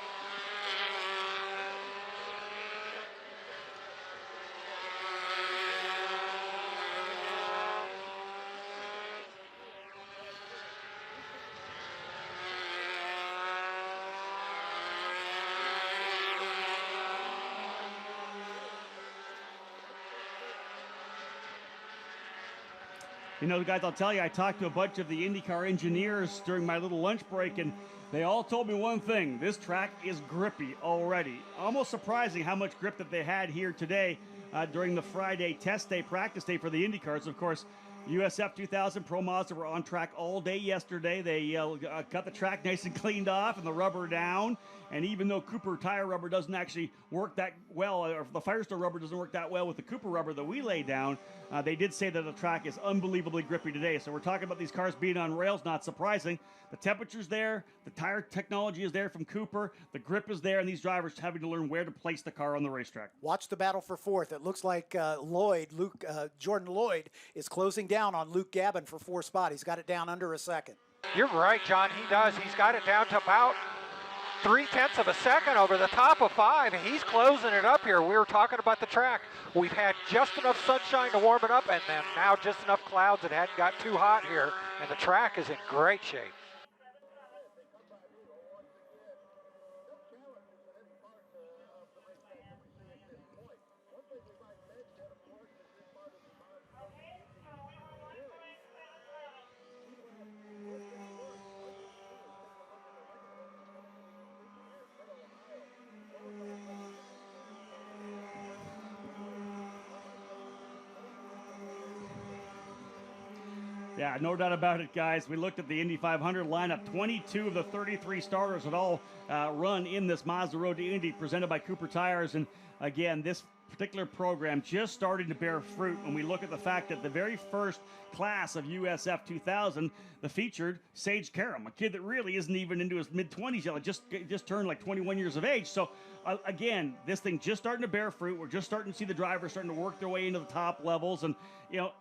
You know, guys, I'll tell you, I talked to a bunch of the IndyCar engineers during my little lunch break, and they all told me one thing. This track is grippy already. Almost surprising how much grip that they had here today during the Friday test day, practice day for the IndyCars. Of course, USF 2000 Pro Mazda were on track all day yesterday. They cut the track nice and cleaned off and the rubber down. And even though Cooper tire rubber doesn't actually work that well, or the Firestone rubber doesn't work that well with the Cooper rubber that we lay down, they did say that the track is unbelievably grippy today. So we're talking about these cars being on rails, not surprising. The temperature's there, the tire technology is there from Cooper, the grip is there, and these drivers having to learn where to place the car on the racetrack. Watch the battle for fourth. It looks like Jordan Lloyd is closing down on Luke Gavin for fourth spot. He's got it down under a second. You're right, John, he does. He's got it down to about 0.3 of a second over the top of 5. He's closing it up here. We were talking about the track. We've had just enough sunshine to warm it up, and then now just enough clouds. It hadn't got too hot here, and the track is in great shape. Yeah, no doubt about it, guys. We looked at the Indy 500 lineup. 22 of the 33 starters would all run in this Mazda Road to Indy presented by Cooper Tires. And again, this particular program just starting to bear fruit when we look at the fact that the very first class of USF 2000, the featured Sage Karam, a kid that really isn't even into his mid-20s yet, just turned like 21 years of age. So again, this thing just starting to bear fruit. We're just starting to see the drivers starting to work their way into the top levels. And, you know,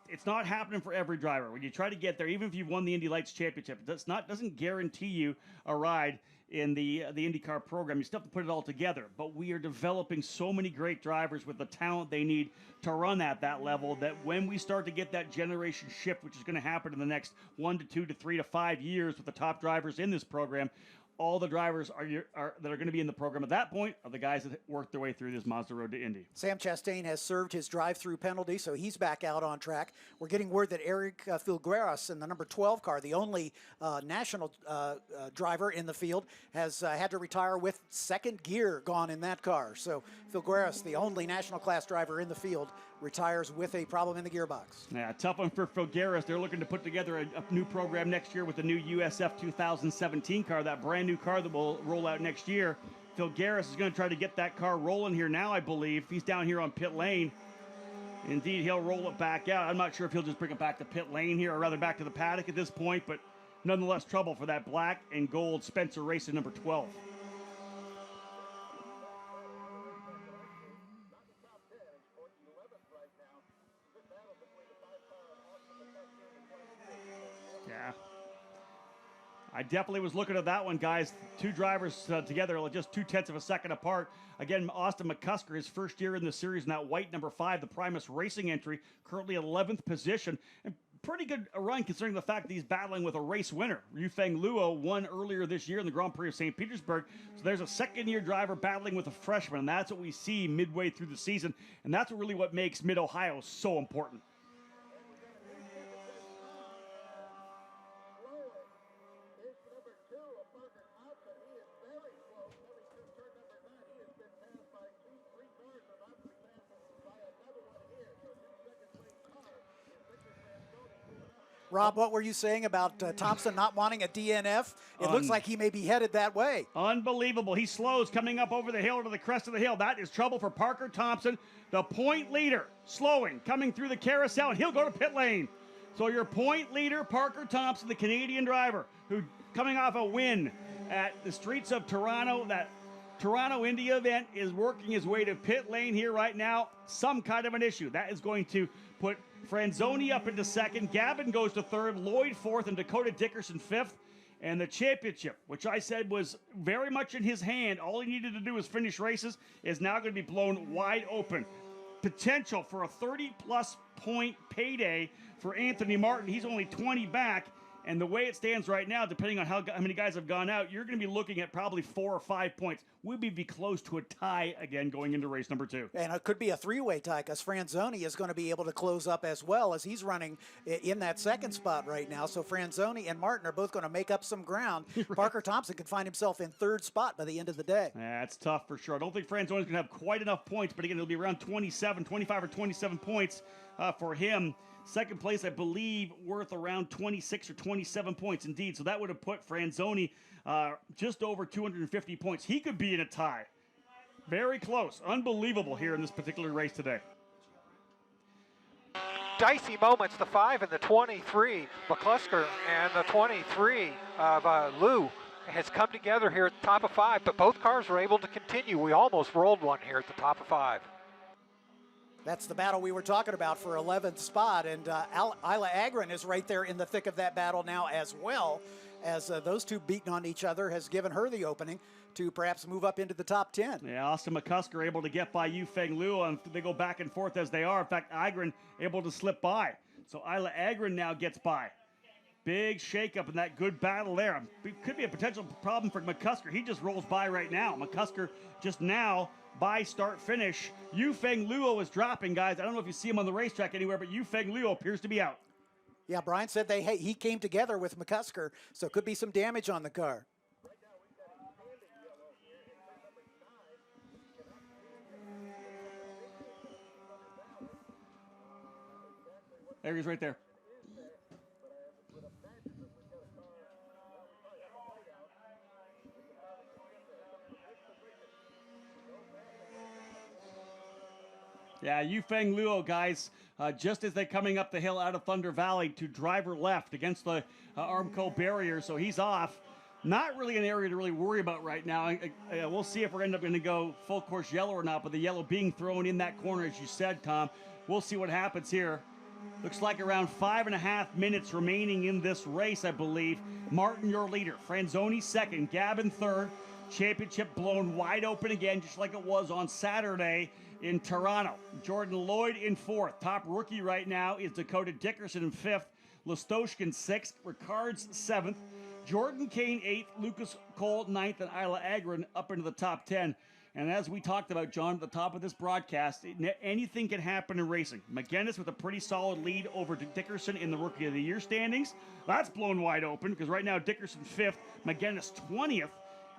it's not happening for every driver. When you try to get there, even if you've won the Indy Lights Championship, it doesn't guarantee you a ride in the IndyCar program. You still have to put it all together. But we are developing so many great drivers with the talent they need to run at that level that when we start to get that generation shift, which is going to happen in the next 1 to 2 to 3 to 5 years with the top drivers in this program, all the drivers that are going to be in the program at that point are the guys that worked their way through this Mazda Road to Indy. Sam Chastain has served his drive-through penalty, so he's back out on track. We're getting word that Eric Filgueras in the number 12 car, the only national driver in the field, has had to retire with second gear gone in that car. So Filgueras, the only national class driver in the field, retires with a problem in the gearbox. Yeah, tough one for Filgueras. They're looking to put together a new program next year with the new USF 2017 car, that brand new car that will roll out next year. Filgueras is going to try to get that car rolling here now, I believe. He's down here on pit lane. Indeed, he'll roll it back out. I'm not sure if he'll just bring it back to pit lane here, or rather back to the paddock at this point, but nonetheless trouble for that black and gold Spencer Racing number 12. Yeah. I definitely was looking at that one, guys. Two drivers together, just 0.2 of a second apart. Again, Austin McCusker, his first year in the series in that white number 5, the Primus Racing entry, currently 11th position. And pretty good run considering the fact that he's battling with a race winner. Yufeng Luo won earlier this year in the Grand Prix of St. Petersburg. So there's a second-year driver battling with a freshman, and that's what we see midway through the season. And that's really what makes Mid-Ohio so important. Rob, what were you saying about Thompson not wanting a DNF? It looks like he may be headed that way. Unbelievable. He slows coming up over the hill to the crest of the hill. That is trouble for Parker Thompson, the point leader, slowing, coming through the carousel, and he'll go to pit lane. So your point leader, Parker Thompson, the Canadian driver, who coming off a win at the streets of Toronto, that Toronto Indy event is working his way to pit lane here right now. Some kind of an issue. That is going to put Franzoni up into second. Gavin goes to third. Lloyd fourth. And Dakota Dickerson fifth. And the championship, which I said was very much in his hand, all he needed to do was finish races, is now going to be blown wide open. Potential for a 30-plus point payday for Anthony Martin. He's only 20 back. And the way it stands right now, depending on how many guys have gone out, you're going to be looking at probably 4 or 5 points. We'd be close to a tie again going into race number 2. And it could be a three-way tie because Franzoni is going to be able to close up as well, as he's running in that second spot right now. So Franzoni and Martin are both going to make up some ground. Right. Parker Thompson could find himself in third spot by the end of the day. That's tough for sure. I don't think Franzoni's going to have quite enough points, but again, it'll be around 25 or 27 points for him. Second place, I believe, worth around 26 or 27 points indeed. So that would have put Franzoni just over 250 points. He could be in a tie. Very close. Unbelievable here in this particular race today. Dicey moments, the 5 and the 23. McClusker and the 23 of Lou has come together here at the top of 5, but both cars were able to continue. We almost rolled one here at the top of 5. That's the battle we were talking about for 11th spot, and Isla Agron is right there in the thick of that battle now as well, as those two beating on each other has given her the opening to perhaps move up into the top 10. Yeah, Austin McCusker able to get by Yufeng Liu, and they go back and forth as they are. In fact, Agron able to slip by. So Isla Agron now gets by. Big shakeup in that good battle there. It could be a potential problem for McCusker. He just rolls by right now. McCusker just now by start finish. Yufeng Luo is dropping, guys. I don't know if you see him on the racetrack anywhere, but Yufeng Luo appears to be out. Yeah, Brian said he came together with McCusker, so could be some damage on the car. There he is right there. Yeah, Yufeng Luo, guys, just as they're coming up the hill out of Thunder Valley to driver left against the Armco barrier, so he's off. Not really an area to really worry about right now. We'll see if we're going to go full course yellow or not, but the yellow being thrown in that corner, as you said, Tom. We'll see what happens here. Looks like around 5.5 minutes remaining in this race, I believe. Martin, your leader. Franzoni second. Gavin third. Championship blown wide open again, just like it was on Saturday in Toronto. Jordan Lloyd in fourth. Top rookie right now is Dakota Dickerson in fifth. Listoshkin sixth. Ricard's seventh. Jordan Kane eighth. Lucas Cole ninth. And Isla Agron up into the top 10. And as we talked about, John, at the top of this broadcast, anything can happen in racing. McGinnis with a pretty solid lead over Dickerson in the Rookie of the Year standings. That's blown wide open because right now Dickerson 5th, McGinnis 20th.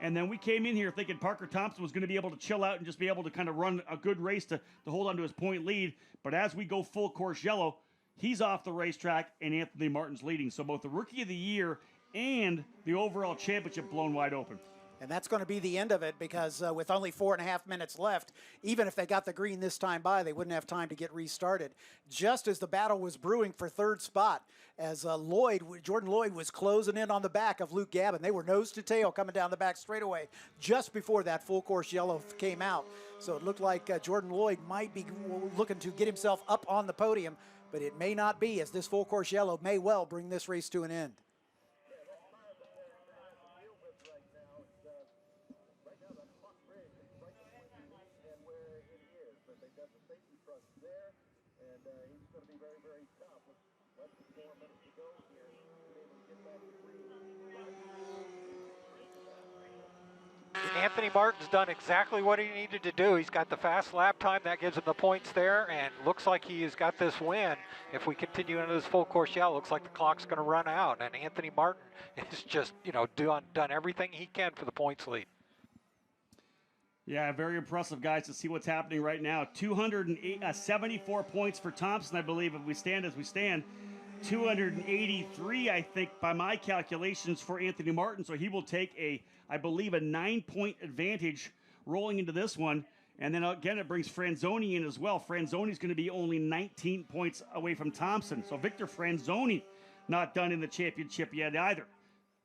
And then we came in here thinking Parker Thompson was going to be able to chill out and just be able to kind of run a good race to hold on to his point lead. But as we go full course yellow, he's off the racetrack and Anthony Martin's leading. So both the Rookie of the Year and the overall championship blown wide open. And that's going to be the end of it because with only 4.5 minutes left, even if they got the green this time by, they wouldn't have time to get restarted. Just as the battle was brewing for third spot, as Jordan Lloyd was closing in on the back of Luke Gavin. They were nose to tail coming down the back straightaway just before that full course yellow came out. So it looked like Jordan Lloyd might be looking to get himself up on the podium, but it may not be, as this full course yellow may well bring this race to an end. Anthony Martin's done exactly what he needed to do. He's got the fast lap time. That gives him the points there, and looks like he has got this win. If we continue into this full course yellow, looks like the clock's going to run out, and Anthony Martin has just, done everything he can for the points lead. Yeah, very impressive, guys, to see what's happening right now. 274 points for Thompson, I believe, if we stand as we stand. 283, I think, by my calculations, for Anthony Martin. So he will take I believe, a 9-point advantage rolling into this one. And then again, it brings Franzoni in as well. Franzoni's going to be only 19 points away from Thompson. So Victor Franzoni not done in the championship yet either.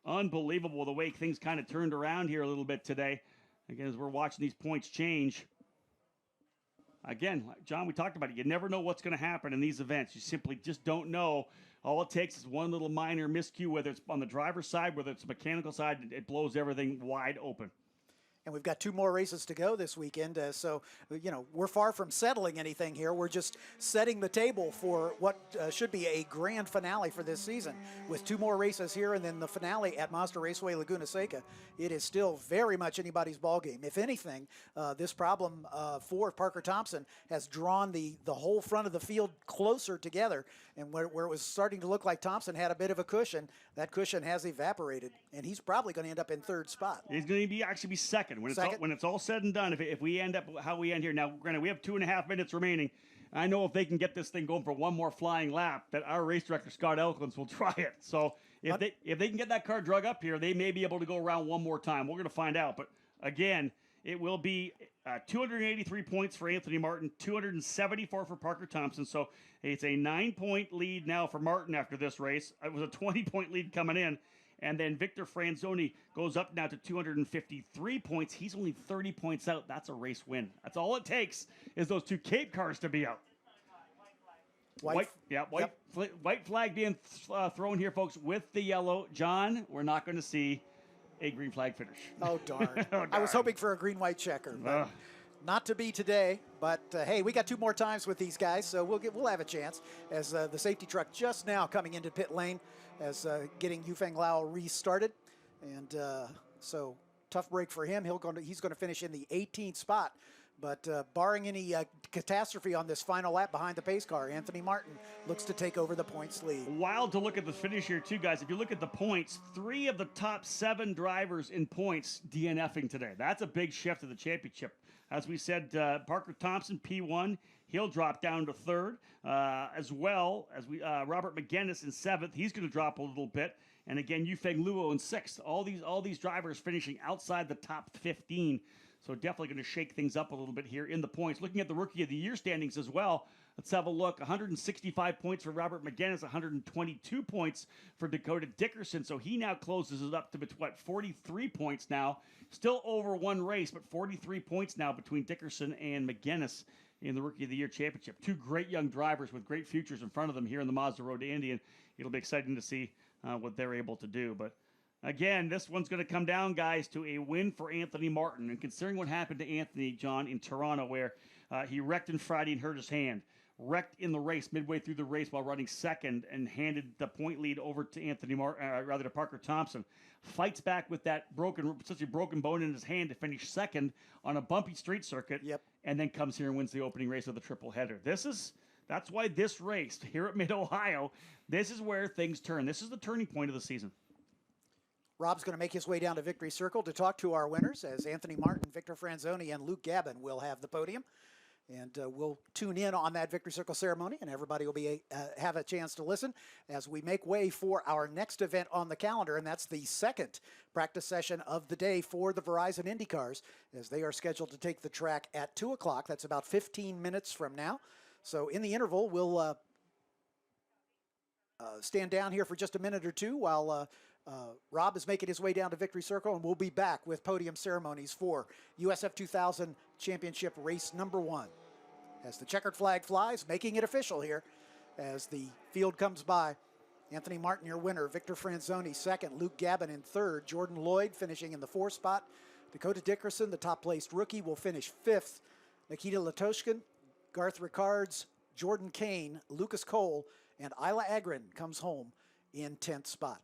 Unbelievable the way things kind of turned around here a little bit today. Again, as we're watching these points change, again, John, we talked about it. You never know what's going to happen in these events. You simply just don't know. All it takes is one little minor miscue, whether it's on the driver's side, whether it's the mechanical side, it blows everything wide open. And we've got 2 more races to go this weekend, so we're far from settling anything here. We're just setting the table for what should be a grand finale for this season. With 2 more races here and then the finale at Mazda Raceway Laguna Seca, it is still very much anybody's ballgame. If anything, this problem for Parker Thompson has drawn the whole front of the field closer together, and where it was starting to look like Thompson had a bit of a cushion, that cushion has evaporated, and he's probably going to end up in 3rd spot. He's going to actually be second. When it's all said and done, if we end up how we end here. Now, granted, we have 2.5 minutes remaining. I know if they can get this thing going for one more flying lap, that our race director, Scott Elkins, will try it. So if they can get that car drug up here, they may be able to go around one more time. We're going to find out. But, again, it will be 283 points for Anthony Martin, 274 for Parker Thompson. So it's a 9-point lead now for Martin after this race. It was a 20-point lead coming in. And then Victor Franzoni goes up now to 253 points. He's only 30 points out. That's a race win. That's all it takes is those 2 Cape cars to be out. White flag being thrown here, folks, with the yellow. John, we're not going to see a green flag finish. Oh, darn. I was hoping for a green-white checker, but not to be today. But, hey, we got 2 more times with these guys, so we'll have a chance as the safety truck just now coming into pit lane as getting Yufeng Lao restarted. And so tough break for him. He's going to finish in the 18th spot. But barring any catastrophe on this final lap behind the pace car, Anthony Martin looks to take over the points lead. Wild to look at the finish here, too, guys. If you look at the points, 3 of the top 7 drivers in points DNFing today. That's a big shift to the championship. As we said, Parker Thompson, P1, he'll drop down to 3rd, as well as Robert McGinnis in 7th. He's going to drop a little bit. And again, Yufeng Luo in 6th. All these drivers finishing outside the top 15. So definitely going to shake things up a little bit here in the points. Looking at the Rookie of the Year standings as well, let's have a look. 165 points for Robert McGinnis, 122 points for Dakota Dickerson. So he now closes it up to, 43 points now. Still over 1 race, but 43 points now between Dickerson and McGinnis in the Rookie of the Year Championship. 2 great young drivers with great futures in front of them here in the Mazda Road to Indy, and it'll be exciting to see what they're able to do. But again, this one's going to come down, guys, to a win for Anthony Martin. And considering what happened to Anthony, John, in Toronto, where he wrecked on Friday and hurt his hand, wrecked in the race midway through the race while running 2nd, and handed the point lead over to to Parker Thompson, fights back with that such a broken bone in his hand to finish 2nd on a bumpy street circuit, and then comes here and wins the opening race of the triple header. That's why this race here at Mid-Ohio, this is where things turn. This is the turning point of the season. Rob's going to make his way down to Victory Circle to talk to our winners, as Anthony Martin, Victor Franzoni, and Luke Gabin will have the podium. And we'll tune in on that Victory Circle ceremony, and everybody will be have a chance to listen as we make way for our next event on the calendar, and that's the 2nd practice session of the day for the Verizon Indy Cars, as they are scheduled to take the track at 2 o'clock. That's about 15 minutes from now. So in the interval, we'll stand down here for just a minute or 2 while Rob is making his way down to Victory Circle, and we'll be back with podium ceremonies for USF 2000 Championship Race number 1. As the checkered flag flies, making it official here as the field comes by. Anthony Martin, your winner. Victor Franzoni, 2nd. Luke Gabin in 3rd. Jordan Lloyd finishing in the 4th spot. Dakota Dickerson, the top-placed rookie, will finish 5th. Nikita Latoshkin, Garth Ricards, Jordan Kane, Lucas Cole, and Isla Agrin comes home in 10th spot.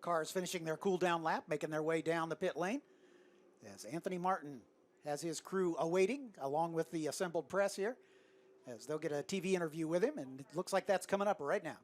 cars finishing their cool-down lap, making their way down the pit lane, as Anthony Martin has his crew awaiting, along with the assembled press here, as they'll get a TV interview with him, and it looks like that's coming up right now.